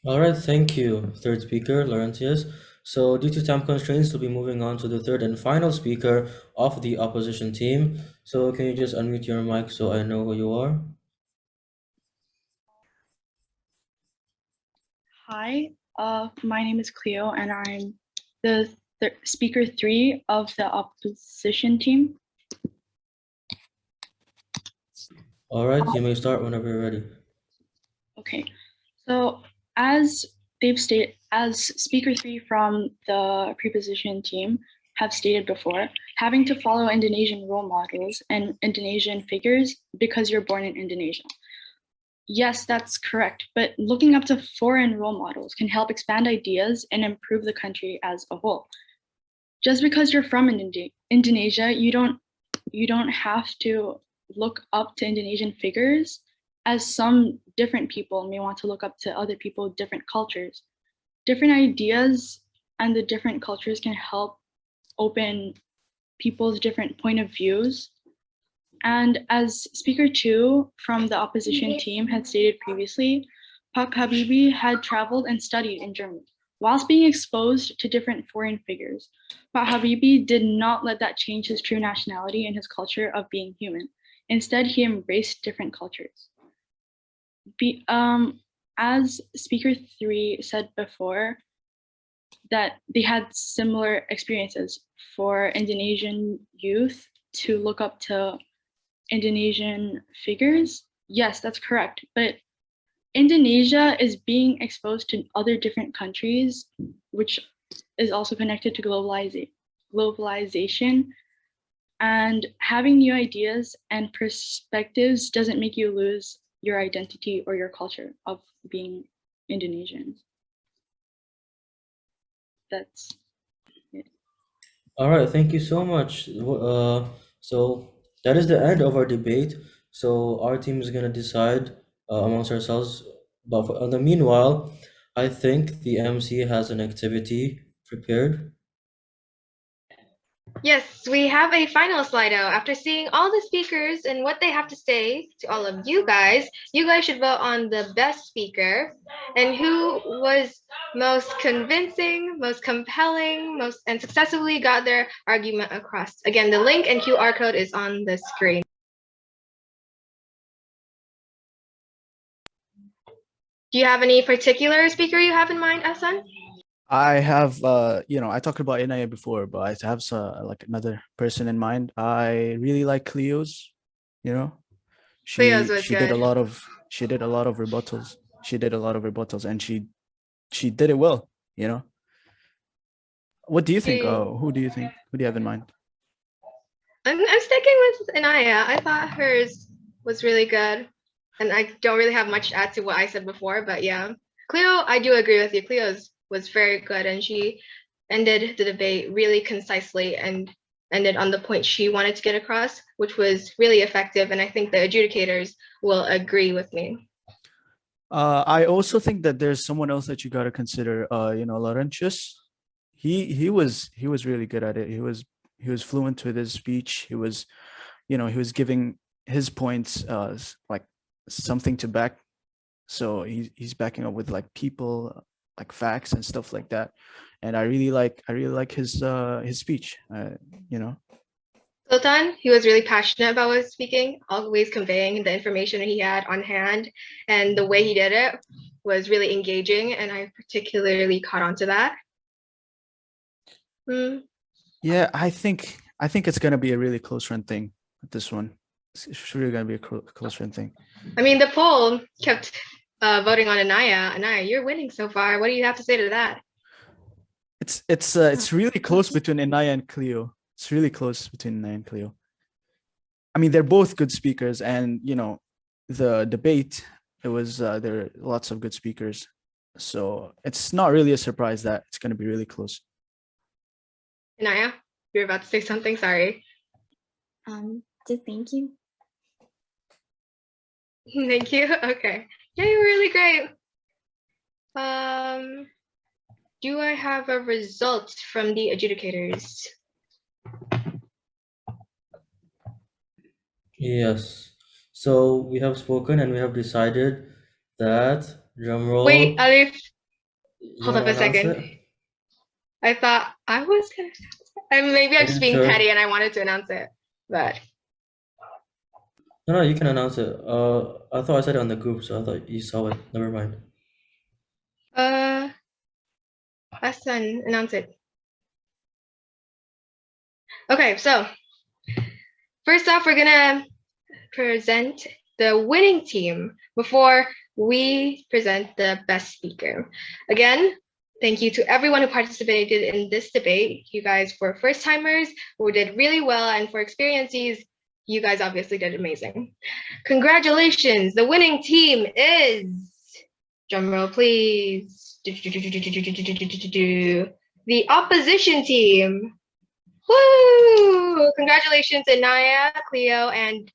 All right, thank you, third speaker, Laurentius. So due to time constraints, we'll be moving on to the third and final speaker of the opposition team. So can you just unmute your mic so I know who you are? Hi, my name is Cleo and I'm the speaker 3 of the opposition team. All right, you may start whenever you're ready. Okay, so as they've stated, as speaker 3 from the preposition team have stated before, having to follow Indonesian role models and Indonesian figures because you're born in Indonesia. Yes, that's correct, but looking up to foreign role models can help expand ideas and improve the country as a whole. Just because you're from Indonesia, you don't have to look up to Indonesian figures, as some different people may want to look up to other people with different cultures. Different ideas and the different cultures can help open people's different point of views. And as speaker 2 from the opposition team had stated previously, Pak Habibie had traveled and studied in Germany. Whilst being exposed to different foreign figures, Pak Habibie did not let that change his true nationality and his culture of being human. Instead, he embraced different cultures. As speaker 3 said before, that they had similar experiences for Indonesian youth to look up to Indonesian figures. Yes, that's correct. But Indonesia is being exposed to other different countries, which is also connected to globalization. And having new ideas and perspectives doesn't make you lose your identity or your culture of being Indonesian. That's it. All right, thank you so much. So that is the end of our debate. So our team is going to decide amongst ourselves. But in the meanwhile, I think the MC has an activity prepared. Yes, we have a final Slido. After seeing all the speakers and what they have to say to all of you guys should vote on the best speaker and who was most convincing, most compelling, and successfully got their argument across. Again, the link and QR code is on the screen. Do you have any particular speaker you have in mind, Hassan? I have, I talked about Inaya before, but I have like another person in mind. I really like Cleo's, Cleo's was she good. did a lot of rebuttals. She did a lot of rebuttals and she did it well, What do you think? Who do you have in mind? I'm sticking with Inaya. I thought hers was really good. And I don't really have much to add to what I said before, but yeah. Cleo, I do agree with you. Cleo's was very good and she ended the debate really concisely and ended on the point she wanted to get across, which was really effective. And I think the adjudicators will agree with me. I also think that there's someone else that you got to consider, Laurentius. He was really good at it. He was fluent with his speech. He was giving his points like something to back. So he's backing up with like people, like facts and stuff like that. And I really like his speech, Sultan, he was really passionate about his speaking, always conveying the information that he had on hand, and the way he did it was really engaging, and I particularly caught on to that. Yeah, I think it's gonna be a really close run thing with this one. It's really gonna be a close run thing. I mean, the poll kept voting on Inaya. Inaya, you're winning so far. What do you have to say to that? It's really close between Inaya and Cleo. It's really close between Inaya and Cleo. I mean, they're both good speakers, and the debate, it was there are lots of good speakers, so it's not really a surprise that it's going to be really close. Inaya, you're about to say something. Sorry. Just thank you. Thank you. Okay. Yeah, you're really great. do I have a result from the adjudicators? Yes. So we have spoken and we have decided that, drum roll. Wait, Alif, you hold up wanna a announce second. it? I thought I was gonna, and maybe I'm Are just you being sure? petty and I wanted to announce it, but No, you can announce it. I thought I said it on the group, so I thought you saw it. Never mind. Hassan, announce it. Okay, so first off, we're gonna present the winning team before we present the best speaker. Again, thank you to everyone who participated in this debate. You guys were first timers who did really well, and for experiences, you guys obviously did amazing. Congratulations, the winning team is, drumroll please, the opposition team. Woo! Congratulations to Naya, Cleo, and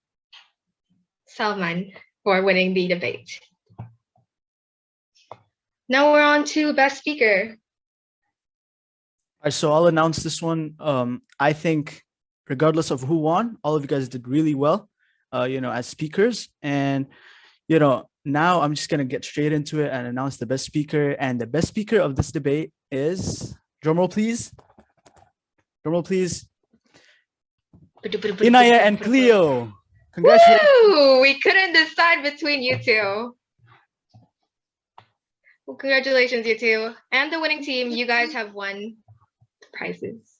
Salman for winning the debate. Now we're on to best speaker. All right, so I'll announce this one. I think regardless of who won, all of you guys did really well, as speakers. And, now I'm just going to get straight into it and announce the best speaker. And the best speaker of this debate is, drumroll please. Drumroll please. Inaya and Cleo. Congratulations. Woo! We couldn't decide between you two. Well, congratulations, you two. And the winning team, you guys have won prizes.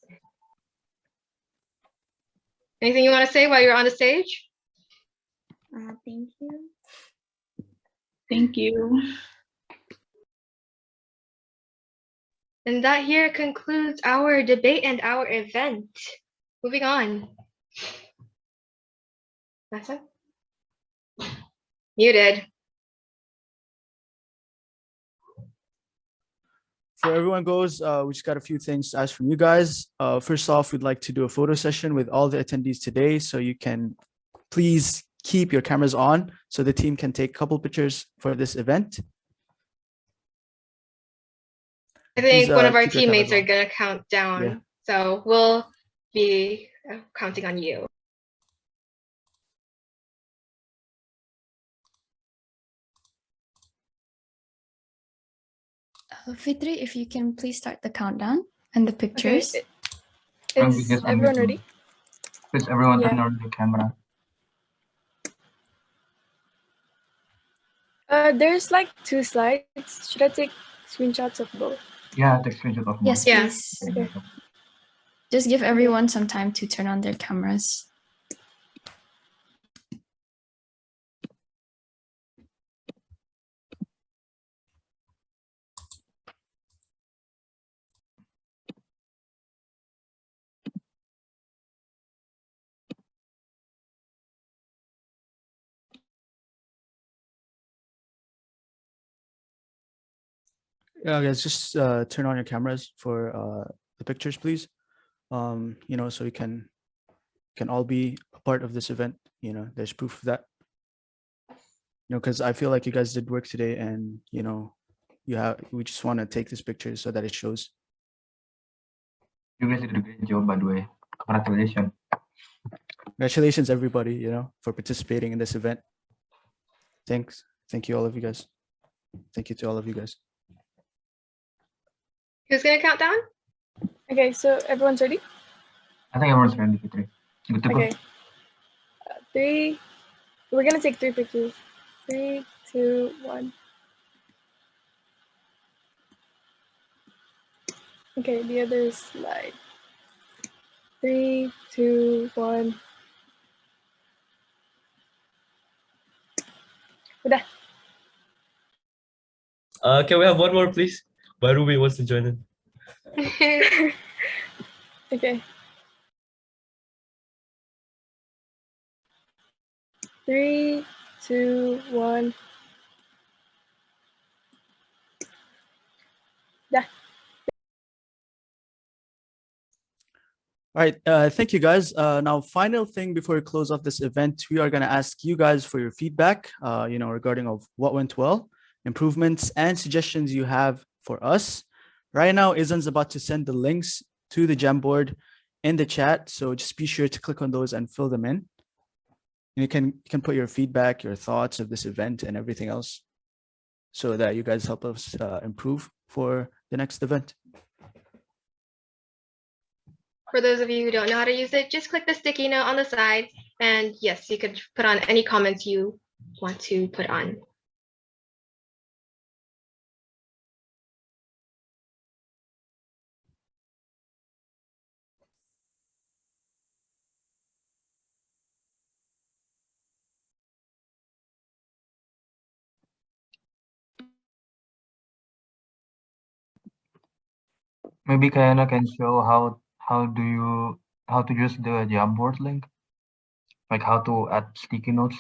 Anything you want to say while you're on the stage? Thank you. Thank you. And that here concludes our debate and our event. Moving on. Nasa? Muted. Before everyone goes, we just got a few things to ask from you guys. First off, we'd like to do a photo session with all the attendees today. So you can please keep your cameras on so the team can take a couple pictures for this event. I think Please, one of our keep your cameras teammates are on. going to count down. Yeah. So we'll be counting on you. Fitri, if you can please start the countdown and the pictures. Can we Is just everyone unmute ready? Please, everyone Yeah. turn on the camera. There's like 2 slides. Should I take screenshots of both? Yeah, take screenshot of Yes, mine. please. Okay. Just give everyone some time to turn on their cameras. Yeah, guys, just turn on your cameras for the pictures, please. So we can all be a part of this event. There's proof of that. Because I feel like you guys did work today, and we just want to take this picture so that it shows. You guys did a great job, by the way. Congratulations. Congratulations, everybody, for participating in this event. Thanks. Thank you, all of you guys. Thank you to all of you guys. Who's going to count down? Okay, so everyone's ready? I think everyone's ready, Fitri. Good to go. Okay. 3. We're gonna take 3 pictures. 3, 2, 1. Okay, the other slide. 3, 2, 1. Udah. Can we have one more, please? Barumi wants to join in. Okay. 3, 2, 1. Dah. All right, thank you guys. Now, final thing before we close off this event, we are going to ask you guys for your feedback, regarding of what went well, improvements, and suggestions you have for us. Right now, Izan's about to send the links to the Jamboard in the chat. So just be sure to click on those and fill them in. And you can put your feedback, your thoughts of this event and everything else so that you guys help us improve for the next event. For those of you who don't know how to use it, just click the sticky note on the side. And yes, you could put on any comments you want to put on. Maybe Kayana can show how to use the Jamboard link, like how to add sticky notes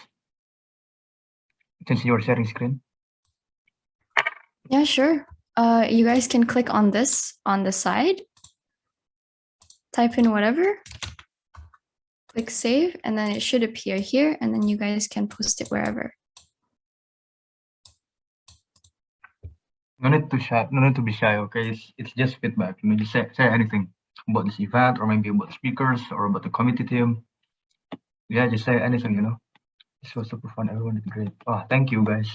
since you're sharing screen. Yeah, sure. You guys can click on this on the side, type in whatever, click save, and then it should appear here, and then you guys can post it wherever. No need to be shy, okay? It's just feedback. You know, just say anything about this event, or maybe about speakers, or about the committee team. Yeah, just say anything, you know. This was super fun. Everyone did great. Oh, thank you guys.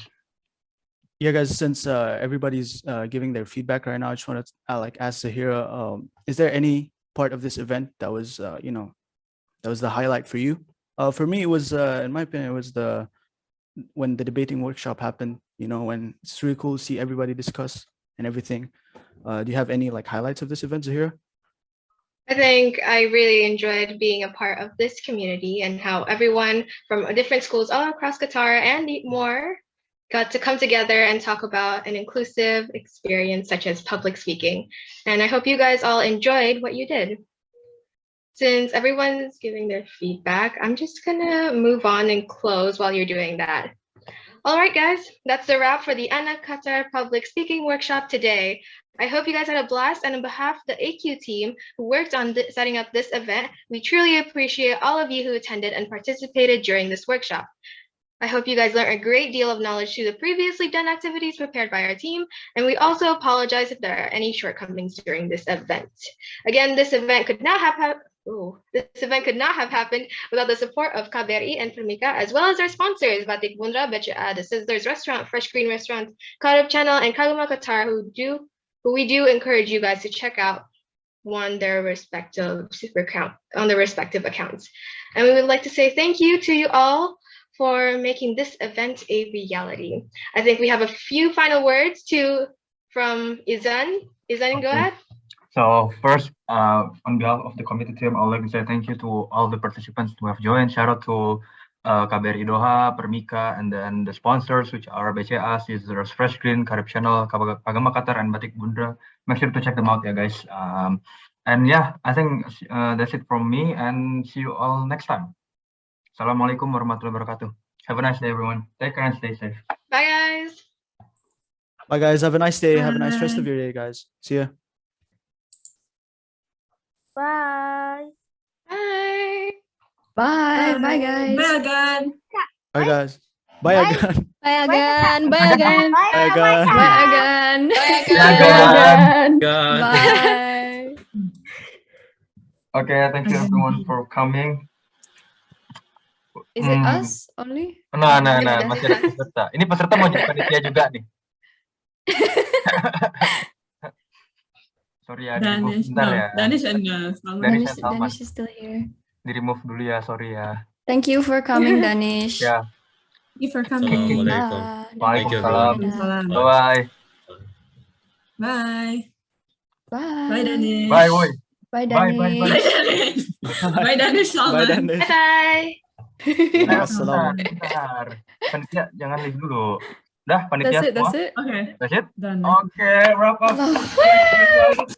Yeah, guys, since everybody's giving their feedback right now, I just want to like ask Zahira, is there any part of this event that was, that was the highlight for you? For me, it was, in my opinion, it was when the debating workshop happened, when it's really cool to see everybody discuss and everything. Do you have any like highlights of this event, Zahira? I think I really enjoyed being a part of this community and how everyone from different schools all across Qatar and more got to come together and talk about an inclusive experience such as public speaking. And I hope you guys all enjoyed what you did. Since everyone's giving their feedback, I'm just gonna move on and close while you're doing that. All right, guys, that's the wrap for the AnakQatar Public Speaking Workshop today. I hope you guys had a blast, and on behalf of the AQ team who worked on setting up this event, we truly appreciate all of you who attended and participated during this workshop. I hope you guys learned a great deal of knowledge through the previously done activities prepared by our team, and we also apologize if there are any shortcomings during this event. Again, this event could not have happened without the support of KBRI and Permika, as well as our sponsors, Batik Bundra, Becha, The Sizzlers Restaurant, Fresh Green Restaurant, Qatar Channel, and Kaguma Qatar, who we do encourage you guys to check out on their respective accounts. And we would like to say thank you to you all for making this event a reality. I think we have a few final words from Izan. Izan, go ahead. So first, on behalf of the committee team, I would like to say thank you to all the participants who have joined. Shout out to KBRI Doha, Permika, and then the sponsors, which are BCA, Sizzlers Fresh Green, Qatar Channel, Kagama Qatar, and Batik Bundra. Make sure to check them out, yeah, guys. And yeah, I think that's it from me, and see you all next time. Assalamualaikum warahmatullahi wabarakatuh. Have a nice day, everyone. Take care and stay safe. Bye, guys. Bye, guys. Have a nice day. Have a nice rest of your day, guys. See ya. Bye. Bye. Bye. Bye, guys. Bye again. Bye, guys. Bye again. Bye again. Bye again. Bye again. Bye again. Bye. Okay, thank you everyone for coming. Is it us only? Nah, masih ada peserta. Ini peserta mau jadi panitia juga nih. Sorry ya, Danish, Danish and Danish is still here. Di remove dulu ya, sorry ya. Thank you for coming, Danish. Yeah. Thank you for coming. Waalaikumsalam. Bye. Bye. Bye. Bye, Danish. Bye, boy. Bye, Danish. Bye, Danish. Bye, Danish. Bye. Bentar. Panitia jangan leave dulu. Dah, panitia That's it. semua. That's it. Okay. That's it? Done. Okay, wrap up.